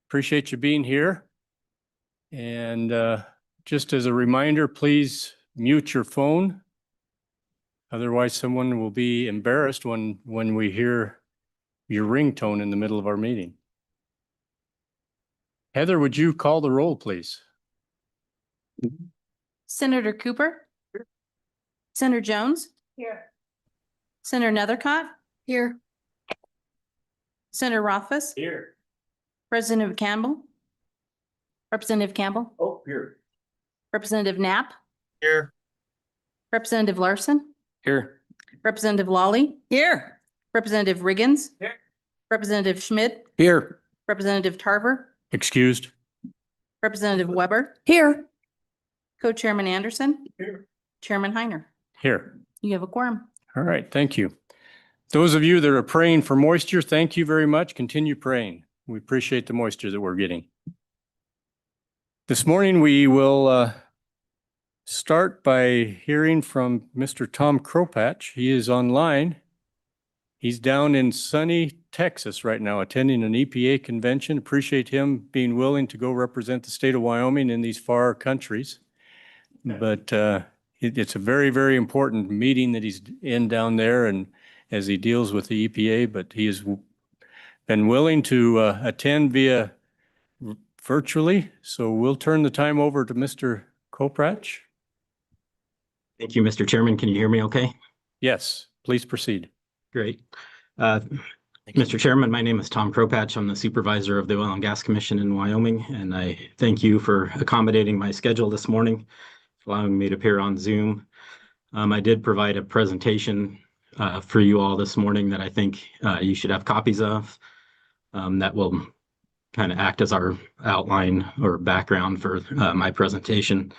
Appreciate you being here. And just as a reminder, please mute your phone. Otherwise, someone will be embarrassed when we hear your ringtone in the middle of our meeting. Heather, would you call the roll, please? Senator Cooper? Here. Senator Jones? Here. Senator Nethercott? Here. Senator Rothfuss? Here. Representative Campbell? Representative Campbell? Oh, here. Representative Knapp? Here. Representative Larson? Here. Representative Lawley? Here. Representative Riggins? Here. Representative Schmidt? Here. Representative Tarver? Excused. Representative Weber? Here. Co-Chairman Anderson? Here. Chairman Heiner? Here. You have a quorum. All right, thank you. Those of you that are praying for moisture, thank you very much. Continue praying. We appreciate the moisture that we're getting. This morning, we will start by hearing from Mr. Tom Kropatch. He is online. He's down in sunny Texas right now, attending an EPA convention. Appreciate him being willing to go represent the state of Wyoming in these far countries. But it's a very, very important meeting that he's in down there, and as he deals with the EPA, but he has been willing to attend via virtually. So we'll turn the time over to Mr. Kropatch. Thank you, Mr. Chairman. Can you hear me okay? Yes, please proceed. Great. Mr. Chairman, my name is Tom Kropatch. I'm the supervisor of the Oil and Gas Commission in Wyoming, and I thank you for accommodating my schedule this morning, allowing me to appear on Zoom. I did provide a presentation for you all this morning that I think you should have copies of that will kind of act as our outline or background for my presentation.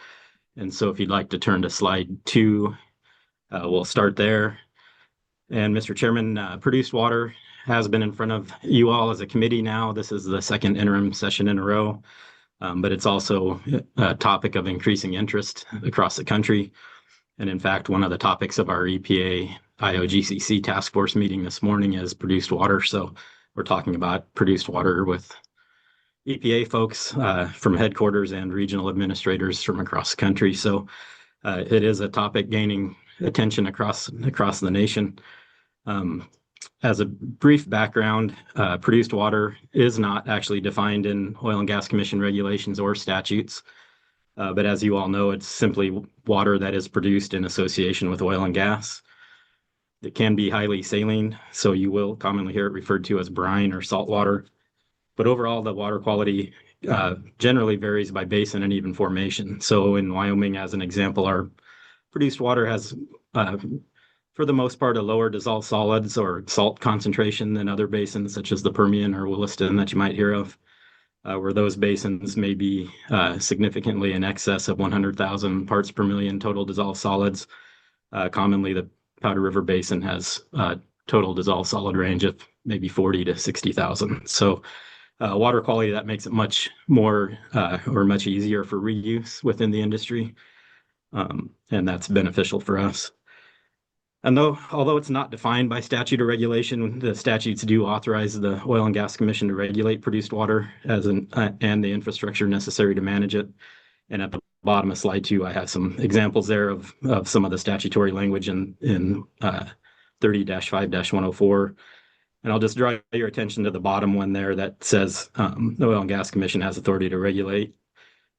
And so if you'd like to turn to slide 2, we'll start there. And Mr. Chairman, produced water has been in front of you all as a committee now. This is the second interim session in a row, but it's also a topic of increasing interest across the country. And in fact, one of the topics of our EPA IOGCC task force meeting this morning is produced water. So we're talking about produced water with EPA folks from headquarters and regional administrators from across the country. So it is a topic gaining attention across the nation. As a brief background, produced water is not actually defined in Oil and Gas Commission regulations or statutes. But as you all know, it's simply water that is produced in association with oil and gas. It can be highly saline, so you will commonly hear it referred to as brine or salt water. But overall, the water quality generally varies by basin and even formation. So in Wyoming, as an example, our produced water has, for the most part, a lower dissolved solids or salt concentration than other basins, such as the Permian or Williston that you might hear of, where those basins may be significantly in excess of 100,000 parts per million total dissolved solids. Commonly, the Powder River Basin has a total dissolved solid range of maybe 40 to 60,000. So water quality, that makes it much more or much easier for reuse within the industry. And that's beneficial for us. And although it's not defined by statute or regulation, the statutes do authorize the Oil and Gas Commission to regulate produced water and the infrastructure necessary to manage it. And at the bottom of slide 2, I have some examples there of some of the statutory language in 30-5-104. And I'll just draw your attention to the bottom one there that says the Oil and Gas Commission has authority to regulate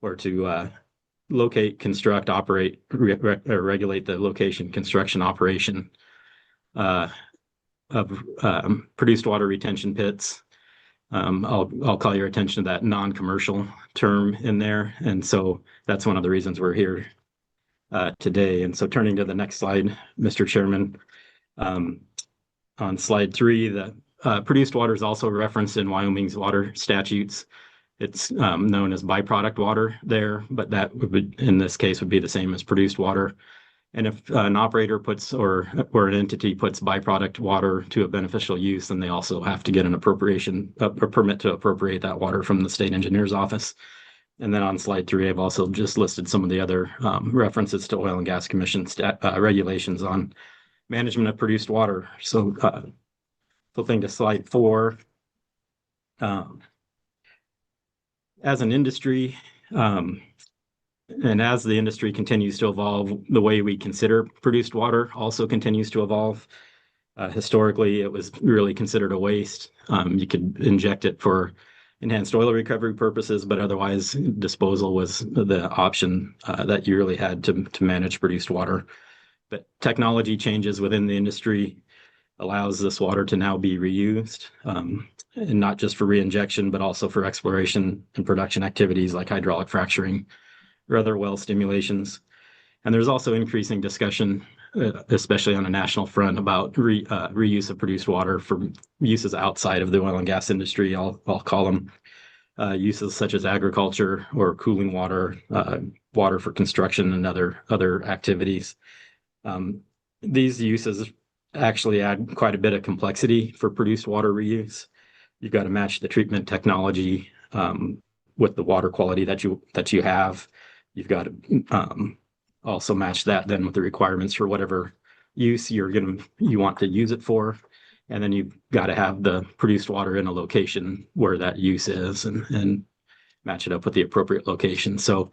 or to locate, construct, operate, or regulate the location, construction, operation of produced water retention pits. I'll call your attention to that non-commercial term in there. And so that's one of the reasons we're here today. And so turning to the next slide, Mr. Chairman, on slide 3, the produced water is also referenced in Wyoming's water statutes. It's known as byproduct water there, but that would, in this case, would be the same as produced water. And if an operator puts or an entity puts byproduct water to a beneficial use, then they also have to get an appropriation or permit to appropriate that water from the state engineer's office. And then on slide 3, I've also just listed some of the other references to Oil and Gas Commission regulations on management of produced water. So flipping to slide 4. As an industry, and as the industry continues to evolve, the way we consider produced water also continues to evolve. Historically, it was really considered a waste. You could inject it for enhanced oil recovery purposes, but otherwise disposal was the option that you really had to manage produced water. But technology changes within the industry allows this water to now be reused, and not just for reinjection, but also for exploration and production activities like hydraulic fracturing or other well stimulations. And there's also increasing discussion, especially on a national front, about reuse of produced water for uses outside of the oil and gas industry. I'll call them uses such as agriculture or cooling water, water for construction and other activities. These uses actually add quite a bit of complexity for produced water reuse. You've got to match the treatment technology with the water quality that you have. You've got to also match that then with the requirements for whatever use you want to use it for. And then you've got to have the produced water in a location where that use is and match it up with the appropriate location. So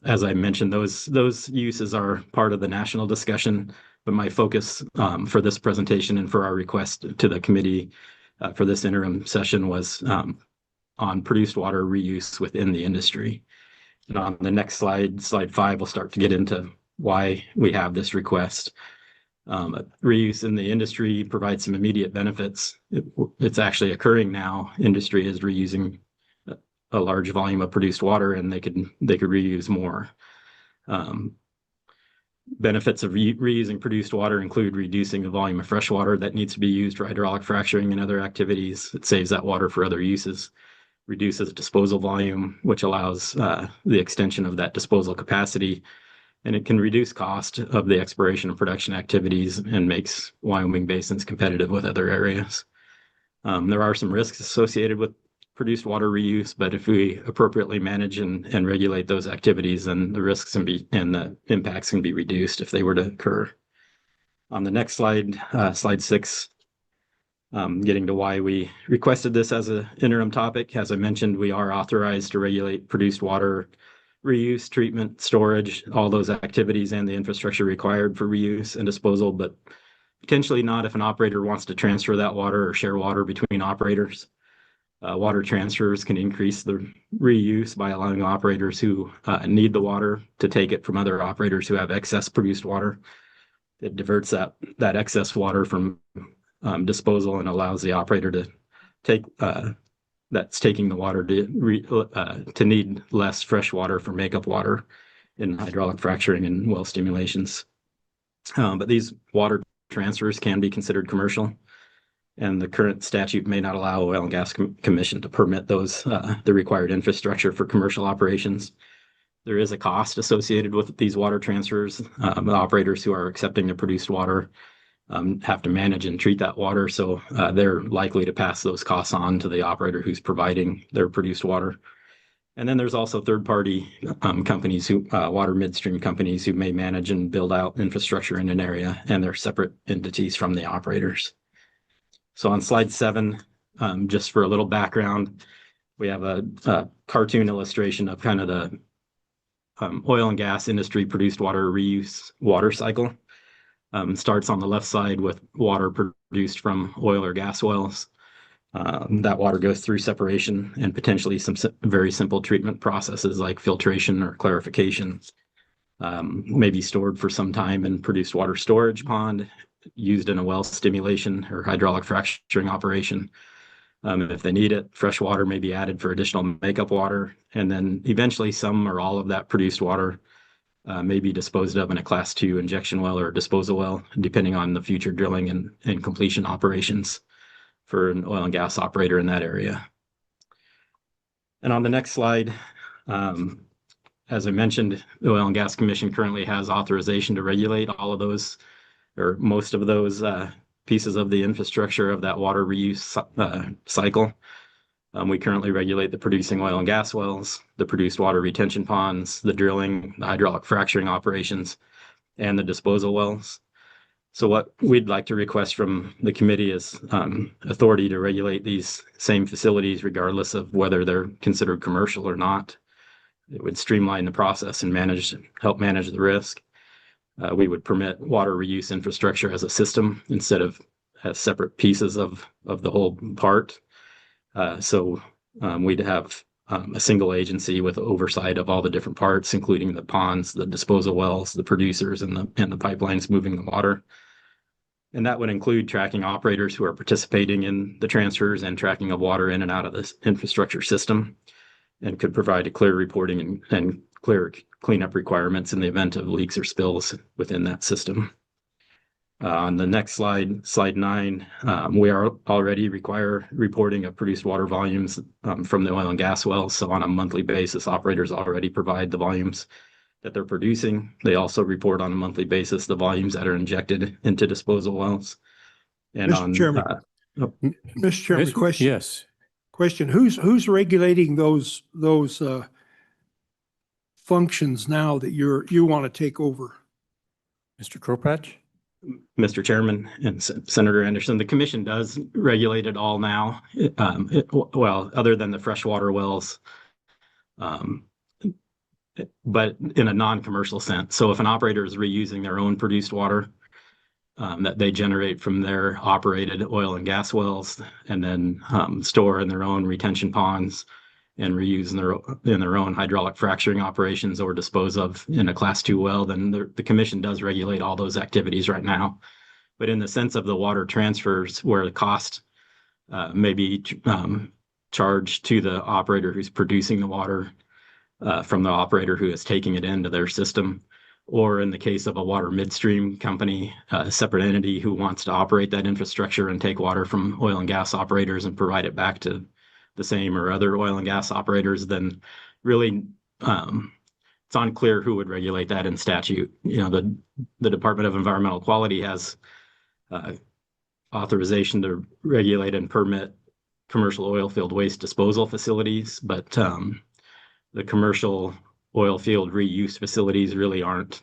as I mentioned, those uses are part of the national discussion, but my focus for this presentation and for our request to the committee for this interim session was on produced water reuse within the industry. And on the next slide 5, we'll start to get into why we have this request. Reuse in the industry provides some immediate benefits. It's actually occurring now. Industry is reusing a large volume of produced water, and they could reuse more. Benefits of reusing produced water include reducing the volume of fresh water that needs to be used for hydraulic fracturing and other activities. It saves that water for other uses. Reduces disposal volume, which allows the extension of that disposal capacity, and it can reduce cost of the exploration and production activities and makes Wyoming basins competitive with other areas. There are some risks associated with produced water reuse, but if we appropriately manage and regulate those activities, then the risks and the impacts can be reduced if they were to occur. On the next slide, slide 6, getting to why we requested this as an interim topic. As I mentioned, we are authorized to regulate produced water reuse, treatment, storage, all those activities and the infrastructure required for reuse and disposal, but potentially not if an operator wants to transfer that water or share water between operators. Water transfers can increase the reuse by allowing operators who need the water to take it from other operators who have excess produced water. It diverts that excess water from disposal and allows the operator to take that's taking the water to need less fresh water for makeup water in hydraulic fracturing and well stimulations. But these water transfers can be considered commercial, and the current statute may not allow Oil and Gas Commission to permit those the required infrastructure for commercial operations. There is a cost associated with these water transfers. The operators who are accepting the produced water have to manage and treat that water, so they're likely to pass those costs on to the operator who's providing their produced water. And then there's also third-party companies water midstream companies who may manage and build out infrastructure in an area, and they're separate entities from the operators. So on slide 7, just for a little background, we have a cartoon illustration of kind of the oil and gas industry produced water reuse water cycle. Starts on the left side with water produced from oil or gas wells. That water goes through separation and potentially some very simple treatment processes like filtration or clarification. May be stored for some time in produced water storage pond, used in a well stimulation or hydraulic fracturing operation. If they need it, fresh water may be added for additional makeup water, and then eventually some or all of that produced water may be disposed of in a Class 2 injection well or disposal well, depending on the future drilling and completion operations for an oil and gas operator in that area. And on the next slide, as I mentioned, the Oil and Gas Commission currently has authorization to regulate all of those, or most of those pieces of the infrastructure of that water reuse cycle. We currently regulate the producing oil and gas wells, the produced water retention ponds, the drilling, the hydraulic fracturing operations, and the disposal wells. So what we'd like to request from the committee is authority to regulate these same facilities regardless of whether they're considered commercial or not. It would streamline the process and help manage the risk. We would permit water reuse infrastructure as a system instead of as separate pieces of the whole part. We'd have a single agency with oversight of all the different parts, including the ponds, the disposal wells, the producers, and the pipelines moving the water. And that would include tracking operators who are participating in the transfers and tracking of water in and out of this infrastructure system, and could provide a clear reporting and clear cleanup requirements in the event of leaks or spills within that system. On the next slide, slide 9, we are already require reporting of produced water volumes from the oil and gas wells. So on a monthly basis, operators already provide the volumes that they're producing. They also report on a monthly basis the volumes that are injected into disposal wells. And Mr. Chairman. Mr. Chairman, question. Yes. Question, who's regulating those functions now that you want to take over? Mr. Kropatch? Mr. Chairman and Senator Anderson, the commission does regulate it all now. Well, other than the freshwater wells, but in a non-commercial sense. So if an operator is reusing their own produced water that they generate from their operated oil and gas wells, and then store in their own retention ponds and reuse in their own hydraulic fracturing operations, or dispose of in a Class 2 well, then the commission does regulate all those activities right now. But in the sense of the water transfers, where the cost may be charged to the operator who's producing the water from the operator who is taking it into their system, or in the case of a water midstream company, a separate entity who wants to operate that infrastructure and take water from oil and gas operators and provide it back to the same or other oil and gas operators, then really it's unclear who would regulate that in statute. You know, the Department of Environmental Quality has authorization to regulate and permit commercial oil field waste disposal facilities, but the commercial oil field reuse facilities really aren't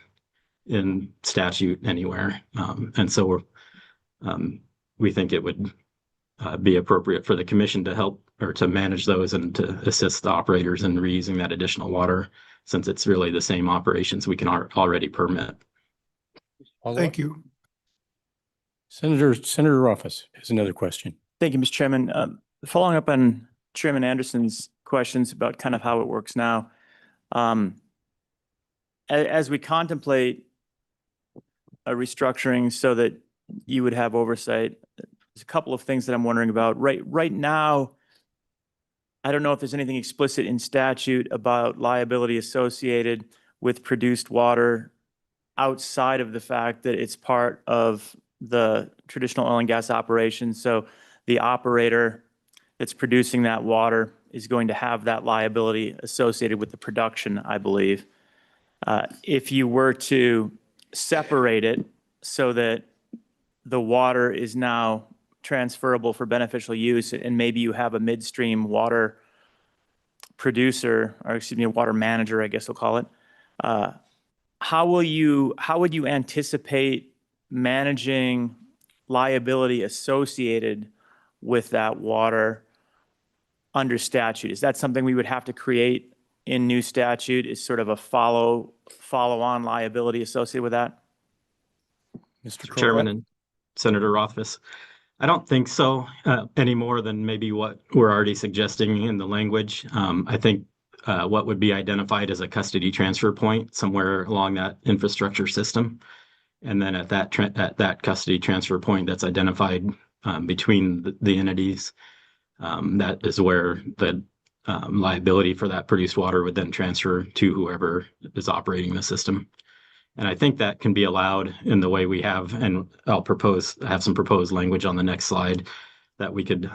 in statute anywhere. And so we think it would be appropriate for the commission to help or to manage those and to assist the operators in reusing that additional water, since it's really the same operations we can already permit. Thank you. Senator Ruffus has another question. Thank you, Mr. Chairman. Following up on Chairman Anderson's questions about kind of how it works now, as we contemplate a restructuring so that you would have oversight, there's a couple of things that I'm wondering about. Right now, I don't know if there's anything explicit in statute about liability associated with produced water outside of the fact that it's part of the traditional oil and gas operation. So the operator that's producing that water is going to have that liability associated with the production, I believe. If you were to separate it so that the water is now transferable for beneficial use, and maybe you have a midstream water producer, or excuse me, a water manager, I guess we'll call it, how would you anticipate managing liability associated with that water under statute? Is that something we would have to create in new statute? Is sort of a follow-on liability associated with that? Mr. Chairman and Senator Rothfuss, I don't think so, any more than maybe what we're already suggesting in the language. I think what would be identified as a custody transfer point somewhere along that infrastructure system, and then at that custody transfer point that's identified between the entities, that is where the liability for that produced water would then transfer to whoever is operating the system. And I think that can be allowed in the way we have, and I'll have some proposed language on the next slide that we could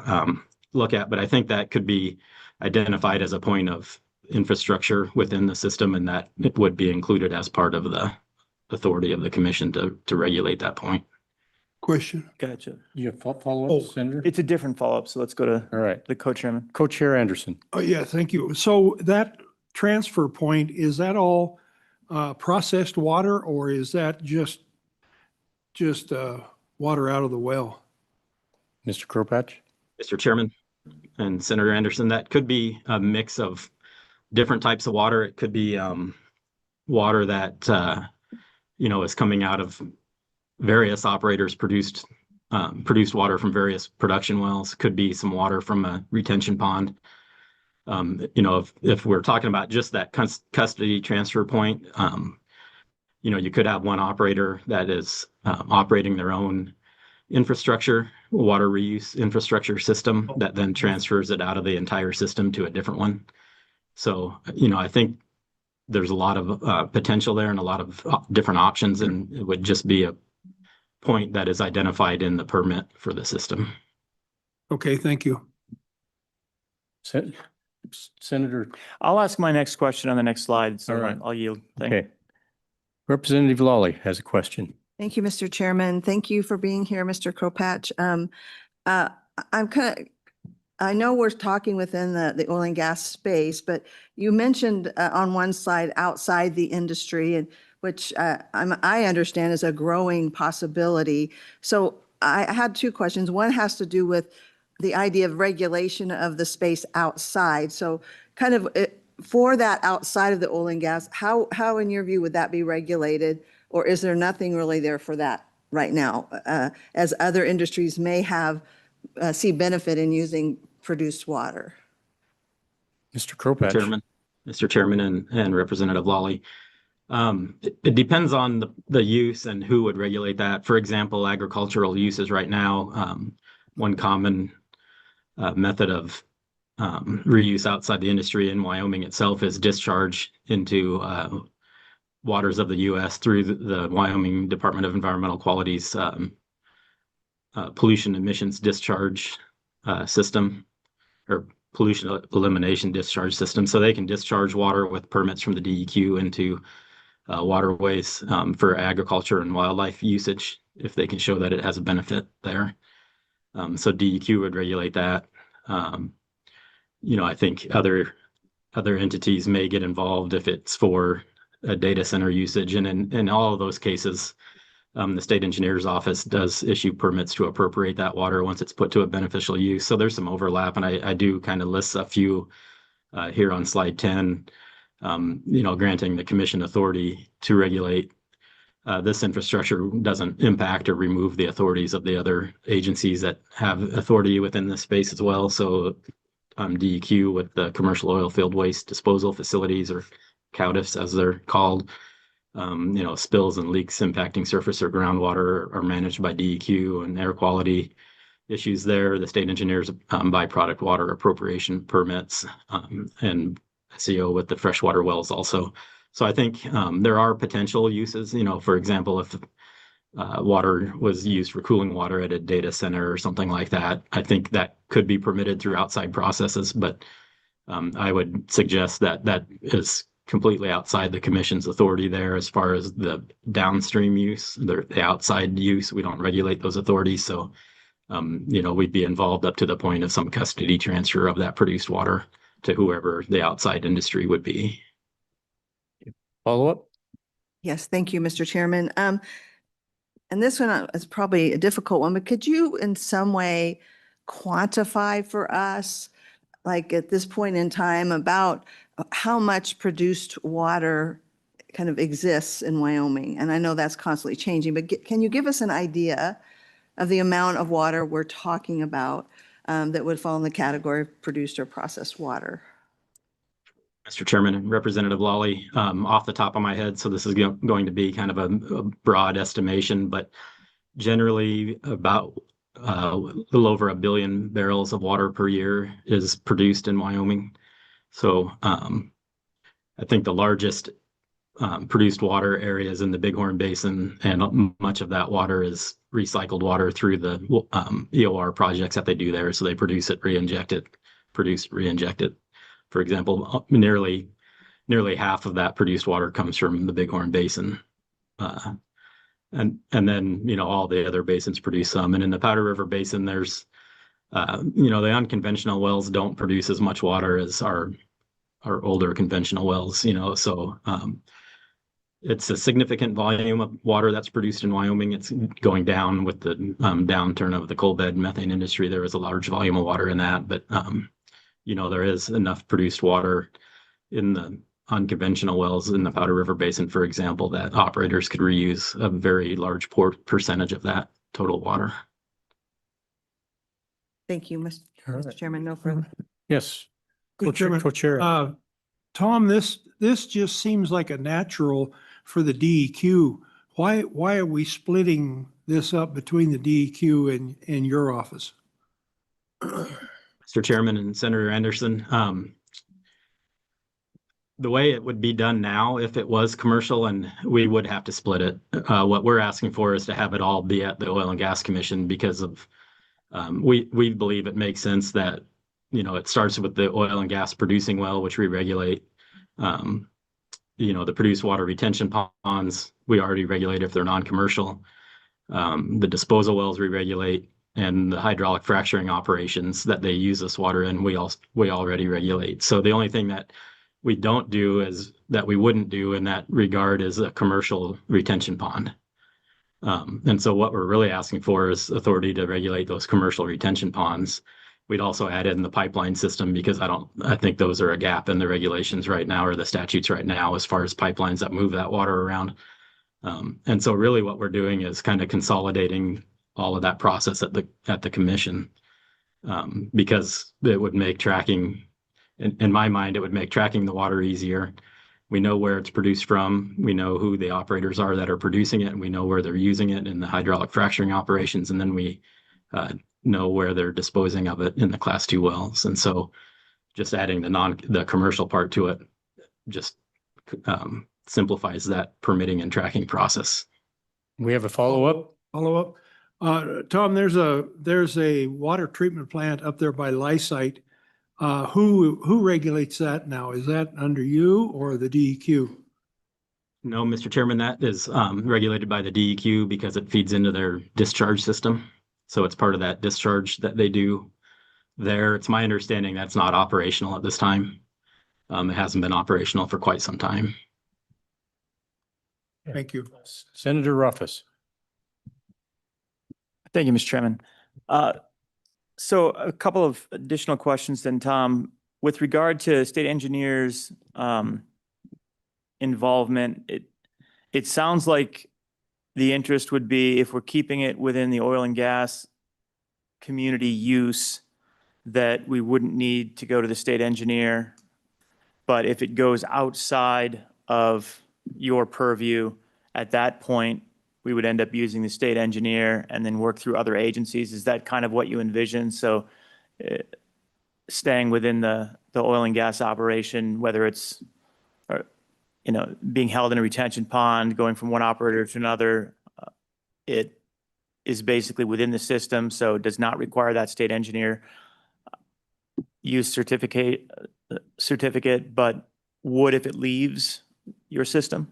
look at. But I think that could be identified as a point of infrastructure within the system, and that it would be included as part of the authority of the commission to regulate that point. Question. Gotcha. You have follow-up, Senator? It's a different follow-up, so let's go to All right. the co-chairman. Co-Chair Anderson. Oh, yeah, thank you. So that transfer point, is that all processed water, or is that just just water out of the well? Mr. Kropatch? Mr. Chairman and Senator Anderson, that could be a mix of different types of water. It could be water that is coming out of various operators produced water from various production wells. Could be some water from a retention pond. If we're talking about just that custody transfer point, you could have one operator that is operating their own infrastructure, water reuse infrastructure system that then transfers it out of the entire system to a different one. So, I think there's a lot of potential there and a lot of different options, and it would just be a point that is identified in the permit for the system. Okay, thank you. Senator, I'll ask my next question on the next slide, so All right. I'll yield. Thank you. okay. Representative Lawley has a question. Thank you, Mr. Chairman. Thank you for being here, Mr. Kropatch. I know we're talking within the oil and gas space, but you mentioned on one slide outside the industry, and which I understand is a growing possibility. So I had two questions. One has to do with the idea of regulation of the space outside. So kind of for that outside of the oil and gas, how in your view would that be regulated? Or is there nothing really there for that right now, as other industries may see benefit in using produced water? Mr. Kropatch. Mr. Chairman and Representative Lawley. It depends on the use and who would regulate that. For example, agricultural uses right now, one common method of reuse outside the industry in Wyoming itself is discharge into waters of the U.S. through the Wyoming Department of Environmental Quality's pollution emissions discharge system, or pollution elimination discharge system. So they can discharge water with permits from the DEQ into waterways for agriculture and wildlife usage if they can show that it has a benefit there. So DEQ would regulate that. I think other entities may get involved if it's for a data center usage. And in all of those cases, the state engineer's office does issue permits to appropriate that water once it's put to a beneficial use. So there's some overlap, and I do kind of list a few here on slide 10, granting the commission authority to regulate this infrastructure doesn't impact or remove the authorities of the other agencies that have authority within this space as well. So DEQ with the commercial oil field waste disposal facilities, or COUDIFs as they're called, spills and leaks impacting surface or groundwater are managed by DEQ, and air quality issues there. The state engineers byproduct water appropriation permits, and SEO with the freshwater wells also. So I think there are potential uses, for example, if water was used for cooling water at a data center or something like that, I think that could be permitted through outside processes. But I would suggest that that is completely outside the commission's authority there as far as the downstream use, the outside use. We don't regulate those authorities. So, we'd be involved up to the point of some custody transfer of that produced water to whoever the outside industry would be. Follow up? Yes, thank you, Mr. Chairman. And this one is probably a difficult one, but could you in some way quantify for us, like at this point in time, about how much produced water kind of exists in Wyoming? And I know that's constantly changing, but can you give us an idea of the amount of water we're talking about that would fall in the category of produced or processed water? Mr. Chairman and Representative Lawley, off the top of my head, so this is going to be kind of a broad estimation, but generally about a little over 1 billion barrels of water per year is produced in Wyoming. So I think the largest produced water areas in the Bighorn Basin, and much of that water is recycled water through the EOR projects that they do there. So they produce it, re-inject it, For example, nearly half of that produced water comes from the Bighorn Basin. And then, all the other basins produce some. And in the Powder River Basin, there's, the unconventional wells don't produce as much water as our older conventional wells, so it's a significant volume of water that's produced in Wyoming. It's going down with the downturn of the coal bed methane industry. There is a large volume of water in that, but there is enough produced water in the unconventional wells in the Powder River Basin, for example, that operators could reuse a very large percentage of that total water. Thank you, Mr. All Mr. right. Chairman. No further. Yes. Mr. Chairman, Co-chair. Tom, this just seems like a natural for the DEQ. Why are we splitting this up between the DEQ and your office? Mr. Chairman and Senator Anderson, the way it would be done now, if it was commercial, and we would have to split it, what we're asking for is to have it all be at the Oil and Gas Commission because of, we believe it makes sense that, it starts with the oil and gas producing well, which we regulate. The produced water retention ponds, we already regulate if they're non-commercial. The disposal wells we regulate, and the hydraulic fracturing operations that they use this water in, we already regulate. So the only thing that we don't do is that we wouldn't do in that regard is a commercial retention pond. And so what we're really asking for is authority to regulate those commercial retention ponds. We'd also add in the pipeline system because I think those are a gap in the regulations right now or the statutes right now as far as pipelines that move that water around. And so really what we're doing is kind of consolidating all of that process at the commission, because it would make tracking, in my mind, it would make tracking the water easier. We know where it's produced from. We know who the operators are that are producing it, and we know where they're using it in the hydraulic fracturing operations. And then we know where they're disposing of it in the Class 2 wells. And so just adding the commercial part to it just simplifies that permitting and tracking process. We have a follow-up. Follow up. Tom, there's a water treatment plant up there by Lysite. Who regulates that now? Is that under you or the DEQ? No, Mr. Chairman, that is regulated by the DEQ because it feeds into their discharge system. So it's part of that discharge that they do there. It's my understanding that's not operational at this time. It hasn't been operational for quite some time. Thank you. Senator Ruffus. Thank you, Mr. Chairman. So a couple of additional questions then, Tom. With regard to state engineers' involvement, it sounds like the interest would be if we're keeping it within the oil and gas community use, that we wouldn't need to go to the state engineer. But if it goes outside of your purview, at that point, we would end up using the state engineer and then work through other agencies. Is that kind of what you envision? So staying within the oil and gas operation, whether it's being held in a retention pond, going from one operator to another, it is basically within the system, so it does not require that state engineer use certificate, but would if it leaves your system?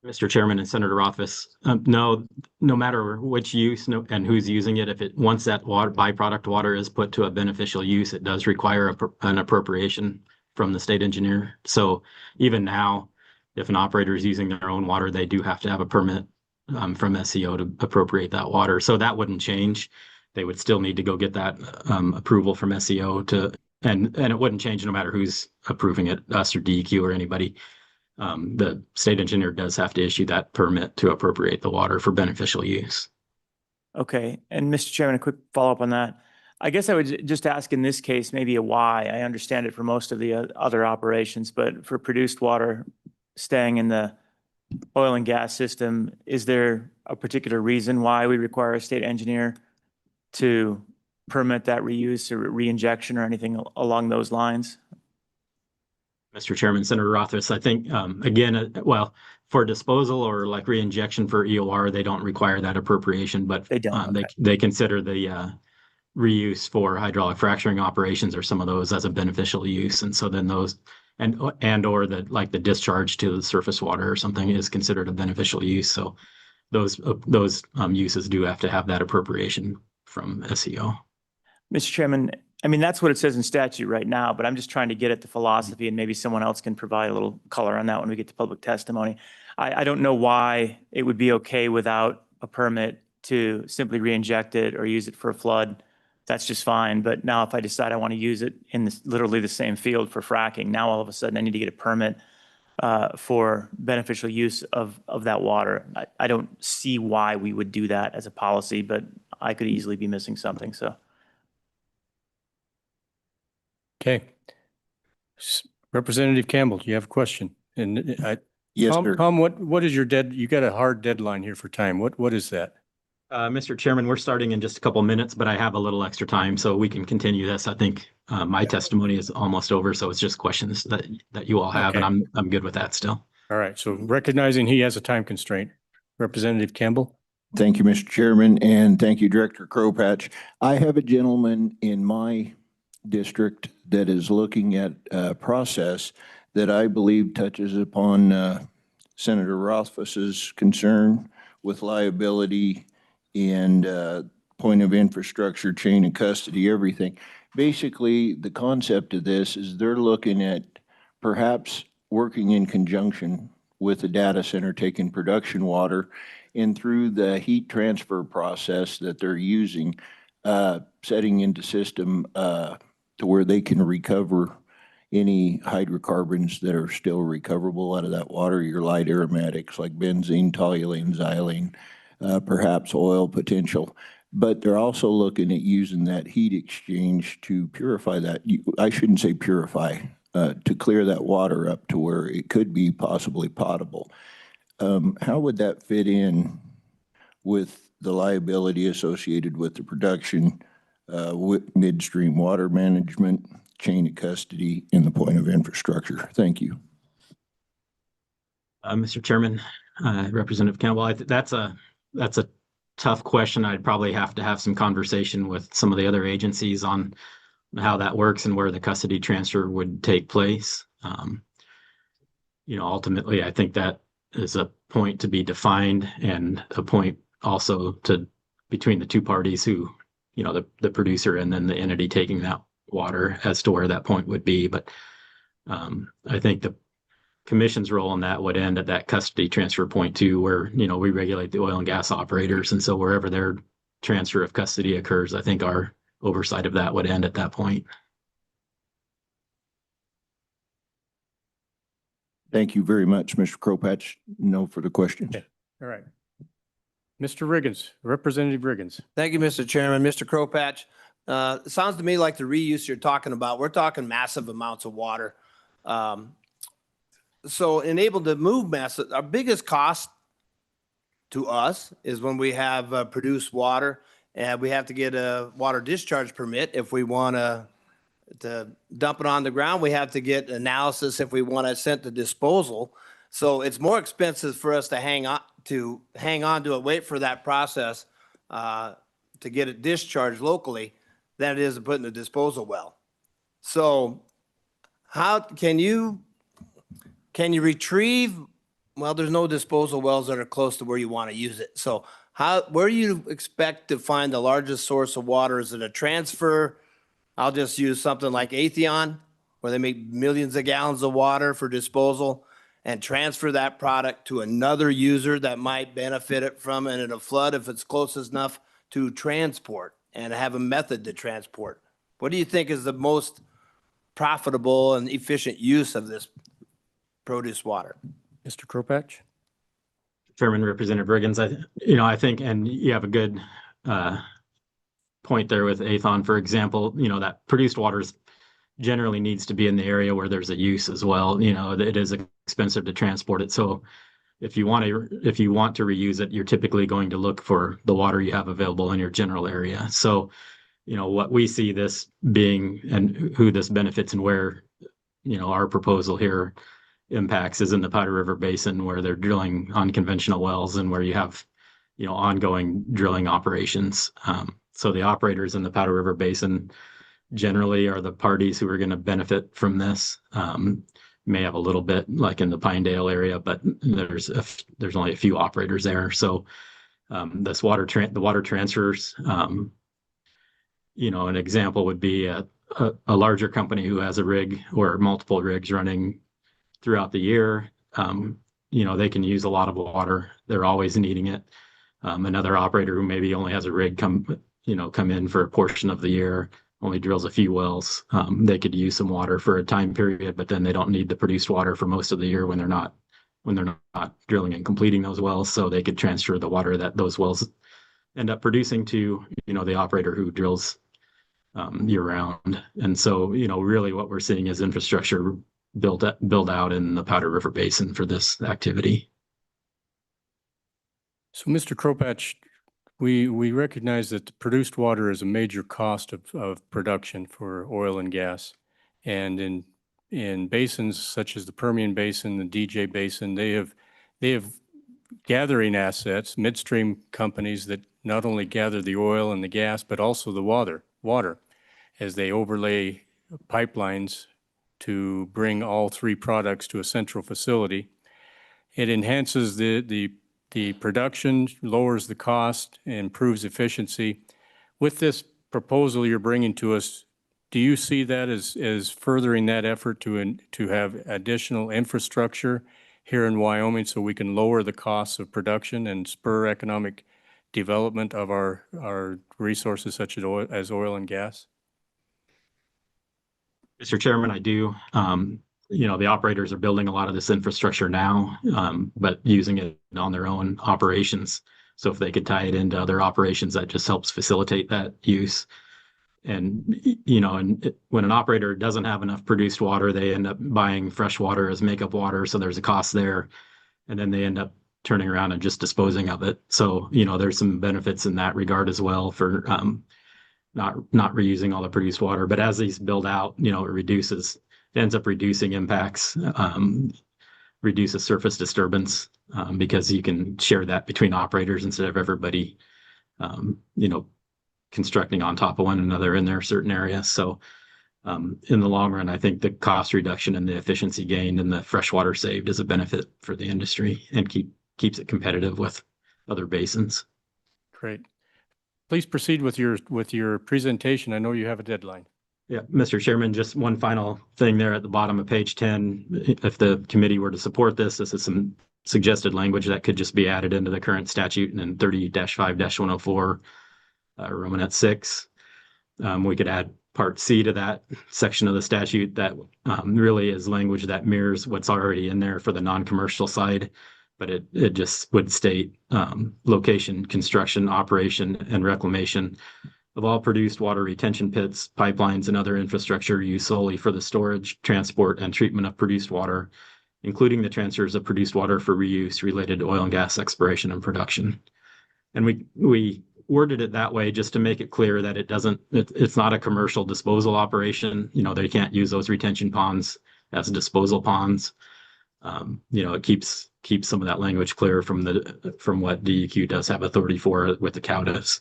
Mr. Chairman and Senator Rothfuss, no matter which use and who's using it, once that byproduct water is put to a beneficial use, it does require an appropriation from the state engineer. So even now, if an operator is using their own water, they do have to have a permit from SCO to appropriate that water. So that wouldn't change. They would still need to go get that approval from SCO and it wouldn't change no matter who's approving it, us or DEQ or anybody. The state engineer does have to issue that permit to appropriate the water for beneficial use. Okay. And Mr. Chairman, a quick follow-up on that. I guess I would just ask in this case, maybe a why. I understand it for most of the other operations, but for produced water staying in the oil and gas system, is there a particular reason why we require a state engineer to permit that reuse or reinjection or anything along those lines? Mr. Chairman, Senator Rothfuss, I think, again, for disposal or like reinjection for EOR, they don't require that appropriation, but They don't, okay. they consider the reuse for hydraulic fracturing operations or some of those as a beneficial use. And so then those and or the discharge to the surface water or something is considered a beneficial use. So those uses do have to have that appropriation from SCO. Mr. Chairman, I mean, that's what it says in statute right now, but I'm just trying to get at the philosophy and maybe someone else can provide a little color on that when we get to public testimony. I don't know why it would be okay without a permit to simply re-inject it or use it for a flood. That's just fine. But now if I decide I want to use it in literally the same field for fracking, now all of a sudden I need to get a permit for beneficial use of that water. I don't see why we would do that as a policy, but I could easily be missing something, so. Okay. Representative Campbell, do you have a question? And Yes, Tom, sir. Tom, what is your you got a hard deadline here for time. What is that? Mr. Chairman, we're starting in just a couple minutes, but I have a little extra time, so we can continue this. I think my testimony is almost over, so it's just questions that you all have, Okay. and I'm good with that still. All right. So recognizing he has a time constraint, Representative Campbell. Thank you, Mr. Chairman, and thank you, Director Crowpatch. I have a gentleman in my district that is looking at a process that I believe touches upon Senator Rothfuss's concern with liability and point of infrastructure, chain of custody, everything. Basically, the concept of this is they're looking at perhaps working in conjunction with the data center, taking production water, and through the heat transfer process that they're using, setting into system to where they can recover any hydrocarbons that are still recoverable out of that water, your light aromatics like benzene, toluene, xylene, perhaps oil potential. But they're also looking at using that heat exchange to purify that. I shouldn't say purify, to clear that water up to where it could be possibly potable. How would that fit in with the liability associated with the production, with midstream water management, chain of custody, and the point of infrastructure? Thank you. Mr. Chairman, Representative Campbell, that's a tough question. I'd probably have to have some conversation with some of the other agencies on how that works and where the custody transfer would take place. Ultimately, I think that is a point to be defined and a point also to between the two parties who, the producer and then the entity taking that water as to where that point would be. But I think the commission's role in that would end at that custody transfer point too, where, we regulate the oil and gas operators. And so wherever their transfer of custody occurs, I think our oversight of that would end at that point. Thank you very much, Mr. Crowpatch. No further questions. Okay. All right. Mr. Riggins, Representative Riggins. Thank you, Mr. Chairman. Mr. Crowpatch, it sounds to me like the reuse you're talking about, we're talking massive amounts of water. So enabled to move massive, our biggest cost to us is when we have produced water and we have to get a water discharge permit. If we want to dump it on the ground, we have to get analysis if we want to send to disposal. So it's more expensive for us to hang on to it, wait for that process to get it discharged locally than it is to put in a disposal well. So how can you retrieve? Well, there's no disposal wells that are close to where you want to use it. So where do you expect to find the largest source of water? Is it a transfer? I'll just use something like Atheon, where they make millions of gallons of water for disposal and transfer that product to another user that might benefit it from it in a flood if it's close enough to transport and have a method to transport. What do you think is the most profitable and efficient use of this produce water? Mr. Crowpatch. Chairman, Representative Riggins, I think, and you have a good point there with Athon, for example, that produced water generally needs to be in the area where there's a use as well. It is expensive to transport it. So if you want to reuse it, you're typically going to look for the water you have available in your general area. So, what we see this being and who this benefits and where, our proposal here impacts is in the Powder River Basin, where they're drilling unconventional wells and where you have, ongoing drilling operations. So the operators in the Powder River Basin generally are the parties who are going to benefit from this. May have a little bit like in the Pinedale area, but there's only a few operators there. So the water transfers an example would be a larger company who has a rig or multiple rigs running throughout the year. They can use a lot of water. They're always needing it. Another operator who maybe only has a rig come in for a portion of the year, only drills a few wells. They could use some water for a time period, but then they don't need the produced water for most of the year when they're not drilling and completing those wells. So they could transfer the water that those wells end up producing to, the operator who drills year round. And so, really what we're seeing is infrastructure build out in the Powder River Basin for this activity. So, Mr. Kropatch, we recognize that the produced water is a major cost of production for oil and gas. And in basins such as the Permian Basin, the DJ Basin, they have gathering assets, midstream companies that not only gather the oil and the gas, but also the water as they overlay pipelines to bring all three products to a central facility. It enhances the production, lowers the cost, improves efficiency. With this proposal you're bringing to us, do you see that as furthering that effort to have additional infrastructure here in Wyoming so we can lower the costs of production and spur economic development of our resources such as oil and gas? Mr. Chairman, I do. The operators are building a lot of this infrastructure now, but using it on their own operations. So if they could tie it into other operations, that just helps facilitate that use. And, when an operator doesn't have enough produced water, they end up buying fresh water as makeup water. So there's a cost there. And then they end up turning around and just disposing of it. So, there's some benefits in that regard as well for not reusing all the produced water. But as these build out, it ends up reducing impacts, reduces surface disturbance because you can share that between operators instead of everybody, constructing on top of one another in their certain areas. So in the long run, I think the cost reduction and the efficiency gained and the fresh water saved is a benefit for the industry and keeps it competitive with other basins. Great. Please proceed with your presentation. I know you have a deadline. Yeah, Mr. Chairman, just one final thing there at the bottom of page 10. If the committee were to support this is some suggested language that could just be added into the current statute and in 30-5-104, Romanet 6. We could add Part C to that section of the statute that really is language that mirrors what's already in there for the non-commercial side, but it just would state location, construction, operation, and reclamation of all produced water retention pits, pipelines, and other infrastructure used solely for the storage, transport, and treatment of produced water, including the transfers of produced water for reuse related to oil and gas exploration and production. And we worded it that way just to make it clear that it's not a commercial disposal operation. They can't use those retention ponds as disposal ponds. It keeps some of that language clear from what DEQ does have authority for with the CAUDAs.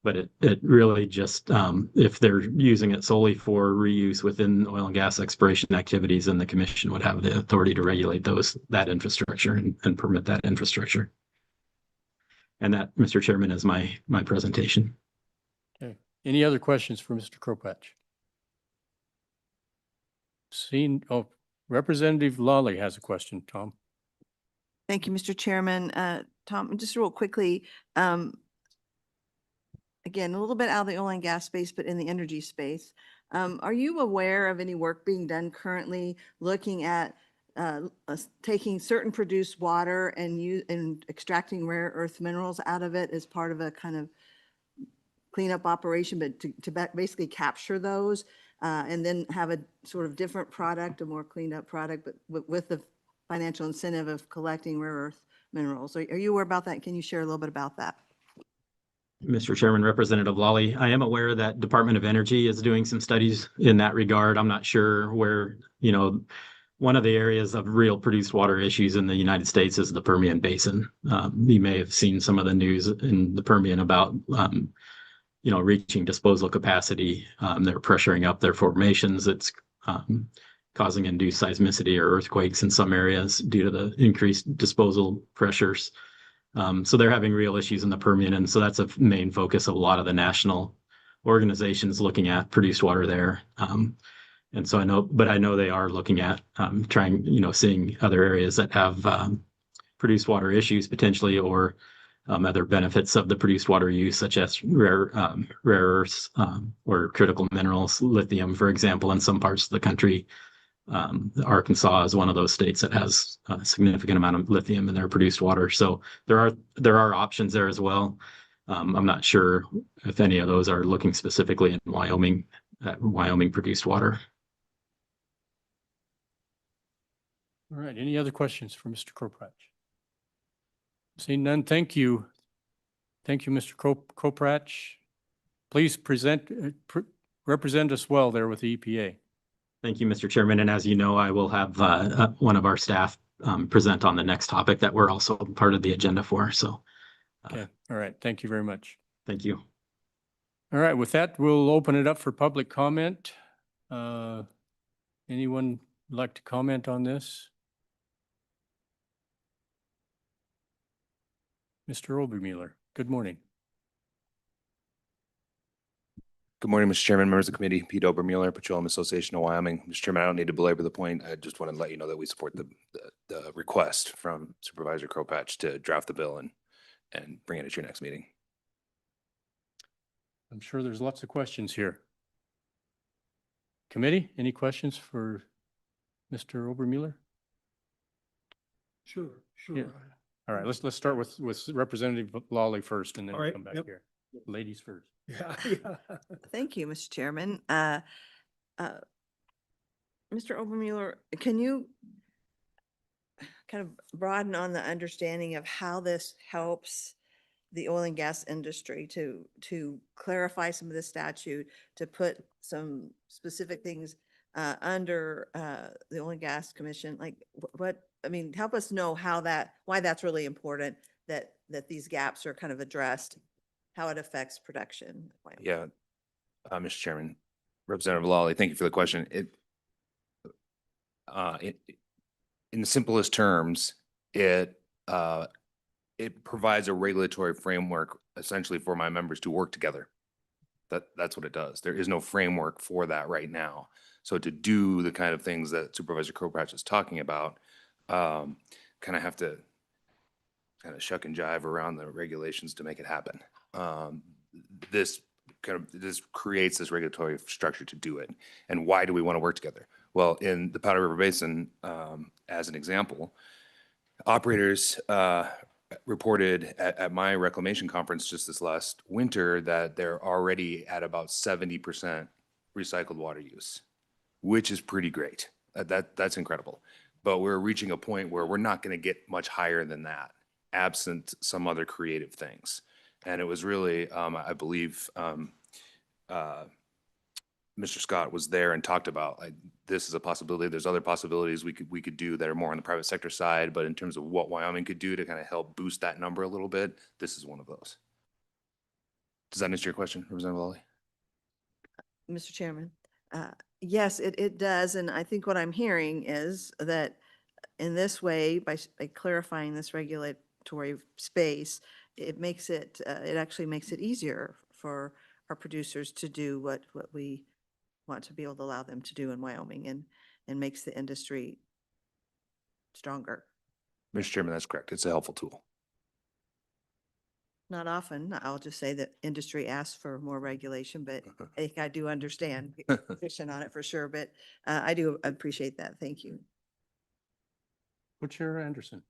But it really just, if they're using it solely for reuse within oil and gas exploration activities, then the commission would have the authority to regulate that infrastructure and permit that infrastructure. And that, Mr. Chairman, is my presentation. Okay. Any other questions for Mr. Kropatch? Representative Lawley has a question, Tom. Thank you, Mr. Chairman. Tom, just real quickly, again, a little bit out of the oil and gas space, but in the energy space. Are you aware of any work being done currently looking at taking certain produced water and extracting rare earth minerals out of it as part of a kind of cleanup operation, but to basically capture those and then have a sort of different product, a more cleaned up product, but with the financial incentive of collecting rare earth minerals? Are you aware about that? Can you share a little bit about that? Mr. Chairman, Representative Lawley, I am aware that Department of Energy is doing some studies in that regard. I'm not sure where, one of the areas of real produced water issues in the United States is the Permian Basin. You may have seen some of the news in the Permian about, reaching disposal capacity. They're pressuring up their formations. It's causing induced seismicity or earthquakes in some areas due to the increased disposal pressures. So they're having real issues in the Permian. And so that's a main focus of a lot of the national organizations looking at produced water there. And so I know they are looking at trying, seeing other areas that have produced water issues potentially, or other benefits of the produced water use, such as rare earths or critical minerals, lithium, for example, in some parts of the country. Arkansas is one of those states that has a significant amount of lithium in their produced water. So there are options there as well. I'm not sure if any of those are looking specifically in Wyoming, at Wyoming produced water. All right, any other questions for Mr. Kropatch? Seeing none, thank you. Thank you, Mr. Kropatch. Please represent us well there with the EPA. Thank you, Mr. Chairman. And as you know, I will have one of our staff present on the next topic that we're also part of the agenda for. So, Okay, all right, thank you very much. thank you. All right, with that, we'll open it up for public comment. Anyone like to comment on this? Mr. Obermueller, good morning. Good morning, Mr. Chairman, members of the committee. Pete Obermueller, Petroleum Association of Wyoming. Mr. Chairman, I don't need to belabor the point. I just want to let you know that we support the request from Supervisor Kropatch to draft the bill and bring it at your next meeting. I'm sure there's lots of questions here. Committee, any questions for Mr. Obermueller? Sure, Yeah. sure. All right, let's start with Representative Lawley first and then All right, come back yep. here. Ladies first. Yeah, yeah. Thank you, Mr. Chairman. Mr. Obermueller, can you kind of broaden on the understanding of how this helps the oil and gas industry to clarify some of the statute, to put some specific things under the Oil and Gas Commission? Like help us know why that's really important, that these gaps are kind of addressed, how it affects production. Yeah, Mr. Chairman, Representative Lawley, thank you for the question. In the simplest terms, it provides a regulatory framework essentially for my members to work together. That's what it does. There is no framework for that right now. So to do the kind of things that Supervisor Kropatch is talking about, kind of have to kind of shuck and jive around the regulations to make it happen. This creates this regulatory structure to do it. And why do we want to work together? Well, in the Powder River Basin, as an example, operators reported at my reclamation conference just this last winter that they're already at about 70% recycled water use, which is pretty great. That's incredible. But we're reaching a point where we're not going to get much higher than that, absent some other creative things. And it was really, I believe, Mr. Scott was there and talked about, like, this is a possibility. There's other possibilities we could do that are more on the private sector side, but in terms of what Wyoming could do to kind of help boost that number a little bit, this is one of those. Does that answer your question, Representative Lawley? Mr. Chairman, yes, it does. And I think what I'm hearing is that in this way, by clarifying this regulatory space, it actually makes it easier for our producers to do what we want to be able to allow them to do in Wyoming, and makes the industry stronger. Mr. Chairman, that's correct. It's a helpful tool. Not often, I'll just say that industry asks for more regulation, but I think I do understand position on it for sure, but I do appreciate that. Thank you. Co-Chair Anderson.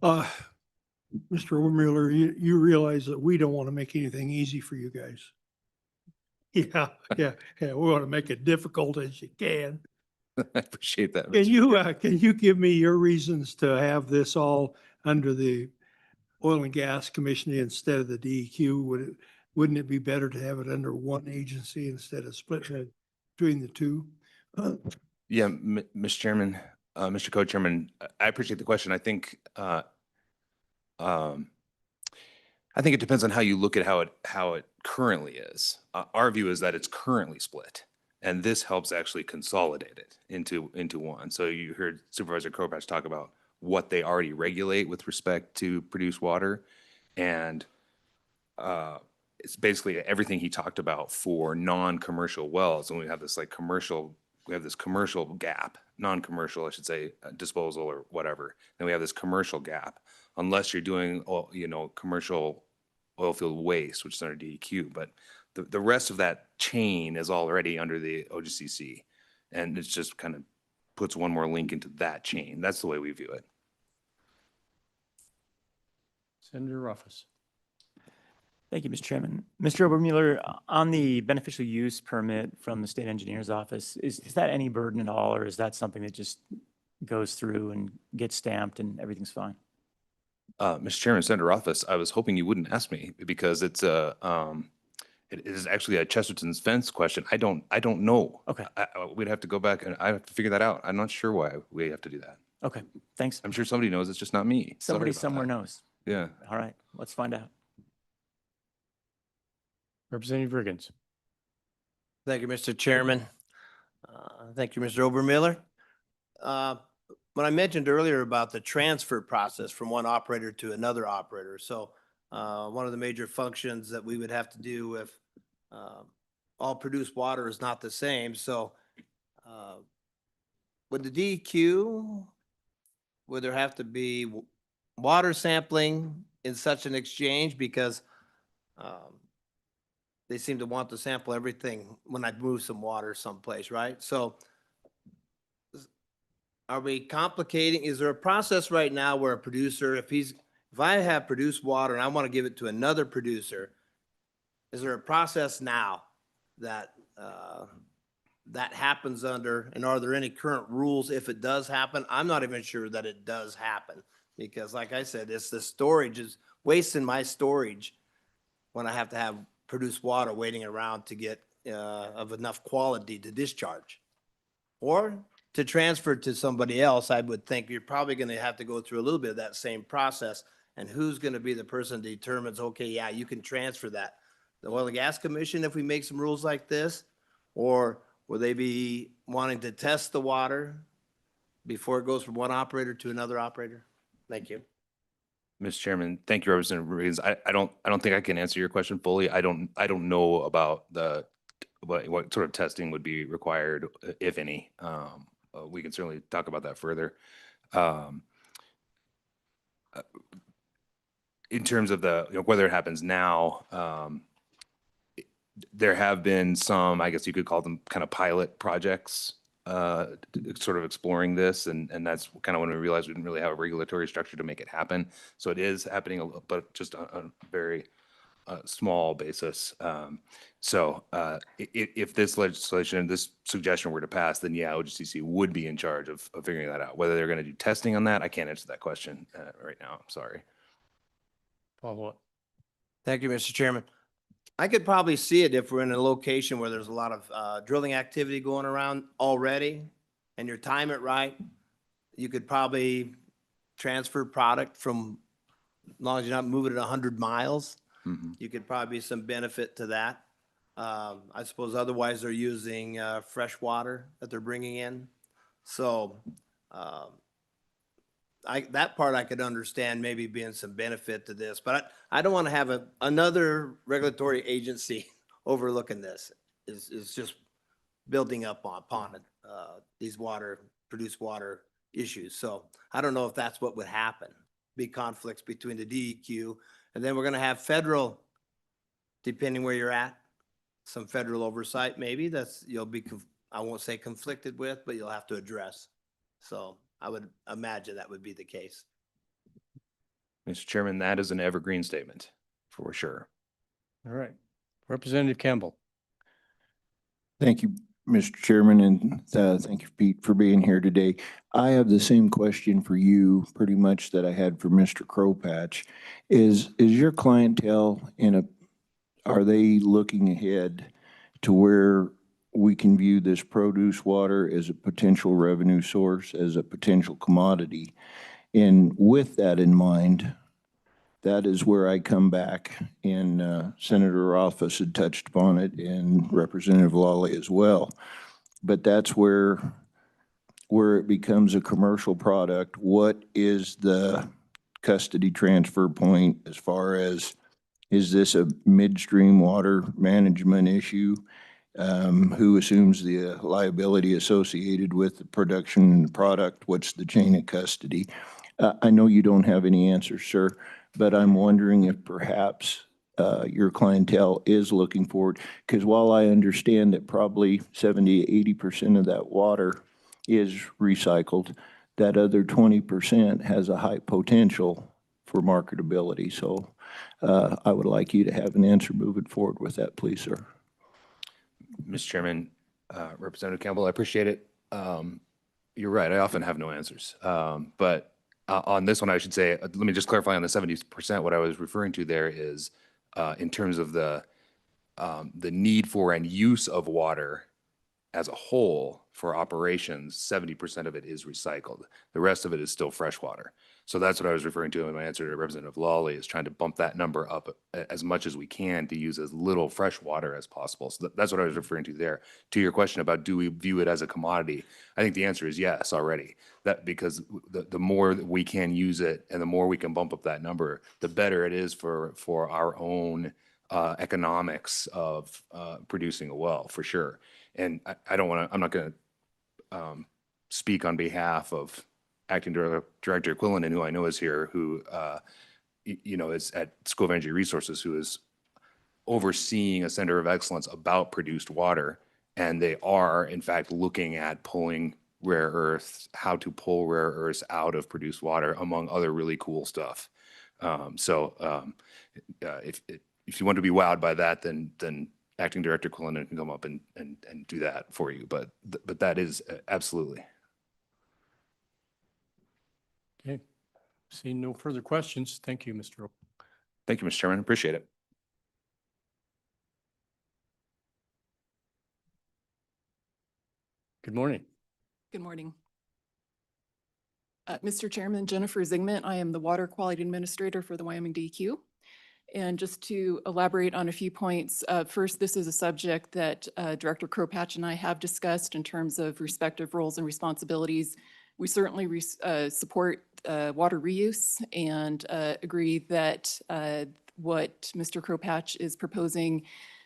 Mr. Obermueller, you realize that we don't want to make anything easy for you guys. Yeah. We want to make it difficult as you can. I appreciate that. Can you give me your reasons to have this all under the Oil and Gas Commission instead of the DEQ? Wouldn't it be better to have it under one agency instead of splitting it between the two? Yeah, Mr. Chairman, Mr. Co-Chairman, I appreciate the question. I think it depends on how you look at how it currently is. Our view is that it's currently split, and this helps actually consolidate it into one. So you heard Supervisor Kropatch talk about what they already regulate with respect to produced water, and it's basically everything he talked about for non-commercial wells. And we have this like commercial, we have this commercial gap, non-commercial, I should say, disposal or whatever. Then we have this commercial gap, unless you're doing, commercial oil field waste, which is under DEQ. But the rest of that chain is already under the OGCC. And it's just kind of puts one more link into that chain. That's the way we view it. Senator Ruffus. Thank you, Mr. Chairman. Mr. Obermueller, on the beneficial use permit from the state engineer's office, is that any burden at all, or is that something that just goes through and gets stamped and everything's fine? Mr. Chairman, Senator Office, I was hoping you wouldn't ask me because it is actually a Chesterton's fence question. I don't know. Okay. We'd have to go back and I have to figure that out. I'm not sure why we have to do that. Okay, thanks. I'm sure somebody knows. It's just not me. Sorry Somebody about somewhere that. knows. Yeah. All right, let's find out. Representative Riggins. Thank you, Mr. Chairman. Thank you, Mr. Obermiller. When I mentioned earlier about the transfer process from one operator to another operator, so one of the major functions that we would have to do if all produced water is not the same. So with the DEQ, would there have to be water sampling in such an exchange? Because they seem to want to sample everything when I move some water someplace, right? So are we complicating? Is there a process right now where a producer, if I have produced water and I want to give it to another producer, is there a process now that that happens under, and are there any current rules if it does happen? I'm not even sure that it does happen because like I said, it's the storage is wasting my storage when I have to have produced water waiting around to get of enough quality to discharge. Or to transfer to somebody else, I would think you're probably going to have to go through a little bit of that same process. And who's going to be the person that determines, okay, yeah, you can transfer that? The Oil and Gas Commission, if we make some rules like this? Or will they be wanting to test the water before it goes from one operator to another operator? Thank you. Mr. Chairman, thank you, Representative Riggins. I don't think I can answer your question fully. I don't know about what sort of testing would be required, if any. We can certainly talk about that further. In terms of whether it happens now, there have been some, I guess you could call them kind of pilot projects, sort of exploring this, and that's kind of when we realized we didn't really have a regulatory structure to make it happen. So it is happening, but just on a very small basis. If this legislation, this suggestion were to pass, then yeah, OGCC would be in charge of figuring that out. Whether they're going to do testing on that, I can't answer that question right now. I'm sorry. Follow-up. Thank you, Mr. Chairman. I could probably see it if we're in a location where there's a lot of drilling activity going around already and you time it right. You could probably transfer product from, as long as you're not moving it 100 miles, you could probably some benefit to that. I suppose otherwise they're using fresh water that they're bringing in. So that part I could understand maybe being some benefit to this, but I don't want to have another regulatory agency overlooking this. It's just building up upon it, these produced water issues. So I don't know if that's what would happen, be conflicts between the DEQ, and then we're going to have federal, depending where you're at, some federal oversight maybe you'll be, I won't say conflicted with, but you'll have to address. So I would imagine that would be the case. Mr. Chairman, that is an evergreen statement for sure. All right. Representative Campbell. Thank you, Mr. Chairman, and thank you, Pete, for being here today. I have the same question for you pretty much that I had for Mr. Crowpatch. Is your clientele are they looking ahead to where we can view this produce water as a potential revenue source, as a potential commodity? And with that in mind, that is where I come back, and Senator Office had touched upon it, and Representative Lawley as well. But that's where it becomes a commercial product. What is the custody transfer point as far as Is this a midstream water management issue? Who assumes the liability associated with the production and the product? What's the chain of custody? I know you don't have any answers, sir, but I'm wondering if perhaps your clientele is looking forward, because while I understand that probably 70, 80% of that water is recycled, that other 20% has a high potential for marketability. So I would like you to have an answer moving forward with that, please, sir. Mr. Chairman, Representative Campbell, I appreciate it. You're right. I often have no answers. But on this one, I should say, let me just clarify on the 70%. What I was referring to there is in terms of the need for and use of water as a whole for operations, 70% of it is recycled. The rest of it is still fresh water. So that's what I was referring to in my answer to Representative Lawley, is trying to bump that number up as much as we can to use as little fresh water as possible. So that's what I was referring to there. To your question about do we view it as a commodity, I think the answer is yes already. That because the more that we can use it and the more we can bump up that number, the better it is for our own economics of producing a well, for sure. And I don't want to, I'm not going to speak on behalf of Acting Director Quillen, who I know is here, who, is at School of Energy Resources, who is overseeing a center of excellence about produced water. And they are, in fact, looking at pulling rare earths, how to pull rare earths out of produced water, among other really cool stuff. If you want to be wowed by that, then Acting Director Quillen can come up and do that for you. But that is absolutely. Okay. Seeing no further questions. Thank you, Mr. Thank you, Mr. Chairman. Appreciate it. Good morning. Good morning. Mr. Chairman, Jennifer Zingman. I am the Water Quality Administrator for the Wyoming DEQ. And just to elaborate on a few points, first, this is a subject that Director Kropatch and I have discussed in terms of respective roles and responsibilities. We certainly support water reuse and agree that what Mr. Kropatch is proposing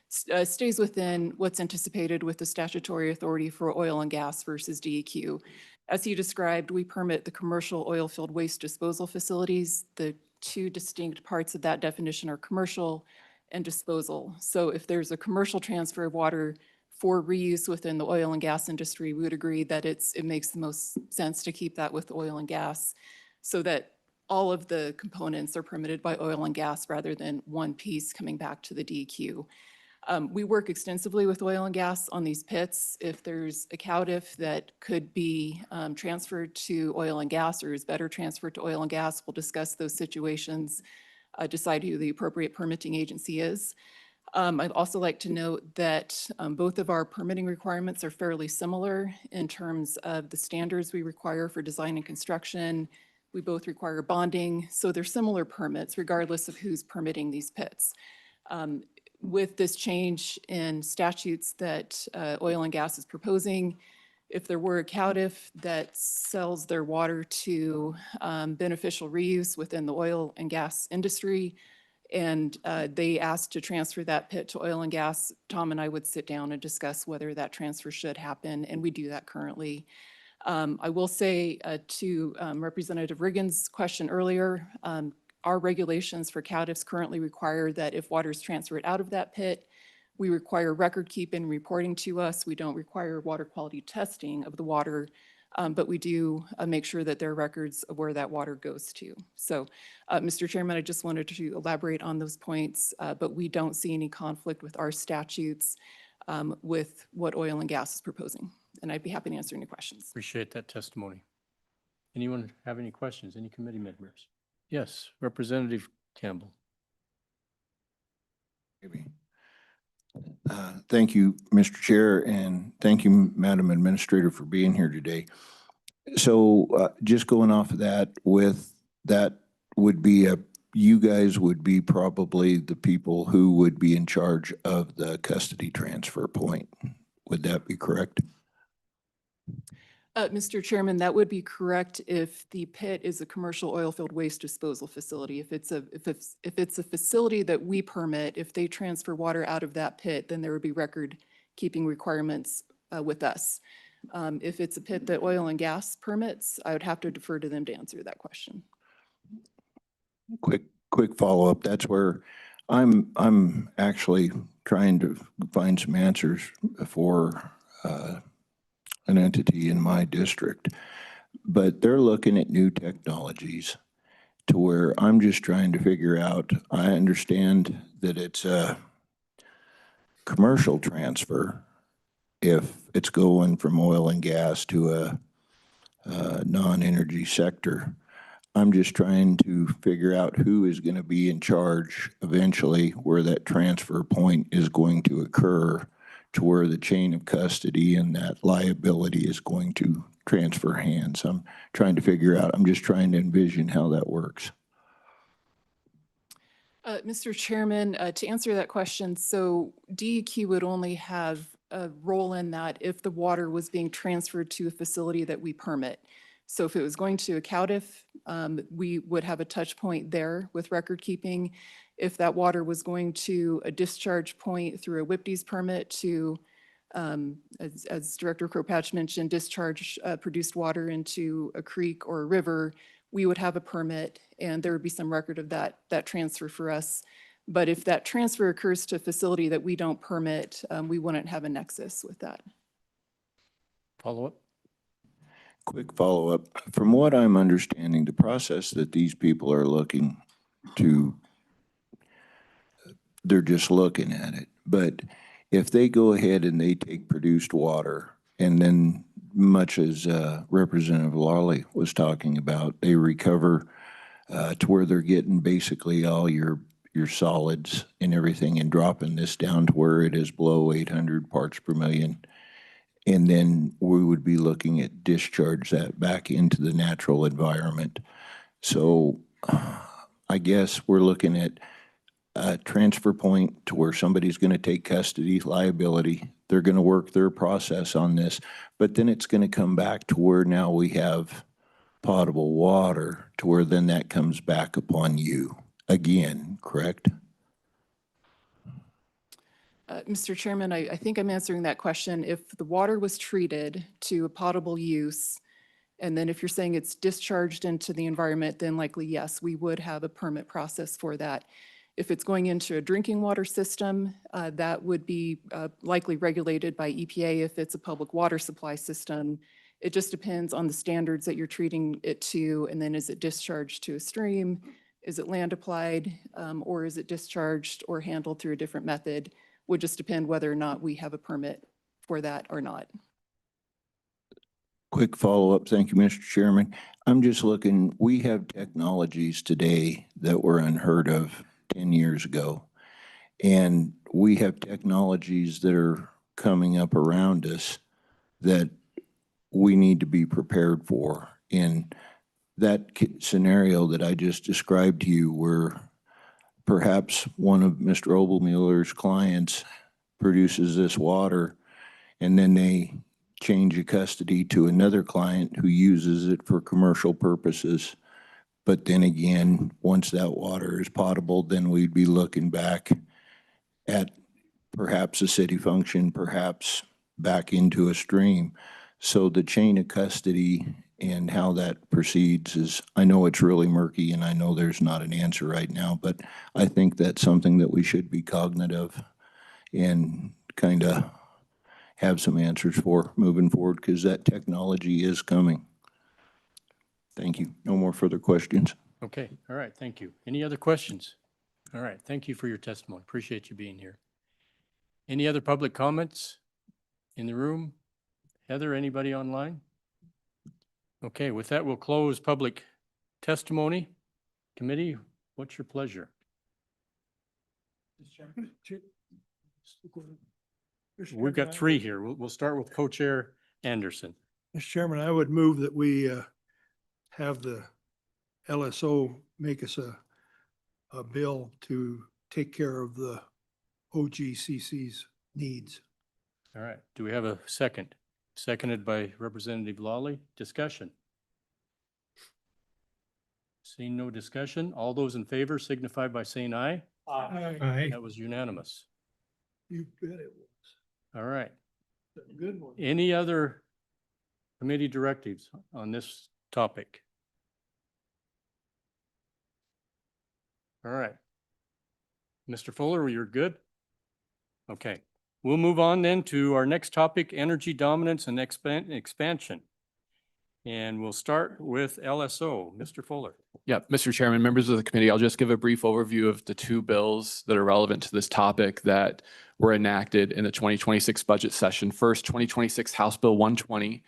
stays within what's anticipated with the statutory authority for oil and gas versus DEQ. As he described, we permit the commercial oil field waste disposal facilities. The two distinct parts of that definition are commercial and disposal. So if there's a commercial transfer of water for reuse within the oil and gas industry, we would agree that it makes the most sense to keep that with oil and gas so that all of the components are permitted by oil and gas rather than one piece coming back to the DEQ. We work extensively with oil and gas on these pits. If there's a CAUTIF that could be transferred to oil and gas or is better transferred to oil and gas, we'll discuss those situations, decide who the appropriate permitting agency is. I'd also like to note that both of our permitting requirements are fairly similar in terms of the standards we require for design and construction. We both require bonding, so they're similar permits regardless of who's permitting these pits. With this change in statutes that oil and gas is proposing, if there were a CAUTIF that sells their water to beneficial reuse within the oil and gas industry, and they asked to transfer that pit to oil and gas, Tom and I would sit down and discuss whether that transfer should happen, and we do that currently. I will say to Representative Riggins' question earlier, our regulations for CAUTIFs currently require that if water is transferred out of that pit, we require record keeping and reporting to us. We don't require water quality testing of the water, but we do make sure that there are records of where that water goes to. So, Mr. Chairman, I just wanted to elaborate on those points, but we don't see any conflict with our statutes with what oil and gas is proposing. And I'd be happy to answer any questions. Appreciate that testimony. Anyone have any questions? Any committee members? Yes, Representative Campbell. Thank you, Mr. Chair, and thank you, Madam Administrator, for being here today. So just going off of that, would be you guys would be probably the people who would be in charge of the custody transfer point. Would that be correct? Mr. Chairman, that would be correct if the pit is a commercial oil field waste disposal facility. If it's a facility that we permit, if they transfer water out of that pit, then there would be record keeping requirements with us. If it's a pit that oil and gas permits, I would have to defer to them to answer that question. Quick follow-up. That's where I'm actually trying to find some answers for an entity in my district, but they're looking at new technologies to where I'm just trying to figure out, I understand that it's a commercial transfer if it's going from oil and gas to a non-energy sector. I'm just trying to figure out who is going to be in charge eventually, where that transfer point is going to occur, to where the chain of custody and that liability is going to transfer hands. I'm just trying to envision how that works. Mr. Chairman, to answer that question, so DEQ would only have a role in that if the water was being transferred to a facility that we permit. So if it was going to a CAUTIF, we would have a touch point there with record keeping. If that water was going to a discharge point through a WIPD's permit to, as Director Kropatch mentioned, discharge produced water into a creek or a river, we would have a permit and there would be some record of that transfer for us. But if that transfer occurs to a facility that we don't permit, we wouldn't have a nexus with that. Follow-up? Quick follow-up. From what I'm understanding, the process that these people are looking to, they're just looking at it. But if they go ahead and they take produced water, and then much as Representative Lawley was talking about, they recover to where they're getting basically all your solids and everything and dropping this down to where it is below 800 parts per million. And then we would be looking at discharge that back into the natural environment. So I guess we're looking at a transfer point to where somebody's going to take custody liability. They're going to work their process on this, but then it's going to come back to where now we have potable water, to where then that comes back upon you again, correct? Mr. Chairman, I think I'm answering that question. If the water was treated to a potable use, and then if you're saying it's discharged into the environment, then likely, yes, we would have a permit process for that. If it's going into a drinking water system, that would be likely regulated by EPA. If it's a public water supply system, it just depends on the standards that you're treating it to, and then is it discharged to a stream? Is it land applied, or is it discharged or handled through a different method? Would just depend whether or not we have a permit for that or not. Quick follow-up. Thank you, Mr. Chairman. I'm just looking, we have technologies today that were unheard of 10 years ago. And we have technologies that are coming up around us that we need to be prepared for. In that scenario that I just described to you, where perhaps one of Mr. Obelmuller's clients produces this water and then they change a custody to another client who uses it for commercial purposes. But then again, once that water is potable, then we'd be looking back at perhaps a city function, perhaps back into a stream. So the chain of custody and how that proceeds is, I know it's really murky and I know there's not an answer right now, but I think that's something that we should be cognizant of and kind of have some answers for moving forward, because that technology is coming. Thank you. No more further questions. Okay, all right, thank you. Any other questions? All right, thank you for your testimony. Appreciate you being here. Any other public comments in the room? Heather, anybody online? Okay, with that, we'll close public testimony. Committee, what's your pleasure? We've got three here. We'll start with Co-Chair Anderson. Mr. Chairman, I would move that we have the LSO make us a bill to take care of the OGCC's needs. All right, do we have a second? seconded by Representative Lawley. Discussion. Seeing no discussion, all those in favor signify by saying aye. Aye. That was unanimous. You bet it was. All right. A good one. Any other committee directives on this topic? All right. Mr. Fuller, you're good? Okay. We'll move on then to our next topic, energy dominance and expansion. And we'll start with LSO. Mr. Fuller. Yeah, Mr. Chairman, members of the committee, I'll just give a brief overview of the two bills that are relevant to this topic that were enacted in the 2026 budget session. First, 2026 House Bill 120.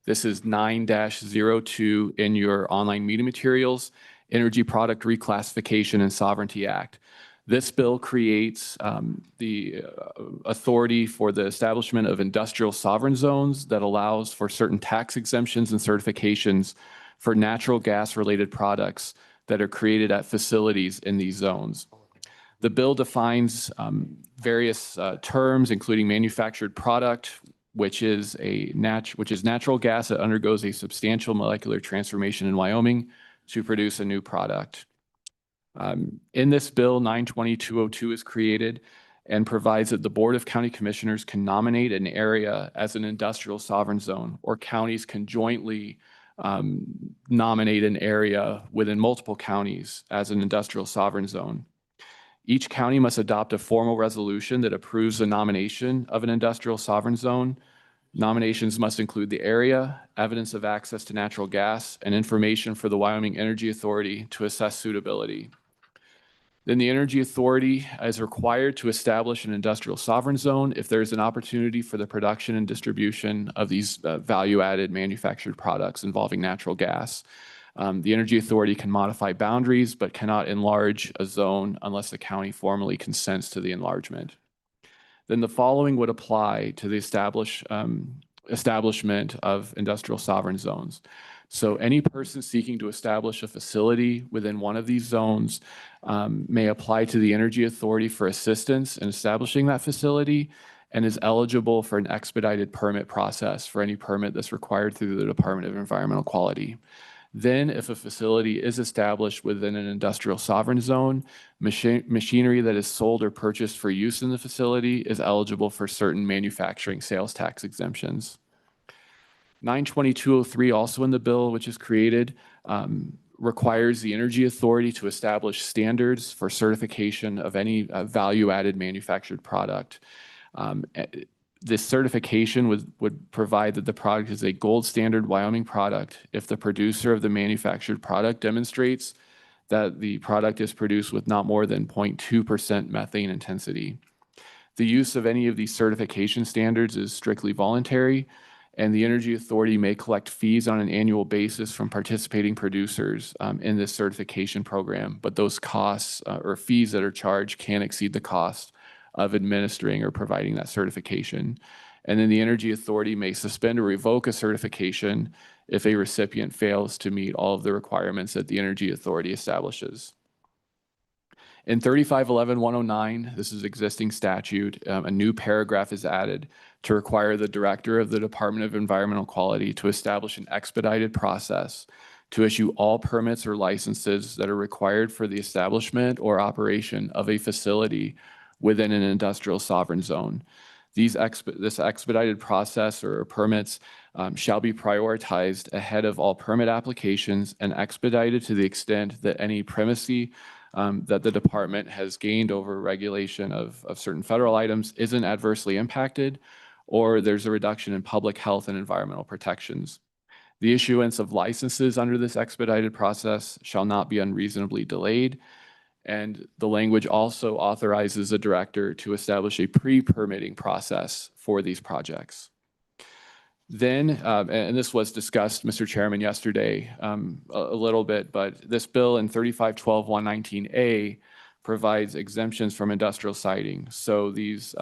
This is 9-02 in your online meeting materials, Energy Product Reclassification and Sovereignty Act. This bill creates the authority for the establishment of industrial sovereign zones that allows for certain tax exemptions and certifications for natural gas related products that are created at facilities in these zones. The bill defines various terms, including manufactured product, which is natural gas that undergoes a substantial molecular transformation in Wyoming to produce a new product. In this bill, 920-202 is created and provides that the Board of County Commissioners can nominate an area as an industrial sovereign zone, or counties can jointly nominate an area within multiple counties as an industrial sovereign zone. Each county must adopt a formal resolution that approves the nomination of an industrial sovereign zone. Nominations must include the area, evidence of access to natural gas, and information for the Wyoming Energy Authority to assess suitability. Then the Energy Authority is required to establish an industrial sovereign zone if there's an opportunity for the production and distribution of these value-added manufactured products involving natural gas. The Energy Authority can modify boundaries, but cannot enlarge a zone unless the county formally consents to the enlargement. Then the following would apply to the establishment of industrial sovereign zones. So any person seeking to establish a facility within one of these zones may apply to the Energy Authority for assistance in establishing that facility and is eligible for an expedited permit process for any permit that's required through the Department of Environmental Quality. Then, if a facility is established within an industrial sovereign zone, machinery that is sold or purchased for use in the facility is eligible for certain manufacturing sales tax exemptions. 92203, also in the bill, which is created, requires the Energy Authority to establish standards for certification of any value-added manufactured product. This certification would provide that the product is a gold standard Wyoming product if the producer of the manufactured product demonstrates that the product is produced with not more than 0.2% methane intensity. The use of any of these certification standards is strictly voluntary, and the Energy Authority may collect fees on an annual basis from participating producers in this certification program, but those costs or fees that are charged can exceed the cost of administering or providing that certification. And then the Energy Authority may suspend or revoke a certification if a recipient fails to meet all of the requirements that the Energy Authority establishes. In 3511-109, this is existing statute, a new paragraph is added to require the Director of the Department of Environmental Quality to establish an expedited process to issue all permits or licenses that are required for the establishment or operation of a facility within an industrial sovereign zone. This expedited process or permits shall be prioritized ahead of all permit applications and expedited to the extent that any primacy that the department has gained over regulation of certain federal items isn't adversely impacted, or there's a reduction in public health and environmental protections. The issuance of licenses under this expedited process shall not be unreasonably delayed. And the language also authorizes the director to establish a pre-permitting process for these projects. Then, and this was discussed, Mr. Chairman, yesterday a little bit, but this bill in 3512-119A provides exemptions from industrial siting. So these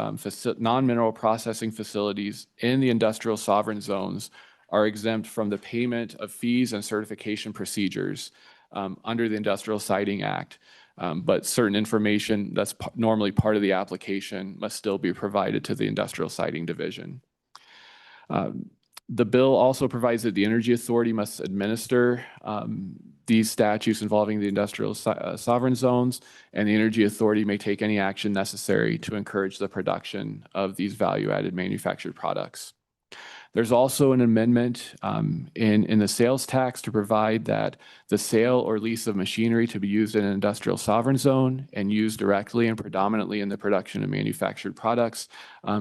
non-mineral processing facilities in the industrial sovereign zones are exempt from the payment of fees and certification procedures under the Industrial Siting Act. But certain information that's normally part of the application must still be provided to the Industrial Siting Division. The bill also provides that the Energy Authority must administer these statutes involving the industrial sovereign zones, and the Energy Authority may take any action necessary to encourage the production of these value-added manufactured products. There's also an amendment in the sales tax to provide that the sale or lease of machinery to be used in an industrial sovereign zone and used directly and predominantly in the production of manufactured products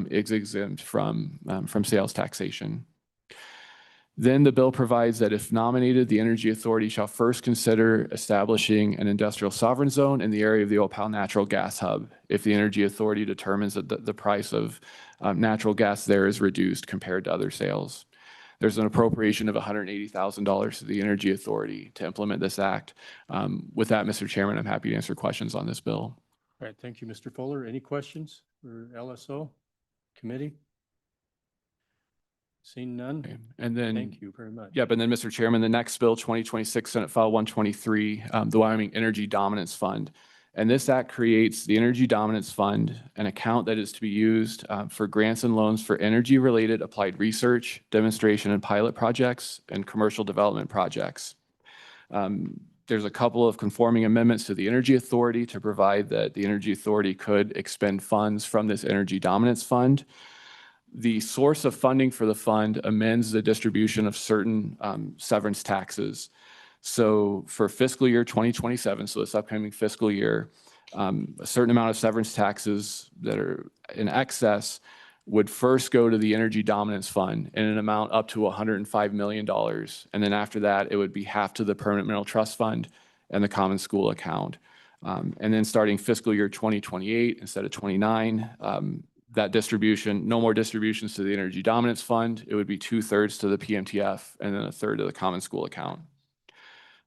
is exempt from sales taxation. Then the bill provides that if nominated, the Energy Authority shall first consider establishing an industrial sovereign zone in the area of the Opal natural gas hub if the Energy Authority determines that the price of natural gas there is reduced compared to other sales. There's an appropriation of $180,000 to the Energy Authority to implement this act. With that, Mr. Chairman, I'm happy to answer questions on this bill. All right, thank you, Mr. Fuller. Any questions for LSO committee? Seeing none? Okay. And then, Thank you very much. yep, and then, Mr. Chairman, the next bill, 2026 Senate File 123, the Wyoming Energy Dominance Fund. And this act creates the Energy Dominance Fund, an account that is to be used for grants and loans for energy-related applied research, demonstration and pilot projects, and commercial development projects. There's a couple of conforming amendments to the Energy Authority to provide that the Energy Authority could expend funds from this Energy Dominance Fund. The source of funding for the fund amends the distribution of certain severance taxes. So for fiscal year 2027, so this upcoming fiscal year, a certain amount of severance taxes that are in excess would first go to the Energy Dominance Fund in an amount up to $105 million. And then after that, it would be half to the Permanent Mineral Trust Fund and the Common School account. And then starting fiscal year 2028 instead of 29, that distribution, no more distributions to the Energy Dominance Fund. It would be 2/3 to the PMTF and then 1/3 to the Common School account.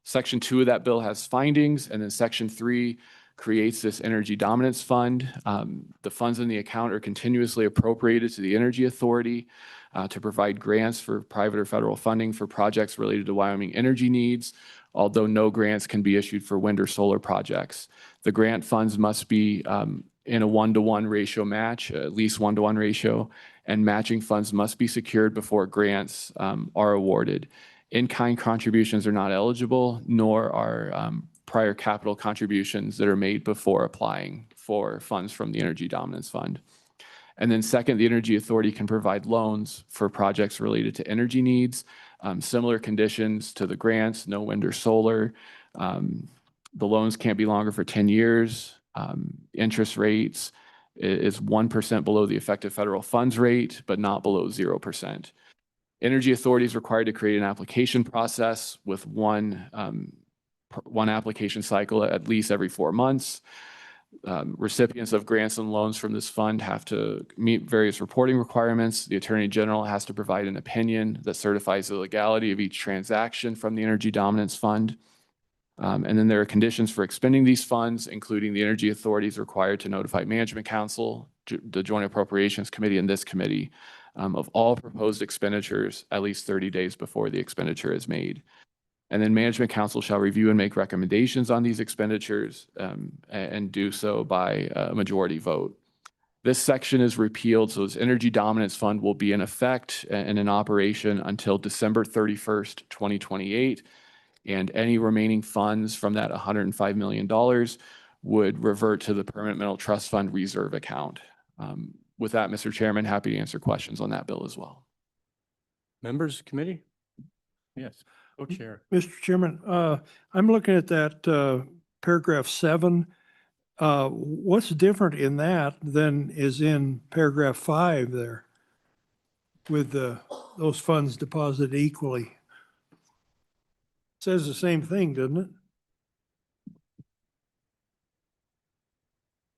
Section 2 of that bill has findings, and then Section 3 creates this Energy Dominance Fund. The funds in the account are continuously appropriated to the Energy Authority to provide grants for private or federal funding for projects related to Wyoming energy needs, although no grants can be issued for wind or solar projects. The grant funds must be in a 1-to-1 ratio match, at least 1-to-1 ratio, and matching funds must be secured before grants are awarded. In-kind contributions are not eligible, nor are prior capital contributions that are made before applying for funds from the Energy Dominance Fund. And then second, the Energy Authority can provide loans for projects related to energy needs, similar conditions to the grants, no wind or solar. The loans can't be longer for 10 years. Interest rates is 1% below the effective federal funds rate, but not below 0%. Energy Authority is required to create an application process with one application cycle at least every 4 months. Recipients of grants and loans from this fund have to meet various reporting requirements. The Attorney General has to provide an opinion that certifies the legality of each transaction from the Energy Dominance Fund. And then there are conditions for expending these funds, including the Energy Authority is required to notify Management Council, the Joint Appropriations Committee, and this committee of all proposed expenditures at least 30 days before the expenditure is made. And then Management Council shall review and make recommendations on these expenditures and do so by a majority vote. This section is repealed, so this Energy Dominance Fund will be in effect and in operation until December 31st, 2028. And any remaining funds from that $105 million would revert to the Permanent Mineral Trust Fund reserve account. With that, Mr. Chairman, happy to answer questions on that bill as well. Members, committee? Yes, co-chair. Mr. Chairman, I'm looking at that paragraph 7. What's different in that than is in paragraph 5 there with those funds deposited equally? Says the same thing, doesn't it?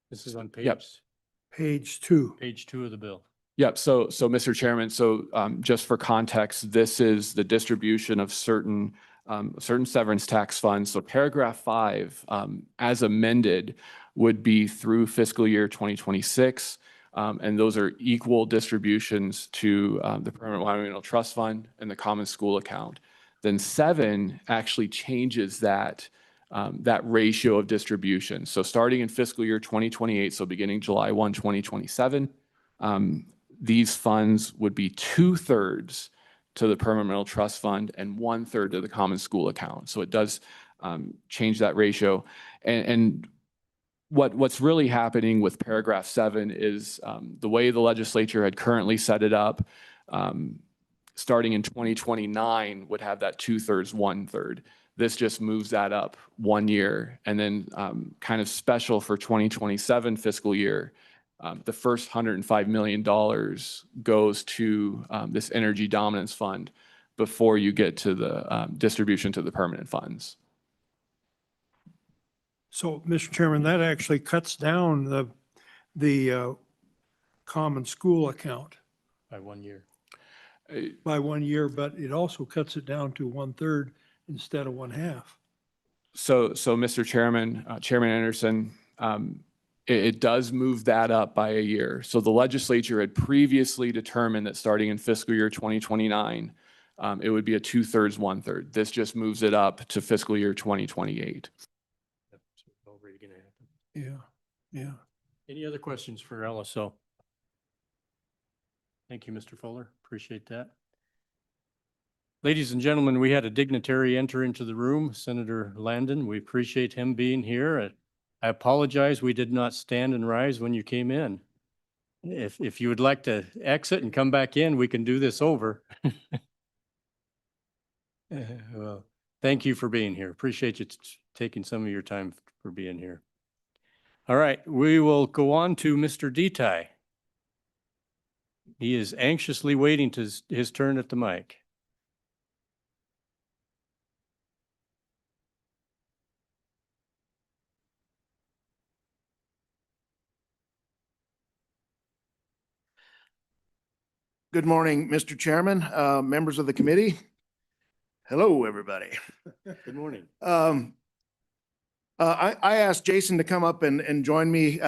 This is on Yep. Page 2. Page 2 of the bill. Yep. So Mr. Chairman, just for context, this is the distribution of certain severance tax funds. So paragraph 5, as amended, would be through fiscal year 2026. And those are equal distributions to the Permanent Wyoming Mineral Trust Fund and the Common School account. Then 7 actually changes that ratio of distribution. So starting in fiscal year 2028, so beginning July 1, 2027, these funds would be 2/3 to the permanent mineral trust fund and 1/3 to the common school account. So it does change that ratio. And what's really happening with paragraph 7 is the way the legislature had currently set it up, starting in 2029 would have that 2/3, 1/3. This just moves that up 1 year. And then kind of special for 2027 fiscal year, the first $105 million goes to this energy dominance fund before you get to the distribution to the permanent funds. So, Mr. Chairman, that actually cuts down the common school account By 1 year. by 1 year, but it also cuts it down to 1/3 instead of 1/2. So Mr. Chairman, Chairman Anderson, it does move that up by a year. So the legislature had previously determined that starting in fiscal year 2029, it would be a 2/3, 1/3. This just moves it up to fiscal year 2028. Already gonna happen. Yeah, yeah. Any other questions for LSO? Thank you, Mr. Fuller. Appreciate that. Ladies and gentlemen, we had a dignitary enter into the room, Senator Landon. We appreciate him being here. I apologize, we did not stand and rise when you came in. If you would like to exit and come back in, we can do this over. Well, thank you for being here. Appreciate you taking some of your time for being here. All right, we will go on to Mr. Detai. He is anxiously waiting to his turn at the mic. Good morning, Mr. Chairman, members of the committee. Hello, everybody. Good morning. I asked Jason to come up and join me.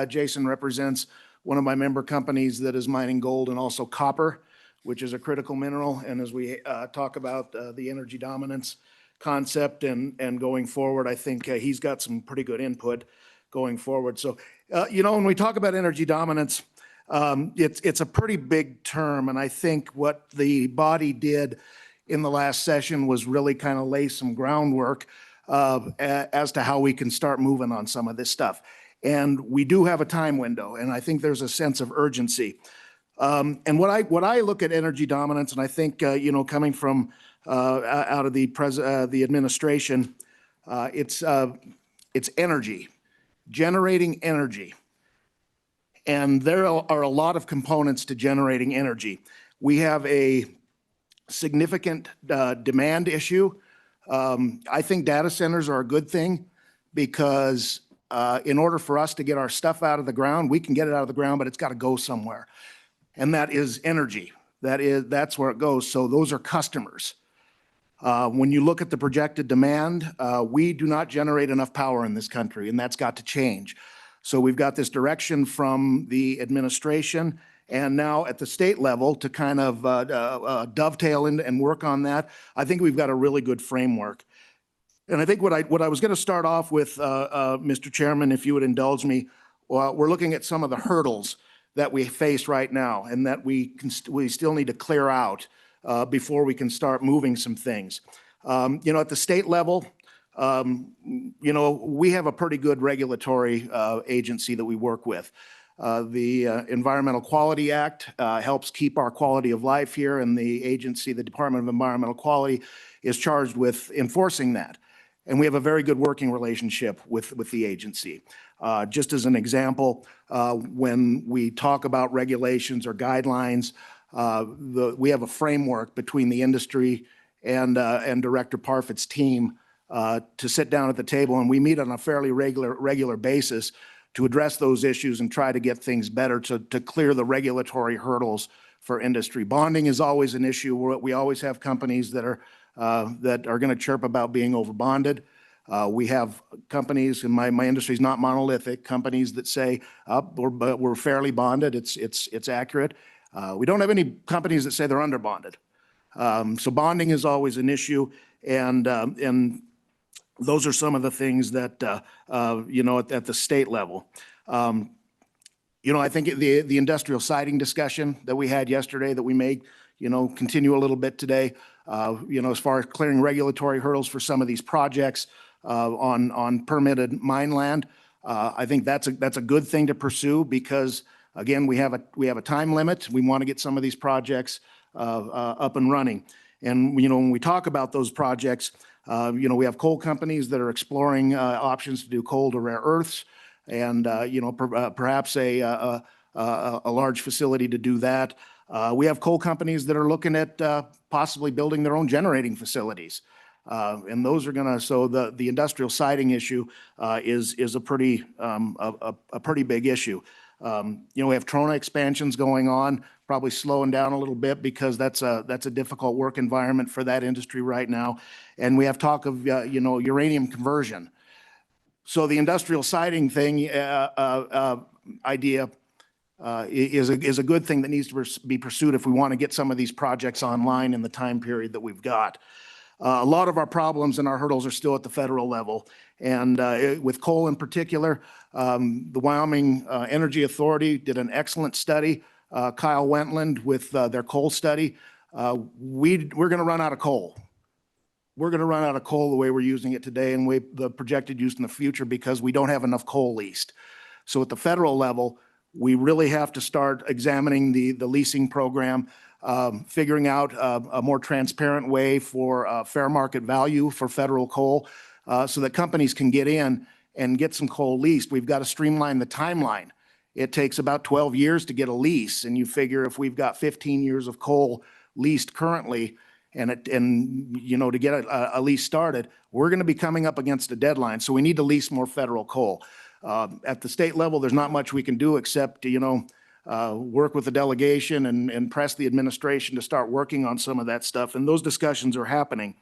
Jason represents one of my member companies that is mining gold and also copper, which is a critical mineral. And as we talk about the energy dominance concept and going forward, I think he's got some pretty good input going forward. So, when we talk about energy dominance, it's a pretty big term. And I think what the body did in the last session was really kind of lay some groundwork as to how we can start moving on some of this stuff. And we do have a time window, and I think there's a sense of urgency. And what I look at energy dominance, and I think, coming from out of the administration, it's energy, generating energy. And there are a lot of components to generating energy. We have a significant demand issue. I think data centers are a good thing because in order for us to get our stuff out of the ground, we can get it out of the ground, but it's got to go somewhere. And that is energy. That's where it goes. So those are customers. When you look at the projected demand, we do not generate enough power in this country, and that's got to change. So we've got this direction from the administration and now at the state level to kind of dovetail in and work on that. I think we've got a really good framework. And I think what I was going to start off with, Mr. Chairman, if you would indulge me, we're looking at some of the hurdles that we face right now and that we still need to clear out before we can start moving some things. At the state level, we have a pretty good regulatory agency that we work with. The Environmental Quality Act helps keep our quality of life here, and the agency, the Department of Environmental Quality, is charged with enforcing that. And we have a very good working relationship with the agency. Just as an example, when we talk about regulations or guidelines, we have a framework between the industry and Director Parfit's team to sit down at the table, and we meet on a fairly regular basis to address those issues and try to get things better to clear the regulatory hurdles for industry. Bonding is always an issue. We always have companies that are going to chirp about being over bonded. We have companies, and my industry is not monolithic, companies that say we're fairly bonded. It's accurate. We don't have any companies that say they're under bonded. So bonding is always an issue, and those are some of the things that, at the state level. I think the industrial siding discussion that we had yesterday that we made, continue a little bit today. As far as clearing regulatory hurdles for some of these projects on permitted mine land, I think that's a good thing to pursue because, again, we have a time limit. We want to get some of these projects up and running. And, when we talk about those projects, we have coal companies that are exploring options to do coal to rare earths and, perhaps a large facility to do that. We have coal companies that are looking at possibly building their own generating facilities. And those are going to, so the industrial siting issue is a pretty big issue. We have Trona expansions going on, probably slowing down a little bit because that's a difficult work environment for that industry right now. And we have talk of, uranium conversion. So the industrial siting thing idea is a good thing that needs to be pursued if we want to get some of these projects online in the time period that we've got. A lot of our problems and our hurdles are still at the federal level. And with coal in particular, the Wyoming Energy Authority did an excellent study. Kyle Wentland with their coal study. We're going to run out of coal. We're going to run out of coal the way we're using it today and the projected use in the future because we don't have enough coal leased. So at the federal level, we really have to start examining the leasing program, figuring out a more transparent way for fair market value for federal coal so that companies can get in and get some coal leased. We've got to streamline the timeline. It takes about 12 years to get a lease, and you figure if we've got 15 years of coal leased currently and to get a lease started, we're going to be coming up against a deadline. So we need to lease more federal coal. At the state level, there's not much we can do except, work with the delegation and press the administration to start working on some of that stuff. And those discussions are happening.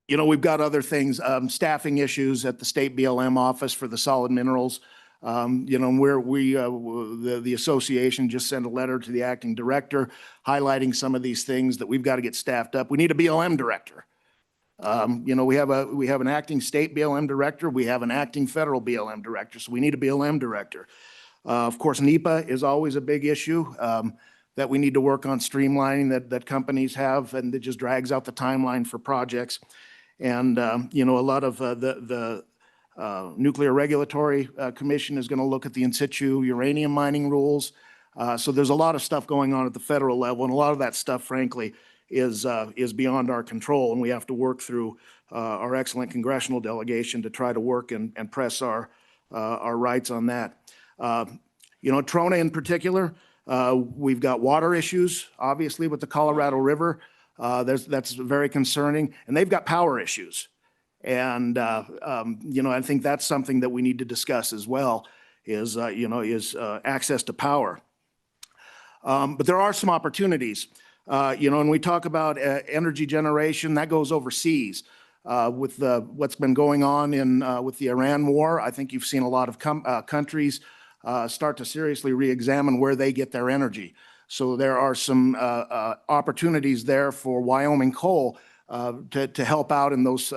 We've got other things, staffing issues at the state BLM office for the solid minerals. The association just sent a letter to the acting director highlighting some of these things that we've got to get staffed up. We need a BLM director. We have an acting state BLM director. We have an acting federal BLM director. So we need a BLM director. Of course, NEPA is always a big issue that we need to work on streamlining that companies have, and it just drags out the timeline for projects. And, a lot of the Nuclear Regulatory Commission is going to look at the in situ uranium mining rules. So there's a lot of stuff going on at the federal level, and a lot of that stuff, frankly, is beyond our control, and we have to work through our excellent congressional delegation to try to work and press our rights on that. Trona in particular, we've got water issues, obviously, with the Colorado River. That's very concerning, and they've got power issues. And, I think that's something that we need to discuss as well is access to power. But there are some opportunities. When we talk about energy generation, that goes overseas. With what's been going on with the Iran war, I think you've seen a lot of countries start to seriously re-examine where they get their energy. So there are some opportunities there for Wyoming coal to help out in those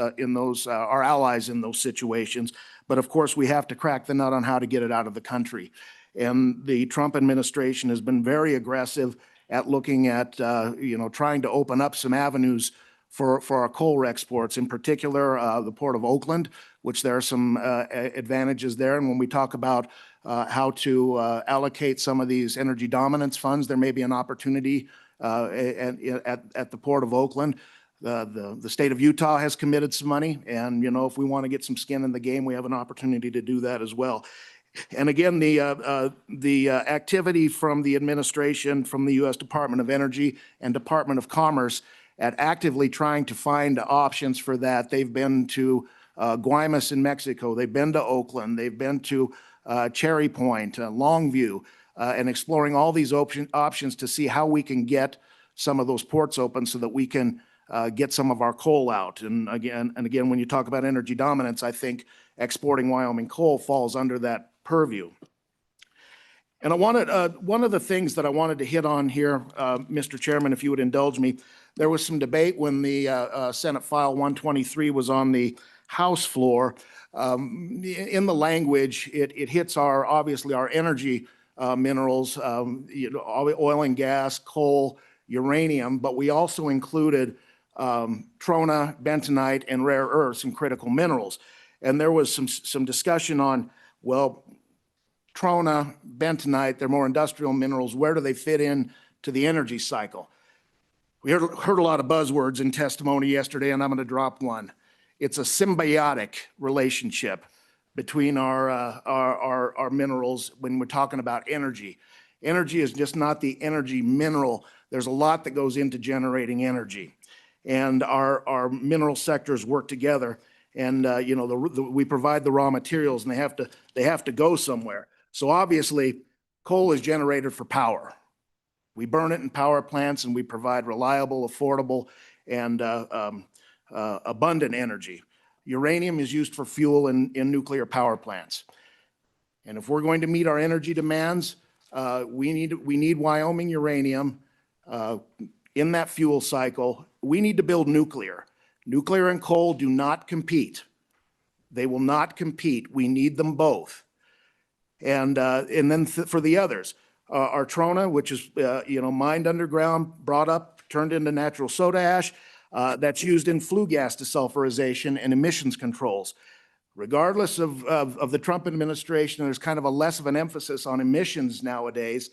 our allies in those situations. But of course, we have to crack the nut on how to get it out of the country. And the Trump administration has been very aggressive at looking at, trying to open up some avenues for our coal exports, in particular, the Port of Oakland, which there are some advantages there. And when we talk about how to allocate some of these energy dominance funds, there may be an opportunity at the Port of Oakland. The state of Utah has committed some money, and if we want to get some skin in the game, we have an opportunity to do that as well. And again, the activity from the administration, from the U.S. Department of Energy and Department of Commerce at actively trying to find options for that. They've been to Guaymas in Mexico. They've been to Oakland. They've been to Cherry Point, Longview, and exploring all these options to see how we can get some of those ports open so that we can get some of our coal out. And again, when you talk about energy dominance, I think exporting Wyoming coal falls under that purview. And I wanted one of the things that I wanted to hit on here, Mr. Chairman, if you would indulge me, there was some debate when the Senate File 123 was on the House floor. In the language, it hits obviously our energy minerals, oil and gas, coal, uranium, but we also included trona, bentonite, and rare earths and critical minerals. And there was some discussion on, well, trona, bentonite, they're more industrial minerals. Where do they fit in to the energy cycle? We heard a lot of buzzwords in testimony yesterday, and I'm going to drop one. It's a symbiotic relationship between our minerals when we're talking about energy. Energy is just not the energy mineral. There's a lot that goes into generating energy. And our mineral sectors work together, and we provide the raw materials, and they have to go somewhere. So obviously, coal is generated for power. We burn it in power plants, and we provide reliable, affordable, and abundant energy. Uranium is used for fuel in nuclear power plants. And if we're going to meet our energy demands, we need Wyoming uranium in that fuel cycle. We need to build nuclear. Nuclear and coal do not compete. They will not compete. We need them both. And then for the others, our trona, which is mined underground, brought up, turned into natural soda ash, that's used in flue gas desulfurization and emissions controls. Regardless of the Trump administration, there's kind of a less of an emphasis on emissions nowadays.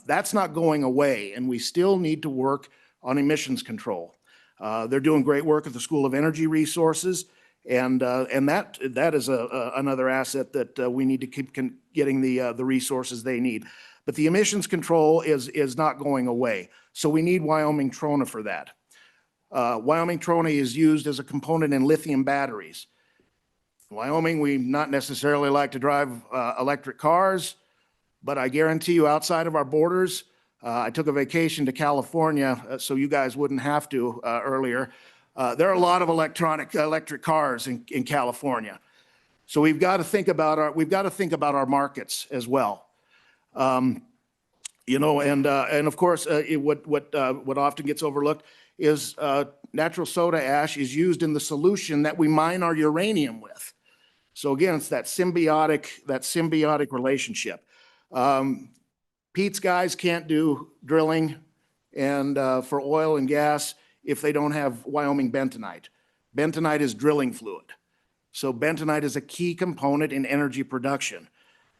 That's not going away, and we still need to work on emissions control. They're doing great work at the School of Energy Resources, and that is another asset that we need to keep getting the resources they need. But the emissions control is not going away, so we need Wyoming trona for that. Wyoming trona is used as a component in lithium batteries. In Wyoming, we not necessarily like to drive electric cars, but I guarantee you outside of our borders, I took a vacation to California so you guys wouldn't have to earlier. There are a lot of electric cars in California. So we've got to think about our markets as well. And of course, what often gets overlooked is natural soda ash is used in the solution that we mine our uranium with. So again, it's that symbiotic relationship. Pete's guys can't do drilling and for oil and gas if they don't have Wyoming bentonite. Bentonite is drilling fluid. So bentonite is a key component in energy production.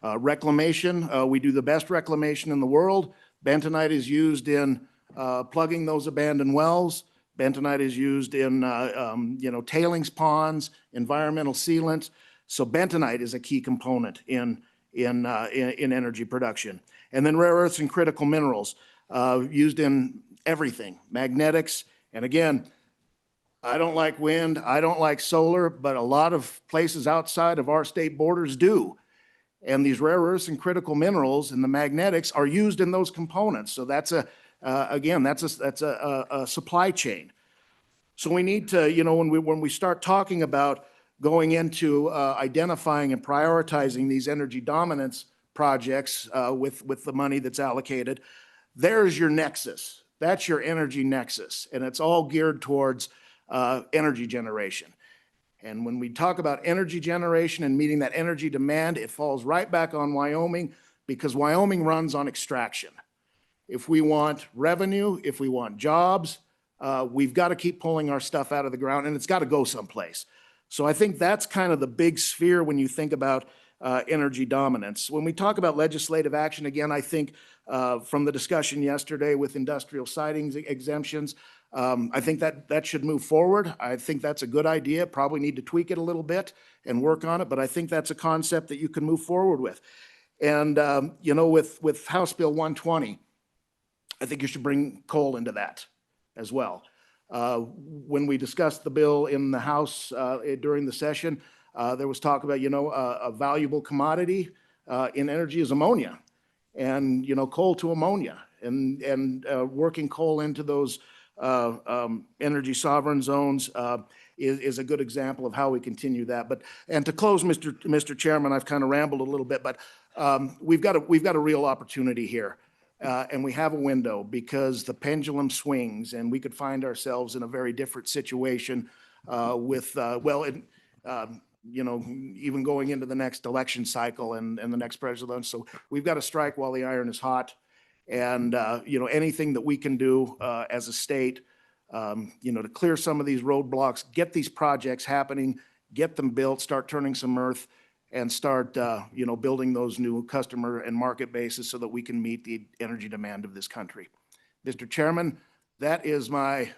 Reclamation, we do the best reclamation in the world. Bentonite is used in plugging those abandoned wells. Bentonite is used in tailings ponds, environmental sealants. So bentonite is a key component in energy production. And then rare earths and critical minerals used in everything, magnetics. And again, I don't like wind, I don't like solar, but a lot of places outside of our state borders do. And these rare earths and critical minerals and the magnetics are used in those components. So that's a supply chain. So we need to, when we start talking about going into identifying and prioritizing these energy dominance projects with the money that's allocated, there's your nexus. That's your energy nexus, and it's all geared towards energy generation. And when we talk about energy generation and meeting that energy demand, it falls right back on Wyoming because Wyoming runs on extraction. If we want revenue, if we want jobs, we've got to keep pulling our stuff out of the ground, and it's got to go someplace. So I think that's kind of the big sphere when you think about energy dominance. When we talk about legislative action, again, I think from the discussion yesterday with industrial sidings exemptions, I think that should move forward. I think that's a good idea. Probably need to tweak it a little bit and work on it, but I think that's a concept that you can move forward with. And, with House Bill 120, I think you should bring coal into that as well. When we discussed the bill in the House during the session, there was talk about, a valuable commodity in energy is ammonia, and, coal to ammonia, and working coal into those energy sovereign zones is a good example of how we continue that. And to close, Mr. Chairman, I've kind of rambled a little bit, but we've got a real opportunity here. And we have a window because the pendulum swings, and we could find ourselves in a very different situation with, even going into the next election cycle and the next president. So we've got to strike while the iron is hot. And, anything that we can do as a state, to clear some of these roadblocks, get these projects happening, get them built, start turning some earth, and start, building those new customer and market bases so that we can meet the energy demand of this country. Mr. Chairman, that is my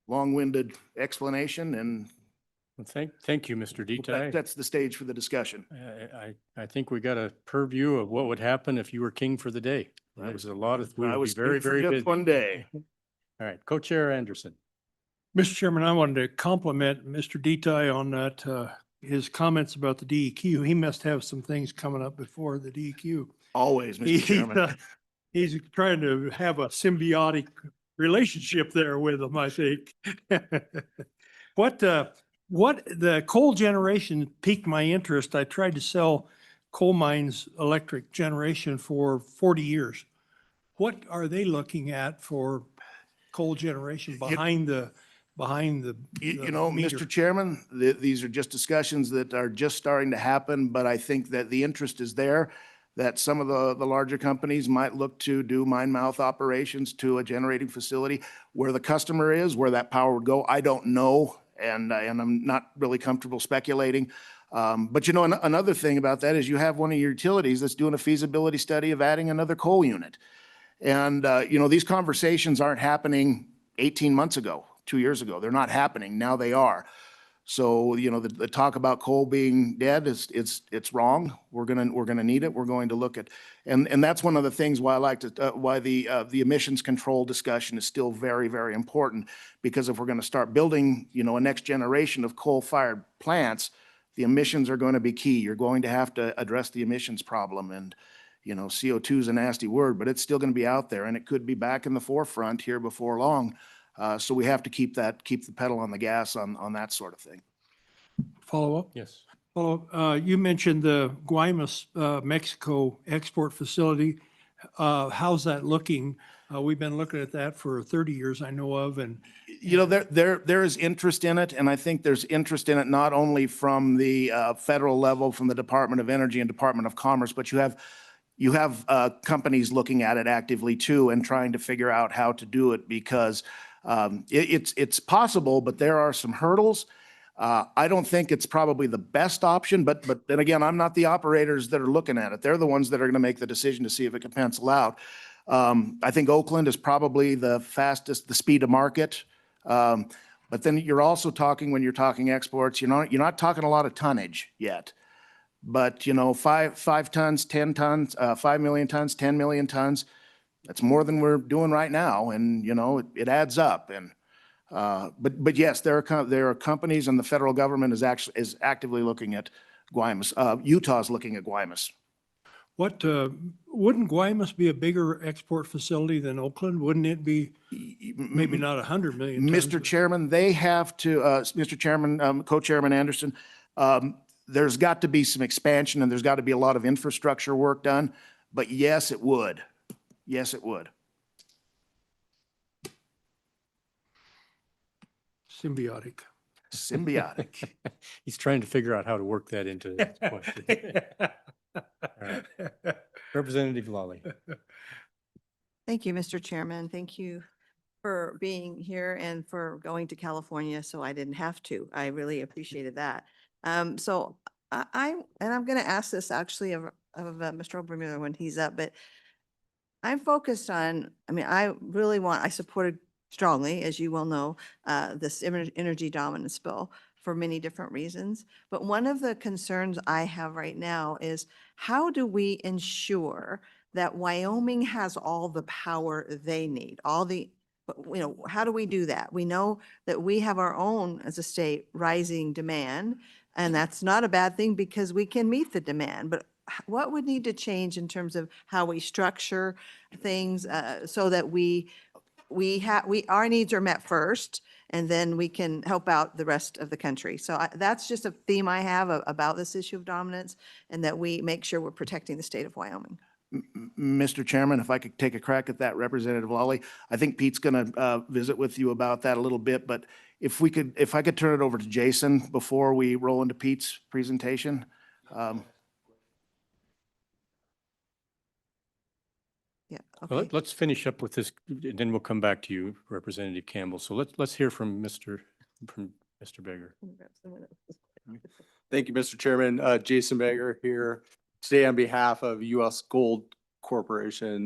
long-winded explanation, and Well, thank you, Mr. Detail. that's the stage for the discussion. I think we got a purview of what would happen if you were king for the day. That was a lot of, we I would be was very, king for very just busy. one day. All right, Co-Chair Anderson. Mr. Chairman, I wanted to compliment Mr. Detail on that, his comments about the DEQ. He must have some things coming up before the DEQ. Always, Mr. Chairman. He's trying to have a symbiotic relationship there with them, I think. What the coal generation piqued my interest. I tried to sell coal mines electric generation for 40 years. What are they looking at for coal generation behind the meter? Mr. Chairman, these are just discussions that are just starting to happen, but I think that the interest is there, that some of the larger companies might look to do mine mouth operations to a generating facility. Where the customer is, where that power would go, I don't know, and I'm not really comfortable speculating. But another thing about that is you have one of your utilities that's doing a feasibility study of adding another coal unit. And, these conversations aren't happening 18 months ago, 2 years ago. They're not happening. Now they are. So, the talk about coal being dead it's wrong. We're gonna need it. We're going to look at, and that's one of the things why I like to, why the emissions control discussion is still very, very important. Because if we're gonna start building, a next generation of coal-fired plants, the emissions are going to be key. You're going to have to address the emissions problem. And, CO2 is a nasty word, but it's still going to be out there, and it could be back in the forefront here before long. So we have to keep the pedal on the gas on that sort of thing. Follow up? Yes. You mentioned the Guaymas, Mexico export facility. How's that looking? We've been looking at that for 30 years, I know of, and there is interest in it, and I think there's interest in it not only from the federal level, from the Department of Energy and Department of Commerce, but you have companies looking at it actively too and trying to figure out how to do it, because it's possible, but there are some hurdles. I don't think it's probably the best option, but then again, I'm not the operators that are looking at it. They're the ones that are going to make the decision to see if it can pencil out. I think Oakland is probably the fastest, the speed to market. But then you're also talking, when you're talking exports, you're not talking a lot of tonnage yet. But, 5 tons, 10 tons, 5 million tons, 10 million tons, that's more than we're doing right now. And, it adds up. And, but yes, there are companies, and the federal government is actively looking at Guaymas. Utah's looking at Guaymas. Wouldn't Guaymas be a bigger export facility than Oakland? Wouldn't it be maybe not 100 million tons? Mr. Chairman, they have to, Mr. Chairman, Co-Chairman Anderson, there's got to be some expansion, and there's got to be a lot of infrastructure work done. But yes, it would. Yes, it would. Symbiotic. Symbiotic. He's trying to figure out how to work that into his question. All right. Representative Lawley. Thank you, Mr. Chairman. Thank you for being here and for going to California so I didn't have to. I really appreciated that. So I'm going to ask this actually of Mr. Obermuller when he's up, but I'm focused on, I supported strongly, as you well know, this energy dominance bill for many different reasons. But one of the concerns I have right now is, how do we ensure that Wyoming has all the power they need? How do we do that? We know that we have our own, as a state, rising demand, and that's not a bad thing because we can meet the demand. But what would need to change in terms of how we structure things so that our needs are met first, and then we can help out the rest of the country? So that's just a theme I have about this issue of dominance, and that we make sure we're protecting the state of Wyoming. Mr. Chairman, if I could take a crack at that, Representative Lawley, I think Pete's going to visit with you about that a little bit, but if I could turn it over to Jason before we roll into Pete's presentation. Yeah, Well, okay. let's finish up with this, and then we'll come back to you, Representative Campbell. So let's hear from Mr. Beggar. Thank you, Mr. Chairman. Jason Beggar here today on behalf of U.S. Gold Corporation.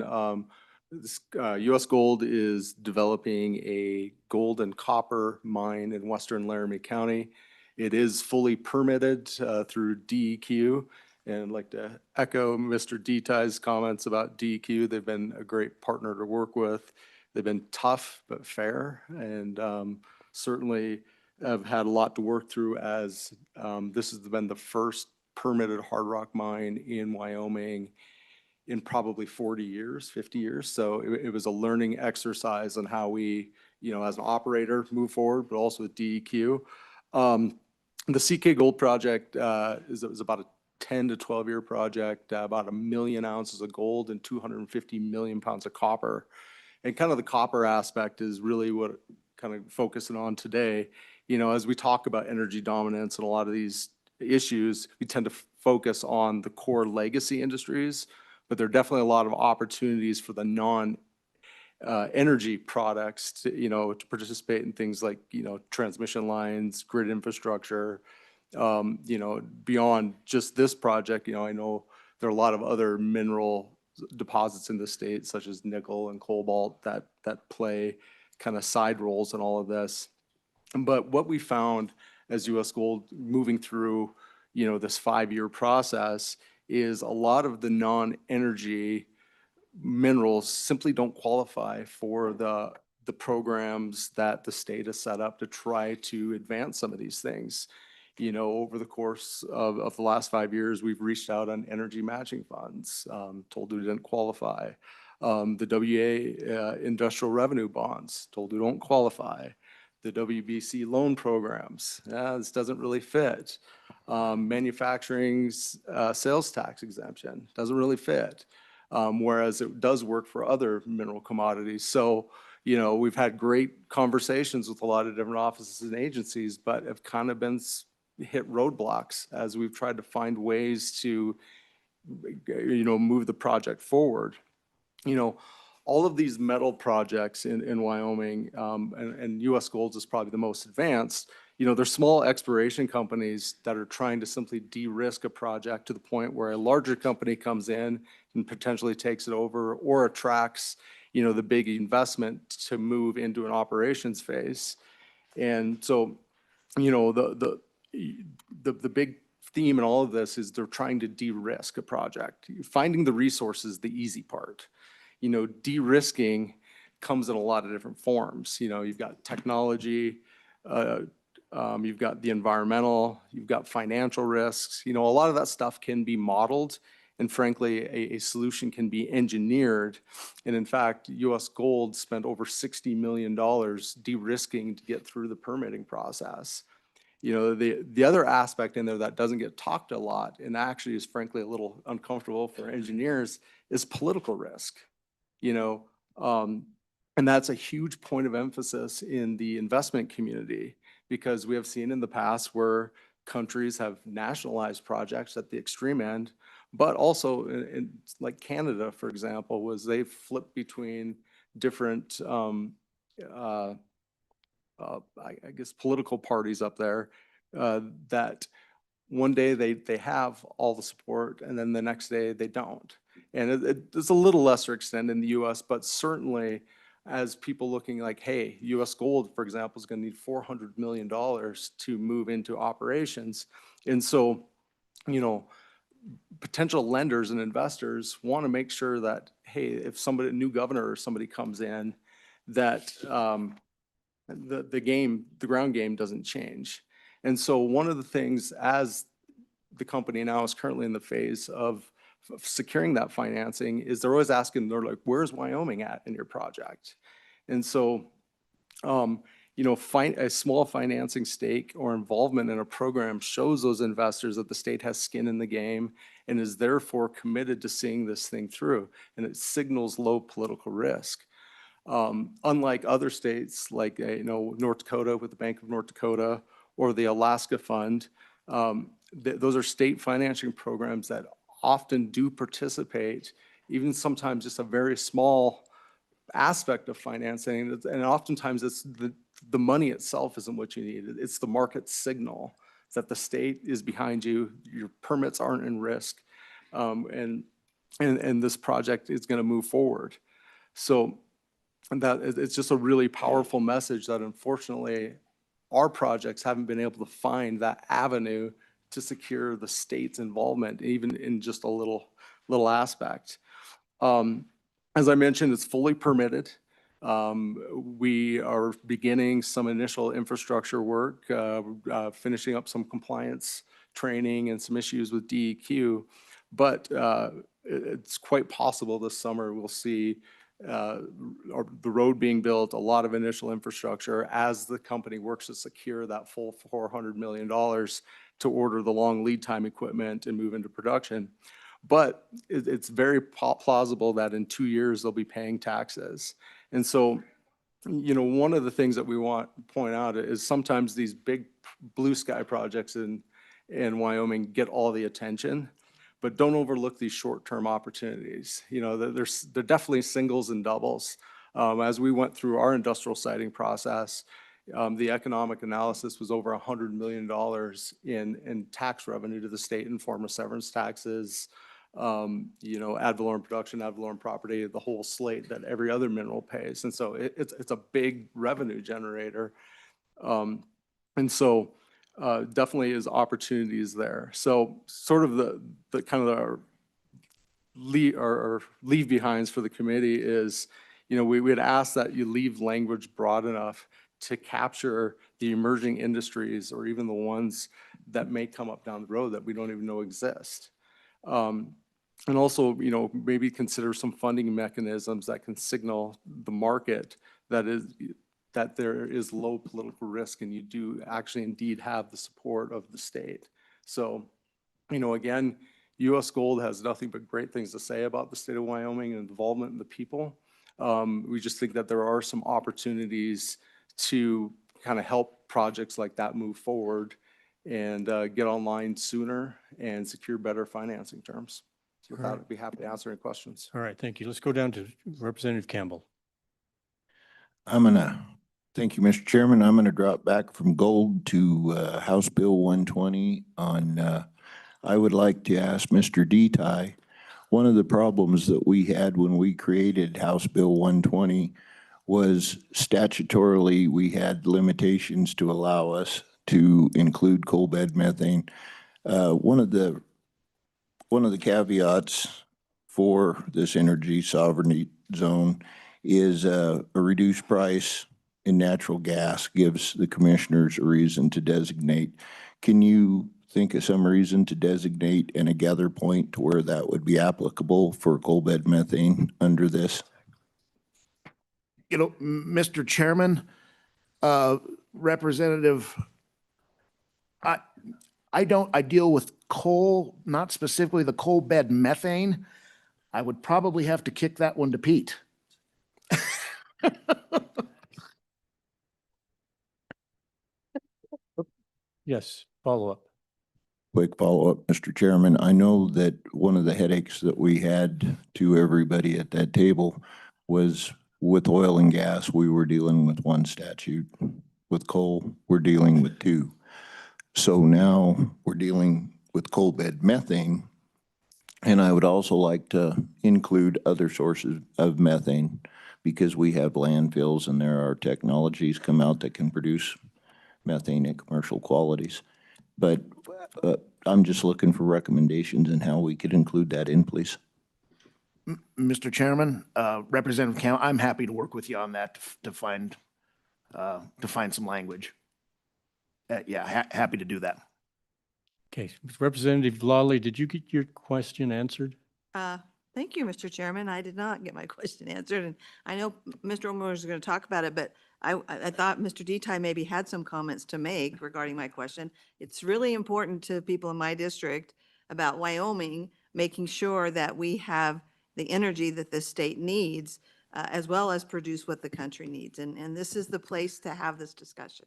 U.S. Gold is developing a gold and copper mine in western Laramie County. It is fully permitted through DEQ. And I'd like to echo Mr. Detai's comments about DEQ. They've been a great partner to work with. They've been tough but fair, and certainly have had a lot to work through as this has been the first permitted hard rock mine in Wyoming in probably 40 years, 50 years. So it was a learning exercise on how we, as an operator, move forward, but also with DEQ. The CK Gold project is about a 10 to 12 year project, about 1 million ounces of gold and 250 million pounds of copper. And kind of the copper aspect is really what kind of focusing on today. As we talk about energy dominance and a lot of these issues, we tend to focus on the core legacy industries, but there are definitely a lot of opportunities for the non-energy products to participate in things like, transmission lines, grid infrastructure, beyond just this project. I know there are a lot of other mineral deposits in the state, such as nickel and cobalt, that play kind of side roles in all of this. But what we found as U.S. Gold moving through, this 5-year process is a lot of the non-energy minerals simply don't qualify for the programs that the state has set up to try to advance some of these things. Over the course of the last 5 years, we've reached out on energy matching funds, told we didn't qualify. The WA industrial revenue bonds, told we don't qualify. The WBC loan programs, this doesn't really fit. Manufacturing's sales tax exemption doesn't really fit, whereas it does work for other mineral commodities. So, we've had great conversations with a lot of different offices and agencies, but have kind of been hit roadblocks as we've tried to find ways to, move the project forward. All of these metal projects in Wyoming, and U.S. Gold is probably the most advanced, they're small exploration companies that are trying to simply de-risk a project to the point where a larger company comes in and potentially takes it over or attracts, the big investment to move into an operations phase. And so, the big theme in all of this is they're trying to de-risk a project. Finding the resources, the easy part. De-risking comes in a lot of different forms. You've got technology, you've got the environmental, you've got financial risks. A lot of that stuff can be modeled, and frankly, a solution can be engineered. And in fact, U.S. Gold spent over $60 million de-risking to get through the permitting process. The other aspect in there that doesn't get talked a lot, and actually is frankly a little uncomfortable for engineers, is political risk. And that's a huge point of emphasis in the investment community, because we have seen in the past where countries have nationalized projects at the extreme end, but also in like Canada, for example, was they flipped between different, I guess, political parties up there that one day they have all the support and then the next day they don't. And it's a little lesser extent in the US, but certainly as people looking like, hey, US Gold, for example, is going to need $400 million to move into operations. And so, potential lenders and investors want to make sure that, hey, if somebody, a new governor or somebody comes in, that the ground game doesn't change. And so one of the things, as the company now is currently in the phase of securing that financing, is they're always asking, they're like, where's Wyoming at in your project? And so, a small financing stake or involvement in a program shows those investors that the state has skin in the game and is therefore committed to seeing this thing through. And it signals low political risk. Unlike other states like, North Dakota with the Bank of North Dakota or the Alaska Fund, those are state financing programs that often do participate, even sometimes just a very small aspect of financing. And oftentimes it's the money itself isn't what you need. It's the market signal that the state is behind you, your permits aren't in risk, and this project is going to move forward. So it's just a really powerful message that unfortunately our projects haven't been able to find that avenue to secure the state's involvement, even in just a little aspect. As I mentioned, it's fully permitted. We are beginning some initial infrastructure work, finishing up some compliance training and some issues with DEQ, but it's quite possible this summer we'll see the road being built, a lot of initial infrastructure as the company works to secure that full $400 million to order the long lead time equipment and move into production. But it's very plausible that in 2 years they'll be paying taxes. And so, one of the things that we want to point out is sometimes these big blue sky projects in Wyoming get all the attention, but don't overlook these short-term opportunities. They're definitely singles and doubles. As we went through our industrial siting process, the economic analysis was over $100 million in tax revenue to the state in form of severance taxes, ad valorem production, ad valorem property, the whole slate that every other mineral pays. And so it's a big revenue generator. And so definitely is opportunities there. So sort of the kind of our leave behinds for the committee is, we would ask that you leave language broad enough to capture the emerging industries or even the ones that may come up down the road that we don't even know exist. And also, maybe consider some funding mechanisms that can signal the market that there is low political risk and you do actually indeed have the support of the state. So, again, U.S. Gold has nothing but great things to say about the state of Wyoming and involvement in the people. We just think that there are some opportunities to kind of help projects like that move forward and get online sooner and secure better financing terms. So with that, I'd be happy to answer any questions. All right, thank you. Let's go down to Representative Campbell. Thank you, Mr. Chairman. I'm going to drop back from gold to House Bill 120 on, I would like to ask Mr. Detai, one of the problems that we had when we created House Bill 120 was statutorily we had limitations to allow us to include coal bed methane. One of the caveats for this energy sovereignty zone is a reduced price in natural gas gives the commissioners a reason to designate. Can you think of some reason to designate and a gather point to where that would be applicable for coal bed methane under this? Mr. Chairman, Representative, I deal with coal, not specifically the coal bed methane. I would probably have to kick that one to Pete. Yes, follow up. Quick follow-up, Mr. Chairman. I know that one of the headaches that we had to everybody at that table was with oil and gas, we were dealing with one statute. With coal, we're dealing with two. So now we're dealing with coal bed methane. And I would also like to include other sources of methane because we have landfills and there are technologies come out that can produce methane at commercial qualities. But I'm just looking for recommendations and how we could include that in, please. Mr. Chairman, Representative Campbell, I'm happy to work with you on that to find some language. Happy to do that. Okay, Representative Lawley, did you get your question answered? Thank you, Mr. Chairman. I did not get my question answered, and I know Mr. Omer is going to talk about it, but I thought Mr. Detai maybe had some comments to make regarding my question. It's really important to people in my district about Wyoming, making sure that we have the energy that the state needs, as well as produce what the country needs. And this is the place to have this discussion.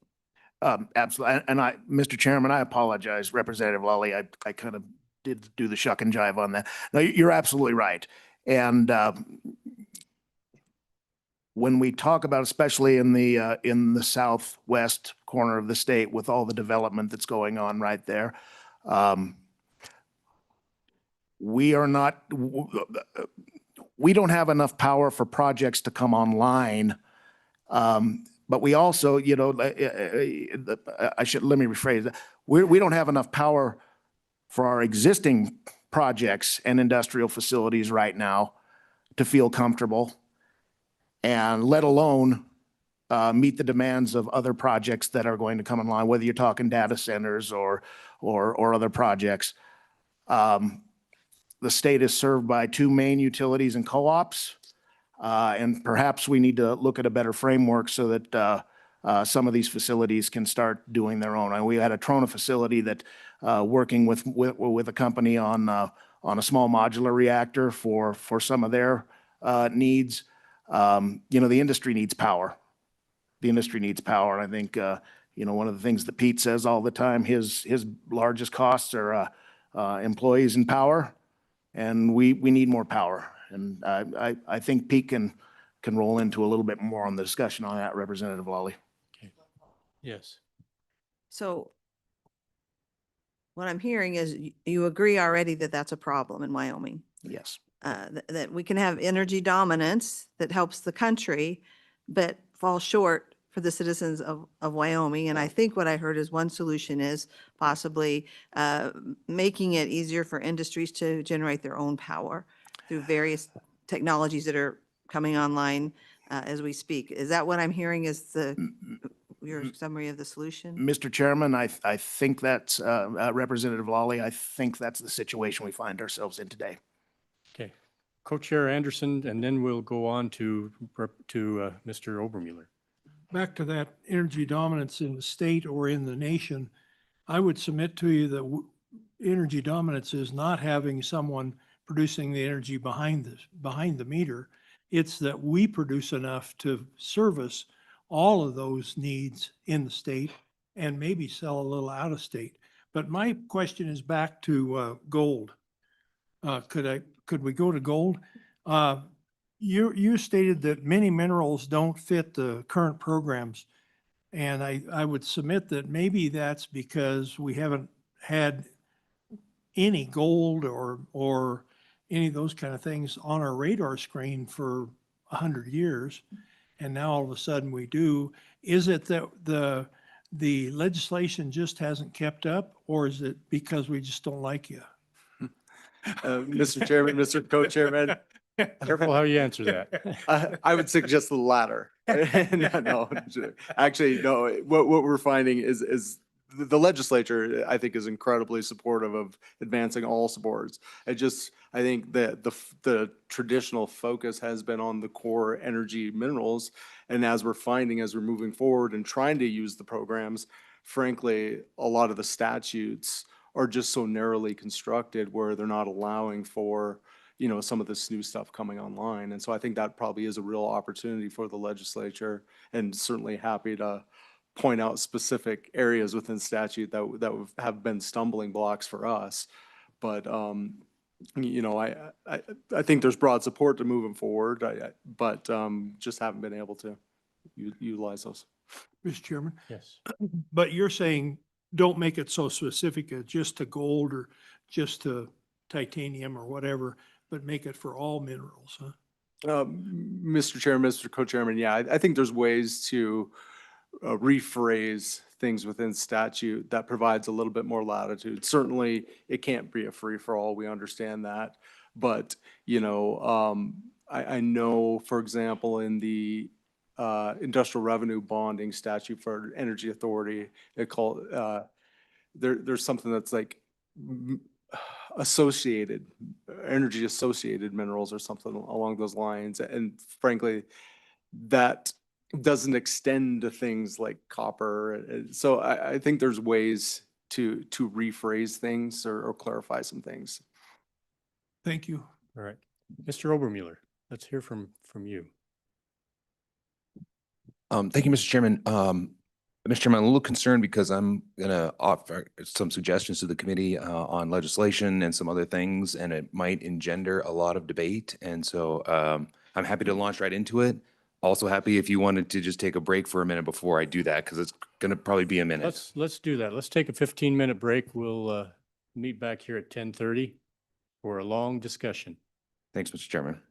Absolutely. And Mr. Chairman, I apologize, Representative Lally. I kind of did do the shuck and jive on that. No, you're absolutely right. And when we talk about, especially in the southwest corner of the state with all the development that's going on right there, we don't have enough power for projects to come online. But we also, let me rephrase that. We don't have enough power for our existing projects and industrial facilities right now to feel comfortable, and let alone meet the demands of other projects that are going to come online, whether you're talking data centers or other projects. The state is served by 2 main utilities and co-ops. And perhaps we need to look at a better framework so that some of these facilities can start doing their own. And we had a Trona facility that working with a company on a small modular reactor for some of their needs. The industry needs power. The industry needs power. And I think one of the things that Pete says all the time, his largest costs are employees and power, and we need more power. And I think Pete can roll into a little bit more on the discussion on that, Representative Lally. Okay. Yes. So what I'm hearing is you agree already that that's a problem in Wyoming, Yes. that we can have energy dominance that helps the country, but fall short for the citizens of Wyoming. And I think what I heard is one solution is possibly making it easier for industries to generate their own power through various technologies that are coming online as we speak. Is that what I'm hearing is your summary of the solution? Mr. Chairman, I think that's, Representative Lally, I think that's the situation we find ourselves in today. Okay. Co-Chair Anderson, and then we'll go on to Mr. Obermuller. Back to that energy dominance in the state or in the nation, I would submit to you that energy dominance is not having someone producing the energy behind the meter. It's that we produce enough to service all of those needs in the state and maybe sell a little out of state. But my question is back to gold. Could we go to gold? You stated that many minerals don't fit the current programs. And I would submit that maybe that's because we haven't had any gold or any of those kind of things on our radar screen for 100 years. And now all of a sudden we do. Is it that the legislation just hasn't kept up, or is it because we just don't like you? Mr. Chairman, Mr. Co-Chairman. Careful how you answer that. I would suggest the latter. No, actually, no. What we're finding is the legislature, I think, is incredibly supportive of advancing all sports. I think that the traditional focus has been on the core energy minerals. And as we're moving forward and trying to use the programs, frankly, a lot of the statutes are just so narrowly constructed where they're not allowing for some of this new stuff coming online. And so I think that probably is a real opportunity for the legislature, and certainly happy to point out specific areas within statute that have been stumbling blocks for us. But, I think there's broad support to moving forward, but just haven't been able to utilize those. Mr. Chairman? Yes. But you're saying don't make it so specific as just to gold or just to titanium or whatever, but make it for all minerals, huh? Mr. Chairman, Mr. Co-Chairman, yeah, I think there's ways to rephrase things within statute that provides a little bit more latitude. Certainly, it can't be a free-for-all. We understand that. But, I know, for example, in the industrial revenue bonding statute for energy authority, there's something that's like energy associated minerals or something along those lines. And frankly, that doesn't extend to things like copper. So I think there's ways to rephrase things or clarify some things. Thank you. All right. Mr. Obermuller, let's hear from you. Thank you, Mr. Chairman. Mr. Chairman, I'm a little concerned because I'm gonna offer some suggestions to the committee on legislation and some other things, and it might engender a lot of debate. And so I'm happy to launch right into it. Also happy if you wanted to just take a break for a minute before I do that, because it's gonna probably be a minute. Let's do that. Let's take a 15-minute break. We'll meet back here at 10:30 for a long discussion. Thanks, Mr. Chairman.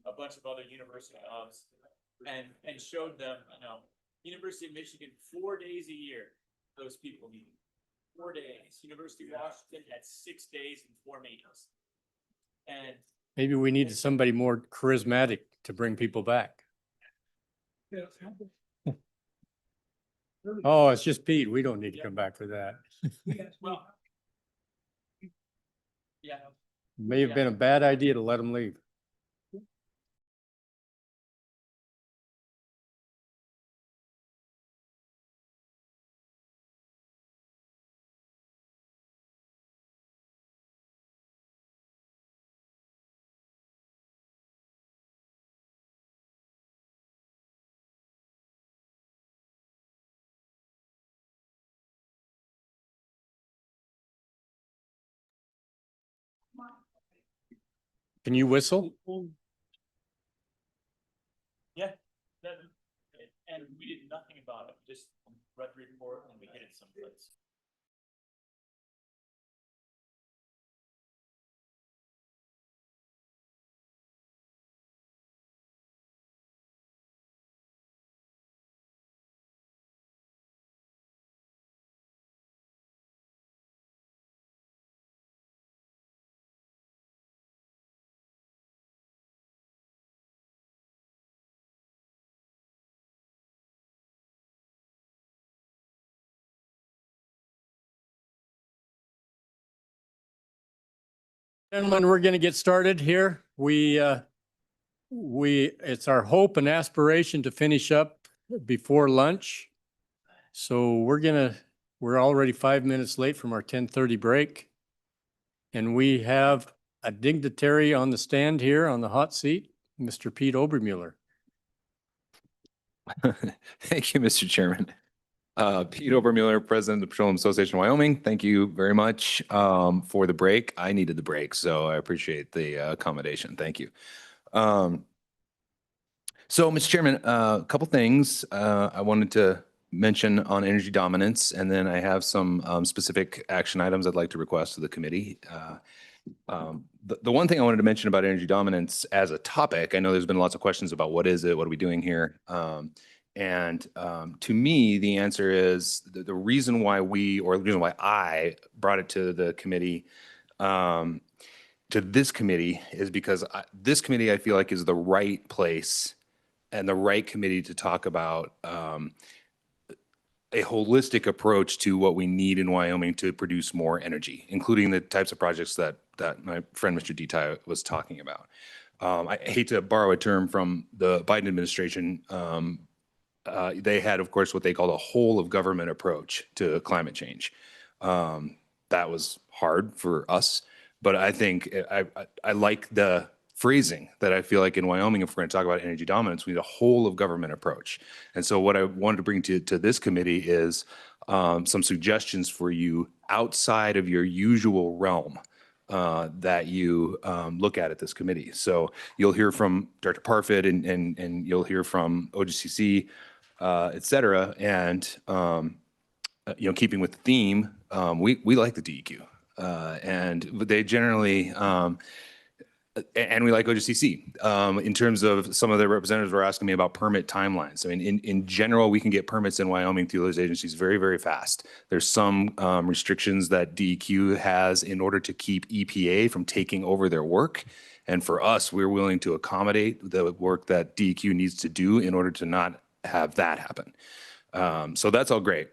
a bunch of other university hubs and showed them, University of Michigan, 4 days a year, those people meet. 4 days. University of Washington had 6 days and 4 meetings. And Maybe we need somebody more charismatic to bring people back. Oh, it's just Pete. We don't need to come back for that. well, yeah. May have been a bad idea to let him leave. Can you whistle? Yeah. And we did nothing about it. Just read the report and we hit it someplace. Gentlemen, we're going to get started here. It's our hope and aspiration to finish up before lunch. So we're already 5 minutes late from our 10:30 break. And we have a dignitary on the stand here on the hot seat, Mr. Pete Obermuller. Thank you, Mr. Chairman. Pete Obermuller, President of the Petroleum Association of Wyoming. Thank you very much for the break. I needed the break, so I appreciate the accommodation. Thank you. So, Mr. Chairman, a couple things I wanted to mention on energy dominance, and then I have some specific action items I'd like to request to the committee. The one thing I wanted to mention about energy dominance as a topic, I know there's been lots of questions about what is it, what are we doing here? To me, the answer is the reason why the reason why I brought it to the committee, to this committee, is because this committee, I feel like, is the right place and the right committee to talk about a holistic approach to what we need in Wyoming to produce more energy, including the types of projects that my friend Mr. Detail was talking about. I hate to borrow a term from the Biden administration. They had, of course, what they called a whole of government approach to climate change. That was hard for us, but I think I like the phrasing that I feel like in Wyoming, if we're going to talk about energy dominance, we need a whole of government approach. And so what I wanted to bring to this committee is some suggestions for you outside of your usual realm that you look at this committee. So you'll hear from Director Parfit and you'll hear from OGCC, et cetera. And, keeping with the theme, we like the DEQ. And they generally, and we like OGCC. In terms of some of the representatives were asking me about permit timelines. I mean, in general, we can get permits in Wyoming through those agencies very, very fast. There's some restrictions that DEQ has in order to keep EPA from taking over their work. And for us, we're willing to accommodate the work that DEQ needs to do in order to not have that happen. So that's all great.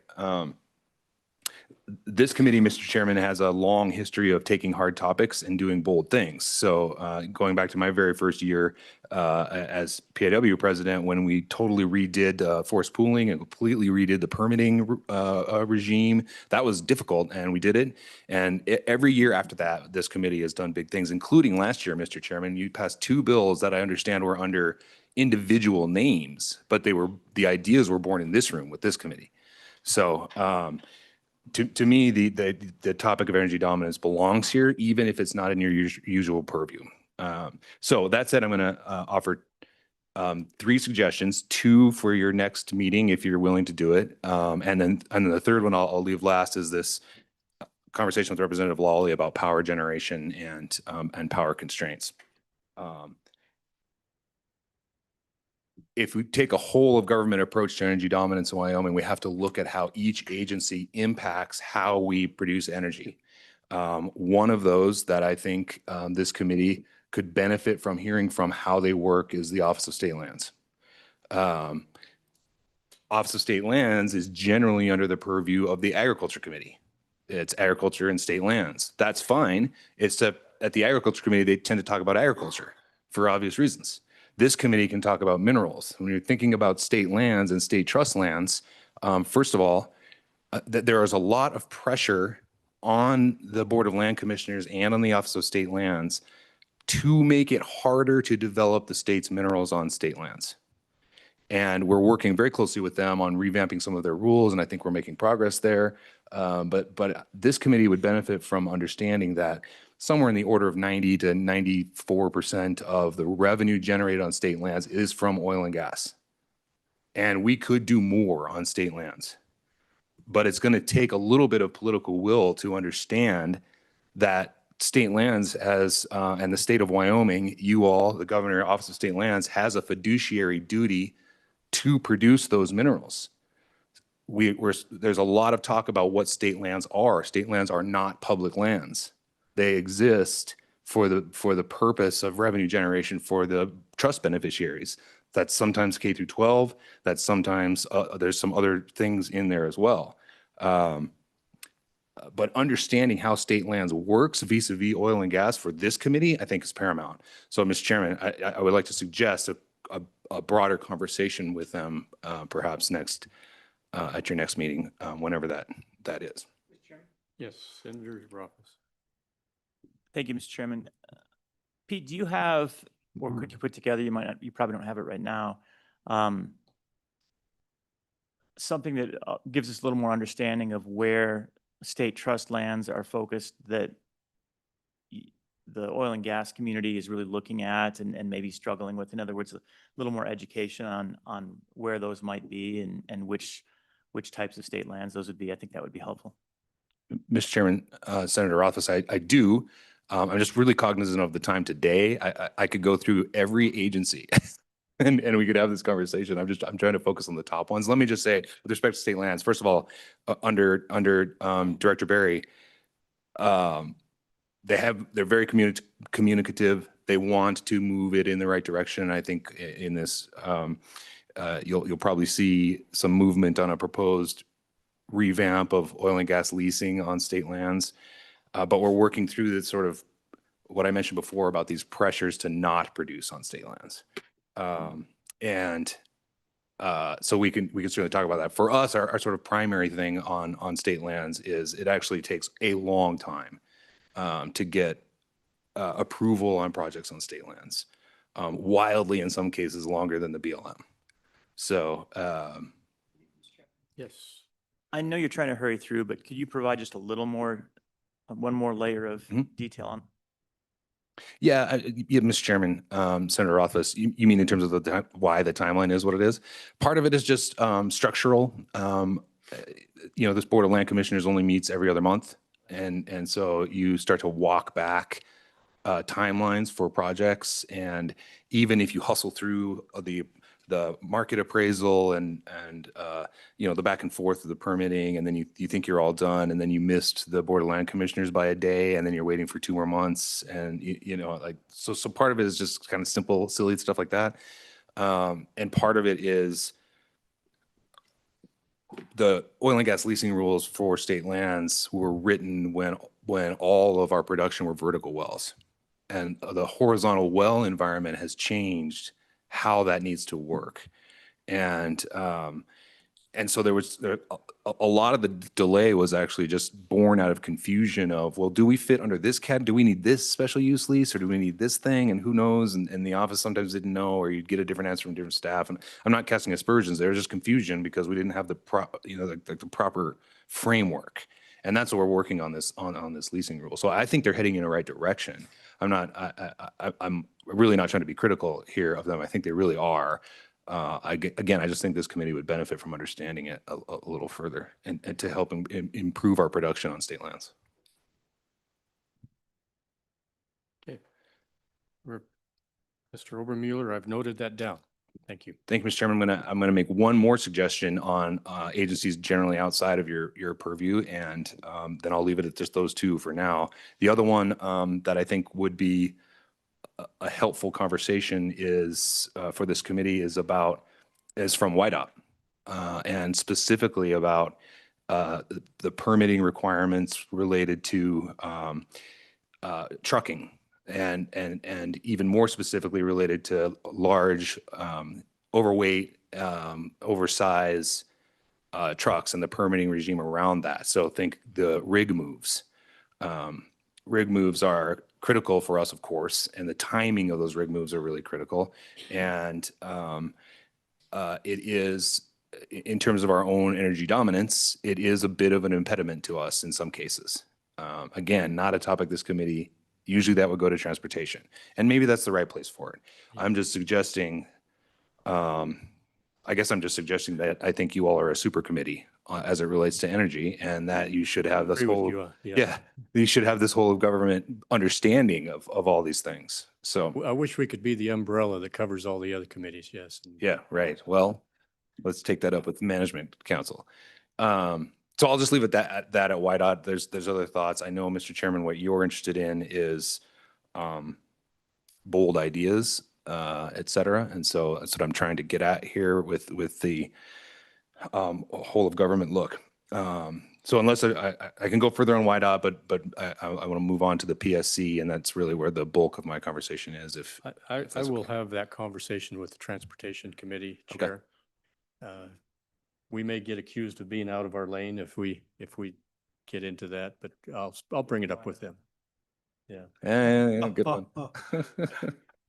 This committee, Mr. Chairman, has a long history of taking hard topics and doing bold things. So going back to my very first year as PIW president, when we totally redid forest pooling and completely redid the permitting regime, that was difficult, and we did it. And every year after that, this committee has done big things, including last year, Mr. Chairman. You passed 2 bills that I understand were under individual names, but the ideas were born in this room with this committee. So to me, the topic of energy dominance belongs here, even if it's not in your usual purview. So that said, I'm going to offer 3 suggestions, 2 for your next meeting if you're willing to do it, and then the third one I'll leave last is this conversation with Representative Lawley about power generation and power constraints. if we take a whole of government approach to energy dominance in Wyoming, we have to look at how each agency impacts how we produce energy. One of those that I think this committee could benefit from hearing from how they work is the Office of State Lands. Office of State Lands is generally under the purview of the Agriculture Committee. It's agriculture and state lands. That's fine. It's at the Agriculture Committee, they tend to talk about agriculture for obvious reasons. This committee can talk about minerals. When you're thinking about state lands and state trust lands, first of all, there is a lot of pressure on the Board of Land Commissioners and on the Office of State Lands to make it harder to develop the state's minerals on state lands. And we're working very closely with them on revamping some of their rules, and I think we're making progress there. But this committee would benefit from understanding that somewhere in the order of 90 to 94% of the revenue generated on state lands is from oil and gas. And we could do more on state lands. But it's going to take a little bit of political will to understand that state lands and the state of Wyoming, you all, the governor, Office of State Lands, has a fiduciary duty to produce those minerals. There's a lot of talk about what state lands are. State lands are not public lands. They exist for the purpose of revenue generation for the trust beneficiaries. That's sometimes K through 12. That's sometimes there's some other things in there as well. But understanding how state lands works vis-a-vis oil and gas for this committee, I think is paramount. So, Mr. Chairman, I would like to suggest a broader conversation with them, perhaps at your next meeting, whenever that is. Yes, Senator, your office. Thank you, Mr. Chairman. Pete, do you have, or could you put together, you probably don't have it right now, something that gives us a little more understanding of where state trust lands are focused that the oil and gas community is really looking at and maybe struggling with? In other words, a little more education on where those might be and which types of state lands those would be. I think that would be helpful. Mr. Chairman, Senator Rothfuss, I do. I'm just really cognizant of the time today. I could go through every agency and we could have this conversation. I'm trying to focus on the top ones. Let me just say, with respect to state lands, first of all, under Director Berry, they're very communicative. They want to move it in the right direction. And I think in this, you'll probably see some movement on a proposed revamp of oil and gas leasing on state lands. But we're working through the sort of what I mentioned before about these pressures to not produce on state lands. So we can certainly talk about that. For us, our sort of primary thing on state lands is it actually takes a long time to get approval on projects on state lands, wildly in some cases longer than the BLM. So Yes. I know you're trying to hurry through, but could you provide just a little more, one more layer of detail on? Yeah, Mr. Chairman, Senator Rothfuss, you mean in terms of why the timeline is what it is? Part of it is just structural. This Board of Land Commissioners only meets every other month. And so you start to walk back timelines for projects. And even if you hustle through the market appraisal and the back and forth of the permitting, and then you think you're all done, and then you missed the Board of Land Commissioners by a day, and then you're waiting for 2 more months, and so part of it is just kind of simple, silly stuff like that, and part of it is the oil and gas leasing rules for state lands were written when all of our production were vertical wells, and the horizontal well environment has changed how that needs to work. And so there was a lot of the delay was actually just born out of confusion of, well, do we fit under this do we need this special use lease, or do we need this thing? And who knows? And the office sometimes didn't know, or you'd get a different answer from different staff. And I'm not casting aspersions. There was just confusion because we didn't have the proper framework. And that's what we're working on this leasing rule. So I think they're heading in the right direction. I'm really not trying to be critical here of them. I think they really are. I just think this committee would benefit from understanding it a little further and to help improve our production on state lands. Okay. Mr. Obermueller, I've noted that down. Thank you. Thank you, Mr. Chairman. I'm gonna make one more suggestion on agencies generally outside of your purview, and then I'll leave it at just those two for now. The other one that I think would be a helpful conversation is for this committee is from YDOT, and specifically about the permitting requirements related to trucking, and even more specifically related to large, overweight, oversized trucks and the permitting regime around that. So think the rig moves. Rig moves are critical for us, of course, and the timing of those rig moves are really critical. And it is, in terms of our own energy dominance, it is a bit of an impediment to us in some cases. Again, not a topic this committee, usually that would go to transportation, and maybe that's the right place for it. I'm just suggesting, I guess I'm just suggesting that I think you all are a super committee as it relates to energy, and that you should have this Agree with whole, you, yeah, you should have this whole of government understanding of all these things. So, I wish we could be the umbrella that covers all the other committees, yes. yeah, right. Well, let's take that up with management council. So I'll just leave it at YDOT. There's other thoughts. I know, Mr. Chairman, what you're interested in is bold ideas, et cetera. And so that's what I'm trying to get at here with the whole of government look. So unless I can go further on YDOT, but I want to move on to the PSC, and that's really where the bulk of my conversation is. I will have that conversation with the Transportation Committee Okay. Chair. We may get accused of being out of our lane if we get into that, but I'll bring it up with them. Yeah. Yeah, good one.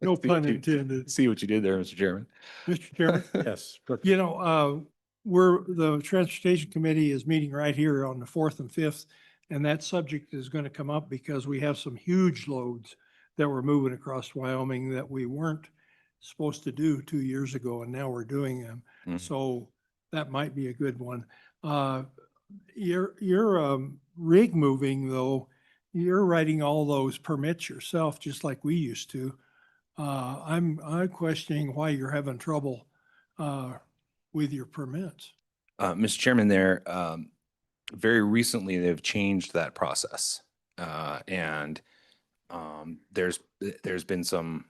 No See pun what you- intended. See what you did there, Mr. Chairman. Mr. Chairman, Yes. you know, the Transportation Committee is meeting right here on the 4th and 5th, and that subject is going to come up because we have some huge loads that we're moving across Wyoming that we weren't supposed to do 2 years ago, and now we're doing them. Mhm. So that might be a good one. Your rig moving though, you're writing all those permits yourself, just like we used to. I'm questioning why you're having trouble with your permits. Mr. Chairman, very recently, they've changed that process. And there's been some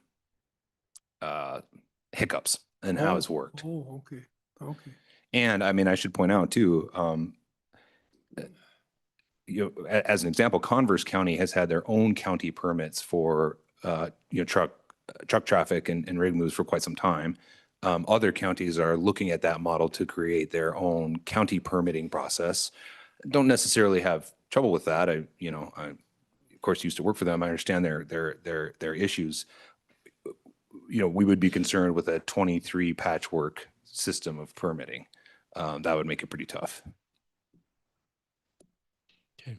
hiccups in how it's worked. Oh, okay, okay. And I mean, I should point out too, as an example, Converse County has had their own county permits for, truck traffic and rig moves for quite some time. Other counties are looking at that model to create their own county permitting process. Don't necessarily have trouble with that. I of course used to work for them. I understand their issues. We would be concerned with a 23 patchwork system of permitting. That would make it pretty tough. Okay.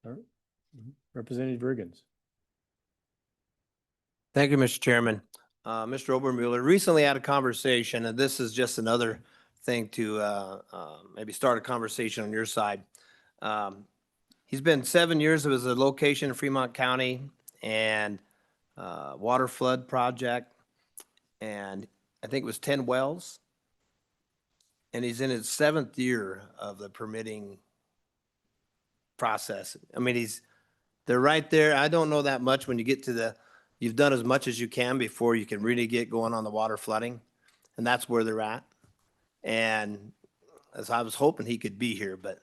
All right. Representative Riggins. Thank you, Mr. Chairman. Mr. Obermuller, recently had a conversation, and this is just another thing to maybe start a conversation on your side. He's been 7 years of his location in Fremont County and water flood project, and I think it was 10 wells. And he's in his 7th year of the permitting process. I mean, they're right there. I don't know that much when you get to you've done as much as you can before you can really get going on the water flooding. And that's where they're at. And as I was hoping he could be here, but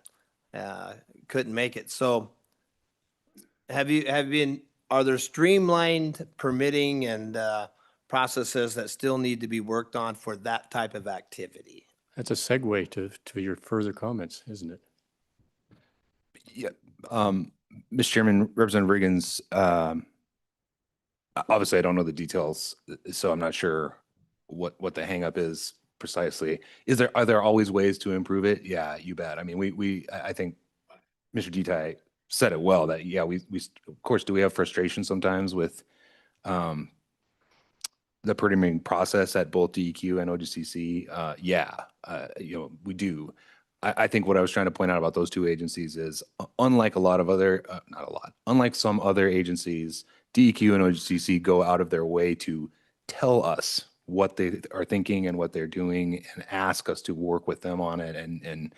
couldn't make it. So are there streamlined permitting and processes that still need to be worked on for that type of activity? That's a segue to your further comments, isn't it? Yeah. Mr. Chairman, Representative Riggins, obviously I don't know the details, so I'm not sure what the hangup is precisely. Are there always ways to improve it? Yeah, you bet. I mean, I think Mr. Detail said it well that, yeah, we of course, do we have frustration sometimes with the permitting process at both DEQ and OGCC? Yeah, we do. I think what I was trying to point out about those two agencies is unlike a lot of other, unlike some other agencies, DEQ and OGCC go out of their way to tell us what they are thinking and what they're doing and ask us to work with them on it. And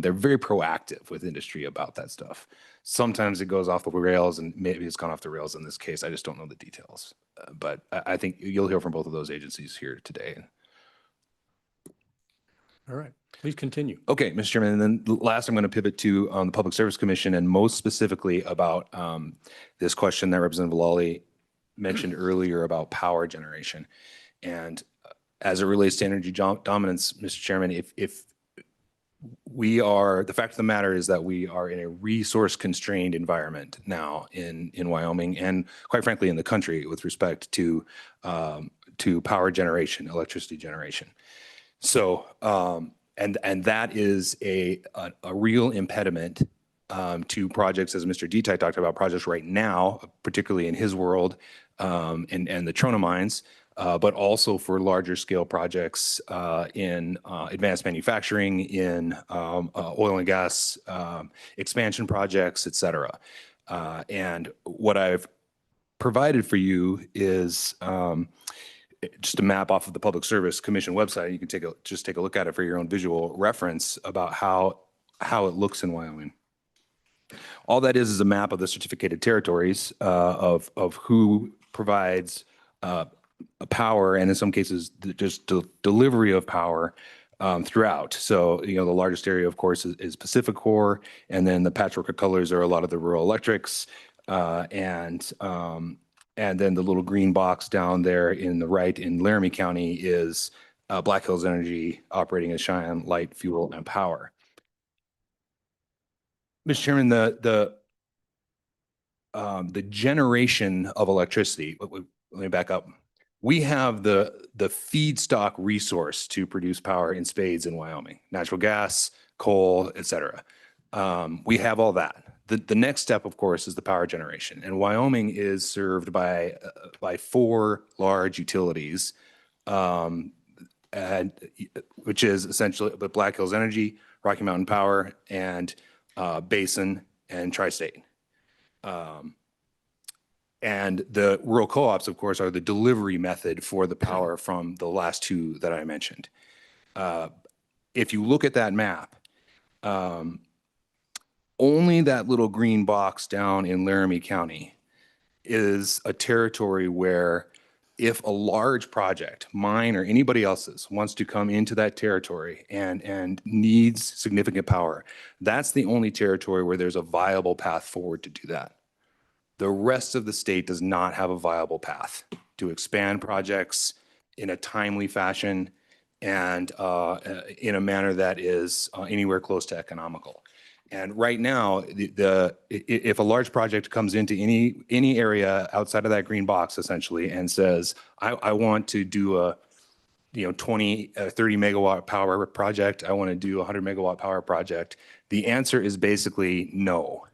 they're very proactive with industry about that stuff. Sometimes it goes off the rails, and maybe it's gone off the rails in this case. I just don't know the details. But I think you'll hear from both of those agencies here today. All right, please continue. Okay, Mr. Chairman, and then last I'm going to pivot to the Public Service Commission, and most specifically about this question that Representative Lawley mentioned earlier about power generation. And as it relates to energy dominance, Mr. Chairman, if we are, the fact of the matter is that we are in a resource constrained environment now in Wyoming, and quite frankly in the country with respect to power generation, electricity generation. So, and that is a real impediment to projects, as Mr. Detey talked about, projects right now, particularly in his world, and the Trona mines, but also for larger scale projects in advanced manufacturing, in oil and gas expansion projects, et cetera. And what I've provided for you is just a map off of the Public Service Commission website. You can just take a look at it for your own visual reference about how it looks in Wyoming. All that is a map of the certificated territories of who provides power, and in some cases just delivery of power throughout. So, the largest area, of course, is Pacific Core, and then the patchwork of colors are a lot of the rural electrics, and then the little green box down there in the right in Laramie County is Black Hills Energy operating as Cheyenne Light Fuel and Power. Mr. Chairman, the generation of electricity, let me back up. We have the feedstock resource to produce power in spades in Wyoming: natural gas, coal, et cetera. We have all that. The next step, of course, is the power generation. And Wyoming is served by 4 large utilities, which is essentially Black Hills Energy, Rocky Mountain Power, and Basin and Tri-State. And the rural co-ops, of course, are the delivery method for the power from the last 2 that I mentioned. If you look at that map, only that little green box down in Laramie County is a territory where if a large project, mine or anybody else's, wants to come into that territory and needs significant power, that's the only territory where there's a viable path forward to do that. The rest of the state does not have a viable path to expand projects in a timely fashion and in a manner that is anywhere close to economical. And right now, if a large project comes into any area outside of that green box, essentially, and says, I want to do a 20, 30 megawatt power project, I want to do a 100 megawatt power project, the answer is basically no,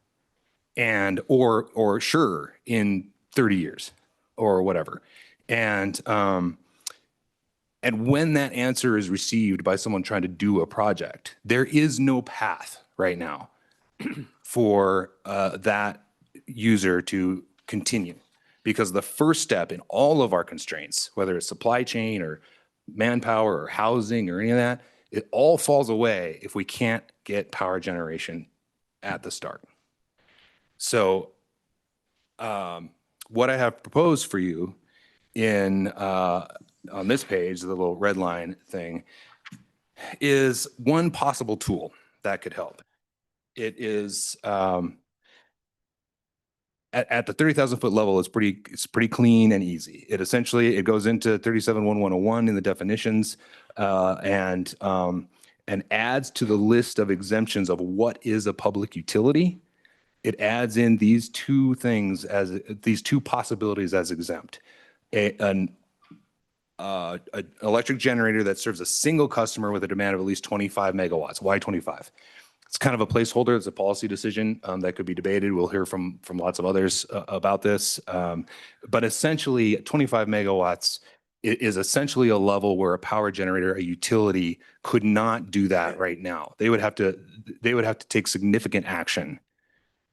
and or sure in 30 years or whatever. And when that answer is received by someone trying to do a project, there is no path right now for that user to continue, because the first step in all of our constraints, whether it's supply chain or manpower or housing or any of that, it all falls away if we can't get power generation at the start. So what I have proposed for you on this page, the little red line thing, is one possible tool that could help. It is at the 30,000 foot level, it's pretty clean and easy. It goes into 37.1.101 in the definitions and adds to the list of exemptions of what is a public utility. It adds in these 2 things these 2 possibilities as exempt. An electric generator that serves a single customer with a demand of at least 25 megawatts. Why 25? It's kind of a placeholder. It's a policy decision that could be debated. We'll hear from lots of others about this. But essentially, 25 megawatts is essentially a level where a power generator, a utility, could not do that right now. They would have to take significant action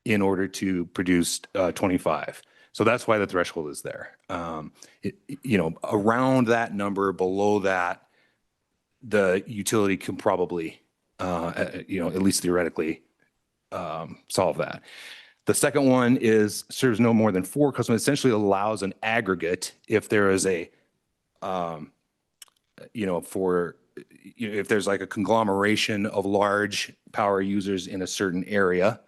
in order to produce 25. So that's why the threshold is there. Around that number, below that, the utility can probably, at least theoretically, solve that. The second one is serves no more than 4 customers, essentially allows an aggregate if there is a, if there's like a conglomeration of large power users in a certain area,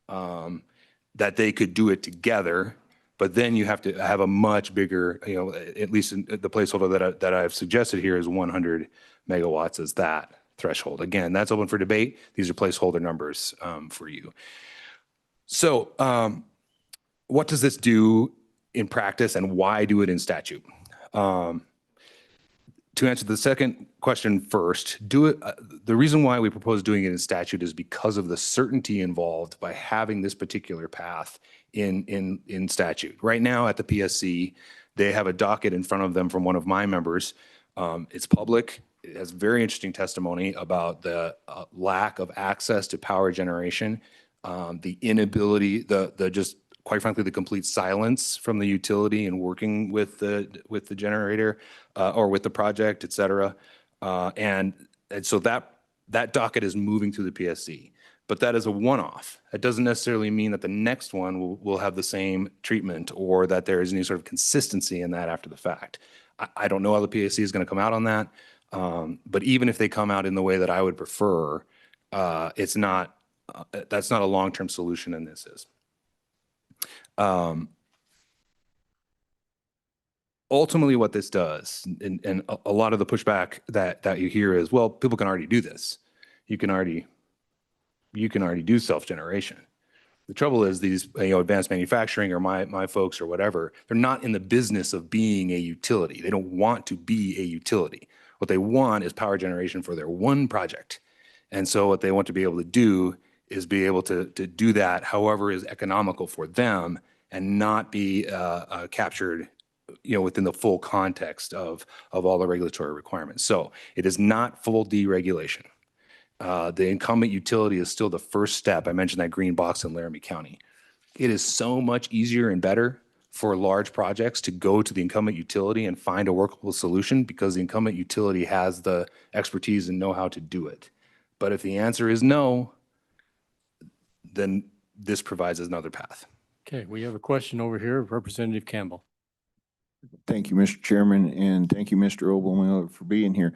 that they could do it together. But then you have to have a much bigger, at least in the placeholder that I've suggested here is 100 megawatts as that threshold. Again, that's open for debate. These are placeholder numbers for you. So what does this do in practice and why do it in statute? To answer the second question first, the reason why we propose doing it in statute is because of the certainty involved by having this particular path in statute. Right now at the PSC, they have a docket in front of them from one of my members. It's public. It has very interesting testimony about the lack of access to power generation, the inability, the just quite frankly, the complete silence from the utility and working with the generator or with the project, et cetera. And so that docket is moving through the PSC, but that is a one-off. It doesn't necessarily mean that the next one will have the same treatment or that there is any sort of consistency in that after the fact. I don't know how the PSC is going to come out on that. But even if they come out in the way that I would prefer, that's not a long-term solution, and this is. Ultimately what this does, and a lot of the pushback that you hear is, well, people can already do this. You can already do self-generation. The trouble is these, advanced manufacturing or my folks or whatever, they're not in the business of being a utility. They don't want to be a utility. What they want is power generation for their one project. And so what they want to be able to do is be able to do that however is economical for them and not be captured within the full context of all the regulatory requirements. So it is not full deregulation. The incumbent utility is still the first step. I mentioned that green box in Laramie County. It is so much easier and better for large projects to go to the incumbent utility and find a workable solution because the incumbent utility has the expertise and know how to do it. But if the answer is no, then this provides another path. Okay, we have a question over here, Representative Campbell. Thank you, Mr. Chairman, and thank you, Mr. Obermiller, for being here.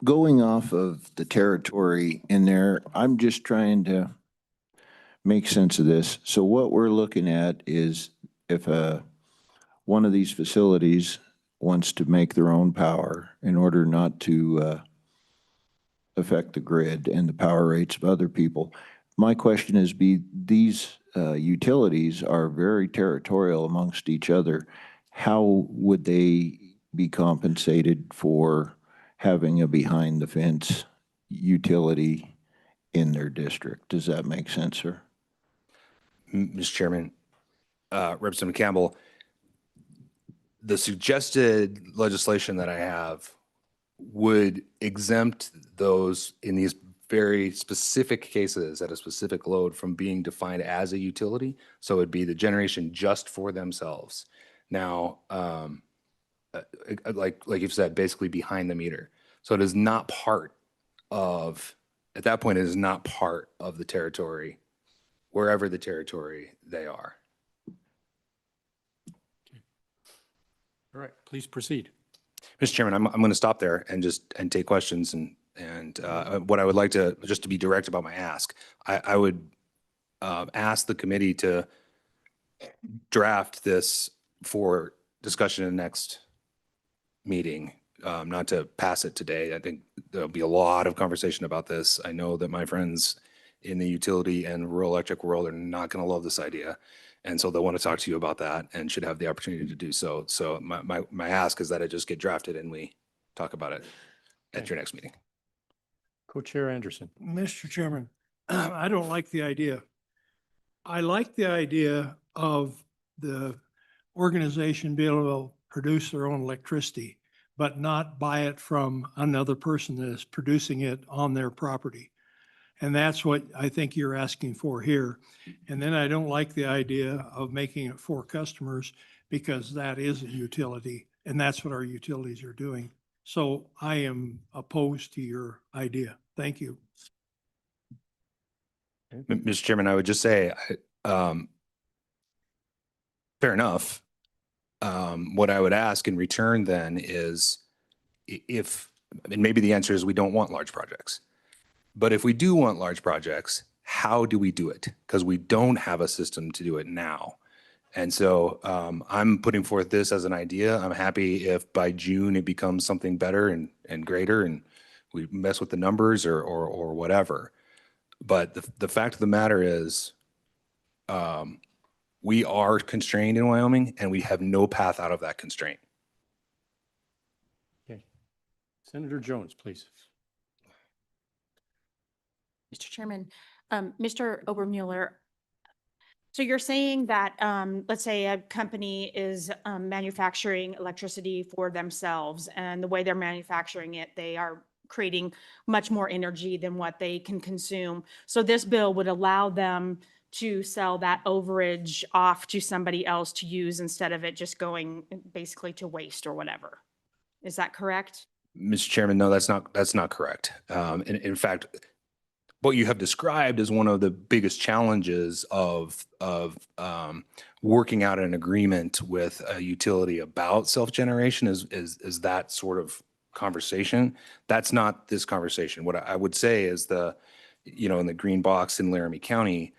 Going off of the territory in there, I'm just trying to make sense of this. So what we're looking at is if one of these facilities wants to make their own power in order not to affect the grid and the power rates of other people. My question is, these utilities are very territorial amongst each other. How would they be compensated for having a behind the fence utility in their district? Does that make sense, sir? Mr. Chairman, Representative Campbell, the suggested legislation that I have would exempt those in these very specific cases at a specific load from being defined as a utility. So it'd be the generation just for themselves. Now, like you've said, basically behind the meter. So it is not part of, at that point, it is not part of the territory, wherever the territory they are. All right, please proceed. Mr. Chairman, I'm going to stop there and take questions and what I would like to, just to be direct about my ask, I would ask the committee to draft this for discussion in the next meeting, not to pass it today. I think there'll be a lot of conversation about this. I know that my friends in the utility and rural electric world are not going to love this idea. And so they'll want to talk to you about that and should have the opportunity to do so. So my ask is that it just get drafted and we talk about it at your next meeting. Co-Chair Anderson. Mr. Chairman, I don't like the idea. I like the idea of the organization being able to produce their own electricity, but not buy it from another person that is producing it on their property. And that's what I think you're asking for here. And then I don't like the idea of making it for customers because that is a utility and that's what our utilities are doing. So I am opposed to your idea. Thank you. Mr. Chairman, I would just say, fair enough. What I would ask in return then is if, and maybe the answer is we don't want large projects. But if we do want large projects, how do we do it? Because we don't have a system to do it now. And so I'm putting forth this as an idea. I'm happy if by June it becomes something better and greater and we mess with the numbers or whatever. But the fact of the matter is we are constrained in Wyoming and we have no path out of that constraint. Okay. Senator Jones, please. Mr. Chairman, Mr. Obermueller, so you're saying that, let's say a company is manufacturing electricity for themselves, and the way they're manufacturing it, they are creating much more energy than what they can consume. So this bill would allow them to sell that overage off to somebody else to use instead of it just going basically to waste or whatever. Is that correct? Mr. Chairman, no, that's not correct. In fact, what you have described is one of the biggest challenges of working out an agreement with a utility about self-generation is that sort of conversation. That's not this conversation. What I would say is in the green box in Laramie County,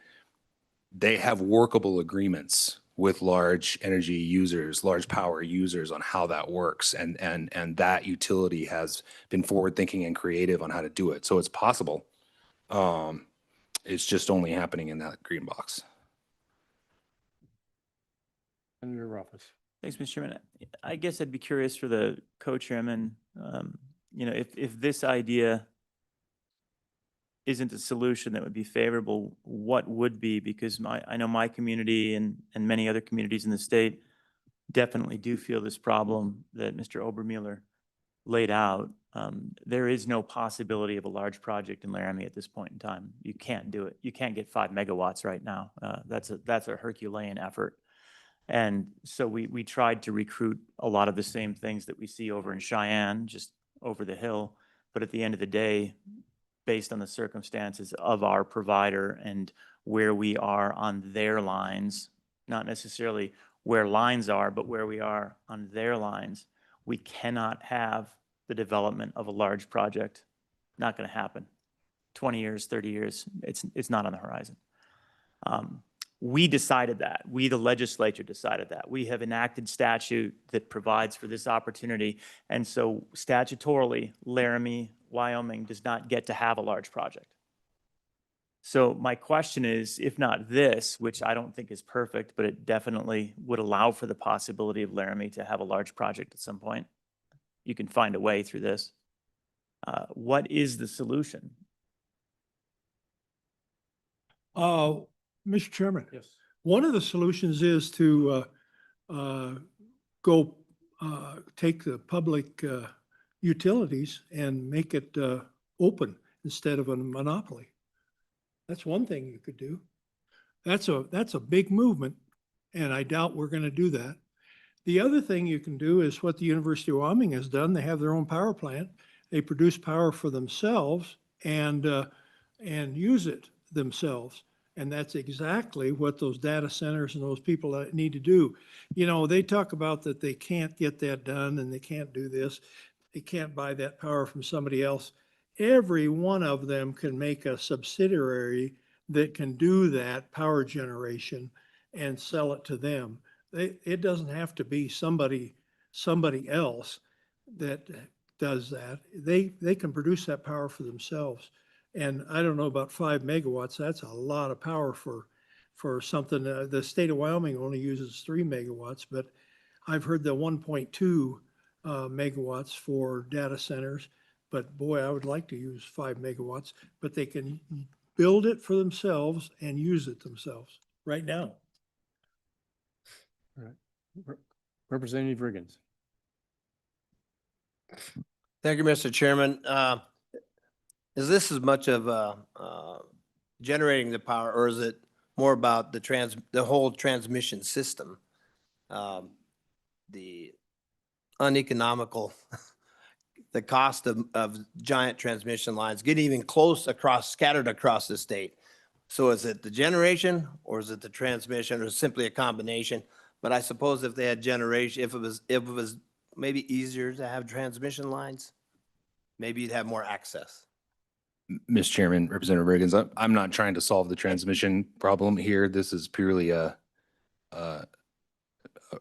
they have workable agreements with large energy users, large power users on how that works. And that utility has been forward thinking and creative on how to do it. So it's possible. It's just only happening in that green box. Senator Rothfuss. Thanks, Mr. Chairman. I guess I'd be curious for the co-chairman, if this idea isn't a solution that would be favorable, what would be? Because I know my community and many other communities in the state definitely do feel this problem that Mr. Obermueller laid out. There is no possibility of a large project in Laramie at this point in time. You can't do it. You can't get 5 megawatts right now. That's a Herculean effort. And so we tried to recruit a lot of the same things that we see over in Cheyenne, just over the hill. But at the end of the day, based on the circumstances of our provider and where we are on their lines, not necessarily where lines are, but where we are on their lines, we cannot have the development of a large project. Not going to happen. 20 years, 30 years, it's not on the horizon. We decided that. We, the legislature, decided that. We have enacted statute that provides for this opportunity. And so statutorily, Laramie, Wyoming does not get to have a large project. So my question is, if not this, which I don't think is perfect, but it definitely would allow for the possibility of Laramie to have a large project at some point. You can find a way through this. What is the solution? Mr. Chairman. Yes. One of the solutions is to take the public utilities and make it open instead of a monopoly. That's one thing you could do. That's a big movement, and I doubt we're going to do that. The other thing you can do is what the University of Wyoming has done. They have their own power plant. They produce power for themselves and use it themselves. And that's exactly what those data centers and those people need to do. They talk about that they can't get that done and they can't do this. They can't buy that power from somebody else. Every one of them can make a subsidiary that can do that power generation and sell it to them. It doesn't have to be somebody else that does that. They can produce that power for themselves. And I don't know about 5 megawatts. That's a lot of power for something. The state of Wyoming only uses 3 megawatts, but I've heard the 1.2 megawatts for data centers. But boy, I would like to use 5 megawatts, but they can build it for themselves and use it themselves right now. All right. Representative Riggins. Thank you, Mr. Chairman. is this as much of generating the power, or is it more about the whole transmission system? The uneconomical, the cost of giant transmission lines getting even scattered across the state. So is it the generation, or is it the transmission, or simply a combination? But I suppose if they had generation, if it was maybe easier to have transmission lines, maybe you'd have more access. Mr. Chairman, Representative Riggins, I'm not trying to solve the transmission problem here. This is purely a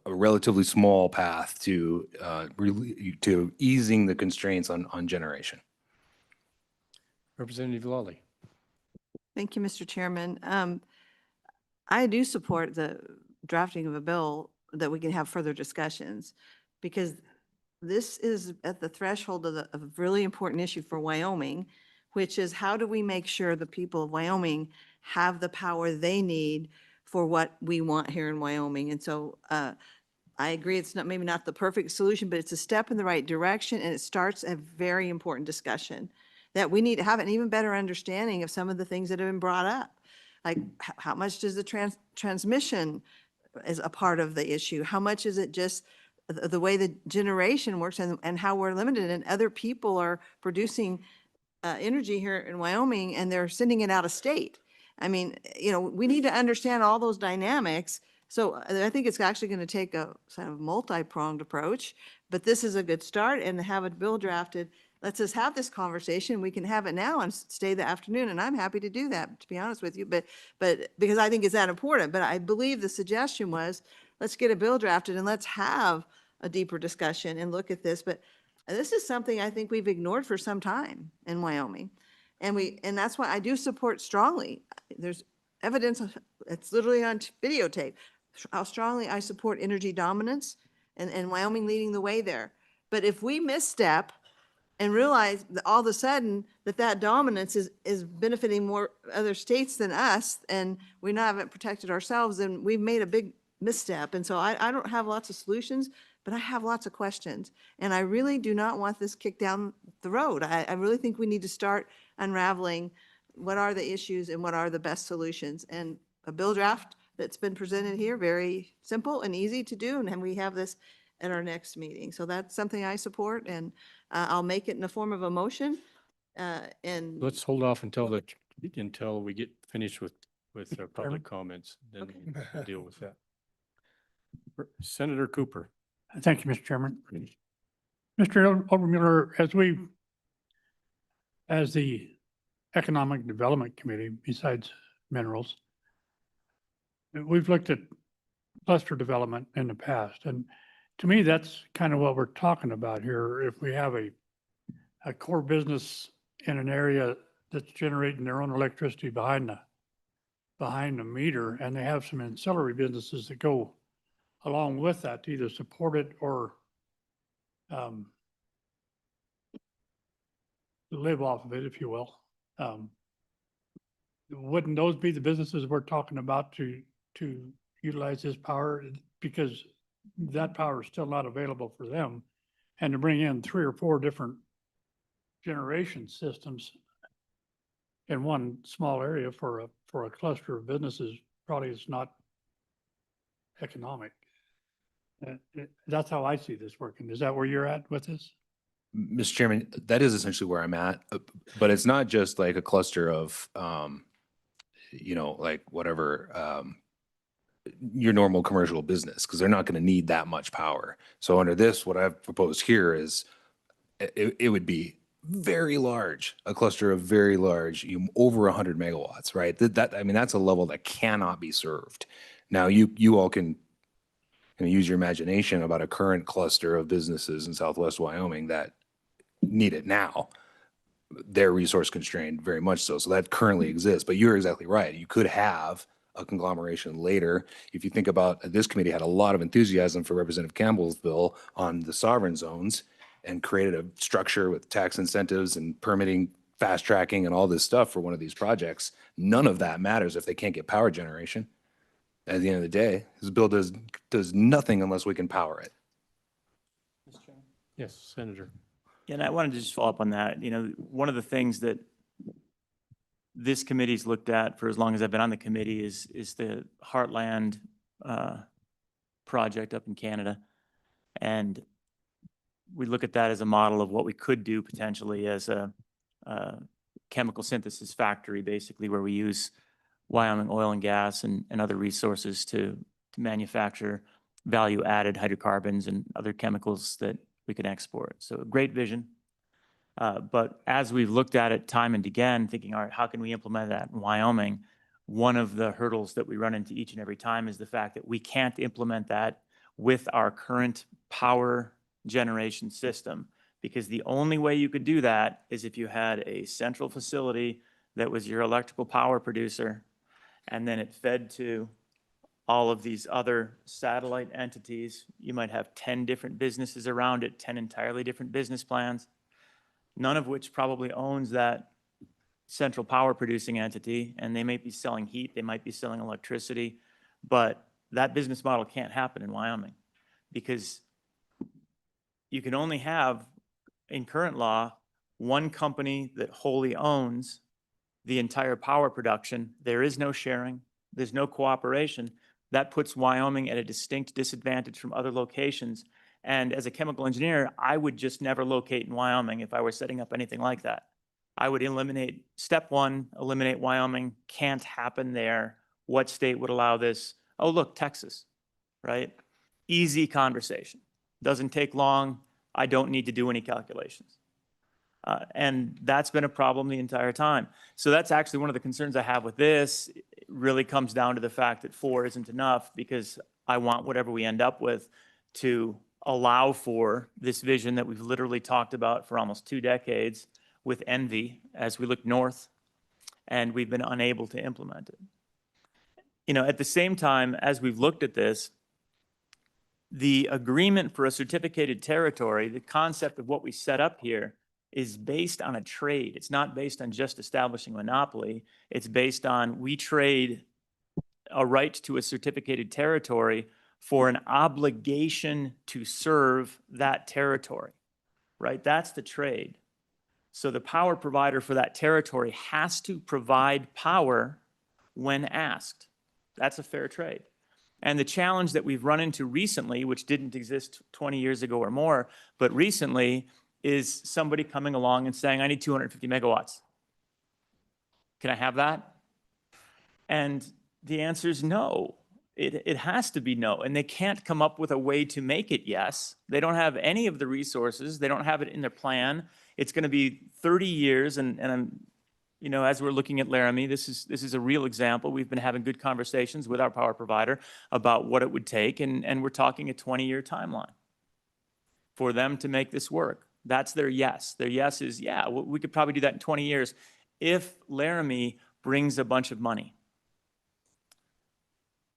relatively small path to easing the constraints on generation. Representative Lawley. Thank you, Mr. Chairman. I do support the drafting of a bill that we can have further discussions, because this is at the threshold of a really important issue for Wyoming, which is how do we make sure the people of Wyoming have the power they need for what we want here in Wyoming? And so I agree, it's not, maybe not the perfect solution, but it's a step in the right direction, and it starts a very important discussion that we need to have an even better understanding of some of the things that have been brought up. Like how much does the transmission is a part of the issue? How much is it just the way the generation works and how we're limited, and other people are producing energy here in Wyoming and they're sending it out of state? I mean, we need to understand all those dynamics. So I think it's actually going to take a sort of multi-pronged approach, but this is a good start, and to have a bill drafted, let's just have this conversation. We can have it now and stay the afternoon, and I'm happy to do that, to be honest with you, but because I think it's that important. But I believe the suggestion was, let's get a bill drafted and let's have a deeper discussion and look at this. But this is something I think we've ignored for some time in Wyoming. And that's why I do support strongly. There's evidence, it's literally on videotape, how strongly I support energy dominance and Wyoming leading the way there. But if we misstep and realize that all of a sudden that dominance is benefiting more other states than us, and we haven't protected ourselves, then we've made a big misstep. And so I don't have lots of solutions, but I have lots of questions. And I really do not want this kicked down the road. I really think we need to start unraveling what are the issues and what are the best solutions. And a bill draft that's been presented here, very simple and easy to do, and we have this at our next meeting. So that's something I support, and I'll make it in the form of a motion. And Let's hold off until we get finished with our public comments, then we'll deal with that. Senator Cooper. Thank you, Mr. Chairman. Mr. Obermuller, as the Economic Development Committee, besides minerals, we've looked at cluster development in the past, and to me, that's kind of what we're talking about here. If we have a core business in an area that's generating their own electricity behind the meter, and they have some ancillary businesses that go along with that to either support it or live off of it, if you will. Wouldn't those be the businesses we're talking about to utilize this power? Because that power is still not available for them. And to bring in 3 or 4 different generation systems in one small area for a cluster of businesses probably is not economic. That's how I see this working. Is that where you're at with this? Mr. Chairman, that is essentially where I'm at, but it's not just like a cluster of, like whatever, your normal commercial business, because they're not going to need that much power. So under this, what I've proposed here is it would be very large, a cluster of very large, over 100 megawatts, right? That's a level that cannot be served. Now you all can use your imagination about a current cluster of businesses in Southwest Wyoming that need it now. They're resource constrained, very much so. So that currently exists, but you're exactly right. You could have a conglomeration later. If you think about, this committee had a lot of enthusiasm for Representative Campbell's bill on the sovereign zones and created a structure with tax incentives and permitting, fast tracking, and all this stuff for one of these projects. None of that matters if they can't get power generation. At the end of the day, this bill does nothing unless we can power it. Yes, Senator. And I wanted to just follow up on that. One of the things that this committee's looked at for as long as I've been on the committee is the Heartland project up in Canada. And we look at that as a model of what we could do potentially as a chemical synthesis factory, basically, where we use Wyoming oil and gas and other resources to manufacture value-added hydrocarbons and other chemicals that we can export. So a great vision. But as we've looked at it time and again, thinking, all right, how can we implement that in Wyoming? One of the hurdles that we run into each and every time is the fact that we can't implement that with our current power generation system, because the only way you could do that is if you had a central facility that was your electrical power producer, and then it fed to all of these other satellite entities. You might have 10 different businesses around it, 10 entirely different business plans, none of which probably owns that central power producing entity, and they might be selling heat, they might be selling electricity, but that business model can't happen in Wyoming, because you can only have, in current law, one company that wholly owns the entire power production. There is no sharing, there's no cooperation. That puts Wyoming at a distinct disadvantage from other locations. And as a chemical engineer, I would just never locate in Wyoming if I were setting up anything like that. I would eliminate, step one, eliminate Wyoming, can't happen there. What state would allow this? Oh, look, Texas, right? Easy conversation. Doesn't take long. I don't need to do any calculations. And that's been a problem the entire time. So that's actually one of the concerns I have with this. It really comes down to the fact that 4 isn't enough, because I want whatever we end up with to allow for this vision that we've literally talked about for almost 2 decades with envy as we look north, and we've been unable to implement it. You know, at the same time, as we've looked at this, the agreement for a certificated territory, the concept of what we set up here, is based on a trade. It's not based on just establishing a monopoly. It's based on, we trade a right to a certificated territory for an obligation to serve that territory, right? That's the trade. So the power provider for that territory has to provide power when asked. That's a fair trade. And the challenge that we've run into recently, which didn't exist 20 years ago or more, but recently, is somebody coming along and saying, I need 250 megawatts. Can I have that? And the answer is no. It has to be no. And they can't come up with a way to make it yes. They don't have any of the resources. They don't have it in their plan. It's going to be 30 years. And I'm, you know, as we're looking at Laramie, this is a real example. We've been having good conversations with our power provider about what it would take. And we're talking a 20-year timeline for them to make this work. That's their yes. Their yes is, yeah, we could probably do that in 20 years if Laramie brings a bunch of money.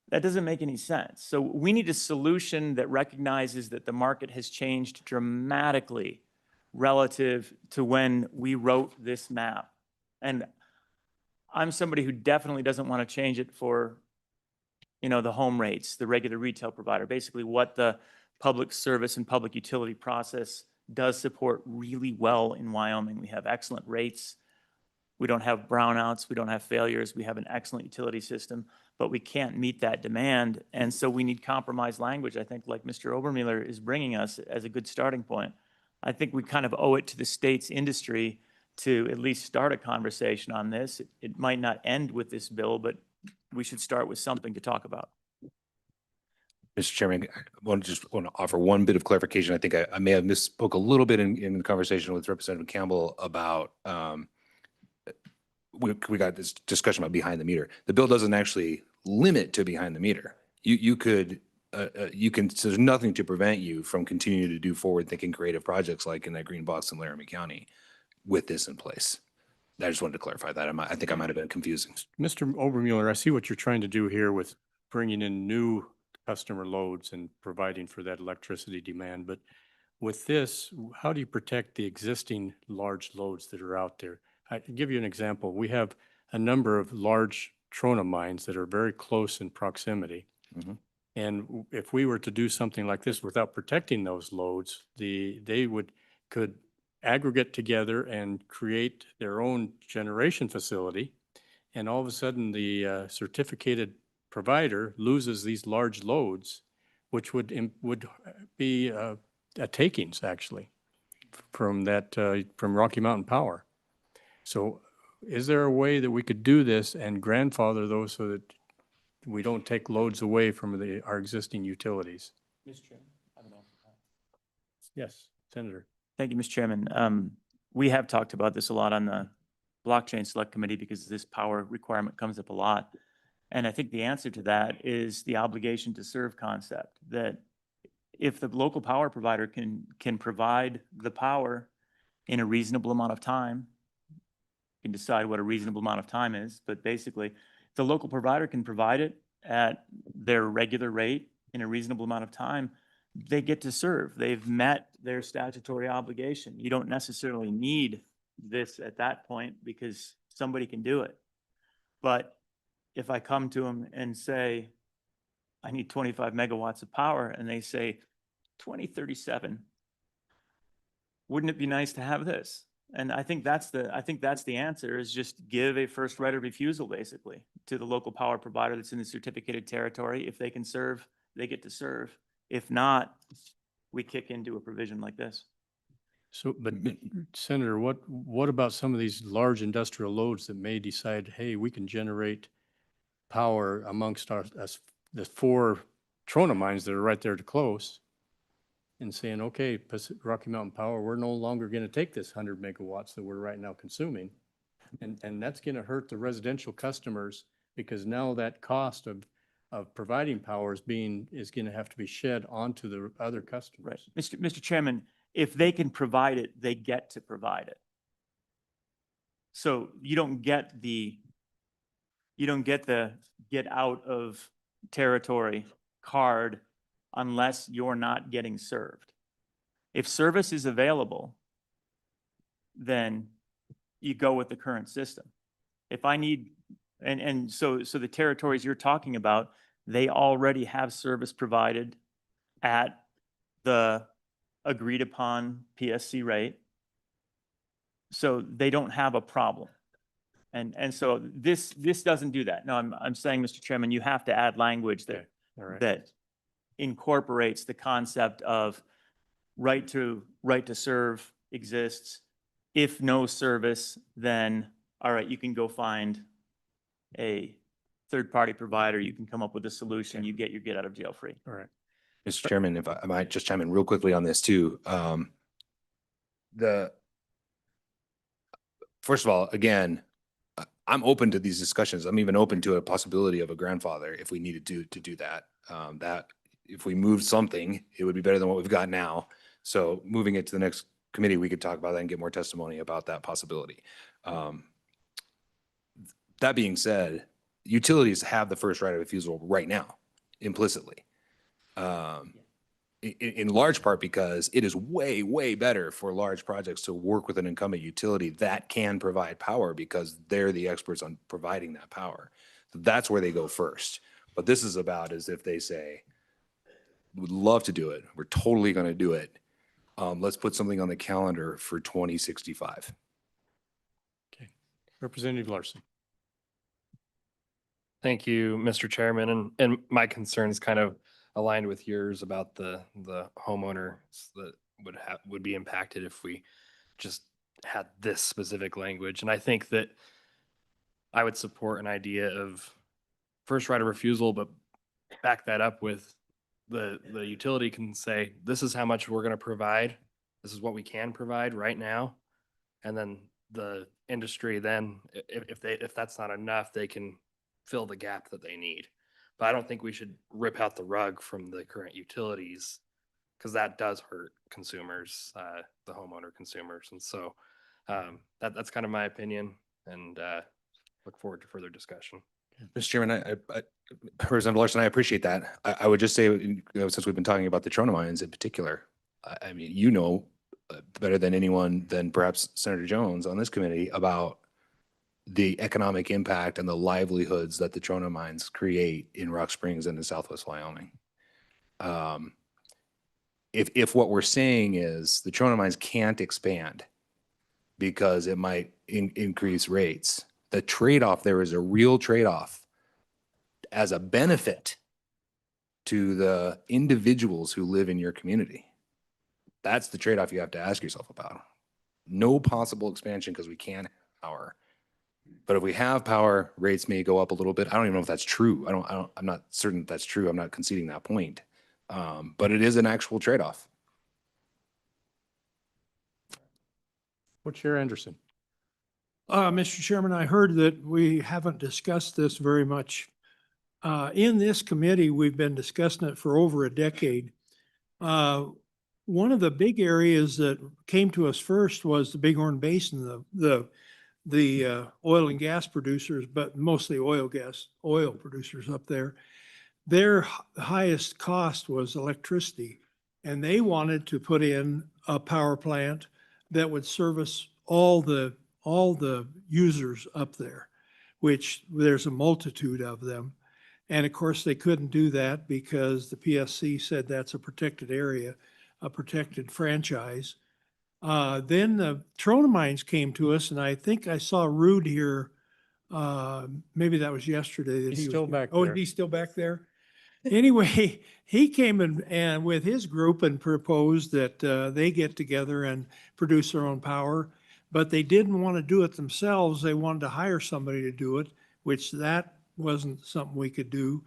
That doesn't make any sense. So we need a solution that recognizes that the market has changed dramatically relative to when we wrote this map. And I'm somebody who definitely doesn't want to change it for, you know, the home rates, the regular retail provider, basically what the public service and public utility process does support really well in Wyoming. We have excellent rates. We don't have brownouts. We don't have failures. We have an excellent utility system, but we can't meet that demand. And so we need compromise language, I think, like Mr. Obermuller is bringing us as a good starting point. I think we kind of owe it to the state's industry to at least start a conversation on this. It might not end with this bill, but we should start with something to talk about. Mr. Chairman, I want to offer one bit of clarification. I think I may have misspoke a little bit in the conversation with Representative Campbell about we got this discussion about behind the meter. The bill doesn't actually limit to behind the meter. You can, so there's nothing to prevent you from continuing to do forward-thinking creative projects like in that green box in Laramie County with this in place. I just wanted to clarify that. I think I might have been confusing. Mr. Obermuller, I see what you're trying to do here with bringing in new customer loads and providing for that electricity demand. But with this, how do you protect the existing large loads that are out there? I can give you an example. We have a number of large trona mines that are very close in proximity. Mm-hmm. And if we were to do something like this without protecting those loads, they could aggregate together and create their own generation facility and all of a sudden the certificated provider loses these large loads, which would be a takings actually from that, from Rocky Mountain Power. So is there a way that we could do this and grandfather those so that we don't take loads away from our existing utilities? Mr. Chairman, I don't know. Yes, Senator. Thank you, Mr. Chairman. We have talked about this a lot on the blockchain select committee because this power requirement comes up a lot. And I think the answer to that is the obligation to serve concept, that if the local power provider can provide the power in a reasonable amount of time, you can decide what a reasonable amount of time is, but basically the local provider can provide it at their regular rate in a reasonable amount of time, they get to serve. They've met their statutory obligation. You don't necessarily need this at that point because somebody can do it. But if I come to them and say, I need 25 megawatts of power, and they say 2037, wouldn't it be nice to have this? And I think that's the answer, is just give a first right of refusal basically to the local power provider that's in the certificated territory. If they can serve, they get to serve. If not, we kick into a provision like this. So, but Senator, what about some of these large industrial loads that may decide, hey, we can generate power amongst us, the 4 trona mines that are right there to close, and saying, okay, Rocky Mountain Power, we're no longer going to take this 100 megawatts that we're right now consuming. And that's going to hurt the residential customers, because now that cost of providing power is going to have to be shed onto the other customers. Right. Mr. Chairman, if they can provide it, they get to provide it. So you don't get the get out of territory card unless you're not getting served. If service is available, then you go with the current system. If I need, and so the territories you're talking about, they already have service provided at the agreed upon PSC rate. So they don't have a problem. And so this doesn't do that. No, I'm saying, Mr. Chairman, you have to add language there that incorporates the concept of right to serve exists. If no service, then all right, you can go find a third-party provider. You can come up with a solution. You get your get out of jail free. All right. Mr. Chairman, if I might just chime in real quickly on this too. First of all, again, I'm open to these discussions. I'm even open to a possibility of a grandfather if we needed to do that. That if we moved something, it would be better than what we've got now. So moving it to the next committee, we could talk about that and get more testimony about that possibility. That being said, utilities have the first right of refusal right now, implicitly. In large part because it is way, way better for large projects to work with an incumbent utility that can provide power because they're the experts on providing that power. So that's where they go first. What this is about is if they say, we'd love to do it, we're totally going to do it. Let's put something on the calendar for 2065. Okay. Representative Larson. Thank you, Mr. Chairman. And my concerns kind of aligned with yours about the homeowners that would be impacted if we just had this specific language. And I think that I would support an idea of first right of refusal, but back that up with the utility can say, this is how much we're going to provide. This is what we can provide right now. And then the industry, then if that's not enough, they can fill the gap that they need. But I don't think we should rip out the rug from the current utilities, because that does hurt consumers, the homeowner consumers. And so that's kind of my opinion, and look forward to further discussion. Mr. Chairman, Representative Larson, I appreciate that. I would just say, since we've been talking about the trona mines in particular, I mean, better than anyone, than perhaps Senator Jones on this committee, about the economic impact and the livelihoods that the trona mines create in Rock Springs and in Southwest Wyoming. If what we're saying is the trona mines can't expand because it might increase rates, the trade-off there is a real trade-off as a benefit to the individuals who live in your community. That's the trade-off you have to ask yourself about. No possible expansion because we can't have power. But if we have power, rates may go up a little bit. I don't even know if that's true. I'm not certain that that's true. I'm not conceding that point. But it is an actual trade-off. Chair Anderson. Mr. Chairman, I heard that we haven't discussed this very much. In this committee, we've been discussing it for over a decade. One of the big areas that came to us first was the Bighorn Basin, the oil and gas producers, but mostly oil producers up there. Their highest cost was electricity, and they wanted to put in a power plant that would service all the users up there, which there's a multitude of them. And of course, they couldn't do that because the PSC said that's a protected area, a protected franchise. Then the Trona mines came to us, and I think I saw Rude here. Maybe that was yesterday. That He's still back Oh, there. he's still back there? Anyway, he came and with his group and proposed that they get together and produce their own power, but they didn't want to do it themselves. They wanted to hire somebody to do it, which that wasn't something we could do.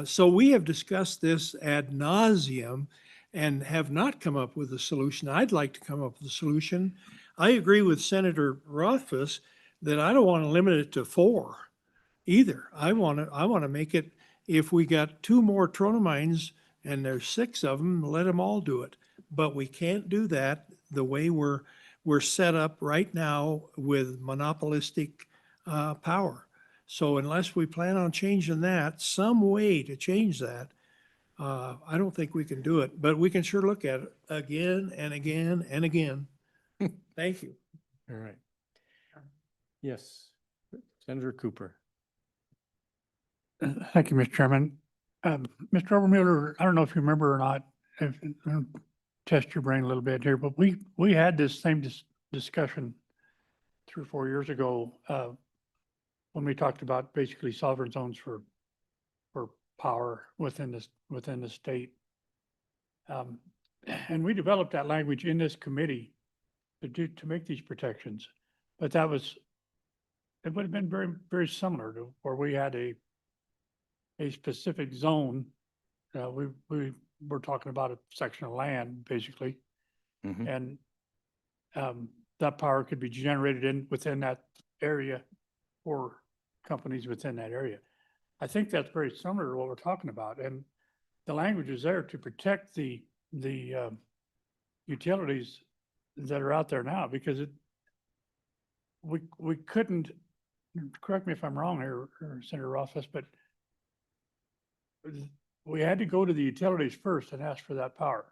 So we have discussed this ad nauseum and have not come up with a solution. I'd like to come up with a solution. I agree with Senator Rothfuss that I don't want to limit it to 4 either. I want to make it, if we got 2 more Trona mines and there's 6 of them, let them all do it. But we can't do that the way we're set up right now with monopolistic power. So unless we plan on changing that, some way to change that, I don't think we can do it, but we can sure look at it again and again and again. Thank you. All right. Yes, Senator Cooper. Thank you, Mr. Chairman. Mr. Overmuller, I don't know if you remember or not, test your brain a little bit here, but we had this same discussion 3 or 4 years ago when we talked about basically sovereign zones for power within the state. And we developed that language in this committee to make these protections. But it would have been very, very similar to where we had a specific zone. We were talking about a section of land, basically. Mm-hmm. And that power could be generated within that area for companies within that area. I think that's very similar to what we're talking about. And the language is there to protect the utilities that are out there now, because we couldn't, correct me if I'm wrong here, Senator Rothfuss, but we had to go to the utilities first and ask for that power.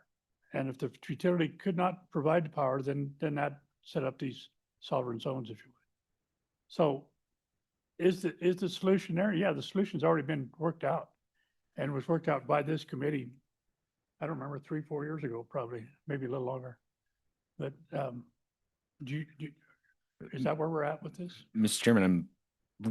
And if the utility could not provide the power, then that set up these sovereign zones, if you would. So is the solution there? Yeah, the solution's already been worked out, and was worked out by this committee. I don't remember, 3 or 4 years ago, probably, maybe a little longer. But is that where we're at with this? Mr. Chairman, I'm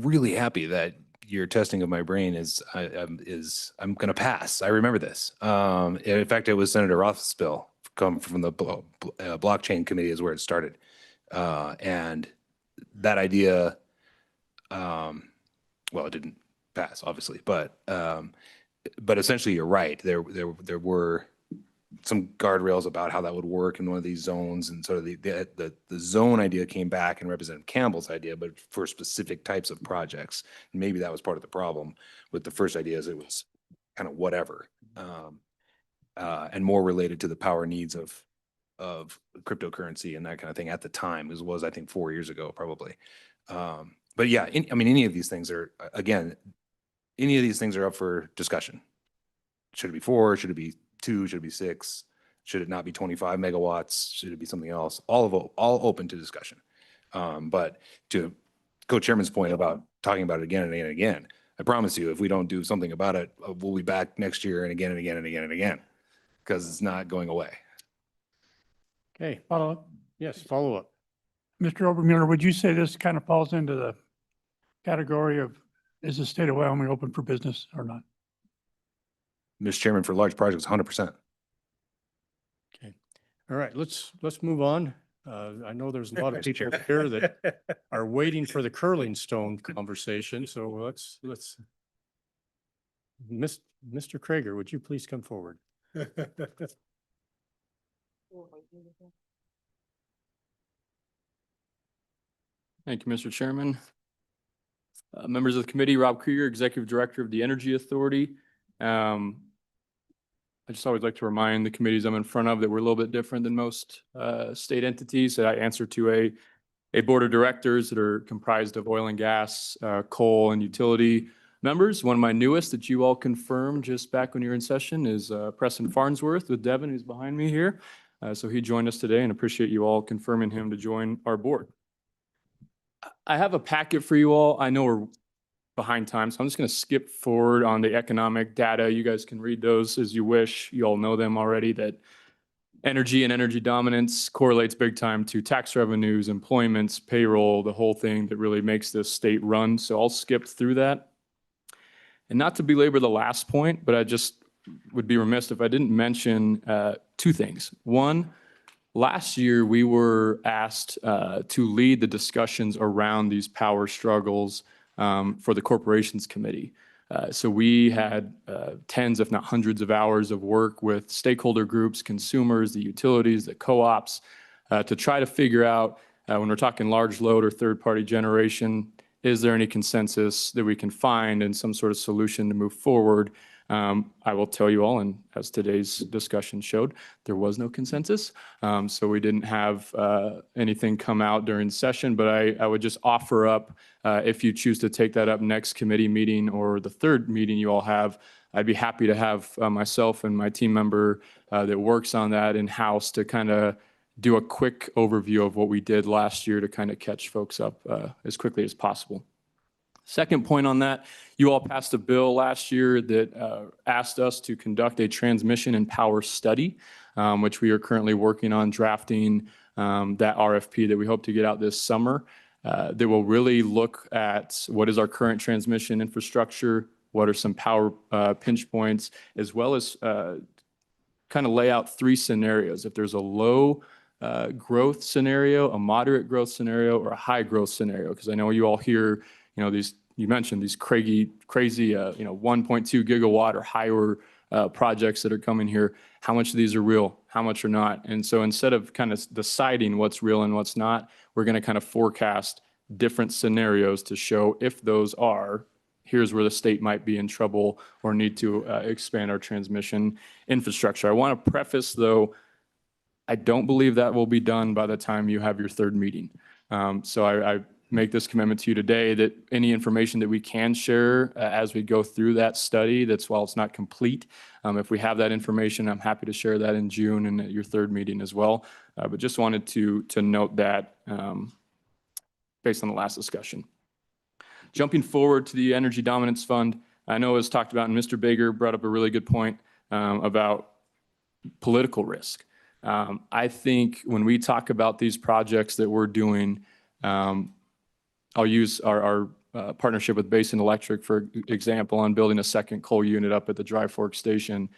really happy that your testing of my brain is I'm going to pass. I remember this. In fact, it was Senator Roth's bill, come from the blockchain committee is where it started. And that idea, well, it didn't pass, obviously, but essentially you're right. There were some guardrails about how that would work in one of these zones, and sort of the zone idea came back in Representative Campbell's idea, but for specific types of projects. Maybe that was part of the problem with the first ideas. It was kind of whatever, and more related to the power needs of cryptocurrency and that kind of thing at the time, as was I think 4 years ago, probably. But yeah, I mean, any of these things are, again, any of these things are up for discussion. Should it be 4? Should it be 2? Should it be 6? Should it not be 25 megawatts? Should it be something else? All open to discussion. But to co-chairman's point about talking about it again and again and again, I promise you, if we don't do something about it, we'll be back next year and again and again and again and again, because it's not going away. Okay, Follow up. yes, follow up. Mr. Obermuller, would you say this kind of falls into category of, is the state of Wyoming open for business or not? Mr. Chairman, for large projects, 100%. Okay. All right, let's move on. I know there's a lot of people here that are waiting for the curling stone conversation, so let's, Mr. Krager, would you please come forward? Thank you, Mr. Chairman. Members of the committee, Rob Krieger, Executive Director of the Energy Authority. I just always like to remind the committees I'm in front of that we're a little bit different than most state entities. That I answer to a board of directors that are comprised of oil and gas, coal, and utility members. One of my newest that you all confirmed just back when you were in session is Preston Farnsworth with Devin, who's behind me here. So he joined us today, and appreciate you all confirming him to join our board. I have a packet for you all. I know we're behind time, so I'm just going to skip forward on the economic data. You guys can read those as you wish. You all know them already, that energy and energy dominance correlates big time to tax revenues, employments, payroll, the whole thing that really makes this state run. So I'll skip through that. And not to belabor the last point, but I just would be remiss if I didn't mention two things. One, last year we were asked to lead the discussions around these power struggles for the Corporations Committee. So we had tens, if not hundreds of hours of work with stakeholder groups, consumers, the utilities, the co-ops, to try to figure out, when we're talking large load or third-party generation, is there any consensus that we can find and some sort of solution to move forward? I will tell you all, and as today's discussion showed, there was no consensus. So we didn't have anything come out during session, but I would just offer up, if you choose to take that up next committee meeting or the third meeting you all have, I'd be happy to have myself and my team member that works on that in-house to kind of do a quick overview of what we did last year to kind of catch folks up as quickly as possible. Second point on that, you all passed a bill last year that asked us to conduct a transmission and power study, which we are currently working on drafting that RFP that we hope to get out this summer. That will really look at what is our current transmission infrastructure, what are some power pinch points, as well as kind of lay out three scenarios. If there's a low growth scenario, a moderate growth scenario, or a high growth scenario, because I know you all hear, you mentioned these crazy, 1.2 gigawatt or higher projects that are coming here. How much of these are real? How much are not? And so instead of kind of deciding what's real and what's not, we're going to kind of forecast different scenarios to show if those are, here's where the state might be in trouble or need to expand our transmission infrastructure. I want to preface, though, I don't believe that will be done by the time you have your third meeting. So I make this commitment to you today that any information that we can share as we go through that study, that's while it's not complete, if we have that information, I'm happy to share that in June and at your third meeting as well. But just wanted to note that based on the last discussion. Jumping forward to the Energy Dominance Fund, I know it was talked about, and Mr. Baker brought up a really good point about political risk. I think when we talk about these projects that we're doing, I'll use our partnership with Basin Electric, for example, on building a second coal unit up at the Dry Fork Station.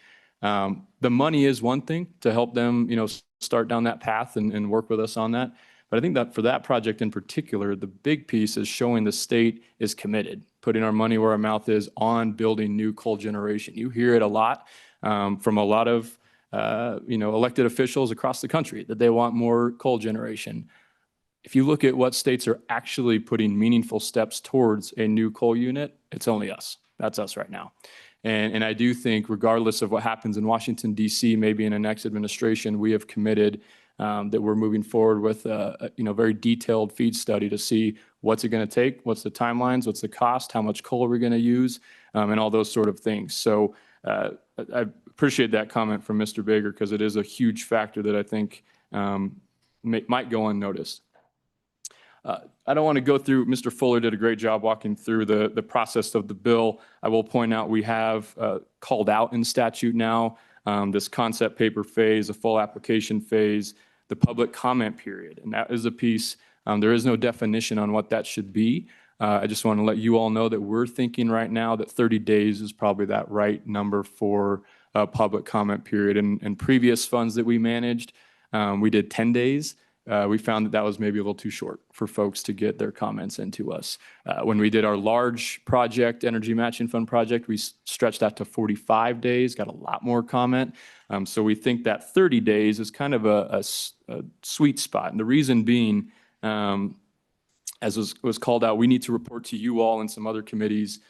The money is one thing to help them, start down that path and work with us on that. But I think that for that project in particular, the big piece is showing the state is committed, putting our money where our mouth is on building new coal generation. You hear it a lot from a lot of elected officials across the country that they want more coal generation. If you look at what states are actually putting meaningful steps towards a new coal unit, it's only us. That's us right now. And I do think regardless of what happens in Washington, D.C., maybe in the next administration, we have committed that we're moving forward with a very detailed feed study to see what's it going to take, what's the timelines, what's the cost, how much coal are we going to use, and all those sort of things. So I appreciate that comment from Mr. Baker, because it is a huge factor that I think might go unnoticed. I don't want to go through, Mr. Fuller did a great job walking through the process of the bill. I will point out we have called out in statute now this concept paper phase, a full application phase, the public comment period. And that is a piece, there is no definition on what that should be. I just want to let you all know that we're thinking right now that 30 days is probably that right number for a public comment period. And previous funds that we managed, we did 10 days. We found that that was maybe a little too short for folks to get their comments into us. When we did our large project, energy matching fund project, we stretched that to 45 days, got a lot more comment. So we think that 30 days is kind of a sweet spot. And the reason being, as was called out, we need to report to you all and some other committees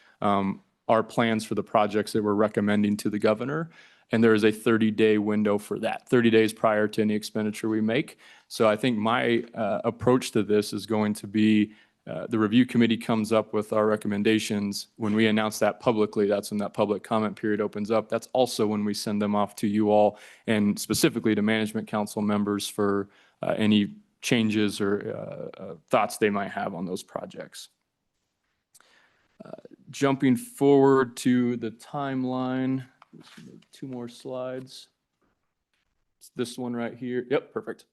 our plans for the projects that we're recommending to the governor. And there is a 30-day window for that, 30 days prior to any expenditure we make. So I think my approach to this is going to be the review committee comes up with our recommendations. When we announce that publicly, that's when that public comment period opens up. That's also when we send them off to you all and specifically to management council members for any changes or thoughts they might have on those projects. Jumping forward to the timeline. 2 more slides. It's this one right here. Yep, perfect.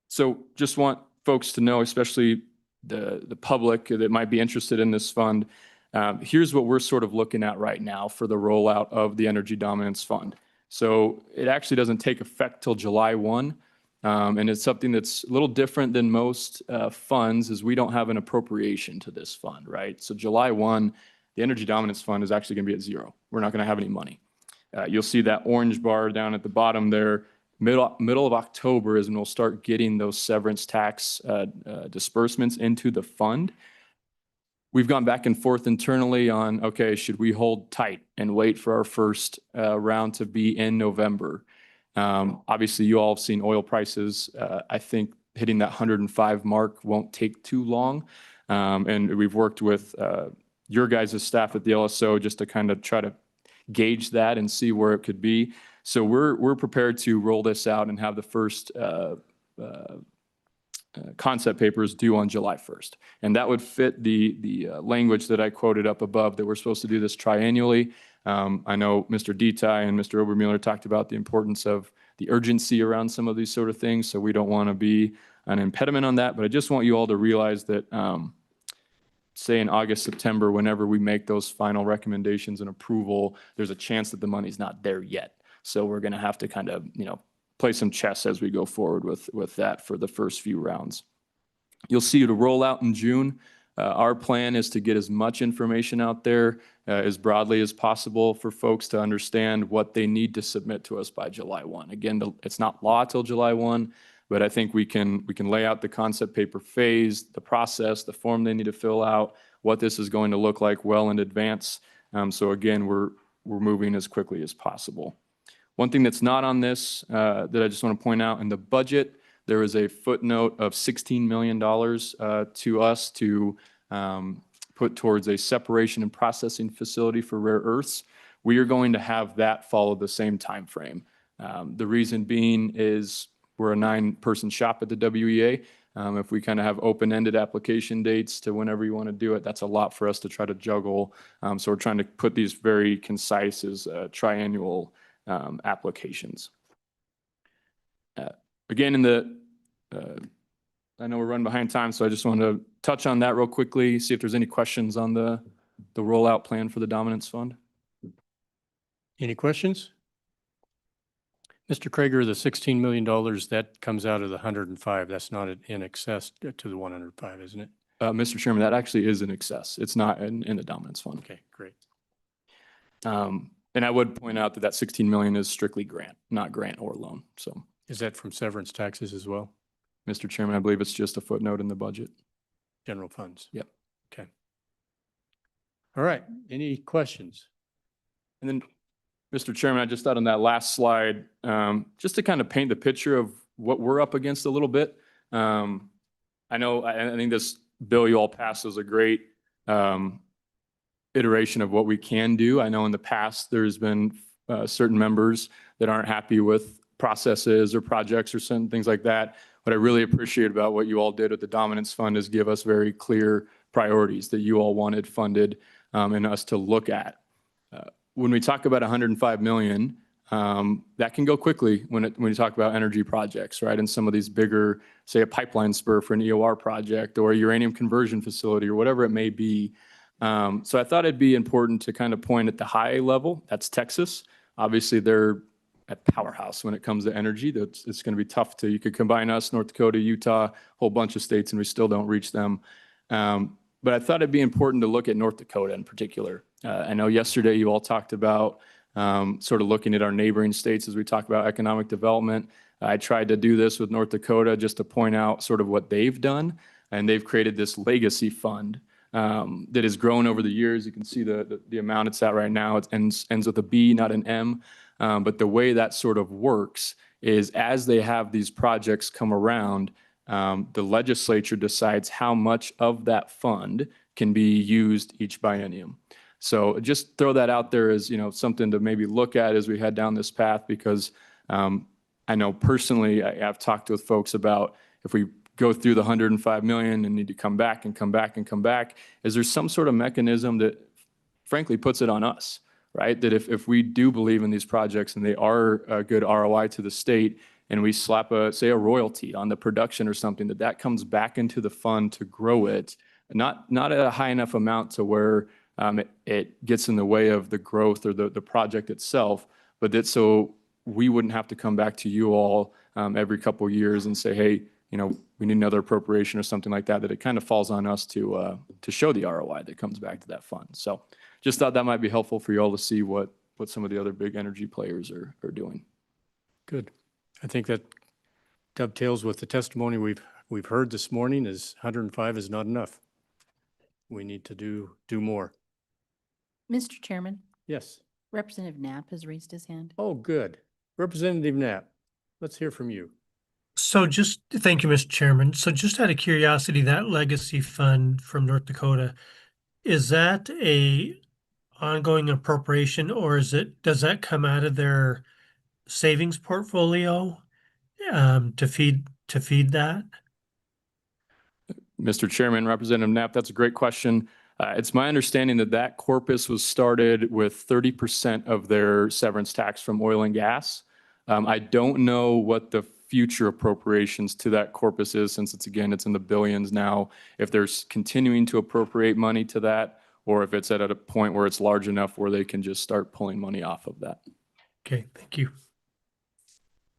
So just want folks to know, especially the public that might be interested in this fund, here's what we're sort of looking at right now for the rollout of the Energy Dominance Fund. So it actually doesn't take effect till July 1. And it's something that's a little different than most funds is we don't have an appropriation to this fund, right? So July 1, the Energy Dominance Fund is actually going to be at 0. We're not going to have any money. You'll see that orange bar down at the bottom there. Middle of October is when we'll start getting those severance tax disbursements into the fund. We've gone back and forth internally on, okay, should we hold tight and wait for our first round to be in November? Obviously, you all have seen oil prices. I think hitting that 105 mark won't take too long. And we've worked with your guys' staff at the LSO just to kind of try to gauge that and see where it could be. So we're prepared to roll this out and have the first concept papers due on July 1st. And that would fit the language that I quoted up above that we're supposed to do this triannually. I know Mr. Detail and Mr. Obermueller talked about the importance of the urgency around some of these sort of things. So we don't want to be an impediment on that, but I just want you all to realize that say in August, September, whenever we make those final recommendations and approval, there's a chance that the money's not there yet. So we're going to have to kind of, play some chess as we go forward with that for the first few rounds. You'll see it roll out in June. Our plan is to get as much information out there as broadly as possible for folks to understand what they need to submit to us by July 1. Again, it's not law till July 1. But I think we can lay out the concept paper phase, the process, the form they need to fill out, what this is going to look like well in advance. So again, we're moving as quickly as possible. One thing that's not on this that I just want to point out, in the budget, there is a footnote of $16 million to us to put towards a separation and processing facility for rare earths. We are going to have that follow the same time frame. The reason being is we're a 9-person shop at the WEA. If we kind of have open-ended application dates to whenever you want to do it, that's a lot for us to try to juggle. So we're trying to put these very concise as triannual applications. Again, I know we're running behind time, so I just want to touch on that real quickly, see if there's any questions on the rollout plan for the Dominance Fund. Any questions? Mr. Krager, the $16 million, that comes out of the 105. That's not in excess to the 105, isn't it? Mr. Chairman, that actually is in excess. It's not in the Dominance Fund. Okay, great. And I would point out that that 16 million is strictly grant, not grant or loan. So is that from severance taxes as well? Mr. Chairman, I believe it's just a footnote in the budget. General funds. Yep. Okay. All right. Any questions? And then, Mr. Chairman, I just thought on that last slide, just to kind of paint the picture of what we're up against a little bit. I think this bill you all passed was a great iteration of what we can do. I know in the past, there's been certain members that aren't happy with processes or projects or some things like that. What I really appreciate about what you all did with the Dominance Fund is give us very clear priorities that you all wanted funded and us to look at. When we talk about 105 million, that can go quickly when you talk about energy projects, right? And some of these bigger, say a pipeline spur for an EOR project or a uranium conversion facility or whatever it may be. So I thought it'd be important to kind of point at the high level. That's Texas. Obviously, they're a powerhouse when it comes to energy. It's going to be tough you could combine us, North Dakota, Utah, a whole bunch of states, and we still don't reach them. But I thought it'd be important to look at North Dakota in particular. I know yesterday you all talked about sort of looking at our neighboring states as we talk about economic development. I tried to do this with North Dakota just to point out sort of what they've done. And they've created this legacy fund that has grown over the years. You can see the amount it's at right now. It ends with a B, not an M. But the way that sort of works is as they have these projects come around, the legislature decides how much of that fund can be used each biennium. So just throw that out there as, something to maybe look at as we head down this path, because I know personally, I've talked with folks about if we go through the 105 million and need to come back and come back and come back, is there some sort of mechanism that frankly puts it on us, right? That if we do believe in these projects and they are a good ROI to the state, and we slap say a royalty on the production or something, that comes back into the fund to grow it, not at a high enough amount to where it gets in the way of the growth or the project itself, but that so we wouldn't have to come back to you all every couple of years and say, hey, we need another appropriation or something like that, that it kind of falls on us to show the ROI that comes back to that fund. So just thought that might be helpful for you all to see what some of the other big energy players are doing. Good. I think that dovetails with the testimony we've heard this morning. Is 105 is not enough. We need to do more. Mr. Chairman, Yes. Representative Knapp has raised his hand. Oh, good. Representative Knapp, let's hear from you. So thank you, Mr. Chairman. So just out of curiosity, that legacy fund from North Dakota, is that a ongoing appropriation, or does that come out of their savings portfolio to feed that? Mr. Chairman, Representative Knapp, that's a great question. It's my understanding that corpus was started with 30% of their severance tax from oil and gas. I don't know what the future appropriations to that corpus is, since it's in the billions now, if they're continuing to appropriate money to that, or if it's at a point where it's large enough where they can just start pulling money off of that. Okay, thank you.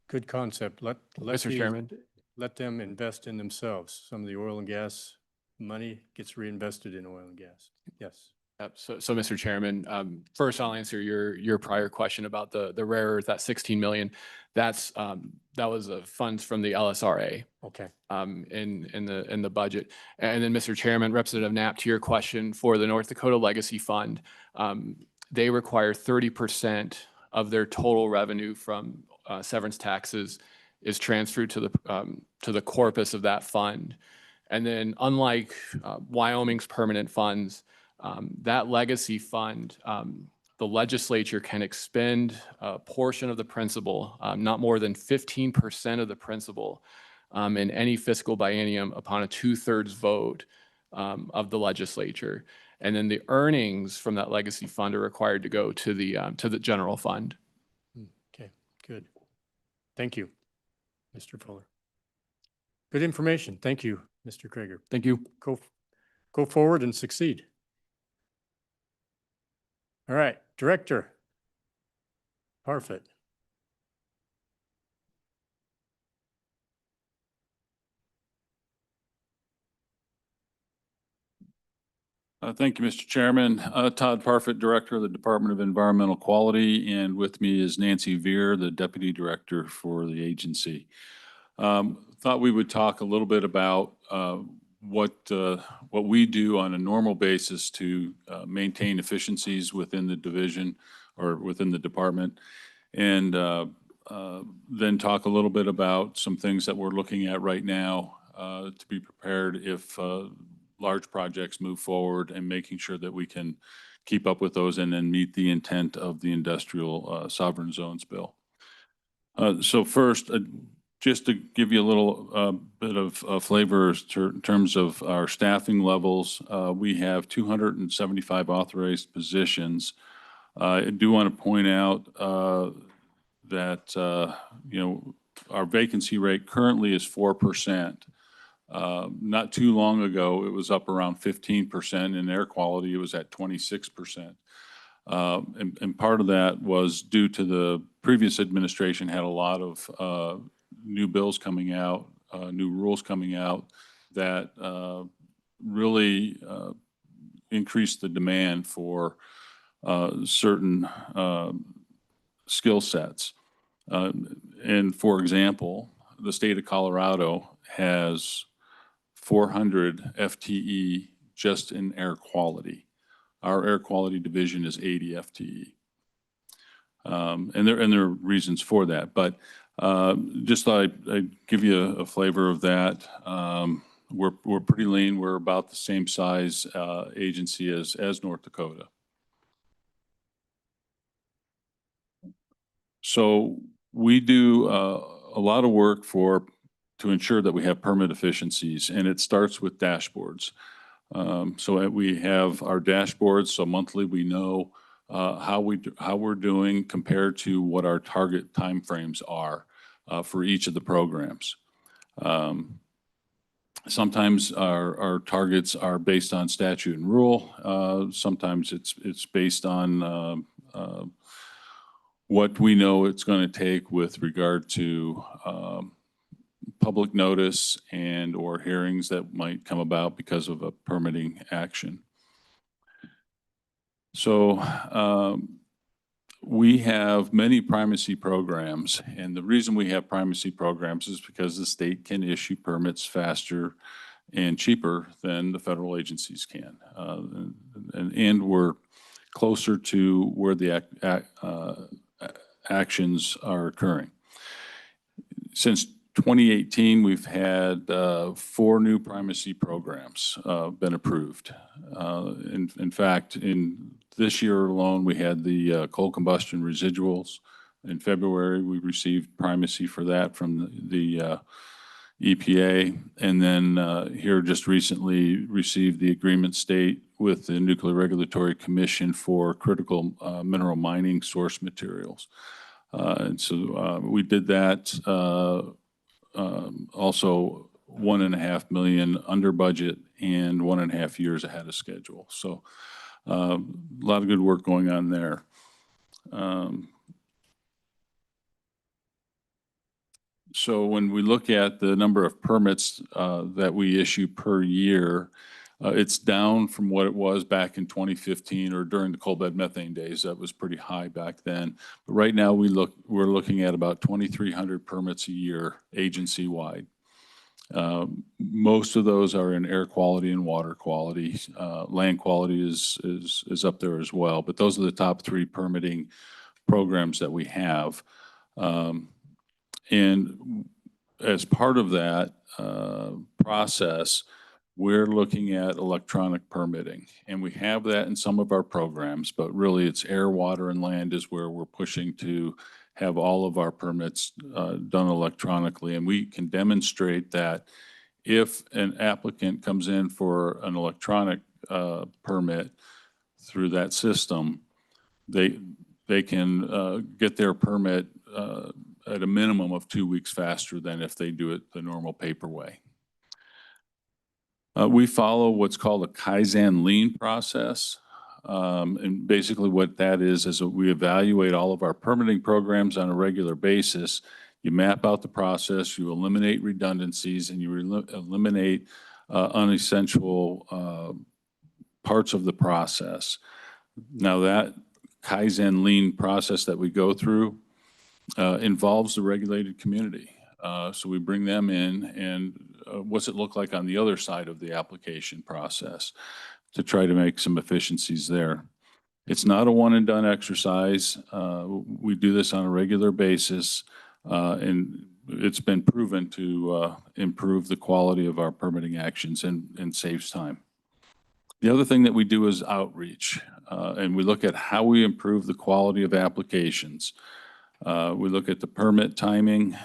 Good concept. Mr. Chairman. Let them invest in themselves. Some of the oil and gas money gets reinvested in oil and gas. Yes. So Mr. Chairman, first I'll answer your prior question about the rare earth, that 16 million. That was funds from the LSRA. Okay. In the budget. And then Mr. Chairman, Representative Knapp, to your question for the North Dakota Legacy Fund, they require 30% of their total revenue from severance taxes is transferred to the corpus of that fund. And then unlike Wyoming's permanent funds, that legacy fund, the legislature can expend a portion of the principal, not more than 15% of the principal, in any fiscal biennium upon a 2/3 vote of the legislature. And then the earnings from that legacy fund are required to go to the general fund. Okay, good. Thank you, Mr. Fuller. Good information. Thank you, Mr. Krager. Thank you. Go forward and succeed. All right, Director Parfit. Thank you, Mr. Chairman. Todd Parfit, Director of the Department of Environmental Quality, and with me is Nancy Veer, the Deputy Director for the agency. Thought we would talk a little bit about what we do on a normal basis to maintain efficiencies within the division or within the department, and then talk a little bit about some things that we're looking at right now to be prepared if large projects move forward, and making sure that we can keep up with those and then meet the intent of the Industrial Sovereign Zones Bill. So first, just to give you a little bit of flavor in terms of our staffing levels, we have 275 authorized positions. I do want to point out that, our vacancy rate currently is 4%. Not too long ago, it was up around 15%. In air quality, it was at 26%. And part of that was due to the previous administration had a lot of new bills coming out, new rules coming out that really increased the demand for certain skill sets. And for example, the state of Colorado has 400 FTE just in air quality. Our air quality division is 80 FTE. And there are reasons for that, but just thought I'd give you a flavor of that. We're pretty lean. We're about the same size agency as North Dakota. So we do a lot of work to ensure that we have permit efficiencies, and it starts with dashboards. So we have our dashboards. So monthly, we know how we're doing compared to what our target timeframes are for each of the programs. Sometimes our targets are based on statute and rule. Sometimes it's based on what we know it's going to take with regard to public notice and or hearings that might come about because of a permitting action. So we have many primacy programs, and the reason we have primacy programs is because the state can issue permits faster and cheaper than the federal agencies can. And we're closer to where the actions are occurring. Since 2018, we've had 4 new primacy programs been approved. In fact, in this year alone, we had the coal combustion residuals. In February, we received primacy for that from the EPA. And then here just recently received the agreement state with the Nuclear Regulatory Commission for critical mineral mining source materials. And so we did that. Also, $1.5 million under budget and 1.5 years ahead of schedule. So a lot of good work going on there. So when we look at the number of permits that we issue per year, it's down from what it was back in 2015 or during the coal bed methane days. That was pretty high back then. But right now we're looking at about 2,300 permits a year agency-wide. Most of those are in air quality and water quality. Land quality is up there as well. But those are the top 3 permitting programs that we have. And as part of that process, we're looking at electronic permitting. And we have that in some of our programs, but really it's air, water, and land is where we're pushing to have all of our permits done electronically. And we can demonstrate that if an applicant comes in for an electronic permit through that system, they can get their permit at a minimum of 2 weeks faster than if they do it the normal paper way. We follow what's called a Kaizen lean process. And basically what that is we evaluate all of our permitting programs on a regular basis. You map out the process, you eliminate redundancies, and you eliminate unessential parts of the process. Now that Kaizen lean process that we go through involves the regulated community. So we bring them in and what's it look like on the other side of the application process to try to make some efficiencies there. It's not a one and done exercise. We do this on a regular basis, and it's been proven to improve the quality of our permitting actions and saves time. The other thing that we do is outreach, and we look at how we improve the quality of applications. We look at the permit timing,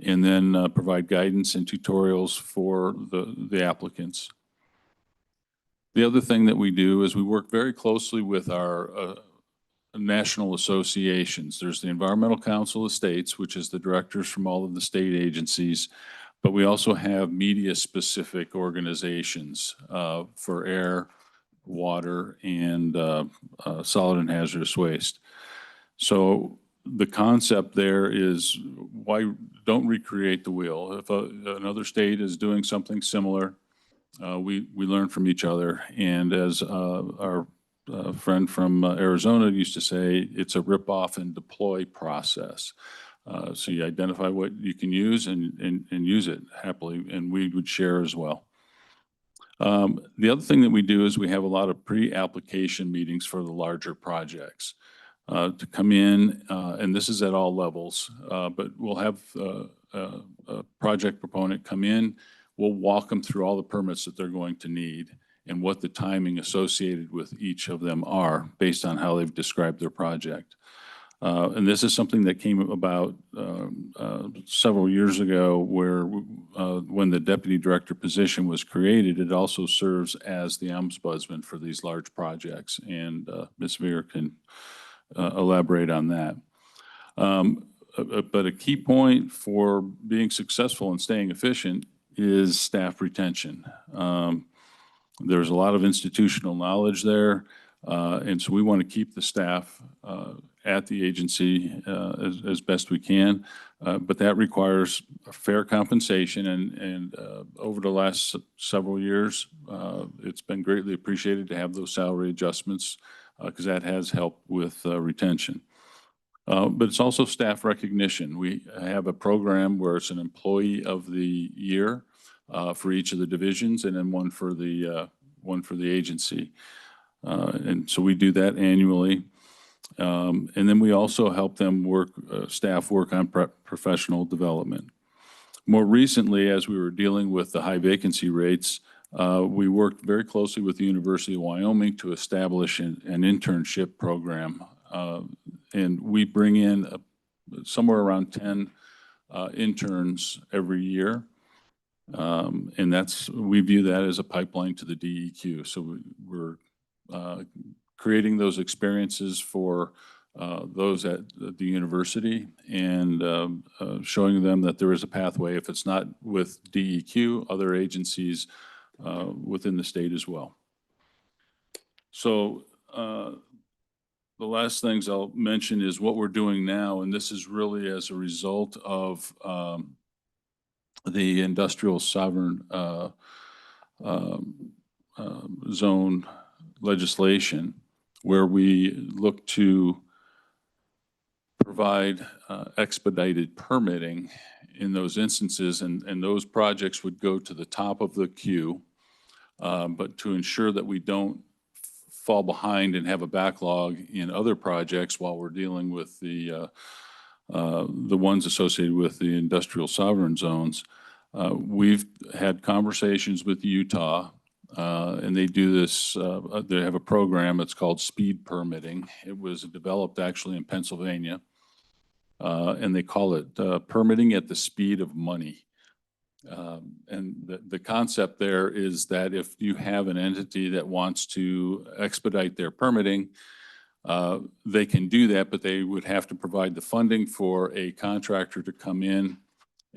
and then provide guidance and tutorials for the applicants. The other thing that we do is we work very closely with our national associations. There's the Environmental Council of States, which is the directors from all of the state agencies, but we also have media-specific organizations for air, water, and solid and hazardous waste. So the concept there is, why don't recreate the wheel? If another state is doing something similar, we learn from each other. And as our friend from Arizona used to say, it's a rip-off and deploy process. So you identify what you can use and use it happily, and we would share as well. The other thing that we do is we have a lot of pre-application meetings for the larger projects to come in, and this is at all levels, but we'll have a project proponent come in. We'll walk them through all the permits that they're going to need and what the timing associated with each of them are based on how they've described their project. And this is something that came about several years ago where when the deputy director position was created, it also serves as the ombudsman for these large projects. And Ms. Veer can elaborate on that. But a key point for being successful and staying efficient is staff retention. There's a lot of institutional knowledge there. And so we want to keep the staff at the agency as best we can. But that requires a fair compensation. And over the last several years, it's been greatly appreciated to have those salary adjustments because that has helped with retention. But it's also staff recognition. We have a program where it's an employee of the year for each of the divisions, and then one for the agency. And so we do that annually. And then we also help them staff work on professional development. More recently, as we were dealing with the high vacancy rates, we worked very closely with the University of Wyoming to establish an internship program. And we bring in somewhere around 10 interns every year. And we view that as a pipeline to the DEQ. So we're creating those experiences for those at the university and showing them that there is a pathway. If it's not with DEQ, other agencies within the state as well. So the last things I'll mention is what we're doing now, and this is really as a result of the industrial sovereign zone legislation, where we look to provide expedited permitting in those instances, and those projects would go to the top of the queue, but to ensure that we don't fall behind and have a backlog in other projects while we're dealing with the ones associated with the industrial sovereign zones. We've had conversations with Utah, and they do this, they have a program, it's called speed permitting. It was developed actually in Pennsylvania, and they call it permitting at the speed of money. And the concept there is that if you have an entity that wants to expedite their permitting, they can do that, but they would have to provide the funding for a contractor to come in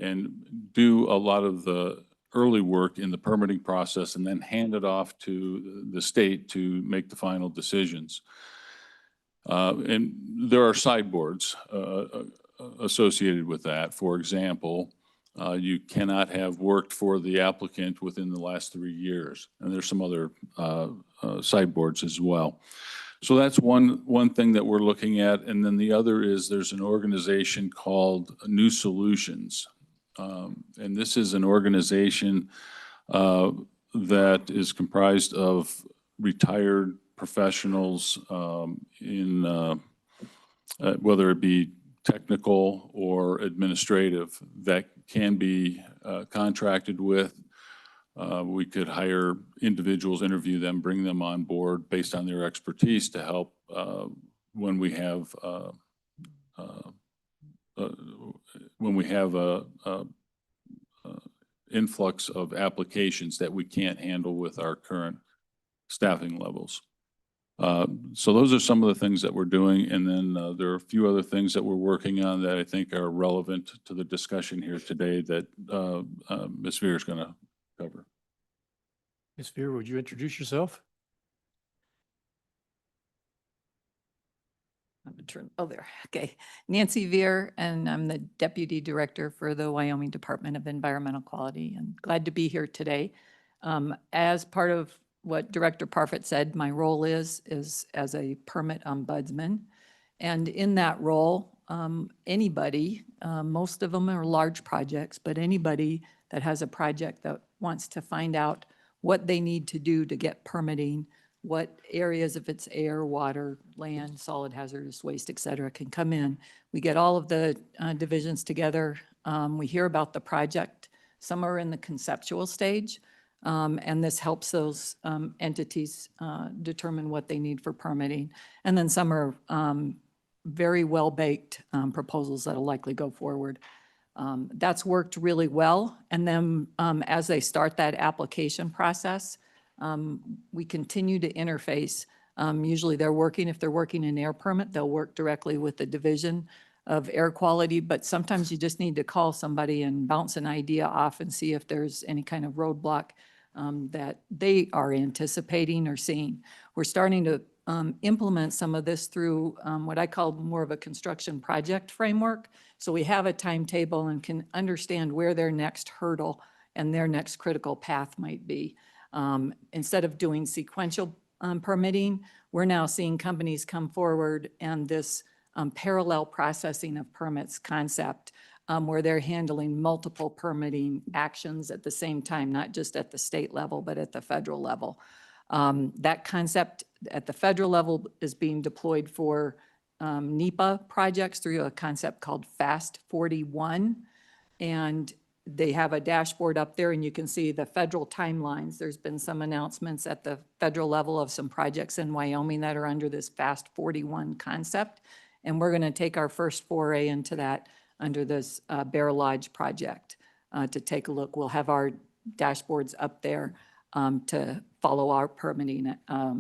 and do a lot of the early work in the permitting process and then hand it off to the state to make the final decisions. And there are sideboards associated with that. For example, you cannot have worked for the applicant within the last 3 years. And there's some other sideboards as well. So that's one thing that we're looking at. And then the other is there's an organization called New Solutions. And this is an organization that is comprised of retired professionals in whether it be technical or administrative that can be contracted with. We could hire individuals, interview them, bring them on board based on their expertise to help when we have a influx of applications that we can't handle with our current staffing levels. So those are some of the things that we're doing. And then there are a few other things that we're working on that I think are relevant to the discussion here today that Ms. Veer is going to cover. Ms. Veer, would you introduce yourself? I'm gonna turn, oh, there, okay. Nancy Veer, and I'm the Deputy Director for the Wyoming Department of Environmental Quality, and glad to be here today. As part of what Director Parfit said, my role is as a permit ombudsman. And in that role, anybody, most of them are large projects, but anybody that has a project that wants to find out what they need to do to get permitting, what areas, if it's air, water, land, solid hazardous waste, et cetera, can come in. We get all of the divisions together. We hear about the project. Some are in the conceptual stage, and this helps those entities determine what they need for permitting. And then some are very well-baked proposals that'll likely go forward. That's worked really well. And then as they start that application process, we continue to interface. Usually if they're working in air permit, they'll work directly with the Division of Air Quality, but sometimes you just need to call somebody and bounce an idea off and see if there's any kind of roadblock that they are anticipating or seeing. We're starting to implement some of this through what I call more of a construction project framework. So we have a timetable and can understand where their next hurdle and their next critical path might be. Instead of doing sequential permitting, we're now seeing companies come forward and this parallel processing of permits concept where they're handling multiple permitting actions at the same time, not just at the state level, but at the federal level. That concept at the federal level is being deployed for NEPA projects through a concept called Fast 41. And they have a dashboard up there and you can see the federal timelines. There's been some announcements at the federal level of some projects in Wyoming that are under this Fast 41 concept. And we're going to take our first foray into that under this Bear Lodge project to take a look. We'll have our dashboards up there to follow our permitting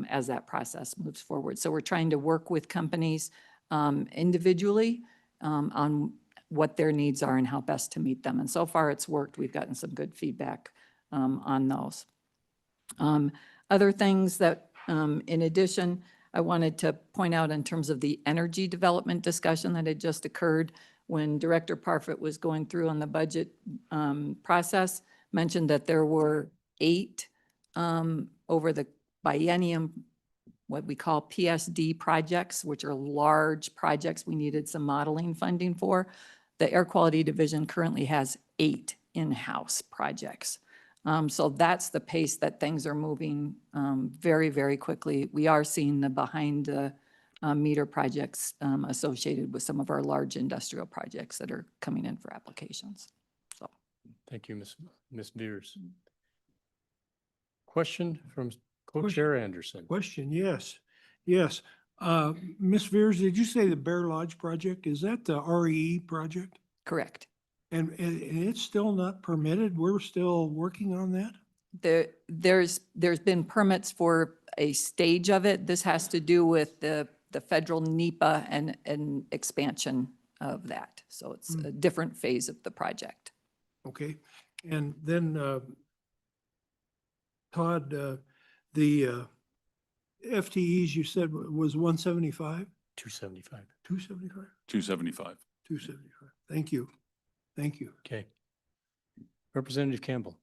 as that process moves forward. So we're trying to work with companies individually on what their needs are and how best to meet them. And so far it's worked. We've gotten some good feedback on those. Other things that, in addition, I wanted to point out in terms of the energy development discussion that had just occurred when Director Parfit was going through on the budget process, mentioned that there were 8 over the biennium, what we call PSD projects, which are large projects we needed some modeling funding for. The Air Quality Division currently has 8 in-house projects. So that's the pace that things are moving very, very quickly. We are seeing the behind the meter projects associated with some of our large industrial projects that are coming in for applications. So, thank you, Ms. Veers. Question from Co-Chair Anderson. Question, yes, yes. Ms. Veers, did you say the Bear Lodge project, is that the REE project? correct. And it's still not permitted? We're still working on that? There's been permits for a stage of it. This has to do with the federal NEPA and expansion of that. So it's a different phase of the project. Okay. And then, Todd, the FTEs you said was 175? 275. 275? 275. 275. Thank you. Thank you. Okay. Representative Campbell.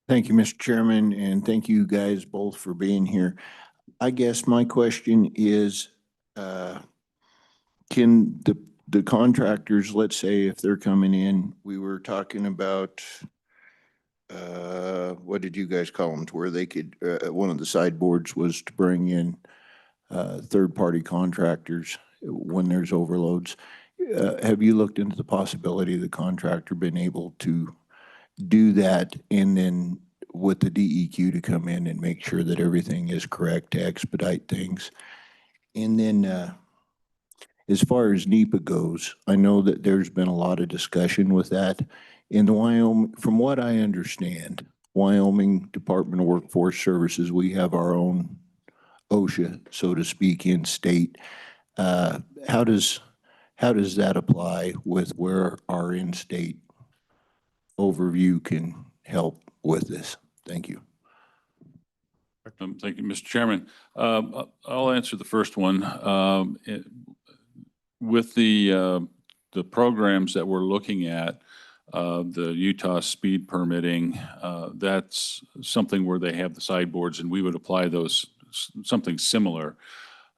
Thank you, Mr. Chairman, and thank you guys both for being here. I guess my question is, can the contractors, let's say if they're coming in, we were talking about, what did you guys call them, to where they could, one of the sideboards was to bring in third-party contractors when there's overloads. Have you looked into the possibility of the contractor being able to do that and then with the DEQ to come in and make sure that everything is correct to expedite things? And then as far as NEPA goes, I know that there's been a lot of discussion with that in the Wyoming. From what I understand, Wyoming Department of Workforce Services, we have our own OSHA, so to speak, in state. How does that apply with where our in-state overview can help with this? Thank you. Thank you, Mr. Chairman. I'll answer the first one. With the programs that we're looking at, the Utah speed permitting, that's something where they have the sideboards, and we would apply those, something similar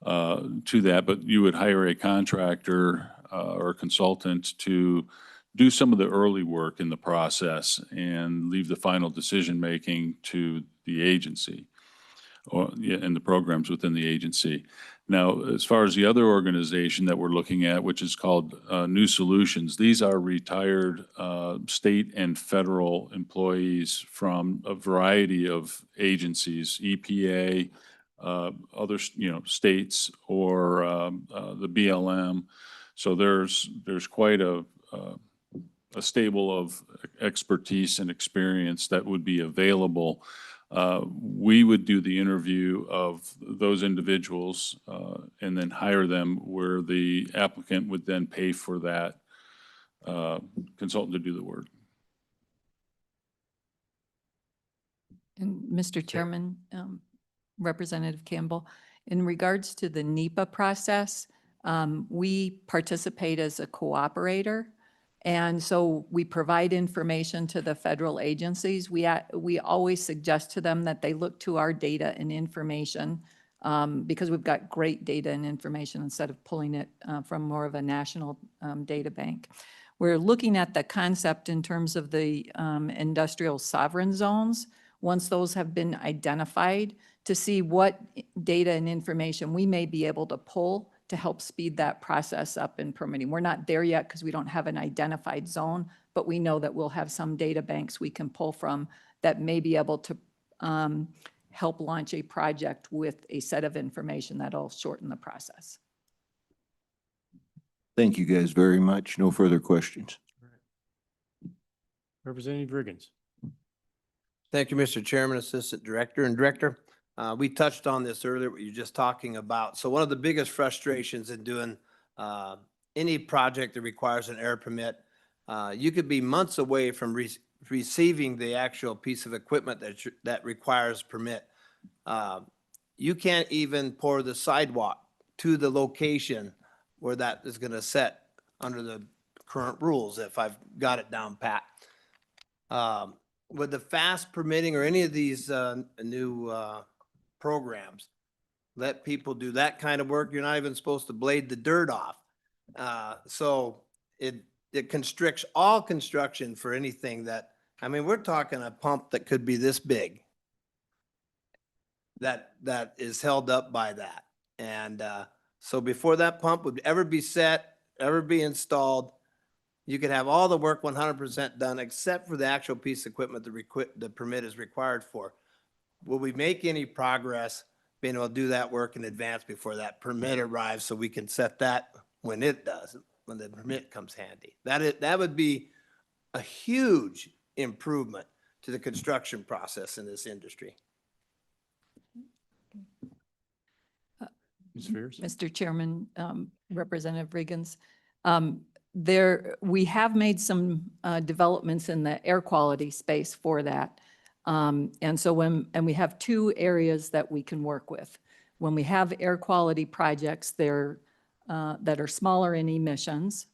to that, but you would hire a contractor or a consultant to do some of the early work in the process and leave the final decision-making to the agency or and the programs within the agency. Now, as far as the other organization that we're looking at, which is called New Solutions, these are retired state and federal employees from a variety of agencies, EPA, other states, or the BLM. So there's quite a stable of expertise and experience that would be available. We would do the interview of those individuals and then hire them, where the applicant would then pay for that consultant to do the work. And Mr. Chairman, Representative Campbell, in regards to the NEPA process, we participate as a cooperator. And so we provide information to the federal agencies. We always suggest to them that they look to our data and information because we've got great data and information instead of pulling it from more of a national data bank. We're looking at the concept in terms of the industrial sovereign zones, once those have been identified, to see what data and information we may be able to pull to help speed that process up in permitting. We're not there yet because we don't have an identified zone, but we know that we'll have some data banks we can pull from that may be able to help launch a project with a set of information that'll shorten the process. Thank you guys very much. No further questions. Representative Riggins. Thank you, Mr. Chairman, Assistant Director, and Director. We touched on this earlier, what you're just talking about. So one of the biggest frustrations in doing any project that requires an air permit, you could be months away from receiving the actual piece of equipment that requires permit. You can't even pour the sidewalk to the location where that is going to set under the current rules, if I've got it down pat. With the fast permitting or any of these new programs, let people do that kind of work. You're not even supposed to blade the dirt off. So it constricts all construction for anything that, I mean, we're talking a pump that could be this big that is held up by that. And so before that pump would ever be set, ever be installed, you could have all the work 100% done except for the actual piece of equipment the permit is required for. Will we make any progress being able to do that work in advance before that permit arrives so we can set that when it does, when the permit comes handy? That would be a huge improvement to the construction process in this industry. Mr. Chairman, Representative Riggins, we have made some developments in the air quality space for that. And so we have two areas that we can work with. When we have air quality projects that are smaller in emissions,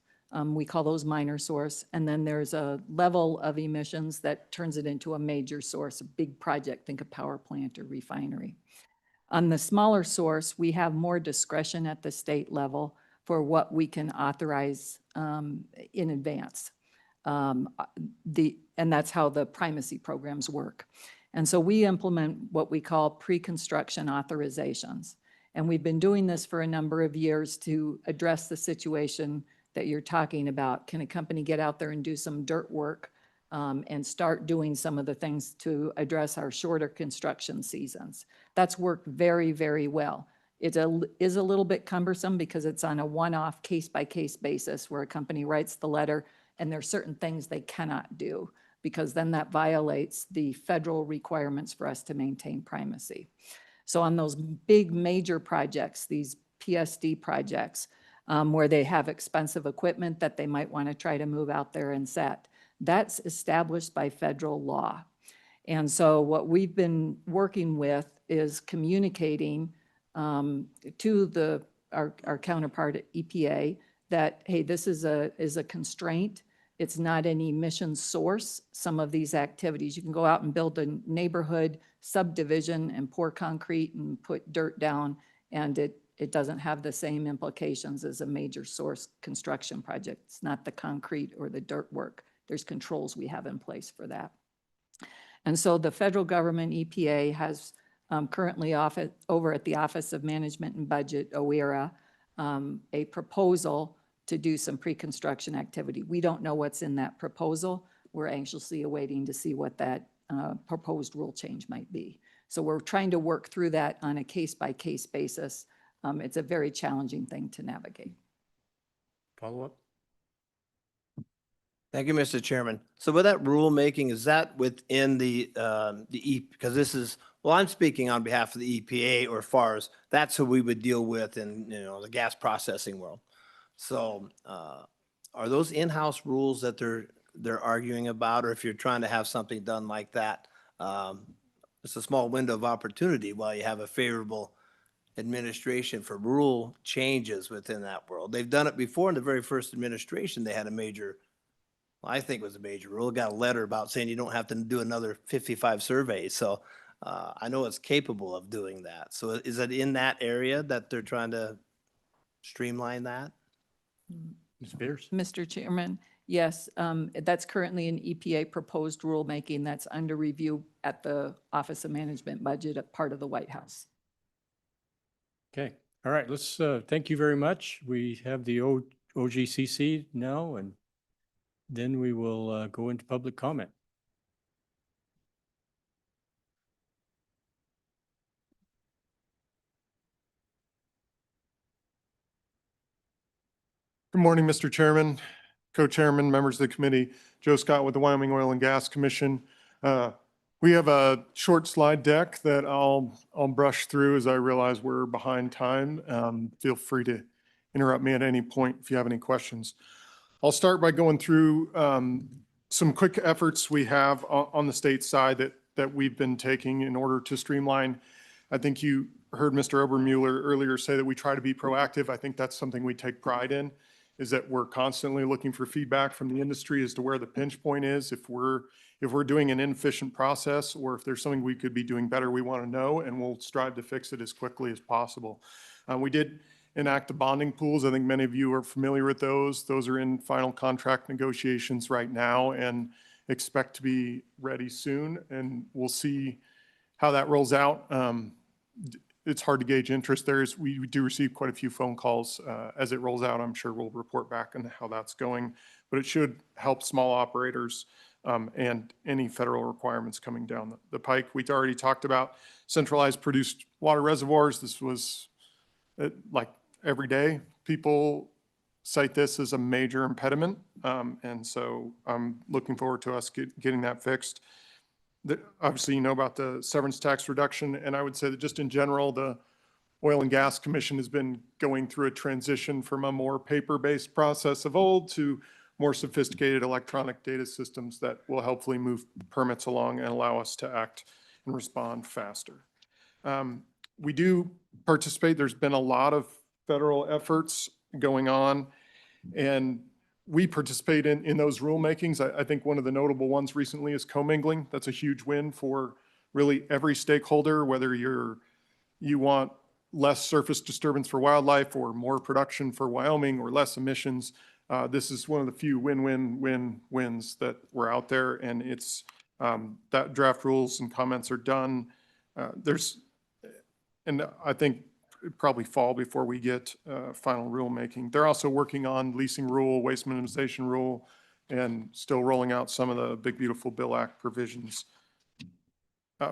we call those minor source. And then there's a level of emissions that turns it into a major source, a big project, think a power plant or refinery. On the smaller source, we have more discretion at the state level for what we can authorize in advance. And that's how the primacy programs work. And so we implement what we call pre-construction authorizations. And we've been doing this for a number of years to address the situation that you're talking about. Can a company get out there and do some dirt work and start doing some of the things to address our shorter construction seasons? That's worked very, very well. It is a little bit cumbersome because it's on a one-off case-by-case basis where a company writes the letter and there are certain things they cannot do because then that violates the federal requirements for us to maintain primacy. So on those big major projects, these PSD projects, where they have expensive equipment that they might want to try to move out there and set, that's established by federal law. And so what we've been working with is communicating to our counterpart at EPA that, hey, this is a constraint. It's not an emission source. Some of these activities, you can go out and build a neighborhood subdivision and pour concrete and put dirt down, and it doesn't have the same implications as a major source construction project. It's not the concrete or the dirt work. There's controls we have in place for that. And so the federal government, EPA, has currently over at the Office of Management and Budget, OERA, a proposal to do some pre-construction activity. We don't know what's in that proposal. We're anxiously awaiting to see what that proposed rule change might be. So we're trying to work through that on a case-by-case basis. It's a very challenging thing to navigate. Follow up? Thank you, Mr. Chairman. So with that rulemaking, is that within because this is, well, I'm speaking on behalf of the EPA or FARS. That's who we would deal with in, the gas processing world. So are those in-house rules that they're arguing about, or if you're trying to have something done like that, it's a small window of opportunity while you have a favorable administration for rule changes within that world. They've done it before in the very first administration. They had a major, I think it was a major rule, got a letter about saying you don't have to do another 55 surveys. So I know it's capable of doing that. So is it in that area that they're trying to streamline that? Ms. Beers? Mr. Chairman, yes, that's currently an EPA proposed rulemaking that's under review at the Office of Management Budget, a part of the White House. Okay. All right. Let's thank you very much. We have the OGCC now, and then we will go into public comment. Good morning, Mr. Chairman, Co-Chairman, members of the committee. Joe Scott with the Wyoming Oil and Gas Commission. We have a short slide deck that I'll brush through as I realize we're behind time. Feel free to interrupt me at any point if you have any questions. I'll start by going through some quick efforts we have on the state side that we've been taking in order to streamline. I think you heard Mr. Obermueller earlier say that we try to be proactive. I think that's something we take pride in, is that we're constantly looking for feedback from the industry as to where the pinch point is. If we're doing an inefficient process, or if there's something we could be doing better, we want to know, and we'll strive to fix it as quickly as possible. We did enact the bonding pools. I think many of you are familiar with those. Those are in final contract negotiations right now and expect to be ready soon. And we'll see how that rolls out. It's hard to gauge interest there. We do receive quite a few phone calls as it rolls out. I'm sure we'll report back on how that's going, but it should help small operators and any federal requirements coming down the pike. We already talked about centralized produced water reservoirs. This was like every day. People cite this as a major impediment. And so I'm looking forward to us getting that fixed. Obviously, you know about the severance tax reduction, and I would say that just in general, the Oil and Gas Commission has been going through a transition from a more paper-based process of old to more sophisticated electronic data systems that will hopefully move permits along and allow us to act and respond faster. We do participate. There's been a lot of federal efforts going on, and we participate in those rulemakings. I think one of the notable ones recently is commingling. That's a huge win for really every stakeholder, whether you want less surface disturbance for wildlife or more production for Wyoming or less emissions. This is one of the few win-win-win-wins that were out there, and it's that draft rules and comments are done. And I think probably fall before we get final rulemaking. They're also working on leasing rule, waste minimization rule, and still rolling out some of the Big Beautiful Bill Act provisions.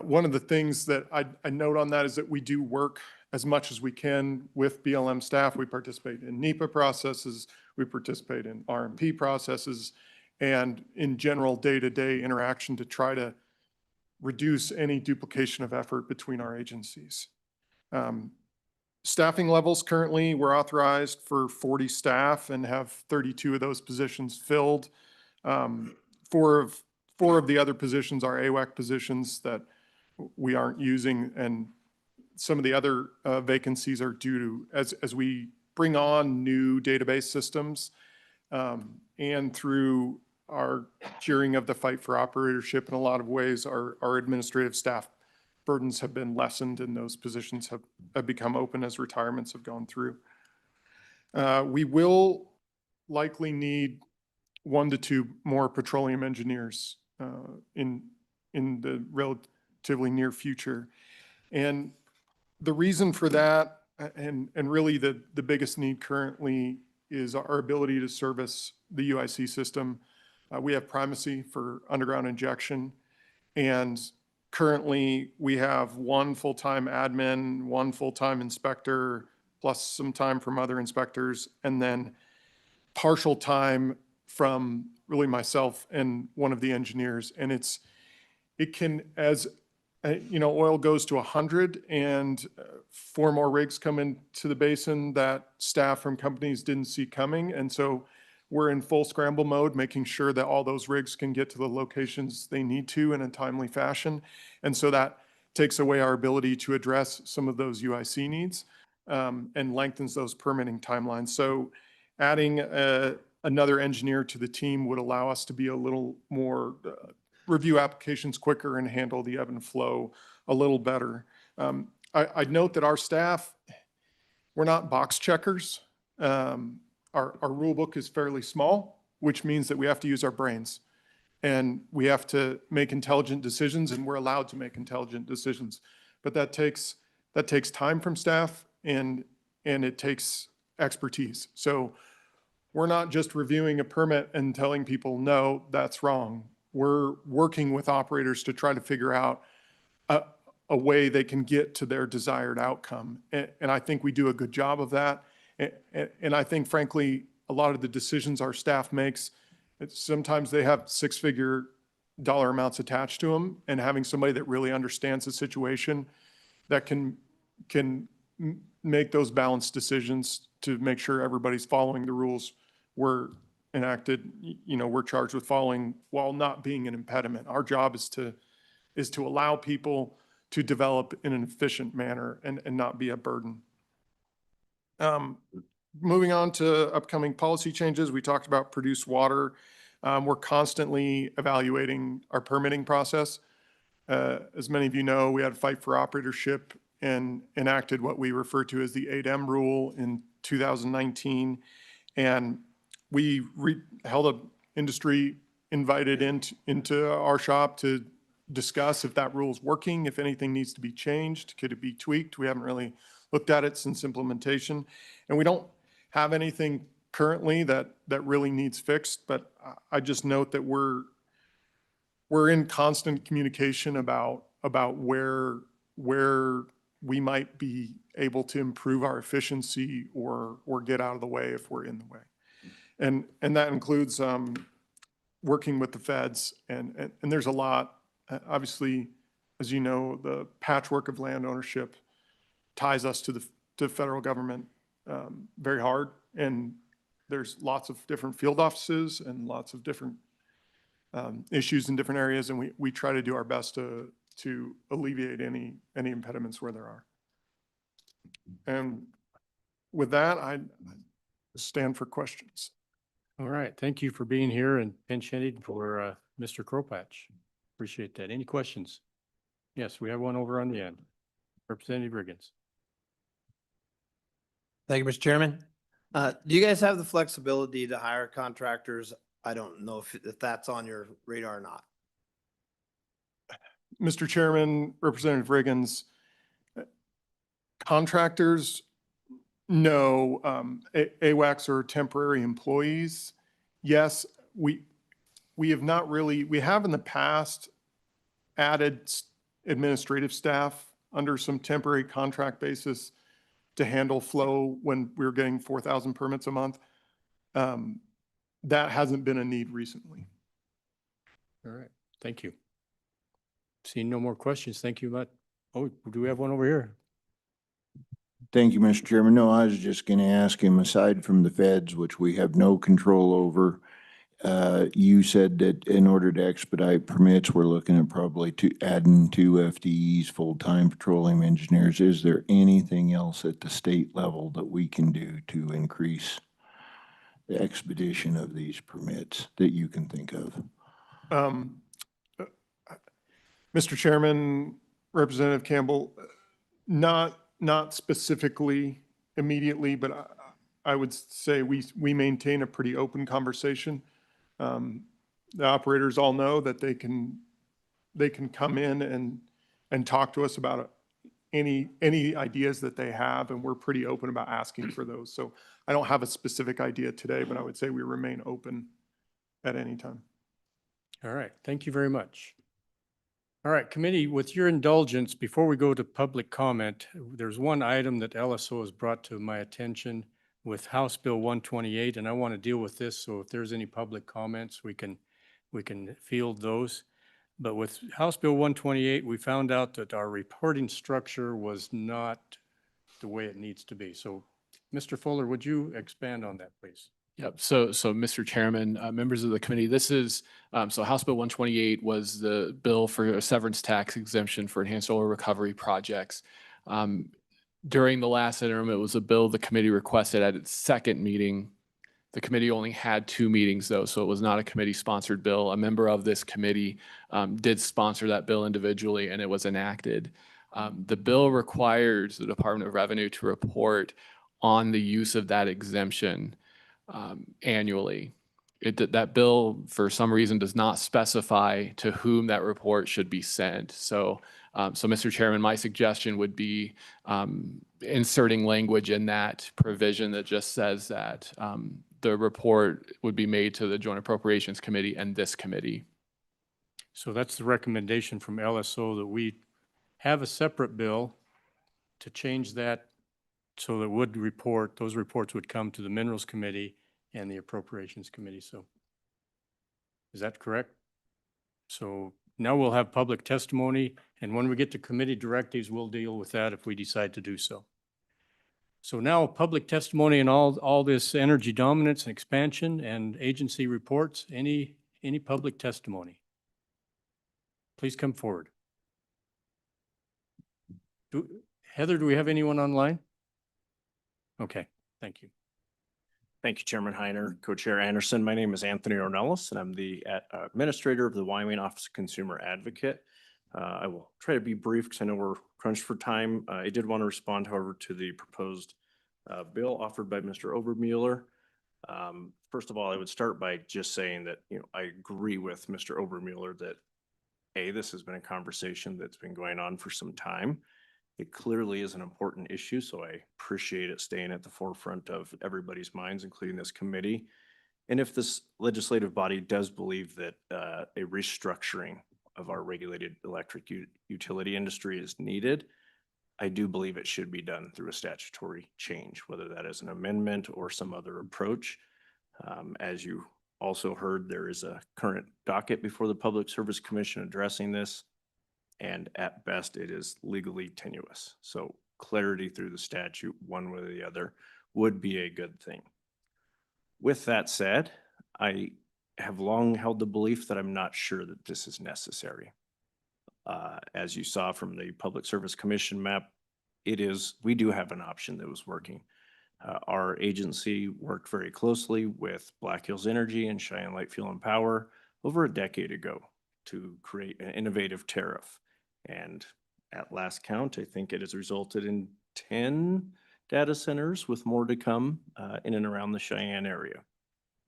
One of the things that I note on that is that we do work as much as we can with BLM staff. We participate in NEPA processes, we participate in RMP processes, and in general day-to-day interaction to try to reduce any duplication of effort between our agencies. Staffing levels currently, we're authorized for 40 staff and have 32 of those positions filled. Four of the other positions are AWAC positions that we aren't using, and some of the other vacancies are due to, as we bring on new database systems, and through our cheering of the fight for operatorship, in a lot of ways, our administrative staff burdens have been lessened and those positions have become open as retirements have gone through. We will likely need 1 to 2 more petroleum engineers in the relatively near future. And the reason for that, and really the biggest need currently, is our ability to service the UIC system. We have primacy for underground injection, and currently we have 1 full-time admin, 1 full-time inspector, plus some time from other inspectors, and then partial time from really myself and one of the engineers. And it can, as oil goes to 100 and 4 more rigs come into the basin that staff from companies didn't see coming. And so we're in full scramble mode, making sure that all those rigs can get to the locations they need to in a timely fashion. And so that takes away our ability to address some of those UIC needs, and lengthens those permitting timelines. So adding another engineer to the team would allow us to be a little more, review applications quicker and handle the ebb and flow a little better. I'd note that our staff, we're not box checkers. Our rule book is fairly small, which means that we have to use our brains and we have to make intelligent decisions, and we're allowed to make intelligent decisions. But that takes time from staff, and it takes expertise. So we're not just reviewing a permit and telling people, no, that's wrong. We're working with operators to try to figure out a way they can get to their desired outcome. And I think we do a good job of that. And I think, frankly, a lot of the decisions our staff makes, sometimes they have 6-figure dollar amounts attached to them, and having somebody that really understands the situation that can make those balanced decisions to make sure everybody's following the rules we're enacted, we're charged with following, while not being an impediment. Our job is to allow people to develop in an efficient manner and not be a burden. Moving on to upcoming policy changes, we talked about produced water. We're constantly evaluating our permitting process. As many of you know, we had a fight for operatorship and enacted what we refer to as the 8M rule in 2019. And we held an industry invited into our shop to discuss if that rule is working, if anything needs to be changed, could it be tweaked? We haven't really looked at it since implementation. And we don't have anything currently that really needs fixed, but I just note that we're in constant communication about where we might be able to improve our efficiency or get out of the way if we're in the way. And that includes working with the feds, and there's a lot. Obviously, as you know, the patchwork of land ownership ties us to the federal government very hard, and there's lots of different field offices and lots of different issues in different areas, and we try to do our best to alleviate any impediments where there are. And with that, I stand for questions. All right. Thank you for being here and pinch hitting for Mr. Kropatch. Appreciate that. Any questions? Yes, we have one over on the end. Representative Riggins. Thank you, Mr. Chairman. Do you guys have the flexibility to hire contractors? I don't know if that's on your radar or not. Mr. Chairman, Representative Riggins, contractors, no. AWACS are temporary employees. Yes, we have not really, we have in the past added administrative staff under some temporary contract basis to handle flow when we were getting 4,000 permits a month. that hasn't been a need recently. All right, thank you. Seeing no more questions, thank you much. Oh, do we have one over here? Thank you, Mr. Chairman. No, I was just going to ask him, aside from the feds, which we have no control over, you said that in order to expedite permits, we're looking at probably adding 2 FTEs, full-time petroleum engineers. Is there anything else at the state level that we can do to increase the expedition of these permits that you can think of? Mr. Chairman, Representative Campbell, not specifically immediately, but I would say we maintain a pretty open conversation. The operators all know that they can come in and talk to us about any ideas that they have, and we're pretty open about asking for those. So I don't have a specific idea today, but I would say we remain open at any time. All right, thank you very much. All right, committee, with your indulgence, before we go to public comment, there's one item that LSO has brought to my attention with House Bill 128, and I want to deal with this. So if there's any public comments, we can field those. But with House Bill 128, we found out that our reporting structure was not the way it needs to be. So Mr. Fuller, would you expand on that, please? Yep. So Mr. Chairman, members of the committee, this is, so House Bill 128 was the bill for a severance tax exemption for enhanced oil recovery projects. During the last interim, it was a bill the committee requested at its second meeting. The committee only had 2 meetings though, so it was not a committee-sponsored bill. A member of this committee did sponsor that bill individually, and it was enacted. The bill requires the Department of Revenue to report on the use of that exemption annually. That bill, for some reason, does not specify to whom that report should be sent. So, Mr. Chairman, my suggestion would be inserting language in that provision that just says that the report would be made to the Joint Appropriations Committee and this committee. So that's the recommendation from LSO, that we have a separate bill to change that so that those reports would come to the Minerals Committee and the Appropriations Committee. So is that correct? So now we'll have public testimony, and when we get to committee directives, we'll deal with that if we decide to do so. So now public testimony and all this energy dominance and expansion and agency reports. Any public testimony? Please come forward. Heather, do we have anyone online? Okay, thank you. Thank you, Chairman Heiner, Co-Chair Anderson. My name is Anthony Ornelas, and I'm the Administrator of the Wyoming Office of Consumer Advocate. I will try to be brief because I know we're crunched for time. I did want to respond, however, to the proposed bill offered by Mr. Obermueller. First of all, I would start by just saying that, I agree with Mr. Obermueller that this has been a conversation that's been going on for some time. It clearly is an important issue, so I appreciate it staying at the forefront of everybody's minds, including this committee. And if this legislative body does believe that a restructuring of our regulated electric utility industry is needed, I do believe it should be done through a statutory change, whether that is an amendment or some other approach. As you also heard, there is a current docket before the Public Service Commission addressing this. And at best, it is legally tenuous. So clarity through the statute, one way or the other, would be a good thing. With that said, I have long held the belief that I'm not sure that this is necessary. As you saw from the Public Service Commission map, we do have an option that was working. Our agency worked very closely with Black Hills Energy and Cheyenne Light Fuel and Power over a decade ago to create an innovative tariff. And at last count, I think it has resulted in 10 data centers with more to come in and around the Cheyenne area.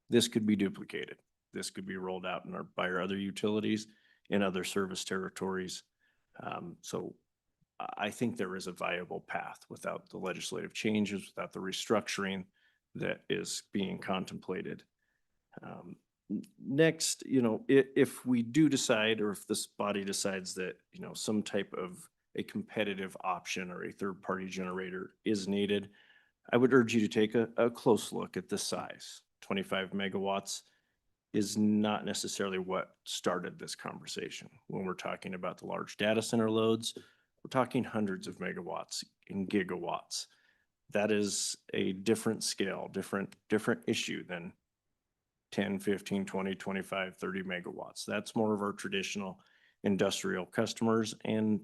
This could be duplicated. This could be rolled out by our other utilities in other service territories. So I think there is a viable path without the legislative changes, without the restructuring that is being contemplated. Next, if we do decide, or if this body decides that, some type of a competitive option or a third-party generator is needed, I would urge you to take a close look at the size. 25 megawatts is not necessarily what started this conversation. When we're talking about the large data center loads, we're talking hundreds of megawatts in gigawatts. That is a different scale, different issue than 10, 15, 20, 25, 30 megawatts. That's more of our traditional industrial customers, and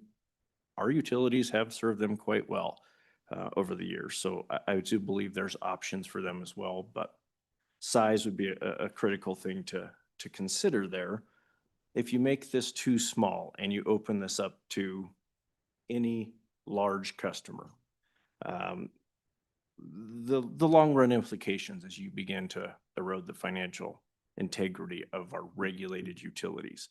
our utilities have served them quite well over the years. So I do believe there's options for them as well, but size would be a critical thing to consider there. If you make this too small and you open this up to any large customer, the long run implications as you begin to erode the financial integrity of our regulated utilities.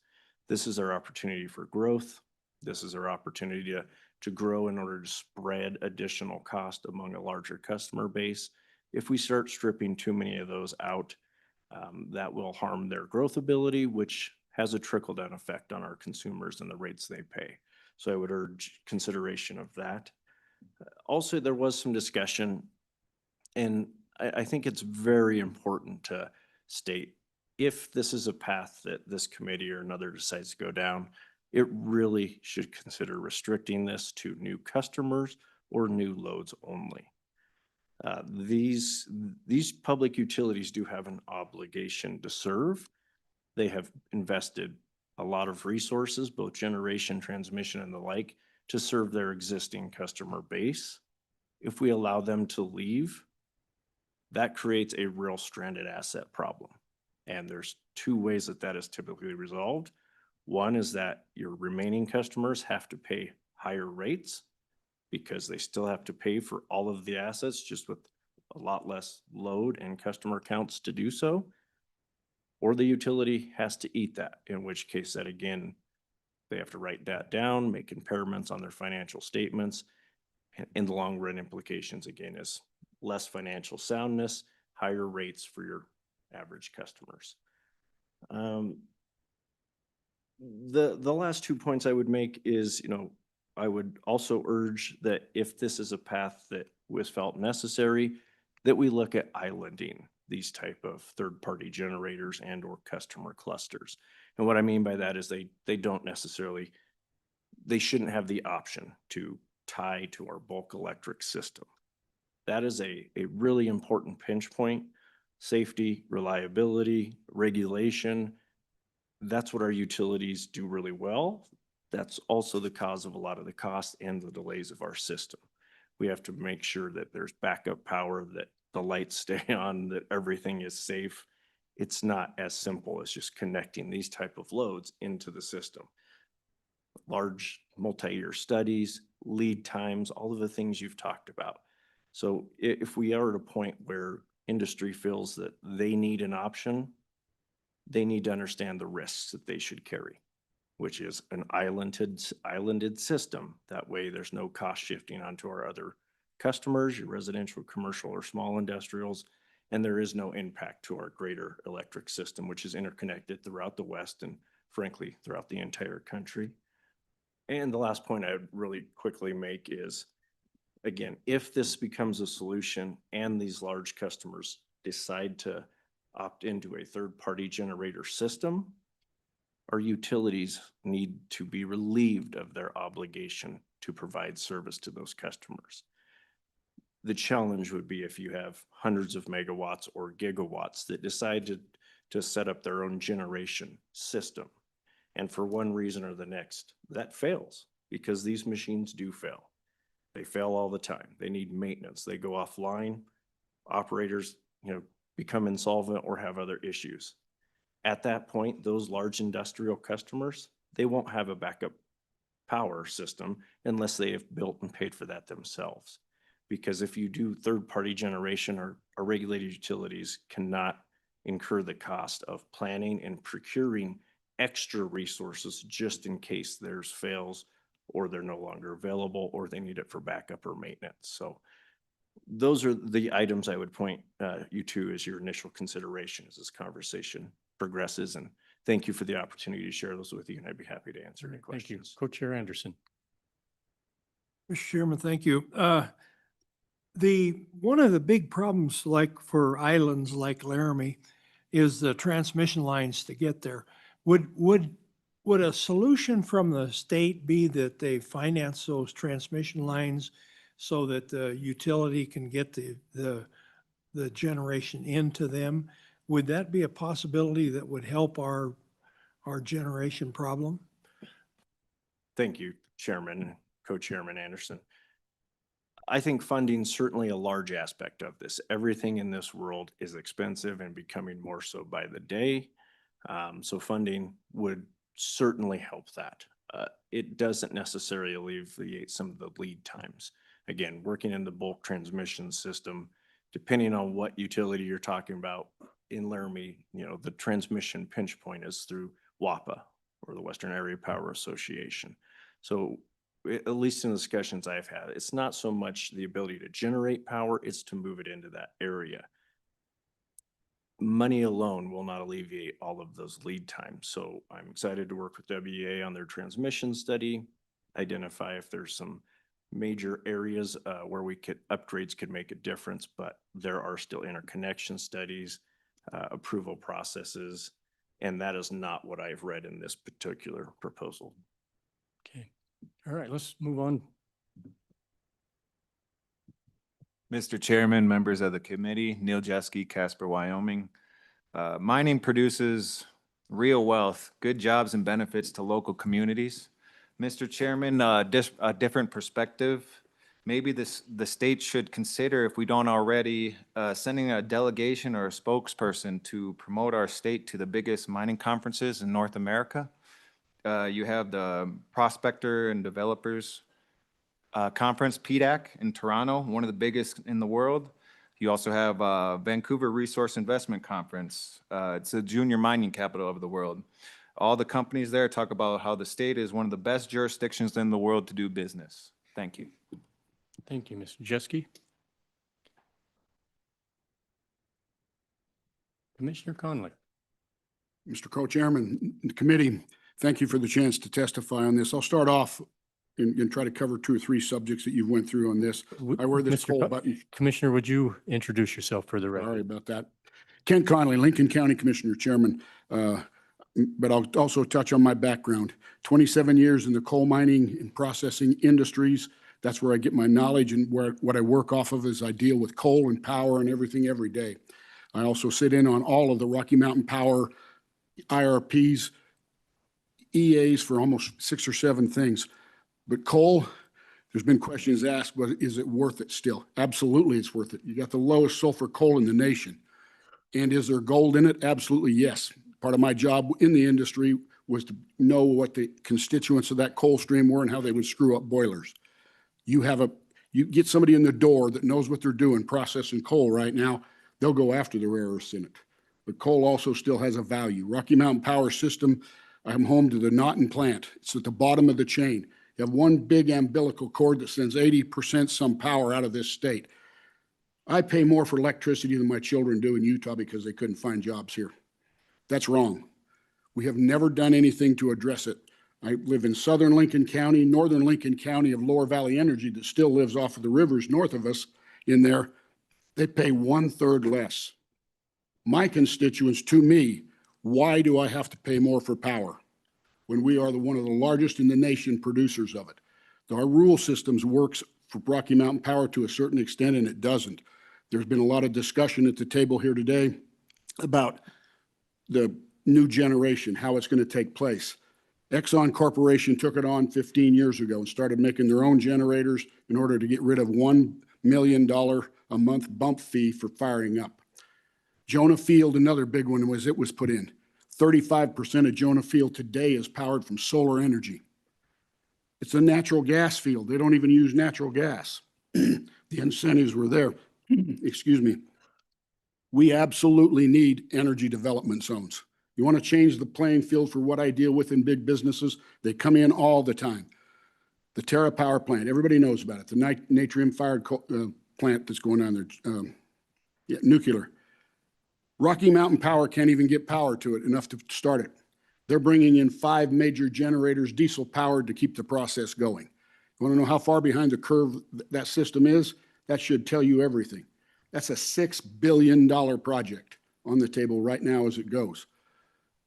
This is our opportunity for growth. This is our opportunity to grow in order to spread additional cost among a larger customer base. If we start stripping too many of those out, that will harm their growth ability, which has a trickle down effect on our consumers and the rates they pay. So I would urge consideration of that. Also, there was some discussion, and I think it's very important to state, if this is a path that this committee or another decides to go down, it really should consider restricting this to new customers or new loads only. These public utilities do have an obligation to serve. They have invested a lot of resources, both generation, transmission, and the like, to serve their existing customer base. If we allow them to leave, that creates a real stranded asset problem. And there's two ways that is typically resolved. One is that your remaining customers have to pay higher rates because they still have to pay for all of the assets, just with a lot less load and customer counts to do so. Or the utility has to eat that, in which case that again, they have to write that down, make impairments on their financial statements. And in the long run implications again is less financial soundness, higher rates for your average customers. The last 2 points I would make is, I would also urge that if this is a path that was felt necessary, that we look at islanding these type of third-party generators and or customer clusters. And what I mean by that is they don't necessarily, they shouldn't have the option to tie to our bulk electric system. That is a really important pinch point. Safety, reliability, regulation. That's what our utilities do really well. That's also the cause of a lot of the costs and the delays of our system. We have to make sure that there's backup power, that the lights stay on, that everything is safe. It's not as simple as just connecting these type of loads into the system. Large multi-year studies, lead times, all of the things you've talked about. So if we are at a point where industry feels that they need an option, they need to understand the risks that they should carry, which is an islanded system. That way there's no cost shifting onto our other customers, your residential, commercial, or small industrials, and there is no impact to our greater electric system, which is interconnected throughout the West and frankly, throughout the entire country. And the last point I would really quickly make is, again, if this becomes a solution and these large customers decide to opt into a third-party generator system, our utilities need to be relieved of their obligation to provide service to those customers. The challenge would be if you have hundreds of megawatts or gigawatts that decide to set up their own generation system. And for one reason or the next, that fails because these machines do fail. They fail all the time. They need maintenance. They go offline. Operators, become insolvent or have other issues. At that point, those large industrial customers, they won't have a backup power system unless they have built and paid for that themselves. Because if you do third-party generation, or regulated utilities cannot incur the cost of planning and procuring extra resources just in case theirs fails or they're no longer available or they need it for backup or maintenance. So those are the items I would point you to as your initial consideration as this conversation progresses. And thank you for the opportunity to share those with you, and I'd be happy to answer any questions. Thank you. Co-Chair Anderson. Mr. Chairman, thank you. one of the big problems like for islands like Laramie is the transmission lines to get there. Would a solution from the state be that they finance those transmission lines so that the utility can get the generation into them? Would that be a possibility that would help our generation problem? Thank you, Chairman, Co-Chairman Anderson. I think funding's certainly a large aspect of this. Everything in this world is expensive and becoming more so by the day. So funding would certainly help that. It doesn't necessarily alleviate some of the lead times. Again, working in the bulk transmission system, depending on what utility you're talking about in Laramie, the transmission pinch point is through WAPA, or the Western Area Power Association. So at least in the discussions I've had, it's not so much the ability to generate power, it's to move it into that area. Money alone will not alleviate all of those lead times. So I'm excited to work with WEA on their transmission study, identify if there's some major areas where upgrades could make a difference, but there are still interconnection studies, approval processes, and that is not what I've read in this particular proposal. Okay. All right, let's move on. Mr. Chairman, members of the committee, Neil Jeske, Casper, Wyoming. Mining produces real wealth, good jobs and benefits to local communities. Mr. Chairman, a different perspective. Maybe the state should consider, if we don't already, sending a delegation or a spokesperson to promote our state to the biggest mining conferences in North America. You have the Prospector and Developers Conference, PDAC, in Toronto, one of the biggest in the world. You also have Vancouver Resource Investment Conference. It's the junior mining capital of the world. All the companies there talk about how the state is one of the best jurisdictions in the world to do business. Thank you. Thank you, Mr. Jeske. Commissioner Conley. Mr. Co-Chairman, the committee, thank you for the chance to testify on this. I'll start off and try to cover 2 or 3 subjects that you've went through on this. I wear this coal button. Commissioner, would you introduce yourself for the record? Sorry about that. Ken Conley, Lincoln County Commissioner Chairman. But I'll also touch on my background. 27 years in the coal mining and processing industries. That's where I get my knowledge, and what I work off of is I deal with coal and power and everything every day. I also sit in on all of the Rocky Mountain Power IRPs, EAs for almost 6 or 7 things. But coal, there's been questions asked, but is it worth it still? Absolutely, it's worth it. You got the lowest sulfur coal in the nation. And is there gold in it? Absolutely, yes. Part of my job in the industry was to know what the constituents of that coal stream were and how they would screw up boilers. You get somebody in the door that knows what they're doing processing coal right now, they'll go after the rare earths in it. But coal also still has a value. Rocky Mountain Power System, I'm home to the Naughton plant. It's at the bottom of the chain. You have one big umbilical cord that sends 80% some power out of this state. I pay more for electricity than my children do in Utah because they couldn't find jobs here. That's wrong. We have never done anything to address it. I live in southern Lincoln County, northern Lincoln County of Lower Valley Energy that still lives off of the rivers north of us in there. They pay 1/3 less. My constituents, to me, why do I have to pay more for power when we are one of the largest in the nation producers of it? Our rule systems works for Rocky Mountain Power to a certain extent, and it doesn't. There's been a lot of discussion at the table here today about the new generation, how it's going to take place. Exxon Corporation took it on 15 years ago and started making their own generators in order to get rid of $1 million a month bump fee for firing up. Jonah Field, another big one, was put in. 35% of Jonah Field today is powered from solar energy. It's a natural gas field. They don't even use natural gas. The incentives were there. Excuse me. We absolutely need energy development zones. You want to change the playing field for what I deal with in big businesses? They come in all the time. The Terra Power Plant, everybody knows about it. The natrium-fired plant that's going on there, nuclear. Rocky Mountain Power can't even get power to it enough to start it. They're bringing in 5 major generators, diesel-powered, to keep the process going. You want to know how far behind the curve that system is? That should tell you everything. That's a $6 billion project on the table right now as it goes.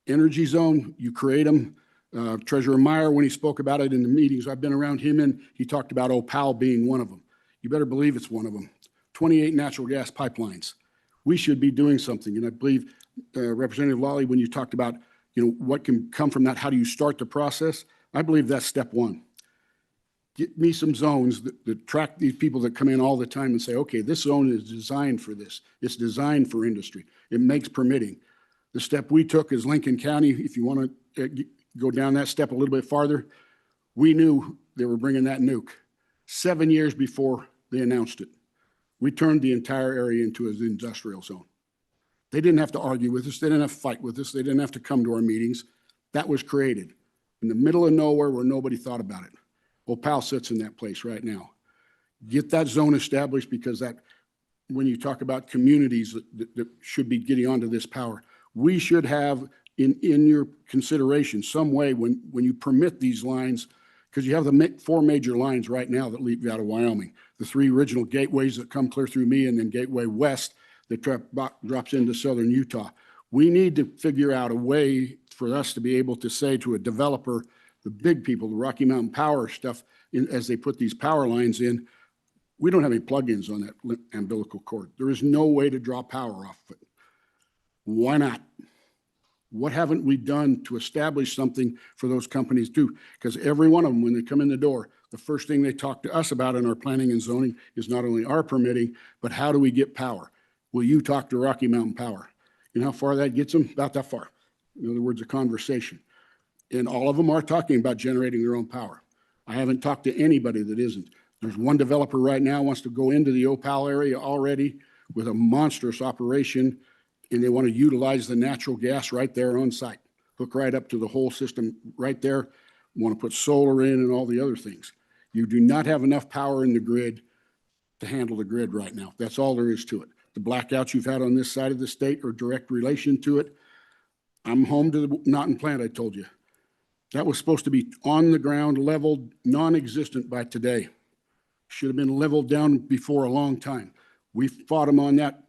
Energy zone, you create them. Treasurer Meyer, when he spoke about it in the meetings I've been around him in, he talked about Opal being one of them. You better believe it's one of them. 28 natural gas pipelines. We should be doing something. And I believe Representative Lawley, when you talked about, what can come from that, how do you start the process? I believe that's step one. Get me some zones that track these people that come in all the time and say, okay, this zone is designed for this. It's designed for industry. It makes permitting. The step we took as Lincoln County, if you want to go down that step a little bit farther, we knew they were bringing that nuke 7 years before they announced it. We turned the entire area into an industrial zone. They didn't have to argue with us. They didn't have to fight with us. They didn't have to come to our meetings. That was created in the middle of nowhere where nobody thought about it. Opal sits in that place right now. Get that zone established, because that, when you talk about communities that should be getting onto this power, we should have in your consideration some way when you permit these lines, because you have the 4 major lines right now that lead out of Wyoming. The 3 original gateways that come clear through me, and then Gateway West that drops into southern Utah. We need to figure out a way for us to be able to say to a developer, the big people, the Rocky Mountain Power stuff, as they put these power lines in, we don't have any plugins on that umbilical cord. There is no way to draw power off of it. Why not? What haven't we done to establish something for those companies too? Because every one of them, when they come in the door, the first thing they talk to us about in our planning and zoning is not only our permitting, but how do we get power? Will you talk to Rocky Mountain Power? You know how far that gets them? About that far. In other words, a conversation. And all of them are talking about generating their own power. I haven't talked to anybody that isn't. There's one developer right now wants to go into the Opal area already with a monstrous operation, and they want to utilize the natural gas right there on site. Hook right up to the whole system right there. Want to put solar in and all the other things. You do not have enough power in the grid to handle the grid right now. That's all there is to it. The blackouts you've had on this side of the state are direct relation to it. I'm home to the Naughton plant, I told you. That was supposed to be on the ground, leveled, non-existent by today. Should have been leveled down before a long time. We fought them on that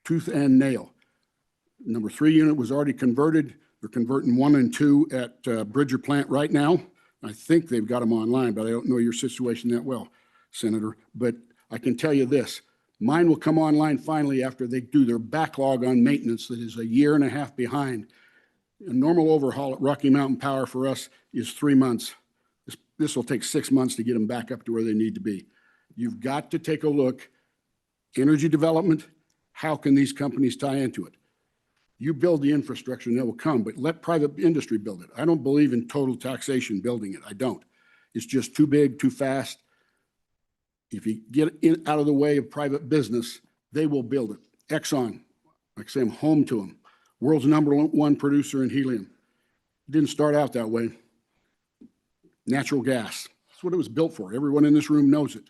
tooth and nail. Number 3 unit was already converted. They're converting 1 and 2 at Bridger plant right now. I think they've got them online, but I don't know your situation that well, Senator. But I can tell you this, mine will come online finally after they do their backlog on maintenance that is 1.5 years behind. A normal overhaul at Rocky Mountain Power for us is 3 months. This will take 6 months to get them back up to where they need to be. You've got to take a look. Energy development, how can these companies tie into it? You build the infrastructure and they will come, but let private industry build it. I don't believe in total taxation building it. I don't. It's just too big, too fast. If you get out of the way of private business, they will build it. Exxon, like I say, I'm home to them. World's #1 producer in helium. It didn't start out that way. Natural gas. That's what it was built for. Everyone in this room knows it.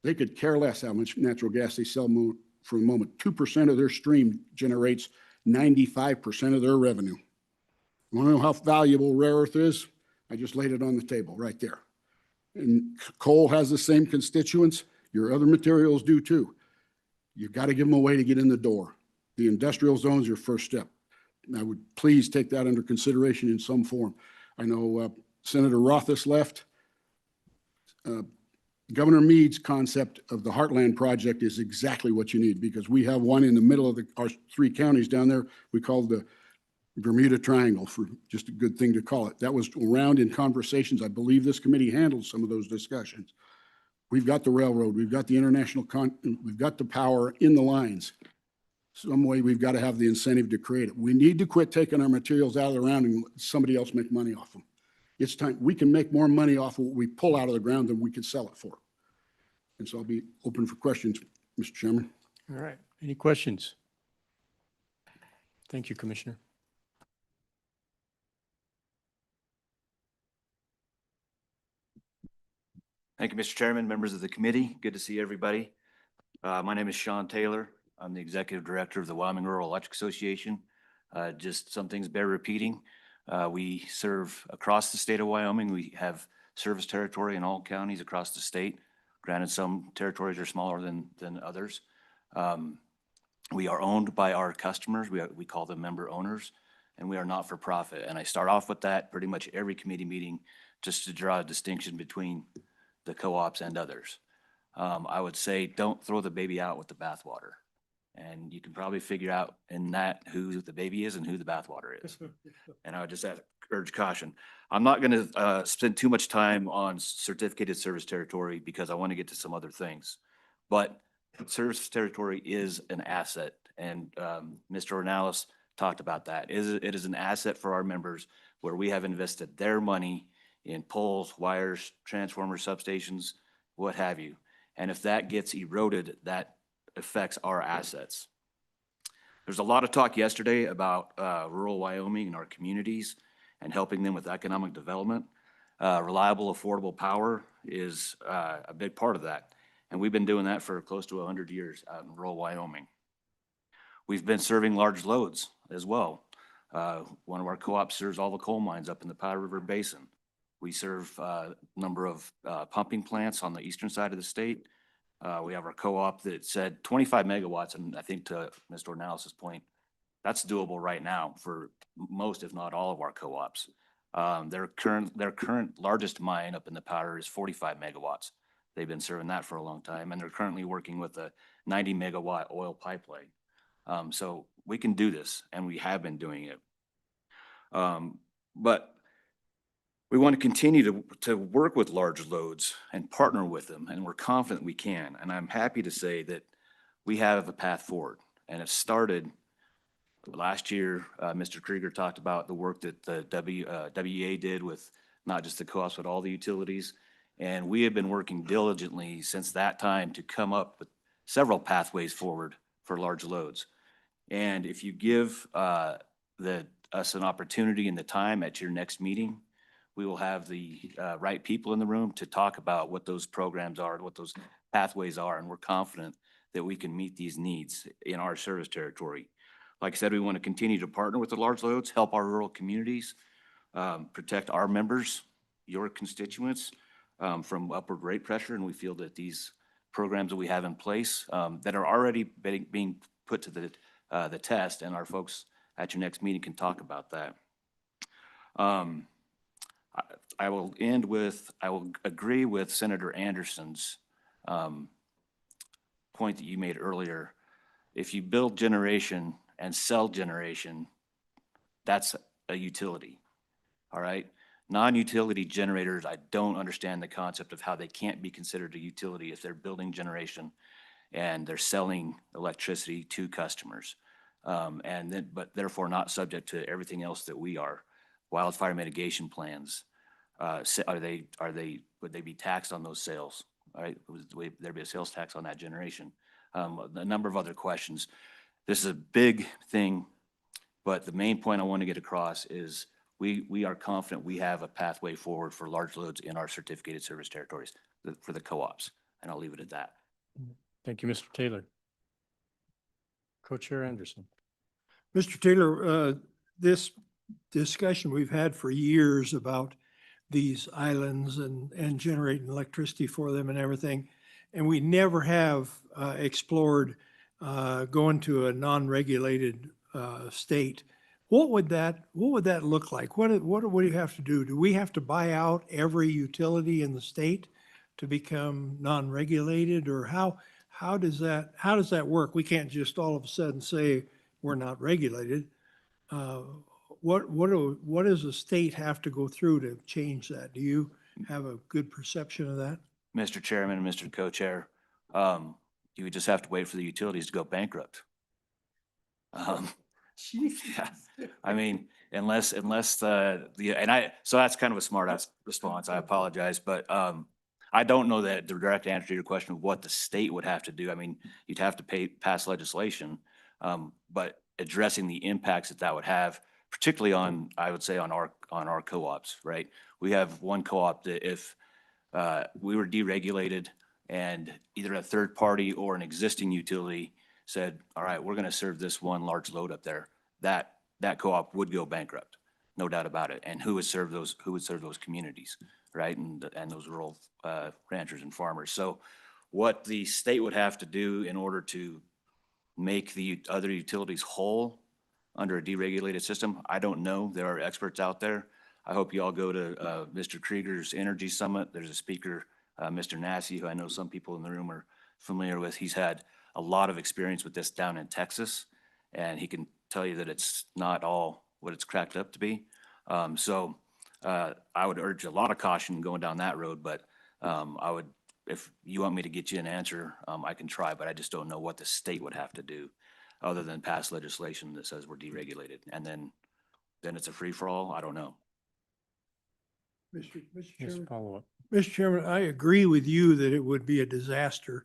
They could care less how much natural gas they sell for the moment. 2% of their stream generates 95% of their revenue. You want to know how valuable rare earth is? I just laid it on the table right there. And coal has the same constituents. Your other materials do too. You've got to give them a way to get in the door. The industrial zone is your first step. And I would please take that under consideration in some form. I know Senator Rothfuss left. Governor Mead's concept of the Heartland Project is exactly what you need, because we have one in the middle of our 3 counties down there. We call the Bermuda Triangle, for just a good thing to call it. That was around in conversations. I believe this committee handled some of those discussions. We've got the railroad. We've got the international, we've got the power in the lines. Some way we've got to have the incentive to create it. We need to quit taking our materials out of the ground and let somebody else make money off them. It's time. We can make more money off of what we pull out of the ground than we can sell it for. And so I'll be open for questions, Mr. Chairman. All right. Any questions? Thank you, Commissioner. Thank you, Mr. Chairman, members of the committee. Good to see everybody. My name is Sean Taylor. I'm the Executive Director of the Wyoming Rural Electric Association. Just some things bear repeating. We serve across the state of Wyoming. We have service territory in all counties across the state. Granted, some territories are smaller than others. We are owned by our customers. We call them member owners, and we are not for profit. And I start off with that pretty much every committee meeting, just to draw a distinction between the co-ops and others. I would say, don't throw the baby out with the bathwater. And you can probably figure out in that who the baby is and who the bathwater is. And I would just urge caution. I'm not going to spend too much time on certificated service territory because I want to get to some other things. But service territory is an asset, and Mr. Ornelas talked about that. It is an asset for our members where we have invested their money in poles, wires, transformers, substations, what have you. And if that gets eroded, that affects our assets. There's a lot of talk yesterday about rural Wyoming and our communities and helping them with economic development. Reliable, affordable power is a big part of that. And we've been doing that for close to 100 years out in rural Wyoming. We've been serving large loads as well. One of our co-ops serves all the coal mines up in the Powder River Basin. We serve a number of pumping plants on the eastern side of the state. We have our co-op that said 25 megawatts, and I think to Mr. Ornelas' point, that's doable right now for most, if not all, of our co-ops. Their current largest mine up in the Powder is 45 megawatts. They've been serving that for a long time, and they're currently working with a 90 megawatt oil pipeline. So we can do this, and we have been doing it. But we want to continue to work with large loads and partner with them, and we're confident we can. And I'm happy to say that we have a path forward, and it started last year. Mr. Krieger talked about the work that the WEA did with not just the co-ops, but all the utilities. And we have been working diligently since that time to come up with several pathways forward for large loads. And if you give us an opportunity and the time at your next meeting, we will have the right people in the room to talk about what those programs are and what those pathways are. And we're confident that we can meet these needs in our service territory. Like I said, we want to continue to partner with the large loads, help our rural communities, protect our members, your constituents, from upward rate pressure. And we feel that these programs that we have in place that are already being put to the test, and our folks at your next meeting can talk about that. I will end with, I will agree with Senator Anderson's point that you made earlier. If you build generation and sell generation, that's a utility, all right? Non-utility generators, I don't understand the concept of how they can't be considered a utility if they're building generation and they're selling electricity to customers. But therefore not subject to everything else that we are. Wildfire mitigation plans, would they be taxed on those sales? All right, would there be a sales tax on that generation? A number of other questions. This is a big thing, but the main point I want to get across is we are confident we have a pathway forward for large loads in our certificated service territories for the co-ops, and I'll leave it at that. Thank you, Mr. Taylor. Co-Chair Anderson. Mr. Taylor, this discussion we've had for years about these islands and generating electricity for them and everything, and we never have explored going to a non-regulated state. What would that look like? What do we have to do? Do we have to buy out every utility in the state to become non-regulated, or how does that work? We can't just all of a sudden say we're not regulated. What does the state have to go through to change that? Do you have a good perception of that? Mr. Chairman and Mr. Co-Chair, you would just have to wait for the utilities to go bankrupt. Yeah. I mean, unless so that's kind of a smart ass response. I apologize, but I don't know that the direct answer to your question of what the state would have to do. I mean, you'd have to pass legislation, but addressing the impacts that would have, particularly on, I would say, on our co-ops, right? We have one co-op that if we were deregulated and either a third party or an existing utility said, all right, we're going to serve this one large load up there, that co-op would go bankrupt. no doubt about it. And who would serve those communities, right? And those rural ranchers and farmers. So what the state would have to do in order to make the other utilities whole under a deregulated system, I don't know. There are experts out there. I hope you all go to Mr. Krieger's Energy Summit. There's a speaker, Mr. Nassy, who I know some people in the room are familiar with. He's had a lot of experience with this down in Texas, and he can tell you that it's not all what it's cracked up to be. So I would urge a lot of caution going down that road, but I would, if you want me to get you an answer, I can try, but I just don't know what the state would have to do other than pass legislation that says we're deregulated. And then it's a free-for-all. I don't know. Mr. Just Chairman. follow up. Mr. Chairman, I agree with you that it would be a disaster.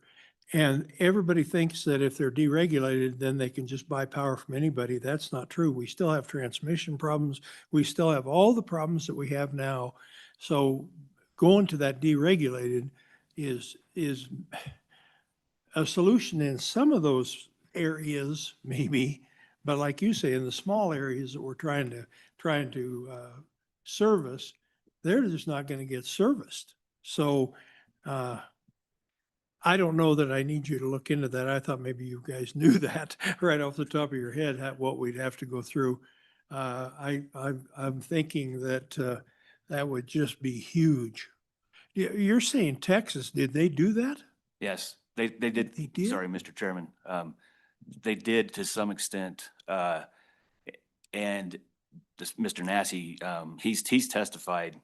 And everybody thinks that if they're deregulated, then they can just buy power from anybody. That's not true. We still have transmission problems. We still have all the problems that we have now. So going to that deregulated is a solution in some of those areas, maybe. But like you say, in the small areas that we're trying to service, they're just not going to get serviced. So I don't know that I need you to look into that. I thought maybe you guys knew that right off the top of your head, what we'd have to go through. I'm thinking that that would just be huge. You're saying Texas, did they do that? Yes, they did. They did? Sorry, Mr. Chairman. They did to some extent. And this Mr. Nassy, he's testified,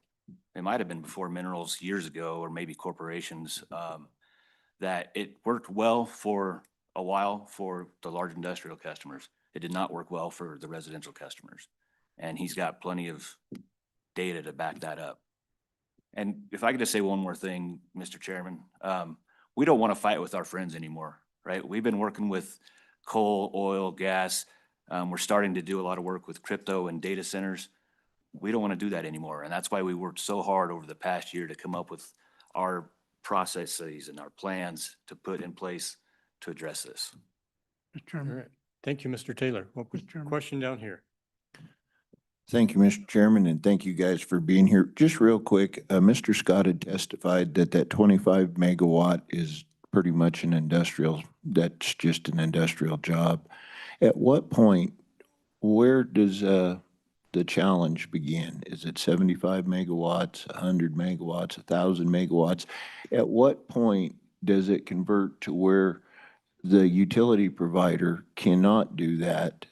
it might have been before minerals years ago, or maybe corporations, that it worked well for a while for the large industrial customers. It did not work well for the residential customers. And he's got plenty of data to back that up. And if I could just say one more thing, Mr. Chairman, we don't want to fight with our friends anymore, right? We've been working with coal, oil, gas. We're starting to do a lot of work with crypto and data centers. We don't want to do that anymore. And that's why we worked so hard over the past year to come up with our processes and our plans to put in place to address this. Mr. All Chairman. right. Thank you, Mr. Taylor. What was Mr. Chairman. question down here? Thank you, Mr. Chairman, and thank you guys for being here. Just real quick, Mr. Scott had testified that 25 megawatt is pretty much an industrial, that's just an industrial job. At what point, where does the challenge begin? Is it 75 megawatts, 100 megawatts, 1,000 megawatts? At what point does it convert to where the utility provider cannot do that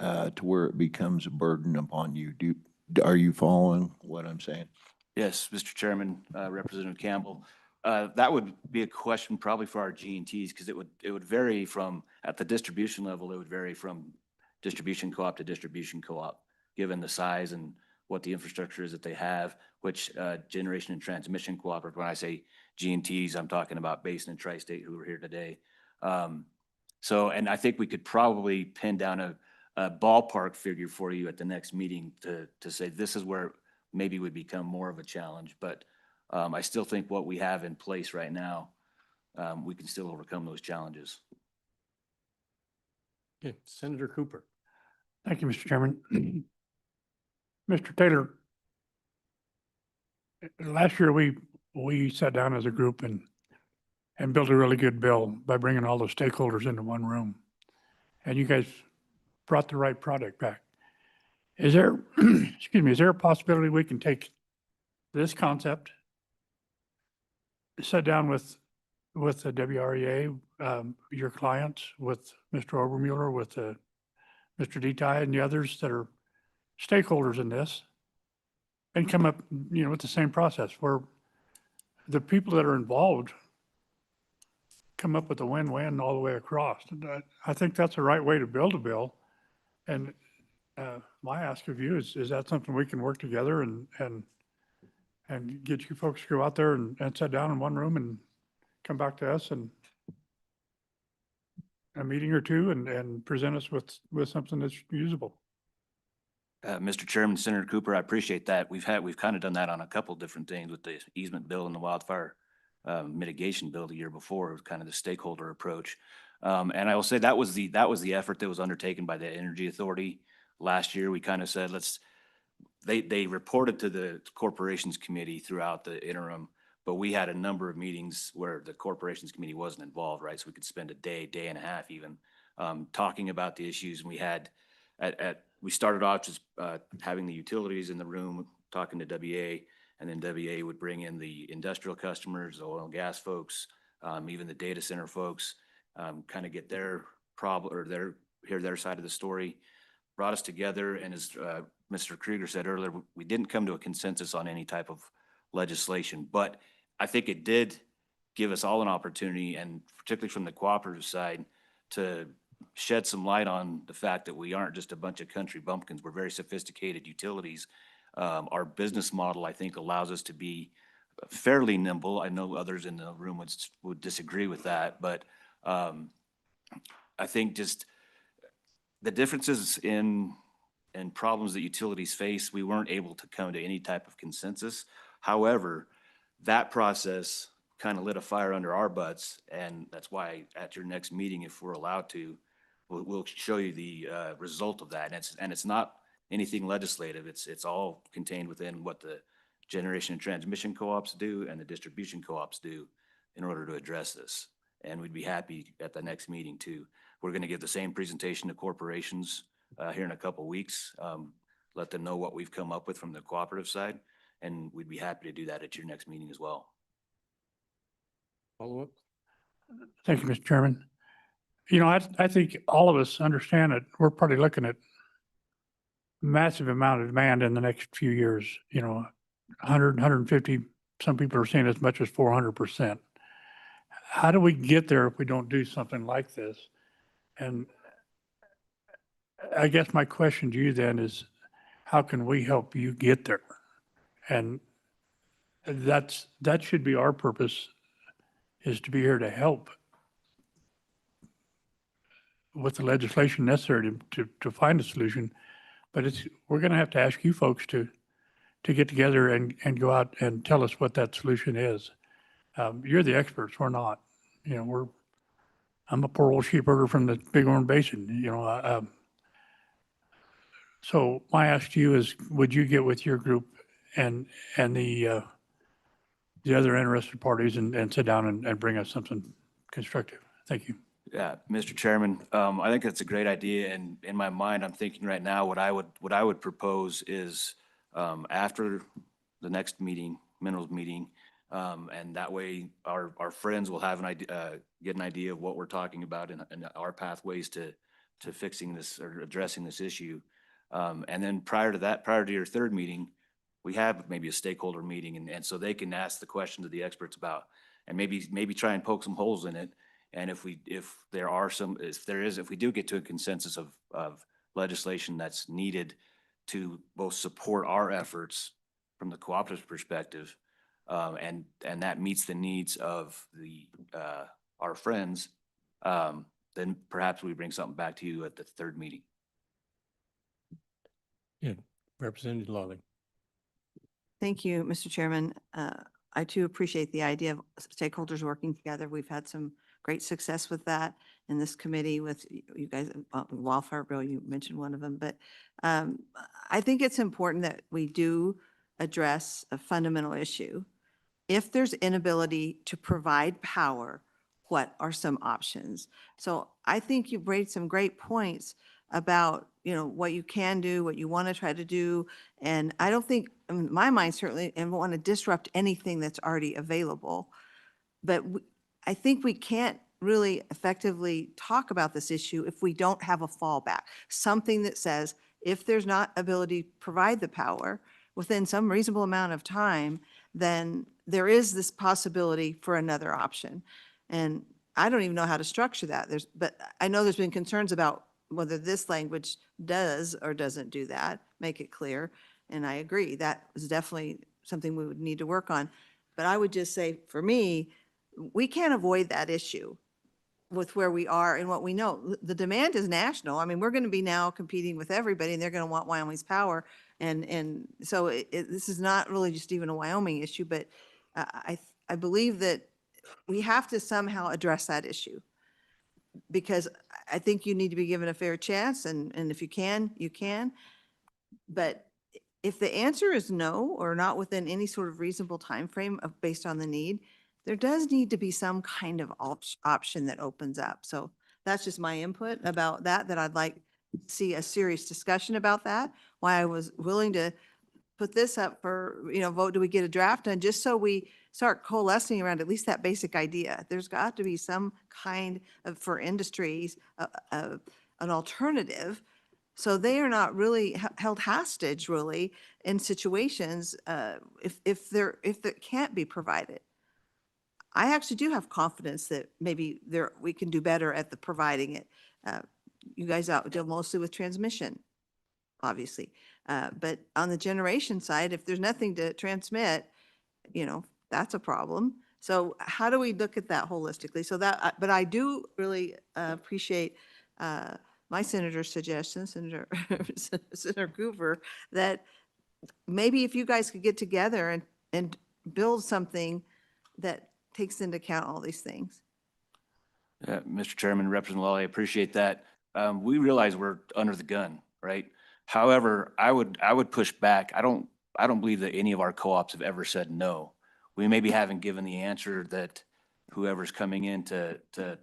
to where it becomes a burden upon you? Are you following what I'm saying? Yes, Mr. Chairman, Representative Campbell. That would be a question probably for our G&Ts, because it would vary from, at the distribution level, it would vary from distribution co-op to distribution co-op, given the size and what the infrastructure is that they have, which generation and transmission cooperative. When I say G&Ts, I'm talking about Basin and Tri-State, who are here today. And I think we could probably pin down a ballpark figure for you at the next meeting to say this is where maybe would become more of a challenge. But I still think what we have in place right now, we can still overcome those challenges. Okay, Senator Cooper. Thank you, Mr. Chairman. Mr. Taylor, last year we sat down as a group and built a really good bill by bringing all the stakeholders into one room. And you guys brought the right product back. Is there, excuse me, is there a possibility we can take this concept, sit down with the WREA, your clients, with Mr. Obermuller, with Mr. Detaille and the others that are stakeholders in this, and come up, with the same process where the people that are involved come up with a win-win all the way across? And I think that's the right way to build a bill. And my ask of you is that something we can work together and get you folks to go out there and sit down in one room and come back to us and a meeting or two and present us with something that's usable? Mr. Chairman, Senator Cooper, I appreciate that. We've kind of done that on a couple different things with the easement bill and the wildfire mitigation bill the year before, kind of the stakeholder approach. And I will say that was the effort that was undertaken by the Energy Authority last year. We kind of said, they reported to the Corporations Committee throughout the interim, but we had a number of meetings where the Corporations Committee wasn't involved, right? So we could spend a day, day and a half even, talking about the issues. And we had, we started off just having the utilities in the room, talking to WA, and then WA would bring in the industrial customers, the oil and gas folks, even the data center folks, kind of get their problem or hear their side of the story, brought us together. And as Mr. Krieger said earlier, we didn't come to a consensus on any type of legislation, but I think it did give us all an opportunity, and particularly from the cooperative side, to shed some light on the fact that we aren't just a bunch of country bumpkins. We're very sophisticated utilities. Our business model, I think, allows us to be fairly nimble. I know others in the room would disagree with that, but I think just the differences in problems that utilities face, we weren't able to come to any type of consensus. However, that process kind of lit a fire under our butts, and that's why at your next meeting, if we're allowed to, we'll show you the result of that. And it's not anything legislative. It's all contained within what the generation and transmission co-ops do and the distribution co-ops do in order to address this. And we'd be happy at the next meeting too. We're going to give the same presentation to corporations here in a couple weeks. Let them know what we've come up with from the cooperative side, and we'd be happy to do that at your next meeting as well. Follow up? Thank you, Mr. Chairman. You know, I think all of us understand that we're probably looking at massive amount of demand in the next few years, you know, 100, 150, some people are saying as much as 400%. How do we get there if we don't do something like this? And I guess my question to you then is, how can we help you get there? And that should be our purpose, is to be here to help with the legislation necessary to find a solution. But we're going to have to ask you folks to get together and go out and tell us what that solution is. You're the experts, we're not. You know, I'm a poor old sheepherder from the Bighorn Basin, you know. So my ask to you is, would you get with your group and the other interested parties and sit down and bring us something constructive? Thank you. Yeah, Mr. Chairman, I think that's a great idea. And in my mind, I'm thinking right now, what I would propose is after the next meeting, minerals meeting, and that way our friends will have an idea, get an idea of what we're talking about and our pathways to fixing this or addressing this issue. And then prior to that, prior to your third meeting, we have maybe a stakeholder meeting, and so they can ask the questions of the experts about, and maybe try and poke some holes in it. And if we do get to a consensus of legislation that's needed to both support our efforts from the cooperative perspective, and that meets the needs of our friends, then perhaps we bring something back to you at the third meeting. Yeah, Representative Lawley. Thank you, Mr. Chairman. I too appreciate the idea of stakeholders working together. We've had some great success with that in this committee with you guys. Wildfire Bill, you mentioned one of them, but I think it's important that we do address a fundamental issue. If there's inability to provide power, what are some options? So I think you've raised some great points about, you know, what you can do, what you want to try to do. And I don't think, in my mind certainly, and want to disrupt anything that's already available. But I think we can't really effectively talk about this issue if we don't have a fallback, something that says if there's not ability to provide the power within some reasonable amount of time, then there is this possibility for another option. And I don't even know how to structure that. But I know there's been concerns about whether this language does or doesn't do that, make it clear. And I agree, that is definitely something we would need to work on. But I would just say, for me, we can't avoid that issue with where we are and what we know. The demand is national. I mean, we're going to be now competing with everybody, and they're going to want Wyoming's power. And so this is not really just even a Wyoming issue, but I believe that we have to somehow address that issue, because I think you need to be given a fair chance, and if you can, you can. But if the answer is no, or not within any sort of reasonable time frame of, based on the need, there does need to be some kind of option that opens up. So that's just my input about that, that I'd like to see a serious discussion about that. Why I was willing to put this up for, vote, do we get a draft done, just so we start coalescing around at least that basic idea. There's got to be some kind of, for industries, an alternative, so they are not really held hostage really in situations if that can't be provided. I actually do have confidence that maybe we can do better at the providing it. You guys deal mostly with transmission, obviously. But on the generation side, if there's nothing to transmit, that's a problem. So how do we look at that holistically? So that, but I do really appreciate my senator's suggestion, Senator Cooper, that maybe if you guys could get together and build something that takes into account all these things. Mr. Chairman, Representative Lawley, I appreciate that. We realize we're under the gun, right? However, I would push back. I don't believe that any of our co-ops have ever said no. We maybe haven't given the answer that whoever's coming in to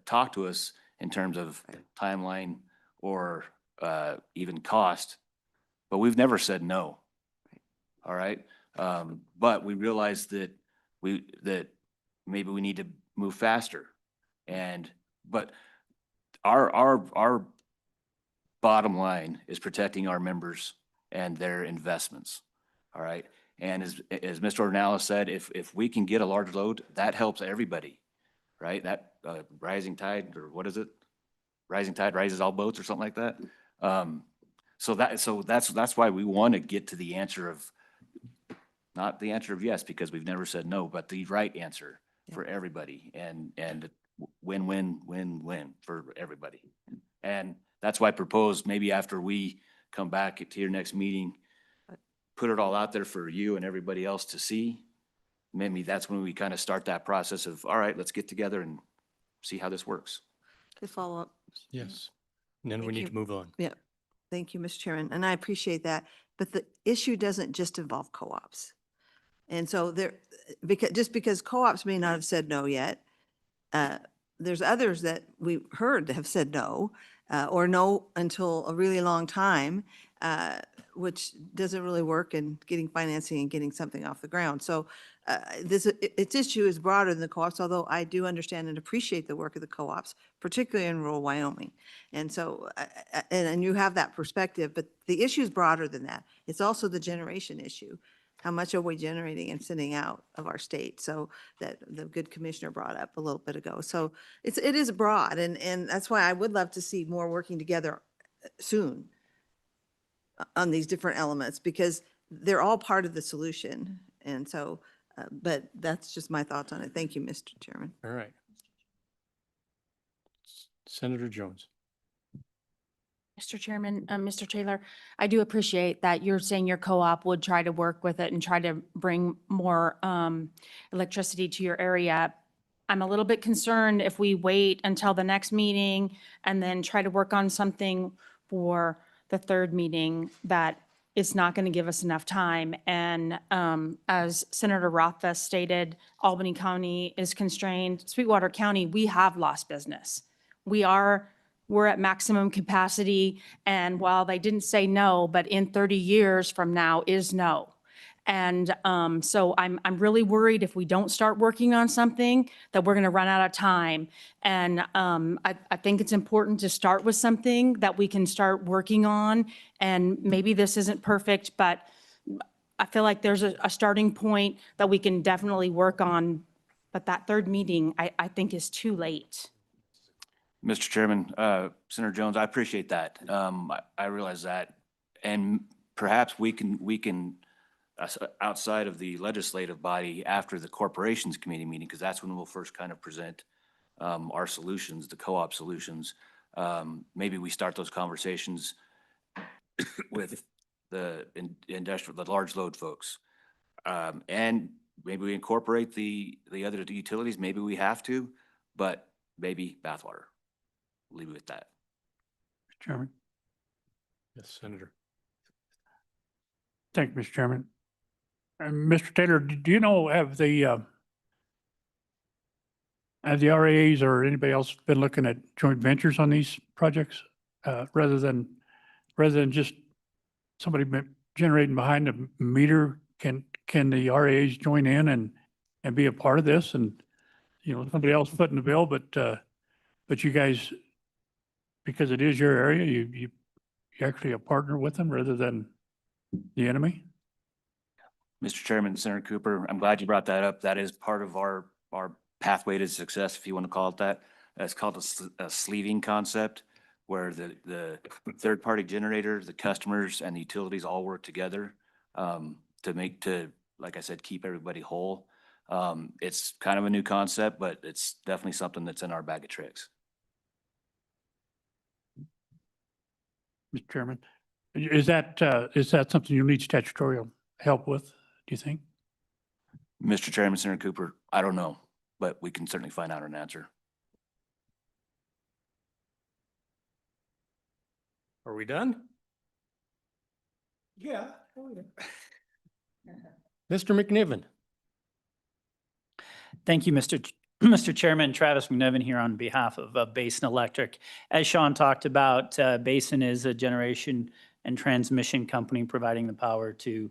talk to us in terms of timeline or even cost, but we've never said no. All right. But we realize that maybe we need to move faster. But our bottom line is protecting our members and their investments. All right. And as Mr. Ornelas said, if we can get a large load, that helps everybody, right? That rising tide, or what is it? Rising tide rises all boats, or something like that. So that's why we want to get to the answer of, not the answer of yes, because we've never said no, but the right answer for everybody, and win for everybody. And that's why I propose maybe after we come back to your next meeting, put it all out there for you and everybody else to see. Maybe that's when we kind of start that process of, all right, let's get together and see how this works. To follow up. Yes. And then we Thank need you. to move on. Yeah. Thank you, Mr. Chairman. And I appreciate that. But the issue doesn't just involve co-ops. And so because co-ops may not have said no yet, there's others that we heard have said no, or no until a really long time, which doesn't really work in getting financing and getting something off the ground. So its issue is broader than the co-ops, although I do understand and appreciate the work of the co-ops, particularly in rural Wyoming. And so, and you have that perspective, but the issue is broader than that. It's also the generation issue. How much are we generating and sending out of our state? So that the good commissioner brought up a little bit ago. So it is broad, and that's why I would love to see more working together soon on these different elements, because they're all part of the solution. And so, but that's just my thoughts on it. Thank you, Mr. Chairman. All right. Senator Jones. Mr. Chairman, Mr. Taylor, I do appreciate that you're saying your co-op would try to work with it and try to bring more electricity to your area. I'm a little bit concerned if we wait until the next meeting and then try to work on something for the third meeting, that it's not going to give us enough time. And as Senator Rothfuss stated, Albany County is constrained. Sweetwater County, we have lost business. We're at maximum capacity, and while they didn't say no, but in 30 years from now is no. And so I'm really worried if we don't start working on something that we're gonna run out of time. And I think it's important to start with something that we can start working on. And maybe this isn't perfect, but I feel like there's a starting point that we can definitely work on. But that third meeting, I think is too late. Mr. Chairman, Senator Jones, I appreciate that. I realize that. And perhaps we can outside of the legislative body after the corporations committee meeting, because that's when we'll first kind of present our solutions, the co-op solutions. Maybe we start those conversations with the large load folks. And maybe we incorporate the other utilities. Maybe we have to, but maybe bathwater. Leave it with that. Mr. Chairman. Yes, Senator. Thank you, Mr. Chairman. And Mr. Taylor, do you know, have the RAs or anybody else been looking at joint ventures on these projects? Rather than just somebody generating behind the meter, can the RAs join in and be a part of this? And, you know, somebody else footing the bill, but you guys, because it is your area, you actually a partner with them rather than the enemy? Mr. Chairman, Senator Cooper, I'm glad you brought that up. That is part of our pathway to success, if you want to call it that. It's called a sleeving concept, where the third-party generator, the customers, and the utilities all work together to, like I said, keep everybody whole. It's kind of a new concept, but it's definitely something that's in our bag of tricks. Mr. Chairman, is that something you'll need statutory help with, do you think? Mr. Chairman, Senator Cooper, I don't know, but we can certainly find out an answer. Are we done? Yeah. Mr. McNiven? Thank you, Mr. Chairman. Travis McNevin here on behalf of Basin Electric. As Sean talked about, Basin is a generation and transmission company providing the power to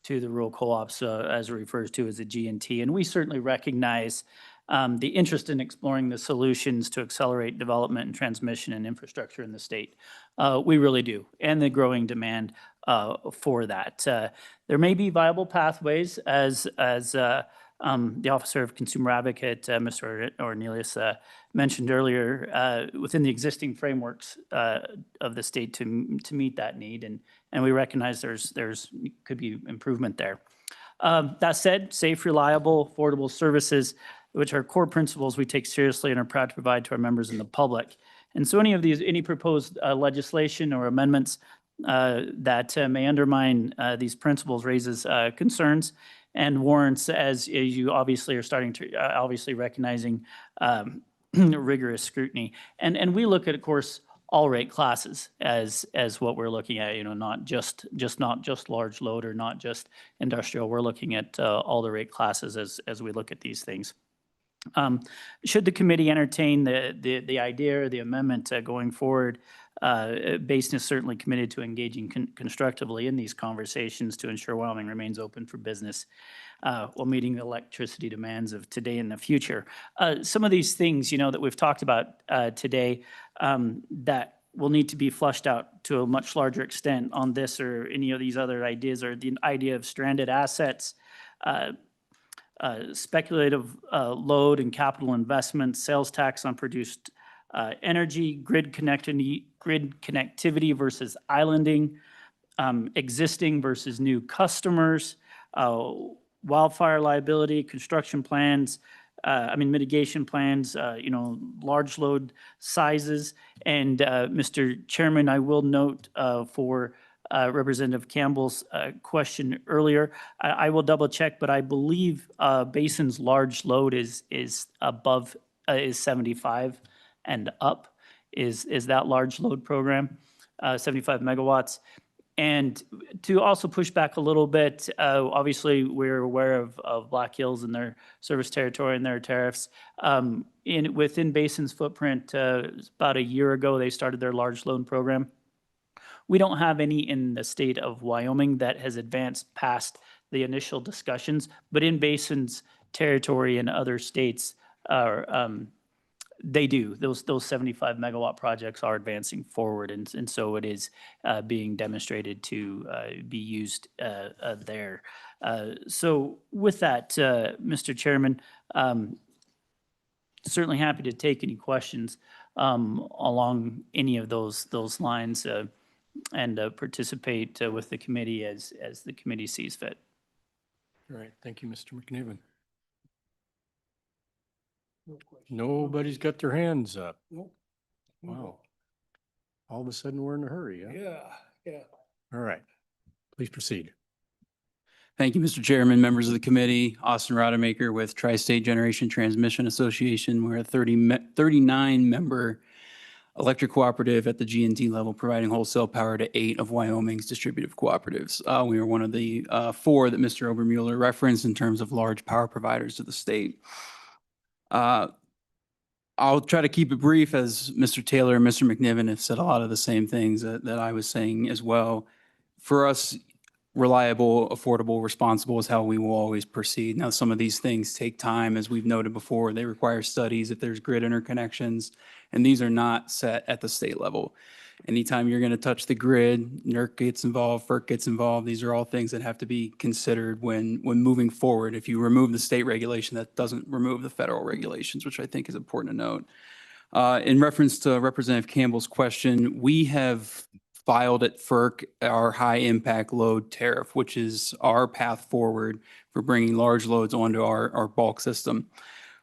the rural co-ops, as it refers to as a G&T. And we certainly recognize the interest in exploring the solutions to accelerate development and transmission and infrastructure in the state. We really do, and the growing demand for that. There may be viable pathways, as the Officer of Consumer Advocate, Mr. Ornelas, mentioned earlier, within the existing frameworks of the state to meet that need, and we recognize there's could be improvement there. That said, safe, reliable, affordable services, which are core principles we take seriously and are proud to provide to our members and the public. And so any proposed legislation or amendments that may undermine these principles raises concerns and warrants, as you obviously are starting to, obviously recognizing rigorous scrutiny. And we look at, of course, all rate classes as what we're looking at, not just large load or not just industrial. We're looking at all the rate classes as we look at these things. Should the committee entertain the idea or the amendment going forward, Basin is certainly committed to engaging constructively in these conversations to ensure Wyoming remains open for business while meeting the electricity demands of today and the future. Some of these things, that we've talked about today that will need to be flushed out to a much larger extent on this or any of these other ideas, or the idea of stranded assets, speculative load and capital investments, sales tax on produced energy, grid connectivity versus islanding, existing versus new customers, wildfire liability, construction plans, mitigation plans, large load sizes. And Mr. Chairman, I will note for Representative Campbell's question earlier, I will double check, but I believe Basin's large load is 75 and up is that large load program, 75 megawatts. And to also push back a little bit, obviously we're aware of Black Hills and their service territory and their tariffs. Within Basin's footprint, about a year ago, they started their large load program. We don't have any in the state of Wyoming that has advanced past the initial discussions, but in Basin's territory and other states, they do. Those 75 megawatt projects are advancing forward, and so it is being demonstrated to be used there. So with that, Mr. Chairman, certainly happy to take any questions along any of those lines and participate with the committee as the committee sees fit. All right, thank you, Mr. McNiven. Nobody's got their hands up. Nope. Wow. All of a sudden, we're in a hurry, huh? Yeah. All right, please proceed. Thank you, Mr. Chairman, members of the committee. Austin Rodemaker with Tri-State Generation Transmission Association. We're a 39-member electric cooperative at the G&T level, providing wholesale power to 8 of Wyoming's distributive cooperatives. We are one of the 4 that Mr. Obermueller referenced in terms of large power providers to the state. I'll try to keep it brief, as Mr. Taylor and Mr. McNiven have said a lot of the same things that I was saying as well. For us, reliable, affordable, responsible is how we will always proceed. Now, some of these things take time, as we've noted before. They require studies if there's grid interconnections, and these are not set at the state level. Anytime you're going to touch the grid, NERC gets involved, FERC gets involved. These are all things that have to be considered when moving forward. If you remove the state regulation, that doesn't remove the federal regulations, which I think is important to note. In reference to Representative Campbell's question, we have filed at FERC our high impact load tariff, which is our path forward for bringing large loads onto our bulk system.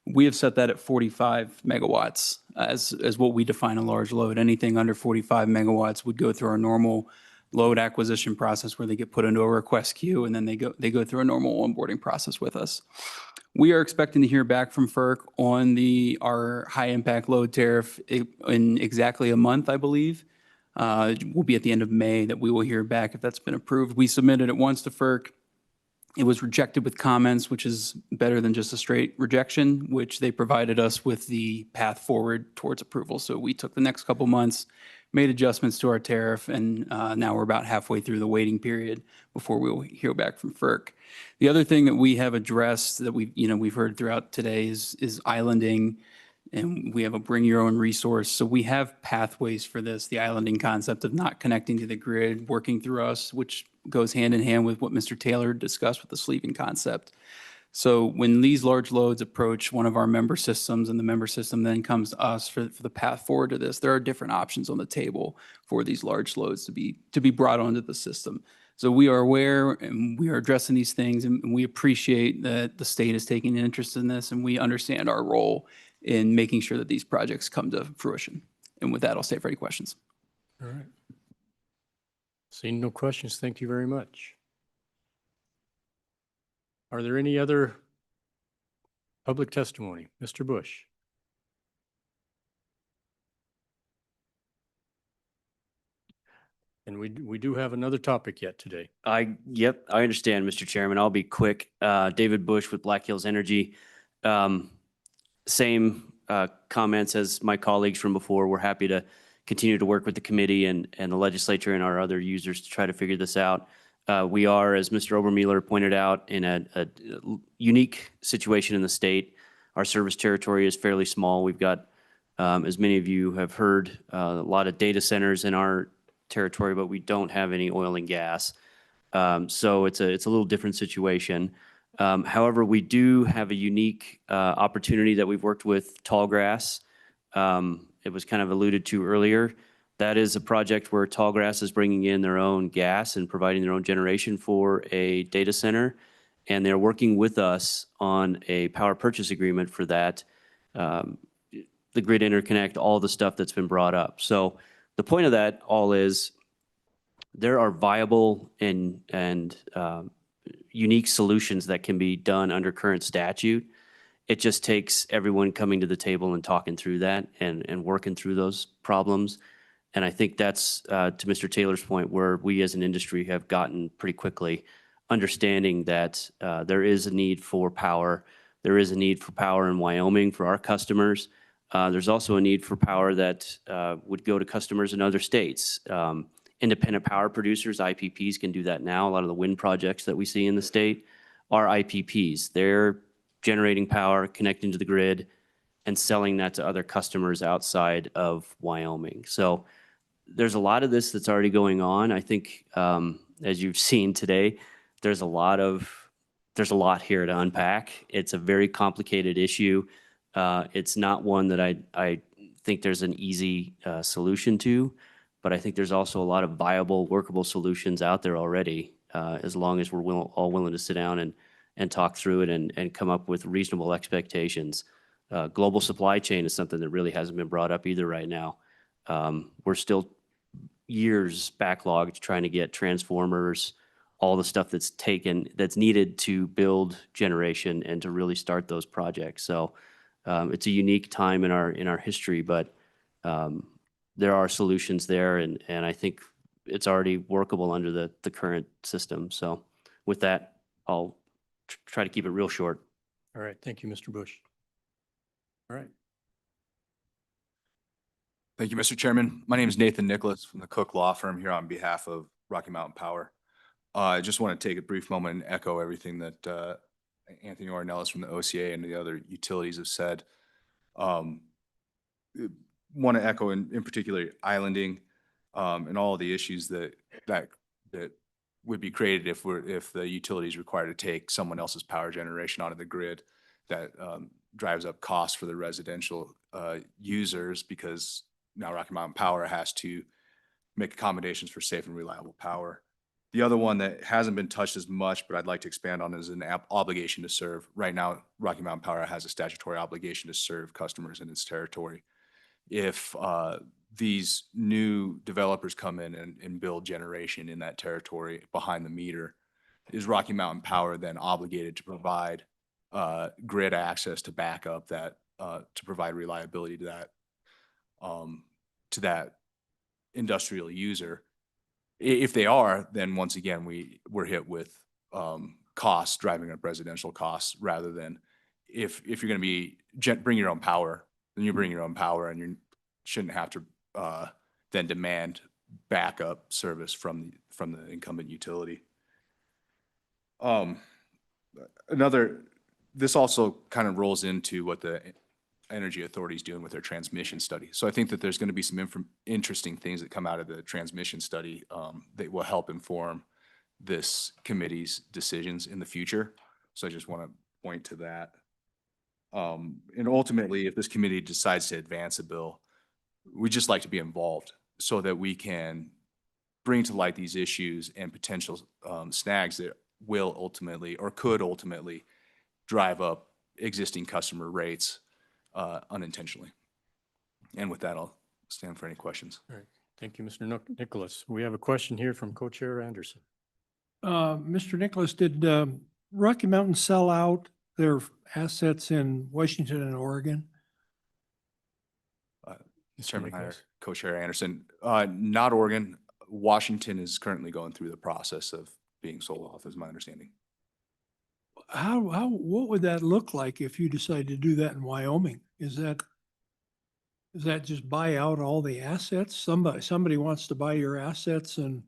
We have set that at 45 megawatts as what we define a large load. Anything under 45 megawatts would go through our normal load acquisition process, where they get put into a request queue, and then they go through a normal onboarding process with us. We are expecting to hear back from FERC on our high impact load tariff in exactly a month, I believe. It will be at the end of May that we will hear back if that's been approved. We submitted it once to FERC. It was rejected with comments, which is better than just a straight rejection, which they provided us with the path forward towards approval. So we took the next couple months, made adjustments to our tariff, and now we're about halfway through the waiting period before we'll hear back from FERC. The other thing that we have addressed that we've heard throughout today is islanding, and we have a bring your own resource. So we have pathways for this, the islanding concept of not connecting to the grid, working through us, which goes hand in hand with what Mr. Taylor discussed with the sleeving concept. So when these large loads approach one of our member systems, and the member system then comes to us for the path forward to this, there are different options on the table for these large loads to be brought onto the system. So we are aware, and we are addressing these things, and we appreciate that the state is taking an interest in this, and we understand our role in making sure that these projects come to fruition. And with that, I'll stay for any questions. All right. Seeing no questions, thank you very much. Are there any other public testimony? Mr. Bush. And we do have another topic yet today. Yep, I understand, Mr. Chairman. I'll be quick. David Bush with Black Hills Energy. Same comments as my colleagues from before. We're happy to continue to work with the committee and the legislature and our other users to try to figure this out. We are, as Mr. Obermueller pointed out, in a unique situation in the state. Our service territory is fairly small. We've got, as many of you have heard, a lot of data centers in our territory, but we don't have any oil and gas. So it's a little different situation. However, we do have a unique opportunity that we've worked with Tallgrass. It was kind of alluded to earlier. That is a project where Tallgrass is bringing in their own gas and providing their own generation for a data center. And they're working with us on a power purchase agreement for that, the grid interconnect, all the stuff that's been brought up. So the point of that all is there are viable and unique solutions that can be done under current statute. It just takes everyone coming to the table and talking through that and working through those problems. And I think that's, to Mr. Taylor's point, where we as an industry have gotten pretty quickly, understanding that there is a need for power. There is a need for power in Wyoming for our customers. There's also a need for power that would go to customers in other states. Independent power producers, IPPs, can do that now. A lot of the wind projects that we see in the state are IPPs. They're generating power, connecting to the grid, and selling that to other customers outside of Wyoming. So there's a lot of this that's already going on. I think, as you've seen today, there's a lot here to unpack. It's a very complicated issue. It's not one that I think there's an easy solution to, but I think there's also a lot of viable, workable solutions out there already, as long as we're all willing to sit down and talk through it and come up with reasonable expectations. Global supply chain is something that really hasn't been brought up either right now. We're still years backlogged trying to get transformers, all the stuff that's needed to build generation and to really start those projects. So it's a unique time in our history, but there are solutions there, and I think it's already workable under the current system. So with that, I'll try to keep it real short. All right, thank you, Mr. Bush. All right. Thank you, Mr. Chairman. My name is Nathan Nicholas from the Cook Law Firm here on behalf of Rocky Mountain Power. I just want to take a brief moment and echo everything that Anthony Ornelas from the OCA and the other utilities have said. Want to echo in particular islanding and all of the issues that would be created if the utility is required to take someone else's power generation onto the grid. That drives up costs for the residential users, because now Rocky Mountain Power has to make accommodations for safe and reliable power. The other one that hasn't been touched as much, but I'd like to expand on, is an obligation to serve. Right now, Rocky Mountain Power has a statutory obligation to serve customers in its territory. If these new developers come in and build generation in that territory behind the meter, is Rocky Mountain Power then obligated to provide grid access to back up that, to provide reliability to that industrial user? If they are, then once again, we're hit with costs driving up residential costs, rather than if you're going to be bring your own power, then you bring your own power, and you shouldn't have to then demand backup service from the incumbent utility. This also kind of rolls into what the Energy Authority is doing with their transmission study. So I think that there's going to be some interesting things that come out of the transmission study that will help inform this committee's decisions in the future. So I just want to point to that. And ultimately, if this committee decides to advance a bill, we'd just like to be involved so that we can bring to light these issues and potential snags that will ultimately, or could ultimately, drive up existing customer rates unintentionally. And with that, I'll stand for any questions. All right. Thank you, Mr. Nicholas. We have a question here from Co-Chair Anderson. Mr. Nicholas, did Rocky Mountain sell out their assets in Washington and Oregon? Chairman Heiner, Co-Chair Anderson, not Oregon. Washington is currently going through the process of being sold off, is my understanding. What would that look like if you decide to do that in Wyoming? Is that just buy out all the assets? Somebody wants to buy your assets and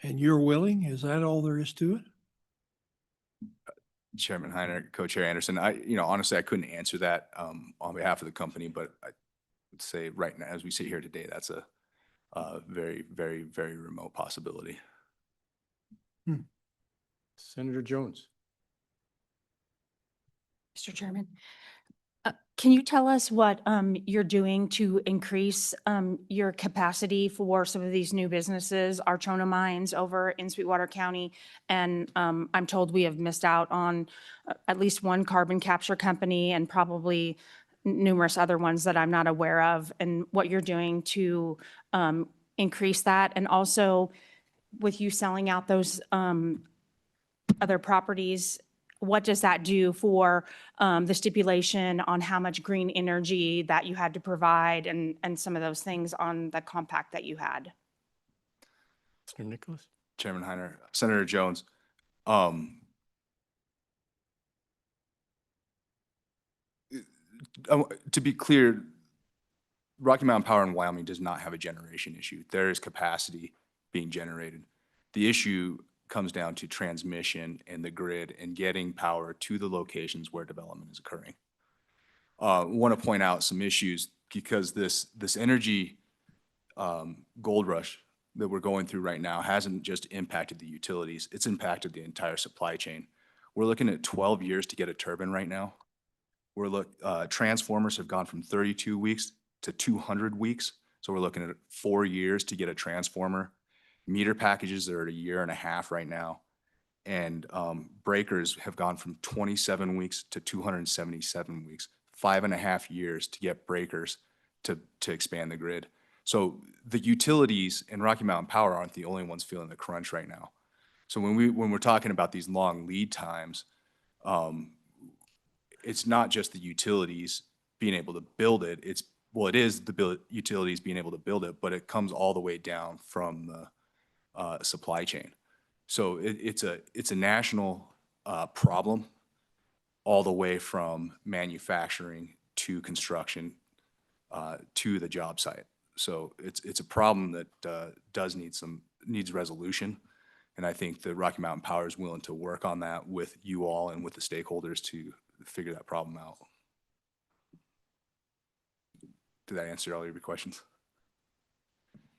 you're willing? Is that all there is to it? Chairman Heiner, Co-Chair Anderson, honestly, I couldn't answer that on behalf of the company, but I would say right now, as we sit here today, that's a very, very, very remote possibility. Senator Jones. Mr. Chairman, can you tell us what you're doing to increase your capacity for some of these new businesses, Archona Mines over in Sweetwater County? And I'm told we have missed out on at least one carbon capture company and probably numerous other ones that I'm not aware of, and what you're doing to increase that. And also with you selling out those other properties, what does that do for the stipulation on how much green energy that you had to provide and some of those things on the compact that you had? Mr. Nicholas. Chairman Heiner, Senator Jones, to be clear, Rocky Mountain Power in Wyoming does not have a generation issue. There is capacity being generated. The issue comes down to transmission and the grid and getting power to the locations where development is occurring. Want to point out some issues, because this energy gold rush that we're going through right now hasn't just impacted the utilities, it's impacted the entire supply chain. We're looking at 12 years to get a turbine right now. Transformers have gone from 32 weeks to 200 weeks. So we're looking at 4 years to get a transformer. Meter packages are at 1.5 years right now. And breakers have gone from 27 weeks to 277 weeks, 5.5 years to get breakers to expand the grid. So the utilities and Rocky Mountain Power aren't the only ones feeling the crunch right now. So when we're talking about these long lead times, it's not just the utilities being able to build it, it's well, it is the utilities being able to build it, but it comes all the way down from the supply chain. So it's a national problem, all the way from manufacturing to construction to the job site. So it's a problem that needs resolution. And I think the Rocky Mountain Power is willing to work on that with you all and with the stakeholders to figure that problem out. Did that answer all your questions?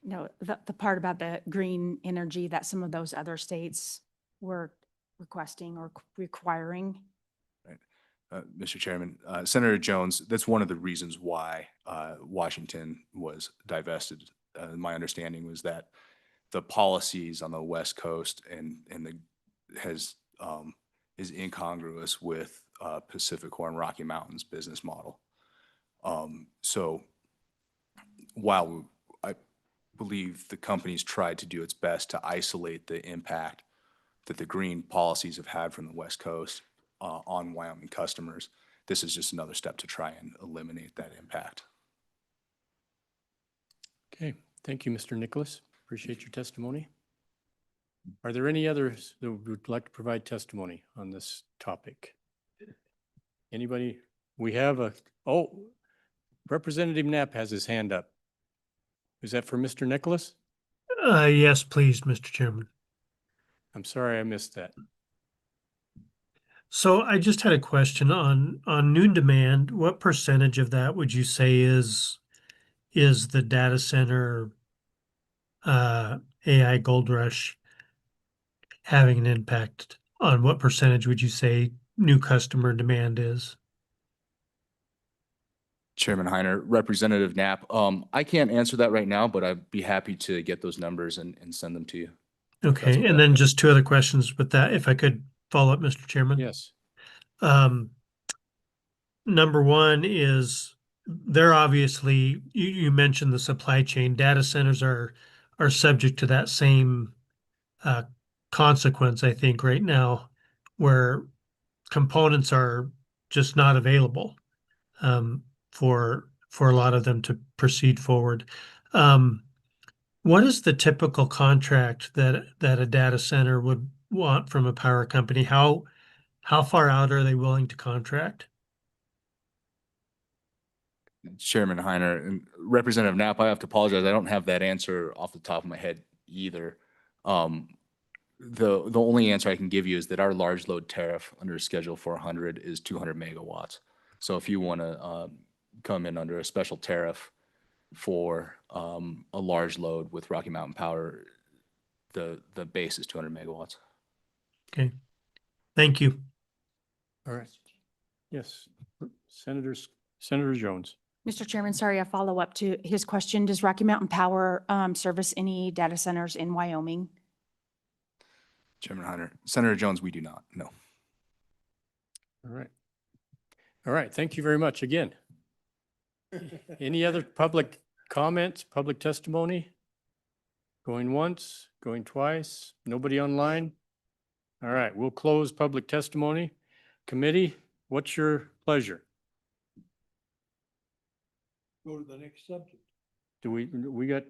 No, the part about the green energy that some of those other states were requesting or requiring. Mr. Chairman, Senator Jones, that's one of the reasons why Washington was divested. My understanding was that the policies on the West Coast is incongruous with Pacific Core and Rocky Mountain's business model. So while I believe the company's tried to do its best to isolate the impact that the green policies have had from the West Coast on Wyoming customers, this is just another step to try and eliminate that impact. Okay, thank you, Mr. Nicholas. Appreciate your testimony. Are there any others that would like to provide testimony on this topic? Anybody? We have Representative Knapp has his hand up. Is that for Mr. Nicholas? Yes, please, Mr. Chairman. I'm sorry, I missed that. So I just had a question on new demand. What percentage of that would you say is the data center AI gold rush having an impact on? What percentage would you say new customer demand is? Chairman Heiner, Representative Knapp, I can't answer that right now, but I'd be happy to get those numbers and send them to you. Okay, and then just two other questions with that, if I could follow up, Mr. Chairman. Yes. Number one is they're obviously, you mentioned the supply chain. Data centers are subject to that same consequence, I think, right now, where components are just not available for a lot of them to proceed forward. What is the typical contract that a data center would want from a power company? How far out are they willing to contract? Chairman Heiner and Representative Knapp, I have to apologize. I don't have that answer off the top of my head either. The only answer I can give you is that our large load tariff under Schedule 400 is 200 megawatts. So if you want to come in under a special tariff for a large load with Rocky Mountain Power, the base is 200 megawatts. Okay, thank you. All right. Yes, Senator Jones. Mr. Chairman, sorry, a follow-up to his question. Does Rocky Mountain Power service any data centers in Wyoming? Chairman Heiner, Senator Jones, we do not, no. All right. All right, thank you very much again. Any other public comments, public testimony? Going once, going twice, nobody online? All right, we'll close public testimony. Committee, what's your pleasure? Go to the next subject. We got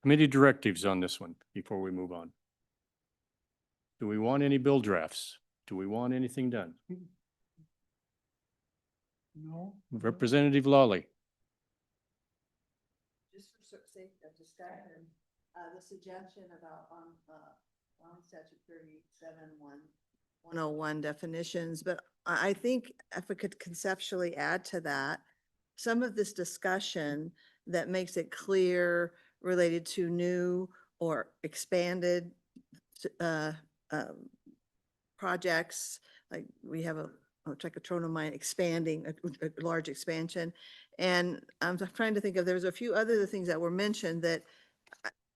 committee directives on this one before we move on. Do we want any bill drafts? Do we want anything done? No. Representative Lawley. Just for sake of discussion, the suggestion about on statute 37-101 definitions, but I think if I could conceptually add to that, some of this discussion that makes it clear related to new or expanded projects, like we have a Trichotrona mine expanding, a large expansion. And I'm trying to think of, there's a few other things that were mentioned that,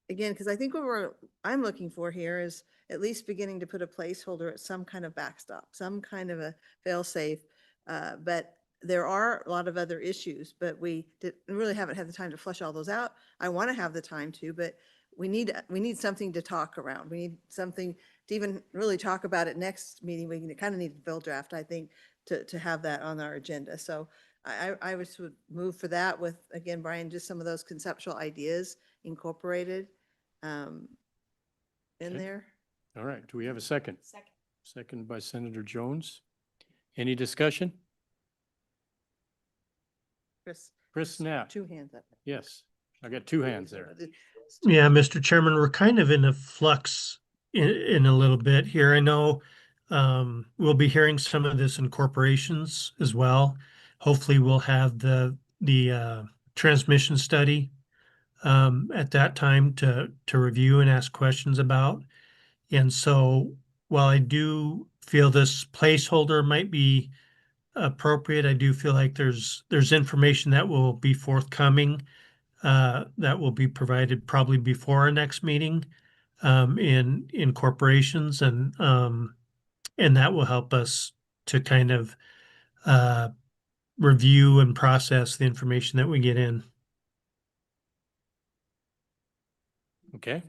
again, because I think what I'm looking for here is at least beginning to put a placeholder at some kind of backstop, some kind of a fail-safe. But there are a lot of other issues, but we really haven't had the time to flesh all those out. I want to have the time to, but we need something to talk around. We need something to even really talk about it next meeting. We kind of need a bill draft, I think, to have that on our agenda. So I would move for that with, again, Brian, just some of those conceptual ideas incorporated in Okay. there. All right, do we have a second? Second. Second by Senator Jones. Any discussion? Chris Knapp. 2 hands up. Yes, I got 2 hands there. Yeah, Mr. Chairman, we're kind of in a flux in a little bit here. I know we'll be hearing some of this in corporations as well. Hopefully we'll have the transmission study at that time to review and ask questions about. And so while I do feel this placeholder might be appropriate, I do feel like there's information that will be forthcoming that will be provided probably before our next meeting in corporations, and that will help us to kind of review and process the information that we get in. Okay.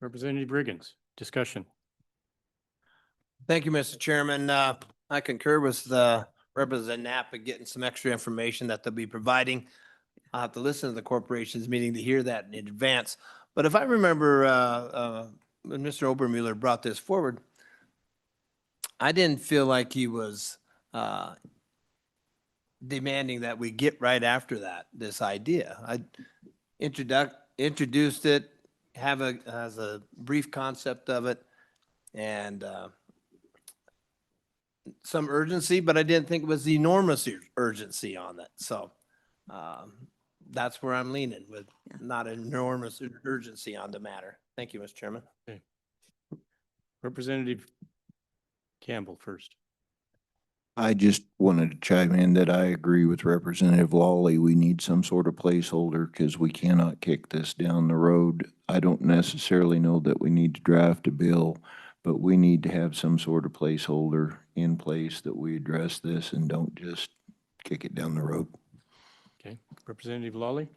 Representative Riggins, discussion. Thank you, Mr. Chairman. I concur with Representative Knapp in getting some extra information that they'll be providing. I'll have to listen to the corporation's meeting to hear that in advance. But if I remember, when Mr. Obermuller brought this forward, I didn't feel like he was demanding that we get right after that, this idea. I introduced it, has a brief concept of it, and some urgency, but I didn't think it was the enormous urgency on it. So that's where I'm leaning with, not an enormous urgency on the matter. Thank you, Mr. Chairman. Okay. Representative Campbell first. I just wanted to chime in that I agree with Representative Lawley. We need some sort of placeholder because we cannot kick this down the road. I don't necessarily know that we need to draft a bill, but we need to have some sort of placeholder in place that we address this and don't just kick it down the road. Okay, Representative Lawley.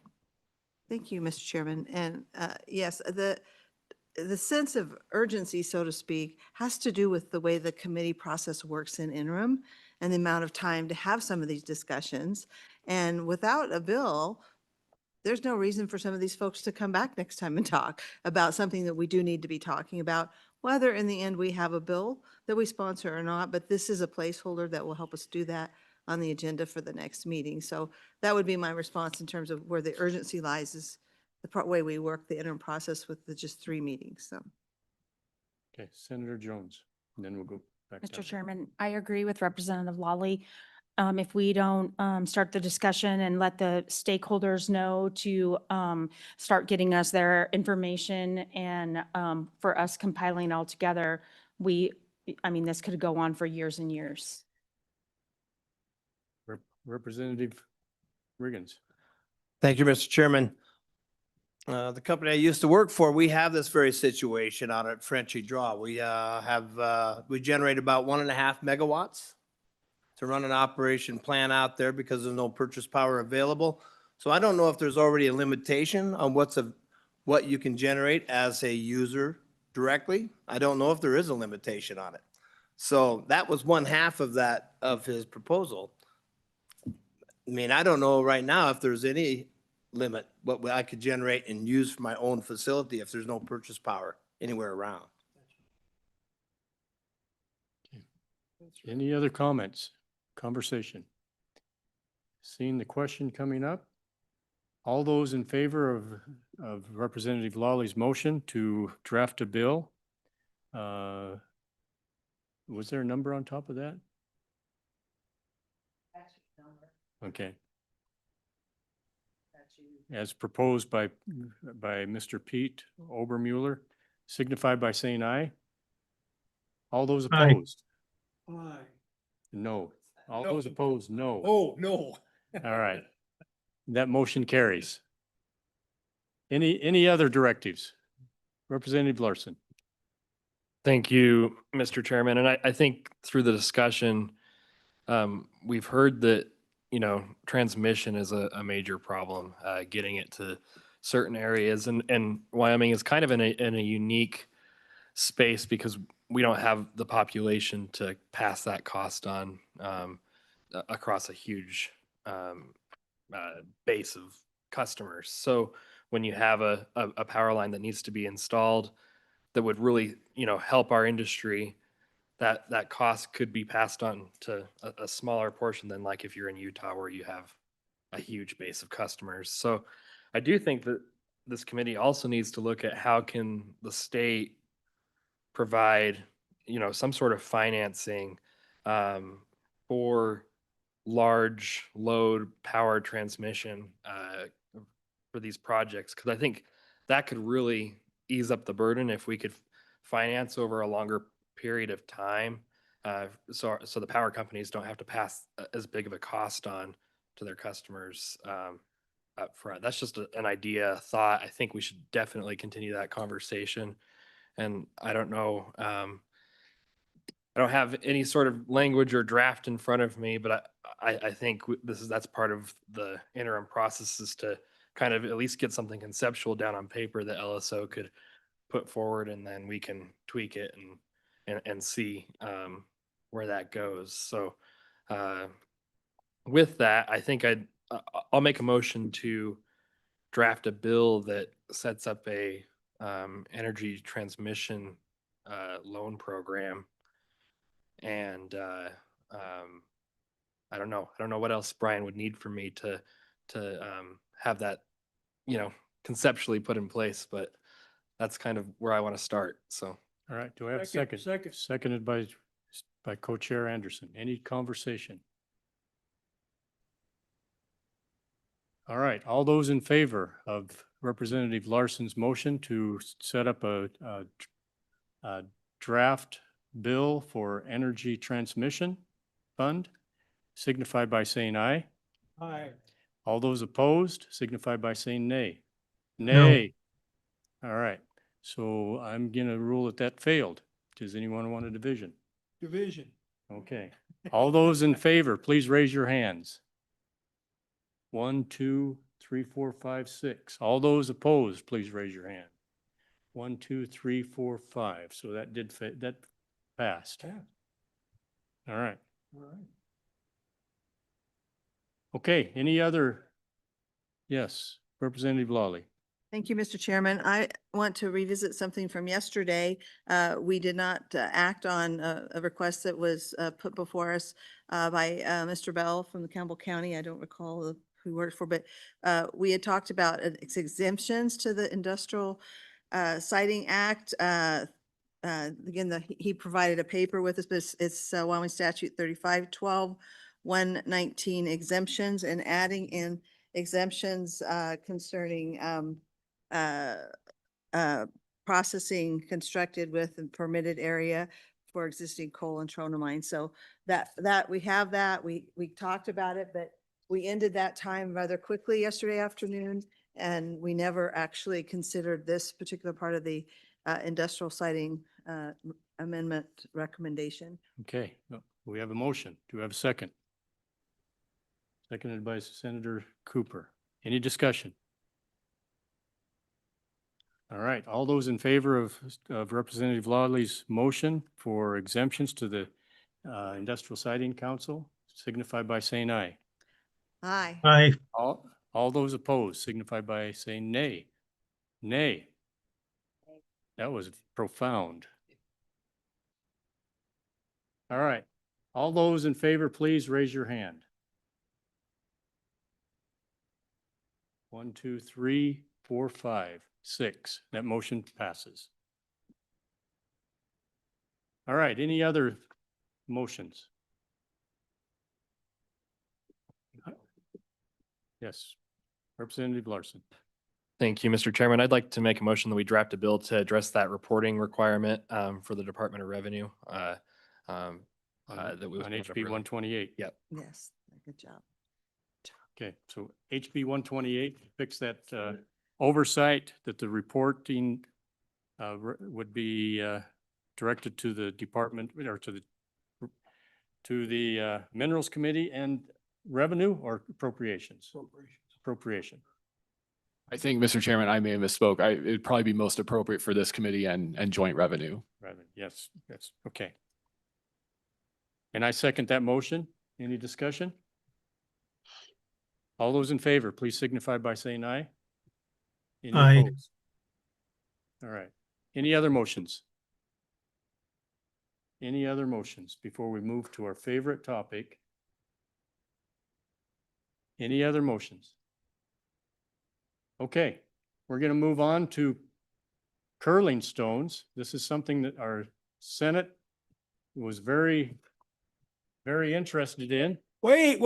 Thank you, Mr. Chairman. And yes, the sense of urgency, so to speak, has to do with the way the committee process works in interim and the amount of time to have some of these discussions. And without a bill, there's no reason for some of these folks to come back next time and talk about something that we do need to be talking about, whether in the end we have a bill that we sponsor or not. But this is a placeholder that will help us do that on the agenda for the next meeting. So that would be my response in terms of where the urgency lies, is the way we work the interim process with the just 3 meetings. So. Okay, Senator Jones, and then we'll go back. Mr. Chairman, I agree with Representative Lawley. If we don't start the discussion and let the stakeholders know to start getting us their information and for us compiling all together, this could go on for years and years. Representative Riggins. Thank you, Mr. Chairman. The company I used to work for, we have this very situation out at Frenchy Draw. We we generate about 1.5 megawatts to run an operation plan out there because there's no purchase power available. So I don't know if there's already a limitation on what you can generate as a user directly. I don't know if there is a limitation on it. So that was 1/2 of that, of his proposal. I don't know right now if there's any limit what I could generate and use for my own facility if there's no purchase power anywhere around. Any other comments, conversation? Seeing the question coming up, all those in favor of Representative Lawley's motion to draft a bill, was there a number on top of that? Okay. As proposed by Mr. Pete Obermuller, signify by saying aye. All those Aye. opposed? Aye. No. All No. those opposed, no. Oh, no. All right. That motion carries. Any other directives? Representative Larson. Thank you, Mr. Chairman. And I think through the discussion, we've heard that, transmission is a major problem, getting it to certain areas. And Wyoming is kind of in a unique space because we don't have the population to pass that cost on. across a huge base of customers. So when you have a power line that needs to be installed that would really, help our industry, that cost could be passed on to a smaller portion than like if you're in Utah where you have a huge base of customers. So I do think that this committee also needs to look at how can the state provide, some sort of financing for large load power transmission for these projects. Because I think that could really ease up the burden if we could finance over a longer period of time. So the power companies don't have to pass as big of a cost on to their customers up front. That's just an idea, a thought. I think we should definitely continue that conversation. And I don't know, I don't have any sort of language or draft in front of me, but I think that's part of the interim process, is to kind of at least get something conceptual down on paper that LSO could put forward, and then we can tweak it and see where that goes. So with that, I think I'll make a motion to draft a bill that sets up a energy transmission loan program. And I don't know what else Brian would need from me to have that, conceptually put in place, but that's kind of where I want to start. So. All right, do I have a second? Seconded by Co-Chair Anderson. Any conversation? All right, all those in favor of Representative Larson's motion to set up a draft bill for energy transmission fund, signify by saying aye. Aye. All those opposed, signify by saying nay. Nay. All right, so I'm gonna rule that failed. Does anyone want a division? Division. Okay, all those in favor, please raise your hands. 1, 2, 3, 4, 5, 6. All those opposed, please raise your hand. 1, 2, 3, 4, 5. So that that passed. All right. Okay, any other? Yes, Representative Lawley. Thank you, Mr. Chairman. I want to revisit something from yesterday. We did not act on a request that was put before us by Mr. Bell from the Campbell County. I don't recall who he worked for, but we had talked about exemptions to the Industrial Siting Act. Again, he provided a paper with us, but it's Wyoming Statute 3512-119 exemptions, and adding in exemptions concerning processing constructed with a permitted area for existing coal and trona mines. So that we have that. We talked about it, but we ended that time rather quickly yesterday afternoon, and we never actually considered this particular part of the industrial siting amendment recommendation. Okay, we have a motion. Do we have a second? Seconded by Senator Cooper. Any discussion? All right, all those in favor of Representative Lawley's motion for exemptions to the Industrial Siting Council signify by saying aye. Aye. Aye. All those opposed signify by saying nay. Nay. That was profound. All right, all those in favor, please raise your hand. 1, 2, 3, 4, 5, 6. That motion passes. All right, any other motions? Yes, Representative Larson. Thank you, Mr. Chairman. I'd like to make a motion that we draft a bill to address that reporting requirement for the Department of Revenue. On HB 128. Yep. Yes, good job. Okay, so HB 128, fix that oversight that the reporting would be directed to the department or to the Minerals Committee and Revenue or Appropriations? Appropriation. I think, Mr. Chairman, I may have misspoke. It'd probably be most appropriate for this committee and joint revenue. Revenue, yes, okay. And I second that motion. Any discussion? All those in favor, please signify by saying aye. Any Aye. opposed? All right. Any other motions? Any other motions before we move to our favorite topic? Any other motions? Okay, we're going to move on to curling stones. This is something that our Senate was very interested in. Wait.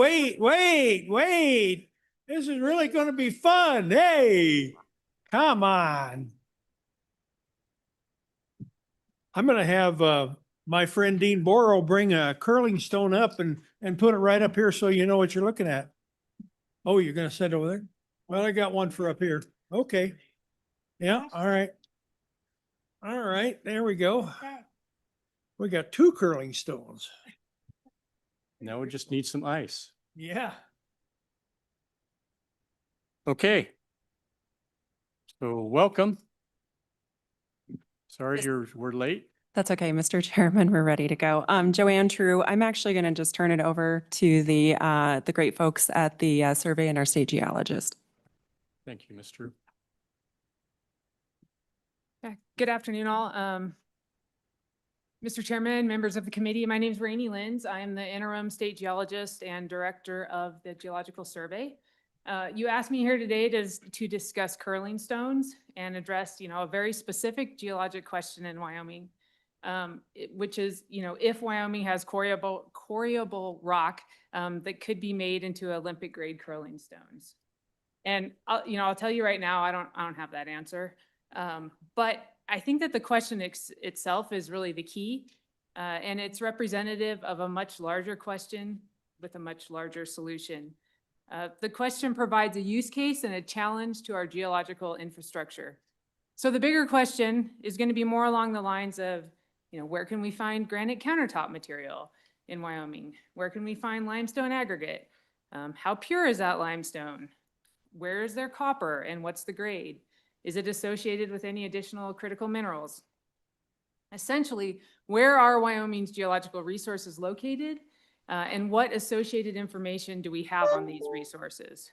This is really going to be fun. Hey, come on. I'm going to have my friend Dean Borrow bring a curling stone up and put it right up here so you know what you're looking at. Oh, you're going to set it over there? Well, I got one for up here. Okay. Yeah, all right. All right, there we go. We got 2 curling stones. Now we just need some ice. Yeah. Okay. So welcome. Sorry we're late. That's okay, Mr. Chairman, we're ready to go. Joanne True, I'm actually going to just turn it over to the great folks at the survey and our state geologist. Thank you, Ms. True. Yeah, good afternoon, all. Mr. Chairman, members of the committee, my name is Rainey Lenz. I am the interim state geologist and director of the Geological Survey. You asked me here today to discuss curling stones and address, a very specific geologic question in Wyoming, which is, if Wyoming has quarryable rock that could be made into Olympic grade curling stones. And I'll tell you right now, I don't have that answer. But I think that the question itself is really the key, and it's representative of a much larger question with a much larger solution. The question provides a use case and a challenge to our geological infrastructure. So the bigger question is going to be more along the lines of, where can we find granite countertop material in Wyoming? Where can we find limestone aggregate? How pure is that limestone? Where is there copper and what's the grade? Is it associated with any additional critical minerals? Essentially, where are Wyoming's geological resources located? And what associated information do we have on these resources?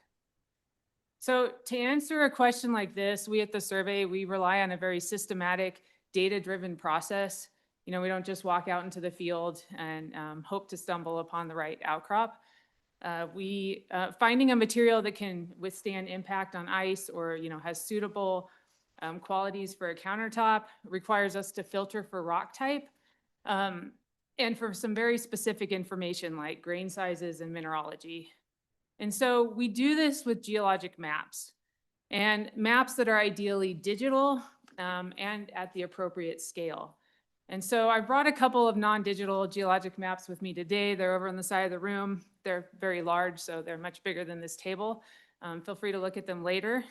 So to answer a question like this, we at the survey, we rely on a very systematic, data-driven process. We don't just walk out into the field and hope to stumble upon the right outcrop. Finding a material that can withstand impact on ice or has suitable qualities for a countertop requires us to filter for rock type and for some very specific information like grain sizes and mineralogy. And so we do this with geologic maps, and maps that are ideally digital and at the appropriate scale. And so I brought a couple of non-digital geologic maps with me today. They're over on the side of the room. They're very large, so they're much bigger than this table. Feel free to look at them later.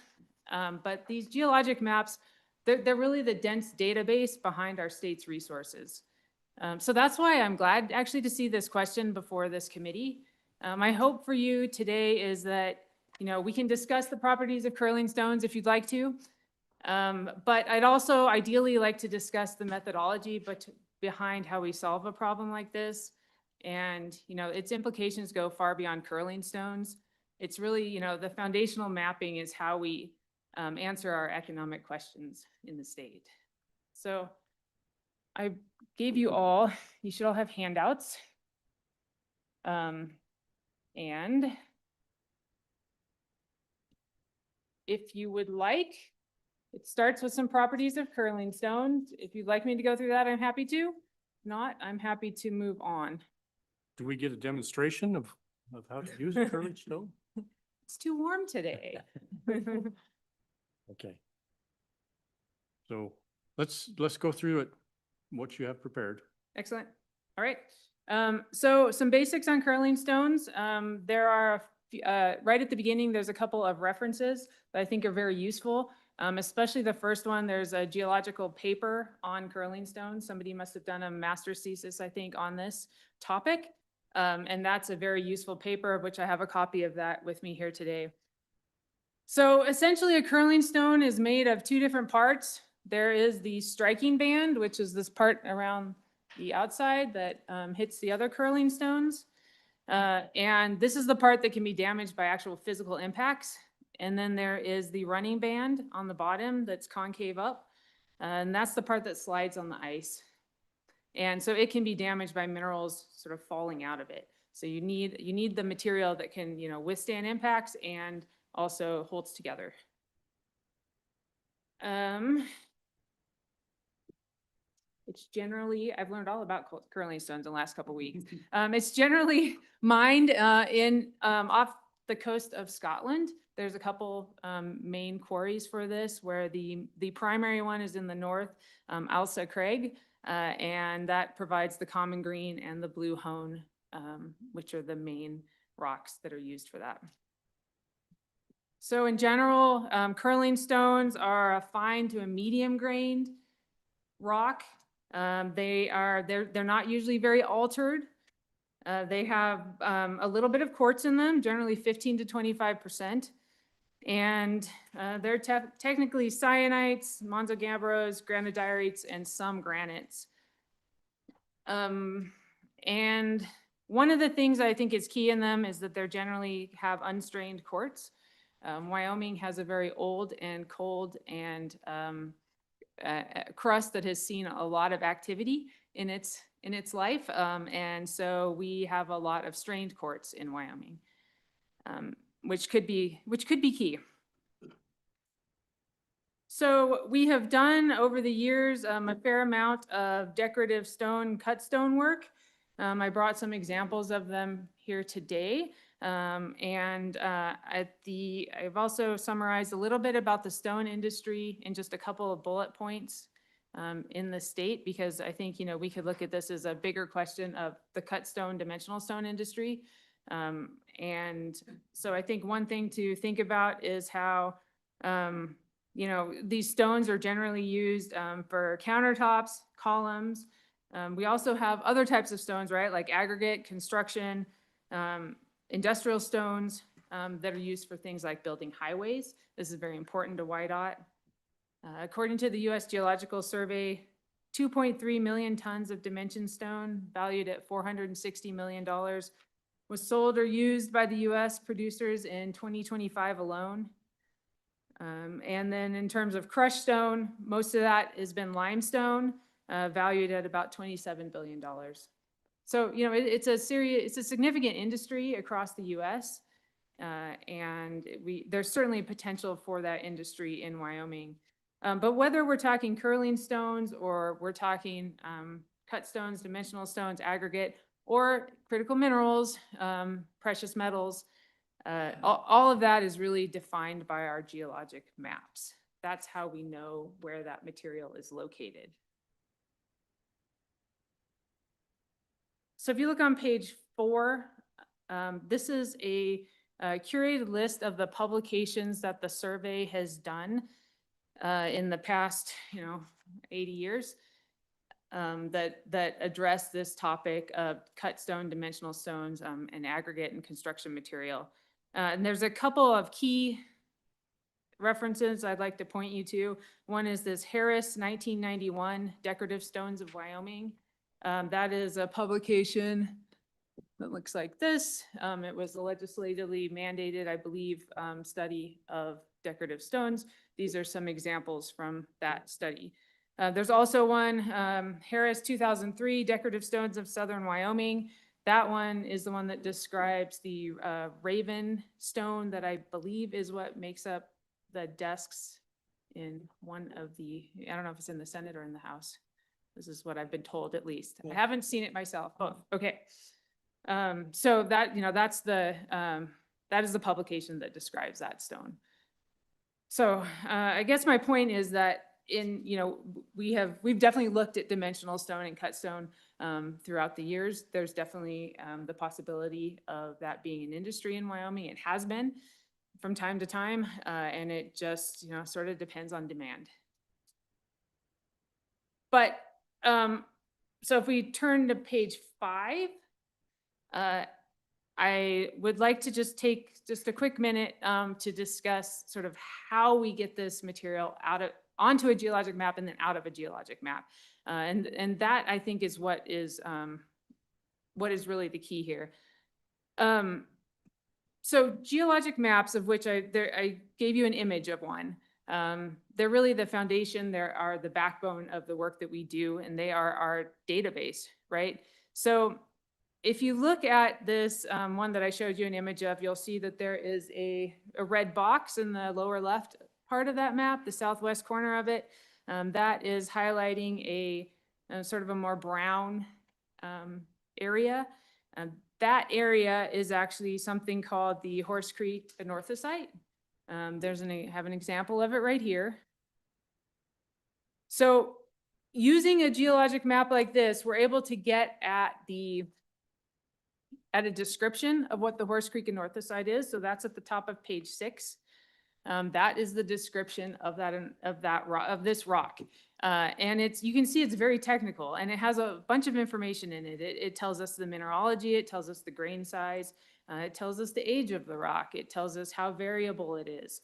But these geologic maps, they're really the dense database behind our state's resources. So that's why I'm glad actually to see this question before this committee. My hope for you today is that, we can discuss the properties of curling stones if you'd like to. But I'd also ideally like to discuss the methodology behind how we solve a problem like this. And, its implications go far beyond curling stones. It's really, the foundational mapping is how we answer our economic questions in the state. So I gave you should all have handouts. And if you would like, it starts with some properties of curling stones. If you'd like me to go through that, I'm happy to. If not, I'm happy to move on. Do we get a demonstration of how to use a curling stone? It's too warm today. Okay. So let's go through it, what you have prepared. Excellent. All right. So some basics on curling stones. There are, right at the beginning, there's a couple of references that I think are very useful. Especially the first one, there's a geological paper on curling stones. Somebody must have done a master's thesis, I think, on this topic. And that's a very useful paper, of which I have a copy of that with me here today. So essentially, a curling stone is made of 2 different parts. There is the striking band, which is this part around the outside that hits the other curling stones. And this is the part that can be damaged by actual physical impacts. And then there is the running band on the bottom that's concave up. And that's the part that slides on the ice. And so it can be damaged by minerals sort of falling out of it. So you need the material that can, withstand impacts and also holds together. It's generally, I've learned all about curling stones in the last couple of weeks. It's generally mined off the coast of Scotland. There's a couple main quarries for this, where the primary one is in the north, Ailsa Craig, and that provides the common green and the blue hone, which are the main rocks that are used for that. So in general, curling stones are a fine to a medium grained rock. They're not usually very altered. They have a little bit of quartz in them, generally 15 to 25%. And they're technically cyanites, monzogabbros, granodiorites, and some granites. And one of the things I think is key in them is that they generally have unstrained quartz. Wyoming has a very old and cold and crust that has seen a lot of activity in its life, and so we have a lot of strained quartz in Wyoming, which could be key. So we have done over the years a fair amount of decorative stone, cut stone work. I brought some examples of them here today. I've also summarized a little bit about the stone industry in just a couple of bullet points in the state, because I think, we could look at this as a bigger question of the cut stone, dimensional stone industry. And so I think one thing to think about is how, these stones are generally used for countertops, columns. We also have other types of stones, right? Like aggregate, construction, industrial stones that are used for things like building highways. This is very important to WYDOT. According to the U.S. Geological Survey, 2.3 million tons of dimension stone, valued at $460 million, was sold or used by the U.S. producers in 2025 alone. And then in terms of crushed stone, most of that has been limestone, valued at about $27 billion. So, it's a significant industry across the U.S. And there's certainly potential for that industry in Wyoming. But whether we're talking curling stones or we're talking cut stones, dimensional stones, aggregate, or critical minerals, precious metals, all of that is really defined by our geologic maps. That's how we know where that material is located. So if you look on page 4, this is a curated list of the publications that the survey has done in the past, 80 years that address this topic of cut stone, dimensional stones, and aggregate and construction material. And there's a couple of key references I'd like to point you to. One is this Harris 1991 Decorative Stones of Wyoming. That is a publication that looks like this. It was a legislatively mandated, I believe, study of decorative stones. These are some examples from that study. There's also one, Harris 2003 Decorative Stones of Southern Wyoming. That one is the one that describes the raven stone that I believe is what makes up the desks in one of the, I don't know if it's in the Senate or in the House. This is what I've been told, at least. I haven't seen it myself. Oh, okay. So that, that's the, that is the publication that describes that stone. So I guess my point is that we've definitely looked at dimensional stone and cut stone throughout the years. There's definitely the possibility of that being an industry in Wyoming. It has been from time to time, and it just, sort of depends on demand. But so if we turn to page 5, I would like to just take just a quick minute to discuss sort of how we get this material onto a geologic map and then out of a geologic map. And that, I think, is what is really the key here. So geologic maps, of which I gave you an image of one. They're really the foundation. They are the backbone of the work that we do, and they are our database, right? So if you look at this one that I showed you an image of, you'll see that there is a red box in the lower left part of that map, the southwest corner of it. That is highlighting a sort of a more brown area. That area is actually something called the Horse Creek Anorthosite. Have an example of it right here. So using a geologic map like this, we're able to get at a description of what the Horse Creek Anorthosite is. So that's at the top of page 6. That is the description of this rock. And you can see it's very technical, and it has a bunch of information in it. It tells us the mineralogy, it tells us the grain size, it tells us the age of the rock, it tells us how variable it is.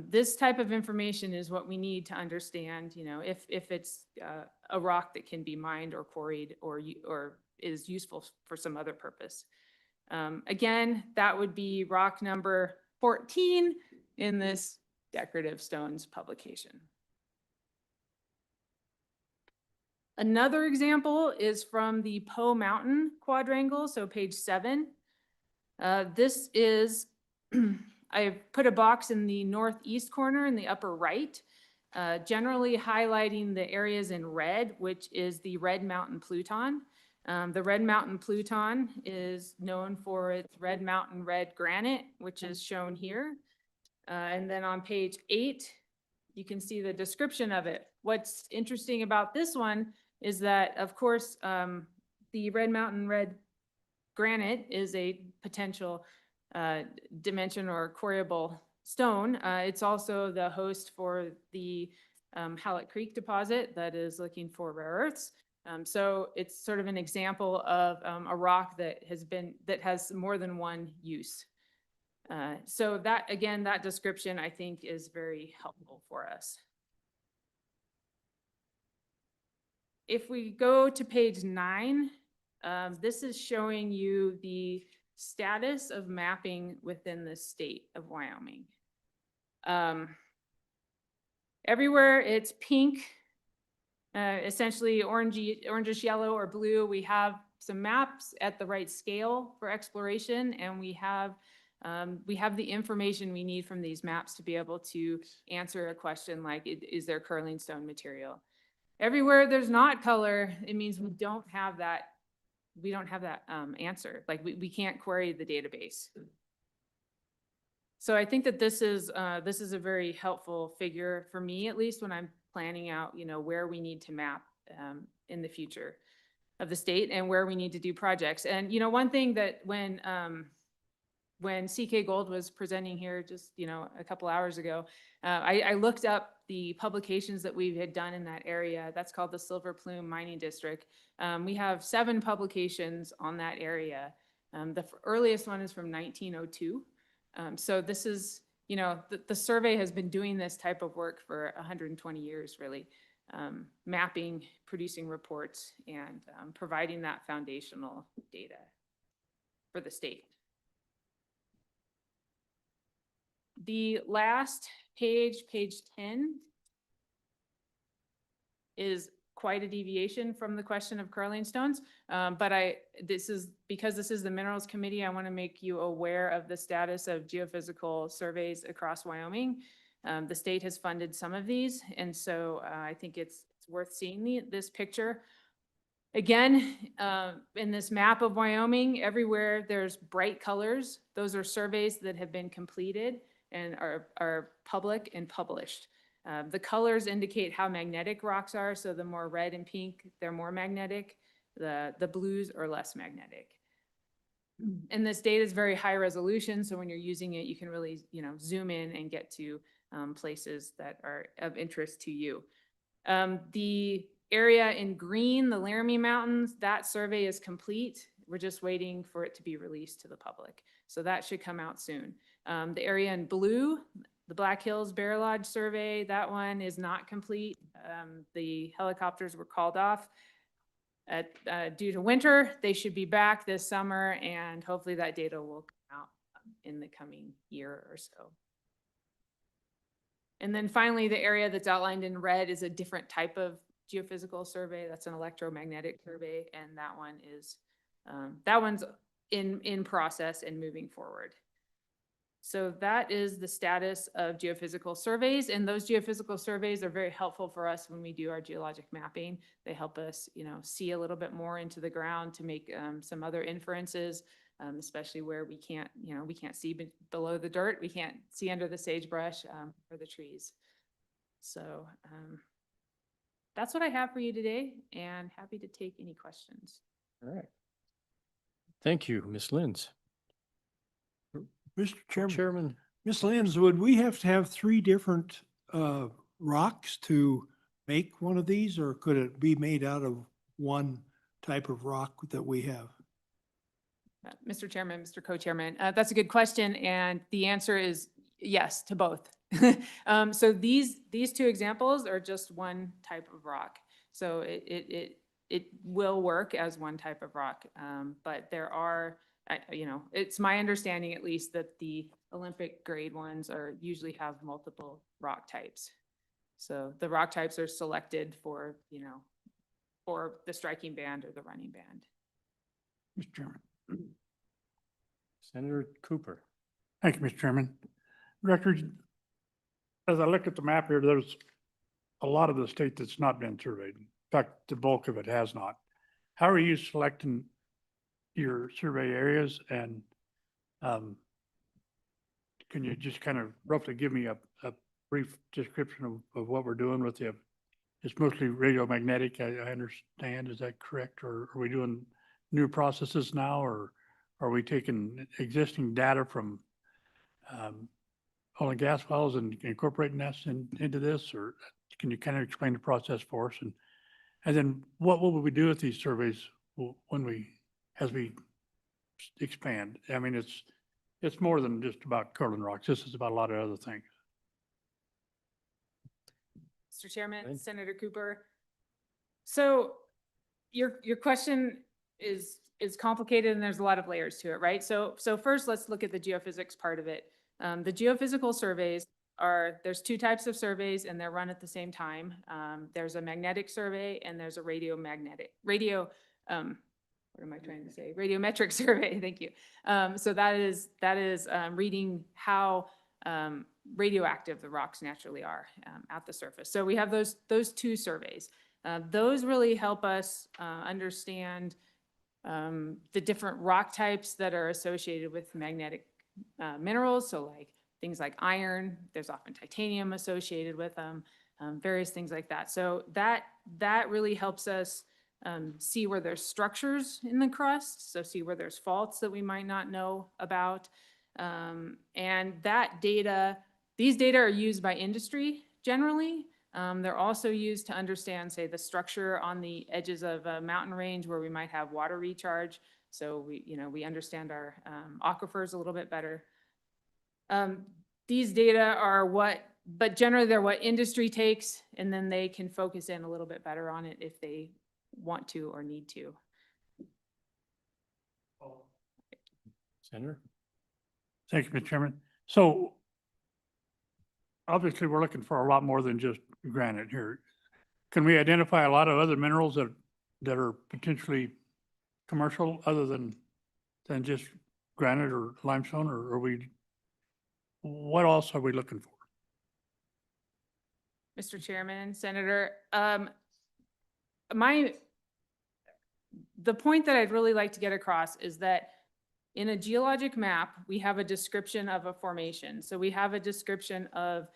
This type of information is what we need to understand, if it's a rock that can be mined or quarried or is useful for some other purpose. Again, that would be rock number 14 in this Decorative Stones publication. Another example is from the Poe Mountain Quadrangle, so page 7. This is, I've put a box in the northeast corner in the upper right, generally highlighting the areas in red, which is the Red Mountain Pluton. The Red Mountain Pluton is known for its Red Mountain red granite, which is shown here. And then on page 8, you can see the description of it. What's interesting about this one is that, of course, the Red Mountain red granite is a potential dimension or quarryable stone. It's also the host for the Hallett Creek deposit that is looking for rare earths. So it's sort of an example of a rock that has more than one use. So that, again, that description I think is very helpful for us. If we go to page 9, this is showing you the status of mapping within the state of Wyoming. Everywhere it's pink, essentially orangish yellow or blue. We have some maps at the right scale for exploration, and we have the information we need from these maps to be able to answer a question like, is there curling stone material? Everywhere there's not color, it means we don't have that answer. Like we can't query the database. So I think that this is a very helpful figure for me, at least when I'm planning out, where we need to map in the future of the state and where we need to do projects. And, one thing that when CK Gold was presenting here just, a couple hours ago, I looked up the publications that we had done in that area. That's called the Silver Plume Mining District. We have 7 publications on that area. The earliest one is from 1902. So this is, the survey has been doing this type of work for 120 years, really, mapping, producing reports, and providing that foundational data for the state. The last page, page 10, is quite a deviation from the question of curling stones. But because this is the Minerals Committee, I want to make you aware of the status of geophysical surveys across Wyoming. The state has funded some of these, and so I think it's worth seeing this picture. Again, in this map of Wyoming, everywhere there's bright colors. Those are surveys that have been completed and are public and published. The colors indicate how magnetic rocks are. So the more red and pink, they're more magnetic. The blues are less magnetic. And this data is very high resolution. So when you're using it, you can really, zoom in and get to places that are of interest to you. The area in green, the Laramie Mountains, that survey is complete. We're just waiting for it to be released to the public. So that should come out soon. The area in blue, the Black Hills Bear Lodge survey, that one is not complete. The helicopters were called off. due to winter. They should be back this summer, and hopefully that data will come out in the coming year or so. And then finally, the area that's outlined in red is a different type of geophysical survey. That's an electromagnetic survey, and that one's in process and moving forward. So that is the status of geophysical surveys, and those geophysical surveys are very helpful for us when we do our geologic mapping. They help us, see a little bit more into the ground to make some other inferences, especially where we can't see below the dirt, we can't see under the sagebrush or the trees. So that's what I have for you today, and happy to take any questions. All right. Thank you, Ms. Lenz. Mr. Chairman, Chairman, Ms. Lenz, would we have to have 3 different rocks to make one of these, or could it be made out of one type of rock that we have? Mr. Chairman, Mr. Co-Chairman, that's a good question, and the answer is yes to both. So these 2 examples are just one type of rock. So it will work as one type of rock, but there are, it's my understanding at least that the Olympic grade ones usually have multiple rock types. So the rock types are selected for, for the striking band or the running band. Mr. Chairman. Senator Cooper. Thank you, Mr. Chairman. Director, as I look at the map here, there's a lot of the state that's not been surveyed. In fact, the bulk of it has not. How are you selecting your survey areas, and can you just kind of roughly give me a brief description of what we're doing with the, it's mostly radiomagnetic, I understand, is that correct? Or are we doing new processes now, or are we taking existing data from oil and gas wells and incorporating that into this? Or can you kind of explain the process for us? And then what will we do with these surveys as we expand? I mean, it's more than just about curling rocks. This is about a lot of other things. Mr. Chairman, Senator Cooper. So your question is complicated, and there's a lot of layers to it, right? So first, let's look at the geophysics part of it. The geophysical surveys there's 2 types of surveys, and they're run at the same time. There's a magnetic survey, and there's a radiometric survey. Thank you. So that is reading how radioactive the rocks naturally are at the surface. So we have those 2 surveys. Those really help us understand the different rock types that are associated with magnetic minerals. So like things like iron, there's often titanium associated with them, various things like that. So that really helps us see where there's structures in the crust, so see where there's faults that we might not know about. And these data are used by industry generally. They're also used to understand, say, the structure on the edges of a mountain range where we might have water recharge. So we understand our aquifers a little bit better. These data are but generally they're what industry takes, and then they can focus in a little bit better on it if they want to or need to. Senator. Thank you, Mr. Chairman. So obviously we're looking for a lot more than just granite here. Can we identify a lot of other minerals that are potentially commercial other than just granite or limestone, or what else are we looking for? Mr. Chairman, Senator, the point that I'd really like to get across is that in a geologic map, we have a description of a formation. So we have a description of,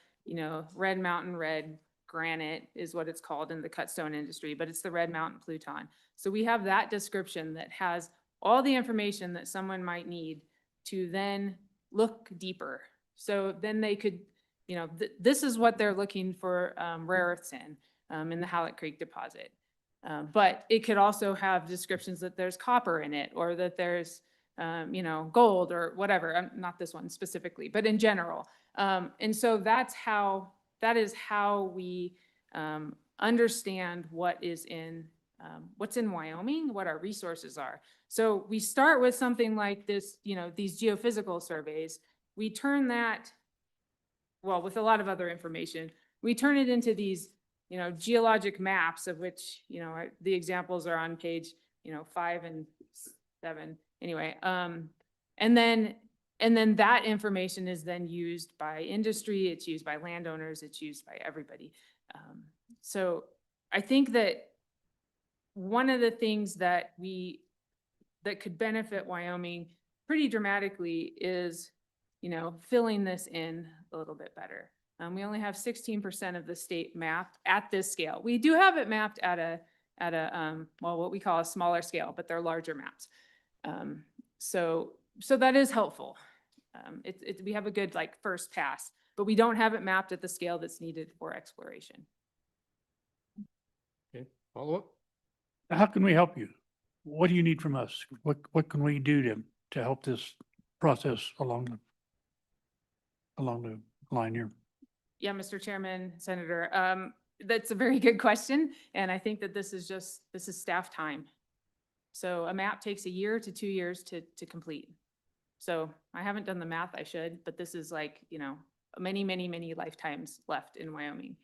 Red Mountain Red granite is what it's called in the cutstone industry, but it's the Red Mountain Pluton. So we have that description that has all the information that someone might need to then look deeper. So then they could, this is what they're looking for rare earths in the Hallett Creek deposit. But it could also have descriptions that there's copper in it, or that there's, gold or whatever. Not this one specifically, but in general. And so that is how we understand what is in what's in Wyoming, what our resources are. So we start with something like this, these geophysical surveys. We turn that, well, with a lot of other information, we turn it into these, geologic maps of which, the examples are on page, 5 and 7. Anyway, and then that information is then used by industry, it's used by landowners, it's used by everybody. So I think that one of the things that could benefit Wyoming pretty dramatically is, filling this in a little bit better. We only have 16% of the state mapped at this scale. We do have it mapped at a well, what we call a smaller scale, but they're larger maps. So that is helpful. We have a good first pass, but we don't have it mapped at the scale that's needed for exploration. Okay, follow up? How can we help you? What do you need from us? What can we do to help this process along the line here? Yeah, Mr. Chairman, Senator, that's a very good question. And I think that this is staff time. So a map takes 1 year to 2 years to complete. So I haven't done the math, I should, but this is many, many, many lifetimes left in Wyoming.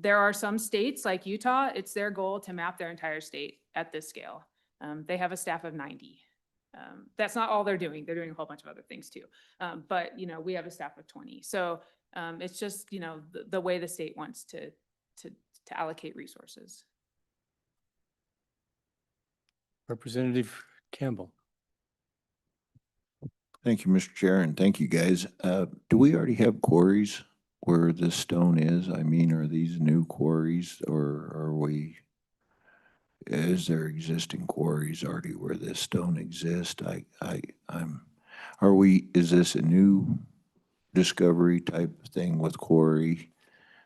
There are some states like Utah, it's their goal to map their entire state at this scale. They have a staff of 90. That's not all they're doing. They're doing a whole bunch of other things too. But we have a staff of 20. So it's just, the way the state wants to allocate resources. Representative Campbell. Thank you, Mr. Chair, and thank you, guys. Do we already have quarries where this stone is? I mean, are these new quarries, or is there existing quarries already where this stone exists? Is this a new discovery type of thing with quarry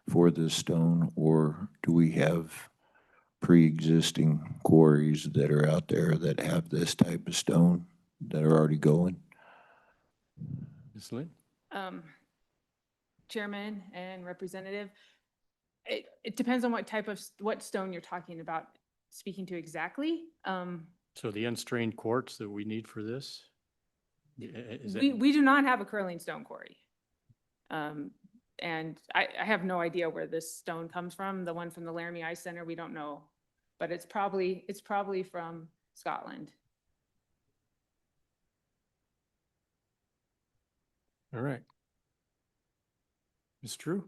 for this stone, or do we have pre-existing quarries that are out there that have this type of stone that are already going? Ms. Lynn? Chairman and Representative, it depends on what stone you're talking about, speaking to exactly. So the unstrained quartz that we need for this? We do not have a curling stone quarry. And I have no idea where this stone comes from. The one from the Laramie Ice Center, we don't know, but it's probably from Scotland. All right. Ms. Drew?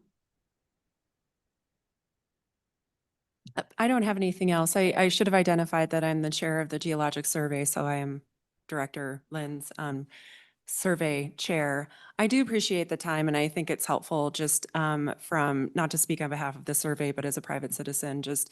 I don't have anything else. I should have identified that I'm the chair of the Geologic Survey, so I am Director Lynn's survey chair. I do appreciate the time, and I think it's helpful just from, not to speak on behalf of the survey, but as a private citizen, just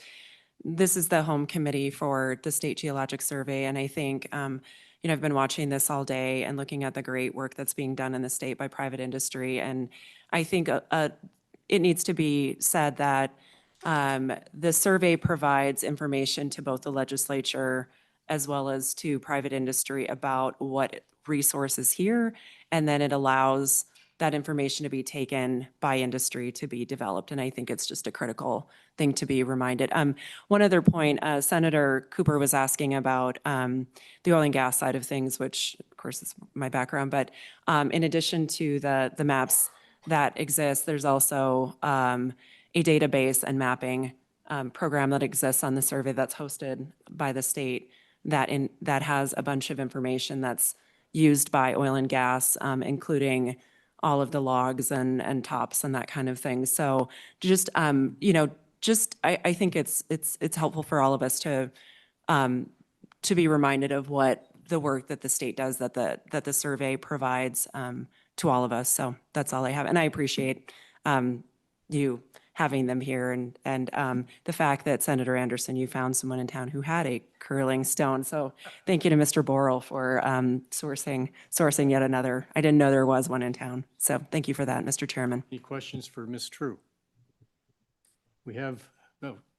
this is the home committee for the State Geologic Survey, and I think, I've been watching this all day and looking at the great work that's being done in the state by private industry, and I think it needs to be said that the survey provides information to both the legislature as well as to private industry about what resources here, and then it allows that information to be taken by industry to be developed. And I think it's just a critical thing to be reminded. One other point, Senator Cooper was asking about the oil and gas side of things, which of course is my background, but in addition to the maps that exist, there's also a database and mapping program that exists on the survey that's hosted by the state that has a bunch of information that's used by oil and gas, including all of the logs and tops and that kind of thing. So just, I think it's helpful for all of us to be reminded of what the work that the state does, that the survey provides to all of us. So that's all I have. And I appreciate you having them here and the fact that Senator Anderson, you found someone in town who had a curling stone. So thank you to Mr. Borrell for sourcing yet another. I didn't know there was one in town. So thank you for that, Mr. Chairman. Any questions for Ms. True? We have,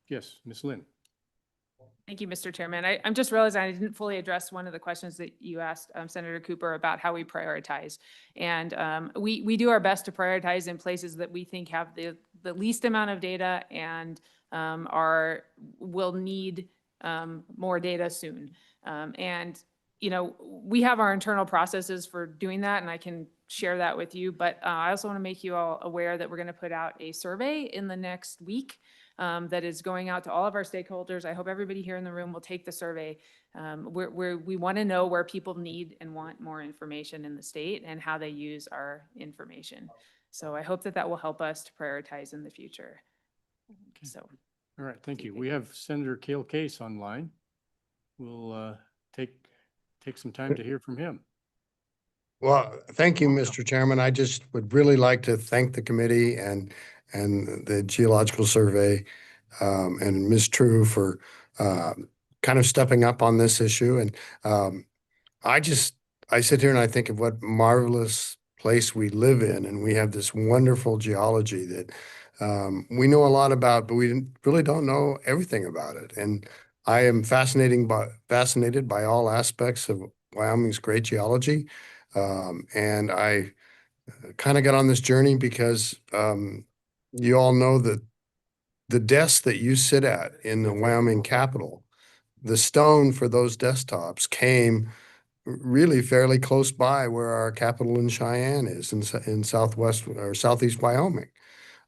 yes, Ms. Lynn. Thank you, Mr. Chairman. I'm just realizing I didn't fully address one of the questions that you asked Senator Cooper about how we prioritize. And we do our best to prioritize in places that we think have the least amount of data and will need more data soon. And, you know, we have our internal processes for doing that, and I can share that with you. But I also want to make you all aware that we're going to put out a survey in the next week that is going out to all of our stakeholders. I hope everybody here in the room will take the survey. We want to know where people need and want more information in the state and how they use our information. So I hope that that will help us to prioritize in the future. So. All right, thank you. We have Senator Cale Case online. We'll take some time to hear from him. Well, thank you, Mr. Chairman. I just would really like to thank the committee and the Geological Survey and Ms. True for kind of stepping up on this issue. And I sit here and I think of what marvelous place we live in, and we have this wonderful geology that we know a lot about, but we really don't know everything about it. And I am fascinated by all aspects of Wyoming's great geology. And I kind of got on this journey because you all know that the desk that you sit at in the Wyoming Capitol, the stone for those desktops came really fairly close by where our capital in Cheyenne is in southwest or southeast Wyoming.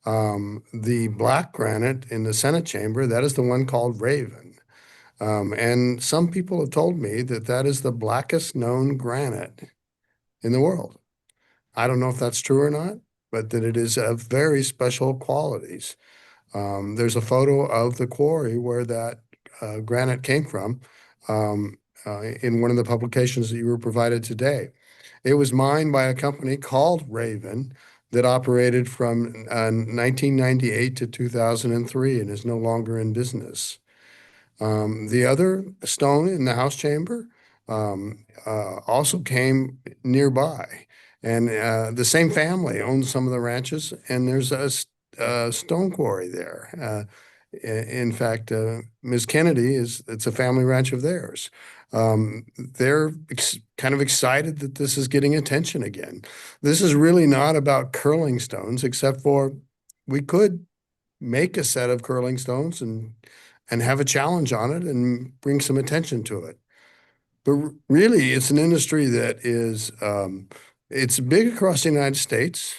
The black granite in the Senate chamber, that is the one called Raven. And some people have told me that that is the blackest known granite in the world. I don't know if that's true or not, but that it is of very special qualities. There's a photo of the quarry where that granite came from in one of the publications that you were provided today. It was mined by a company called Raven that operated from 1998 to 2003 and is no longer in business. The other stone in the House chamber also came nearby. And the same family owns some of the ranches, and there's a stone quarry there. In fact, Ms. Kennedy it's a family ranch of theirs. They're kind of excited that this is getting attention again. This is really not about curling stones, except for we could make a set of curling stones and have a challenge on it and bring some attention to it. But really, it's an industry that is, it's big across the United States.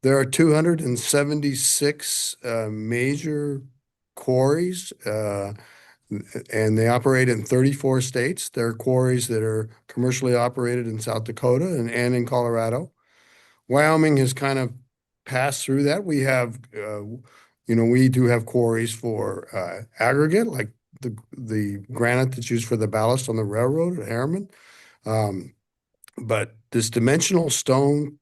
There are 276 major quarries, and they operate in 34 states. There are quarries that are commercially operated in South Dakota and in Colorado. Wyoming has kind of passed through that. We have, we do have quarries for aggregate, like the granite that's used for the ballast on the railroad at Harriman. But this dimensional stone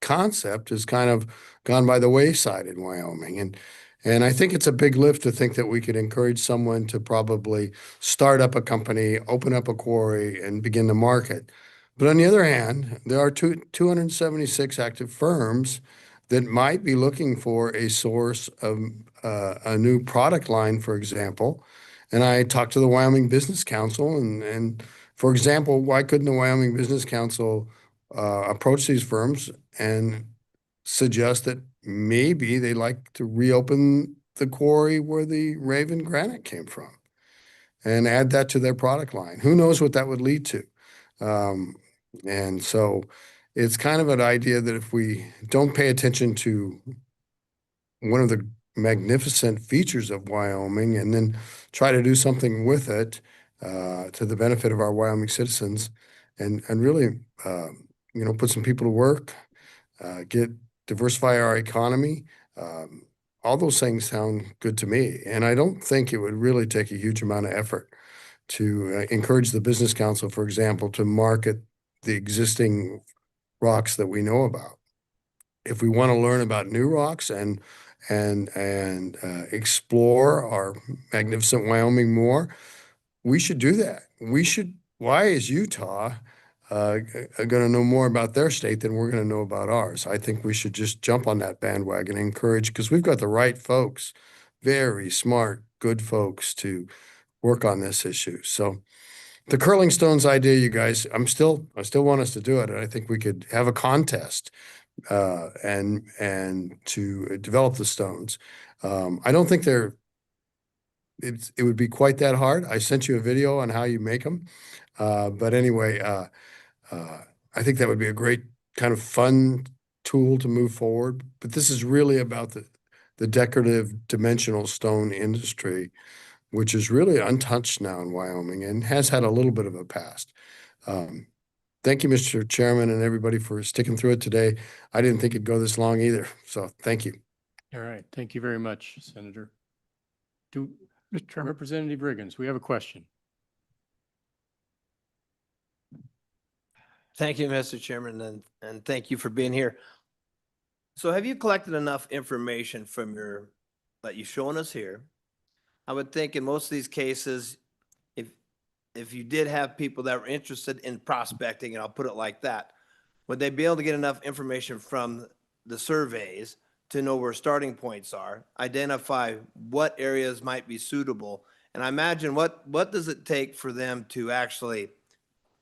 concept has kind of gone by the wayside in Wyoming. And I think it's a big lift to think that we could encourage someone to probably start up a company, open up a quarry, and begin to market. But on the other hand, there are 276 active firms that might be looking for a source of a new product line, for example. And I talked to the Wyoming Business Council, and for example, why couldn't the Wyoming Business Council approach these firms and suggest that maybe they like to reopen the quarry where the Raven granite came from and add that to their product line? Who knows what that would lead to? And so it's kind of an idea that if we don't pay attention to one of the magnificent features of Wyoming and then try to do something with it to the benefit of our Wyoming citizens and really, put some people to work, diversify our economy, all those things sound good to me. And I don't think it would really take a huge amount of effort to encourage the Business Council, for example, to market the existing rocks that we know about. If we want to learn about new rocks and explore our magnificent Wyoming more, we should do that. Why is Utah going to know more about their state than we're going to know about ours? I think we should just jump on that bandwagon and encourage, because we've got the right folks, very smart, good folks to work on this issue. So the curling stones idea, you guys, I still want us to do it. And I think we could have a contest and to develop the stones. I don't think they're it would be quite that hard. I sent you a video on how you make them. But anyway, I think that would be a great kind of fun tool to move forward. But this is really about the decorative dimensional stone industry, which is really untouched now in Wyoming and has had a little bit of a past. Thank you, Mr. Chairman, and everybody for sticking through it today. I didn't think it'd go this long either, so thank you. All right, thank you very much, Senator. Mr. Chairman. Representative Riggins, we have a question. Thank you, Mr. Chairman, and thank you for being here. So have you collected enough information from that you've shown us here? I would think in most of these cases, if you did have people that were interested in prospecting, and I'll put it like that, would they be able to get enough information from the surveys to know where starting points are, identify what areas might be suitable? And I imagine what does it take for them to actually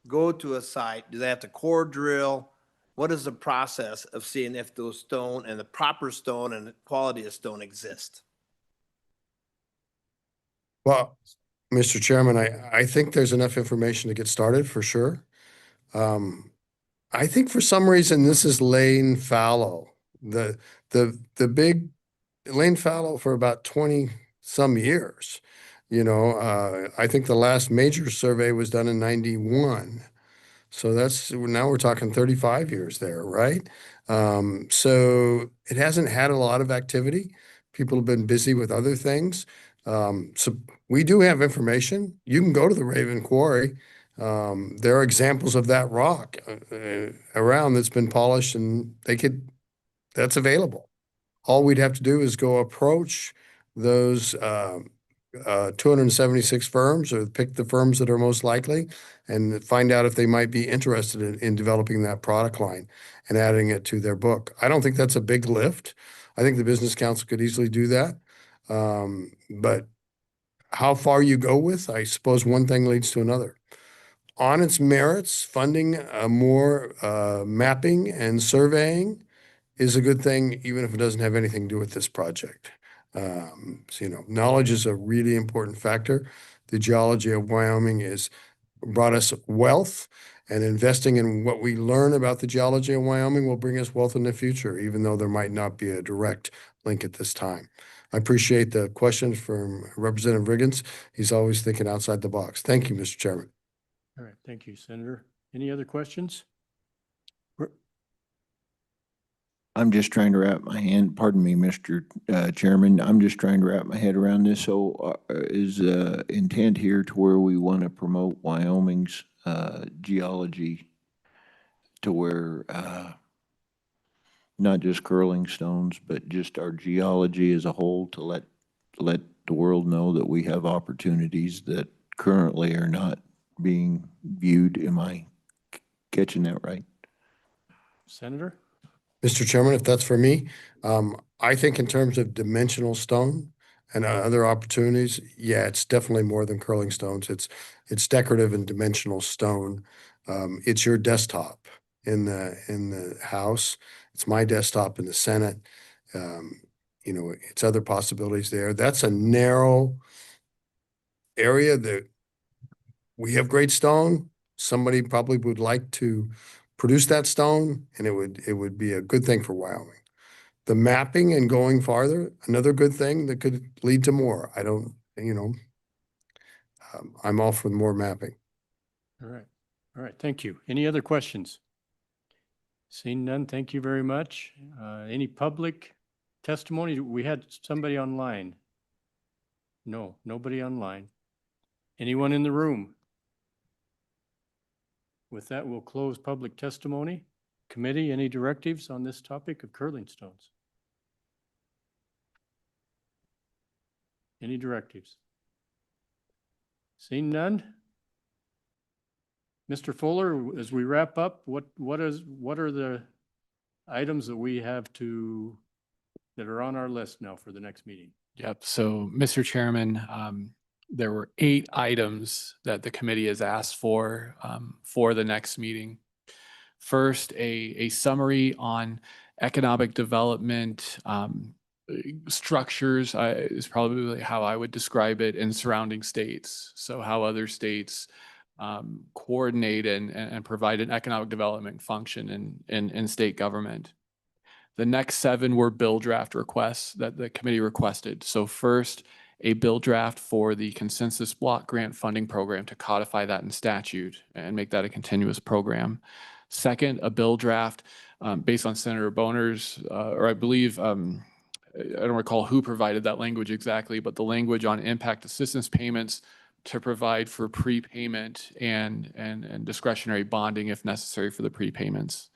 go to a site? Do they have to core drill? What is the process of seeing if those stone and the proper stone and the quality of stone exist? Well, Mr. Chairman, I think there's enough information to get started for sure. I think for some reason this is laying fallow. The big laying fallow for about 20 some years. You know, I think the last major survey was done in 91. So now we're talking 35 years there, right? So it hasn't had a lot of activity. People have been busy with other things. So we do have information. You can go to the Raven Quarry. There are examples of that rock around that's been polished, and that's available. All we'd have to do is go approach those 276 firms, or pick the firms that are most likely, and find out if they might be interested in developing that product line and adding it to their book. I don't think that's a big lift. I think the Business Council could easily do that. But how far you go with, I suppose one thing leads to another. On its merits, funding more mapping and surveying is a good thing, even if it doesn't have anything to do with this project. So, knowledge is a really important factor. The geology of Wyoming has brought us wealth, and investing in what we learn about the geology of Wyoming will bring us wealth in the future, even though there might not be a direct link at this time. I appreciate the questions from Representative Riggins. He's always thinking outside the box. Thank you, Mr. Chairman. All right, thank you, Senator. Any other questions? I'm just trying to wrap my hand, pardon me, Mr. Chairman, I'm just trying to wrap my head around this. So is intent here to where we want to promote Wyoming's geology to where not just curling stones, but just our geology as a whole, to let the world know that we have opportunities that currently are not being viewed? Am I catching that right? Senator? Mr. Chairman, if that's for me, I think in terms of dimensional stone and other opportunities, yeah, it's definitely more than curling stones. It's decorative and dimensional stone. It's your desktop in the House. It's my desktop in the Senate. It's other possibilities there. That's a narrow area that we have great stone. Somebody probably would like to produce that stone, and it would be a good thing for Wyoming. The mapping and going farther, another good thing that could lead to more. I'm all for more mapping. All right, thank you. Any other questions? Seeing none, thank you very much. Any public testimony? We had somebody online. No, nobody online. Anyone in the room? With that, we'll close public testimony. Committee, any directives on this topic of curling stones? Any directives? Seeing none? Mr. Fuller, as we wrap up, what are the items that we have that are on our list now for the next meeting? Yep. So, Mr. Chairman, there were 8 items that the committee has asked for the next meeting. First, a summary on economic development structures is probably how I would describe it in surrounding states. So how other states coordinate and provide an economic development function in state government. The next 7 were bill draft requests that the committee requested. So first, a bill draft for the consensus block grant funding program to codify that in statute and make that a continuous program. Second, a bill draft based on Senator Boner's, or I believe, I don't recall who provided that language exactly, but the language on impact assistance payments to provide for prepayment and discretionary bonding if necessary for the prepayments.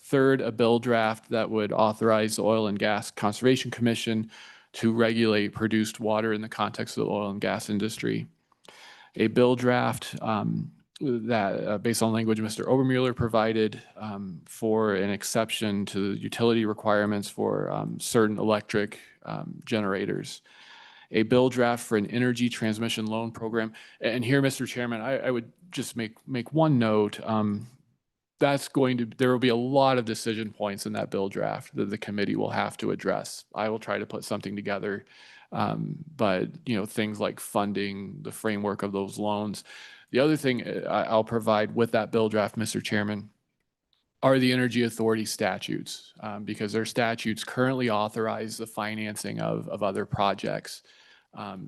Third, a bill draft that would authorize the Oil and Gas Conservation Commission to regulate produced water in the context of the oil and gas industry. A bill draft that, based on language Mr. Obermueller provided, for an exception to utility requirements for certain electric generators. A bill draft for an energy transmission loan program. And here, Mr. Chairman, I would just make one note. There will be a lot of decision points in that bill draft that the committee will have to address. I will try to put something together, but things like funding, the framework of those loans. The other thing I'll provide with that bill draft, Mr. Chairman, are the Energy Authority statutes, because their statutes currently authorize the financing of other projects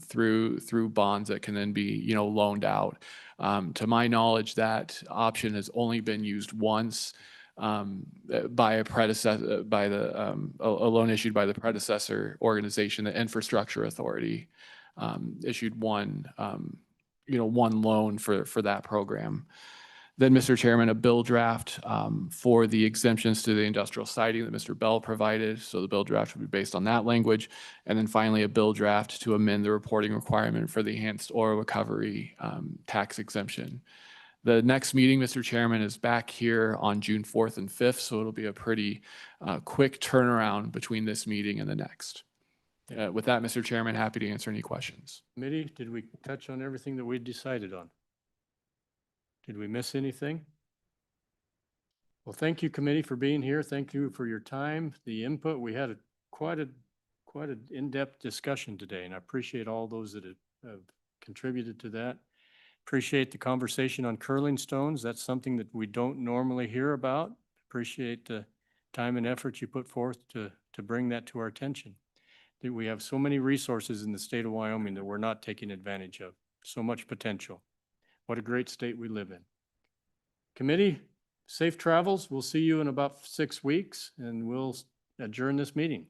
through bonds that can then be loaned out. To my knowledge, that option has only been used once by a predecessor, a loan issued by the predecessor organization, the Infrastructure Authority, issued one loan for that program. Then, Mr. Chairman, a bill draft for the exemptions to the industrial siting that Mr. Bell provided. So the bill draft would be based on that language. And then finally, a bill draft to amend the reporting requirement for the enhanced oil recovery tax exemption. The next meeting, Mr. Chairman, is back here on June 4th and 5th. So it'll be a pretty quick turnaround between this meeting and the next. With that, Mr. Chairman, happy to answer any questions. Committee, did we touch on everything that we decided on? Did we miss anything? Well, thank you, committee, for being here. Thank you for your time, the input. We had quite an in-depth discussion today, and I appreciate all those that have contributed to that. Appreciate the conversation on curling stones. That's something that we don't normally hear about. Appreciate the time and effort you put forth to bring that to our attention. That we have so many resources in the state of Wyoming that we're not taking advantage of. So much potential. What a great state we live in. Committee, safe travels. We'll see you in about 6 weeks, and we'll adjourn this meeting.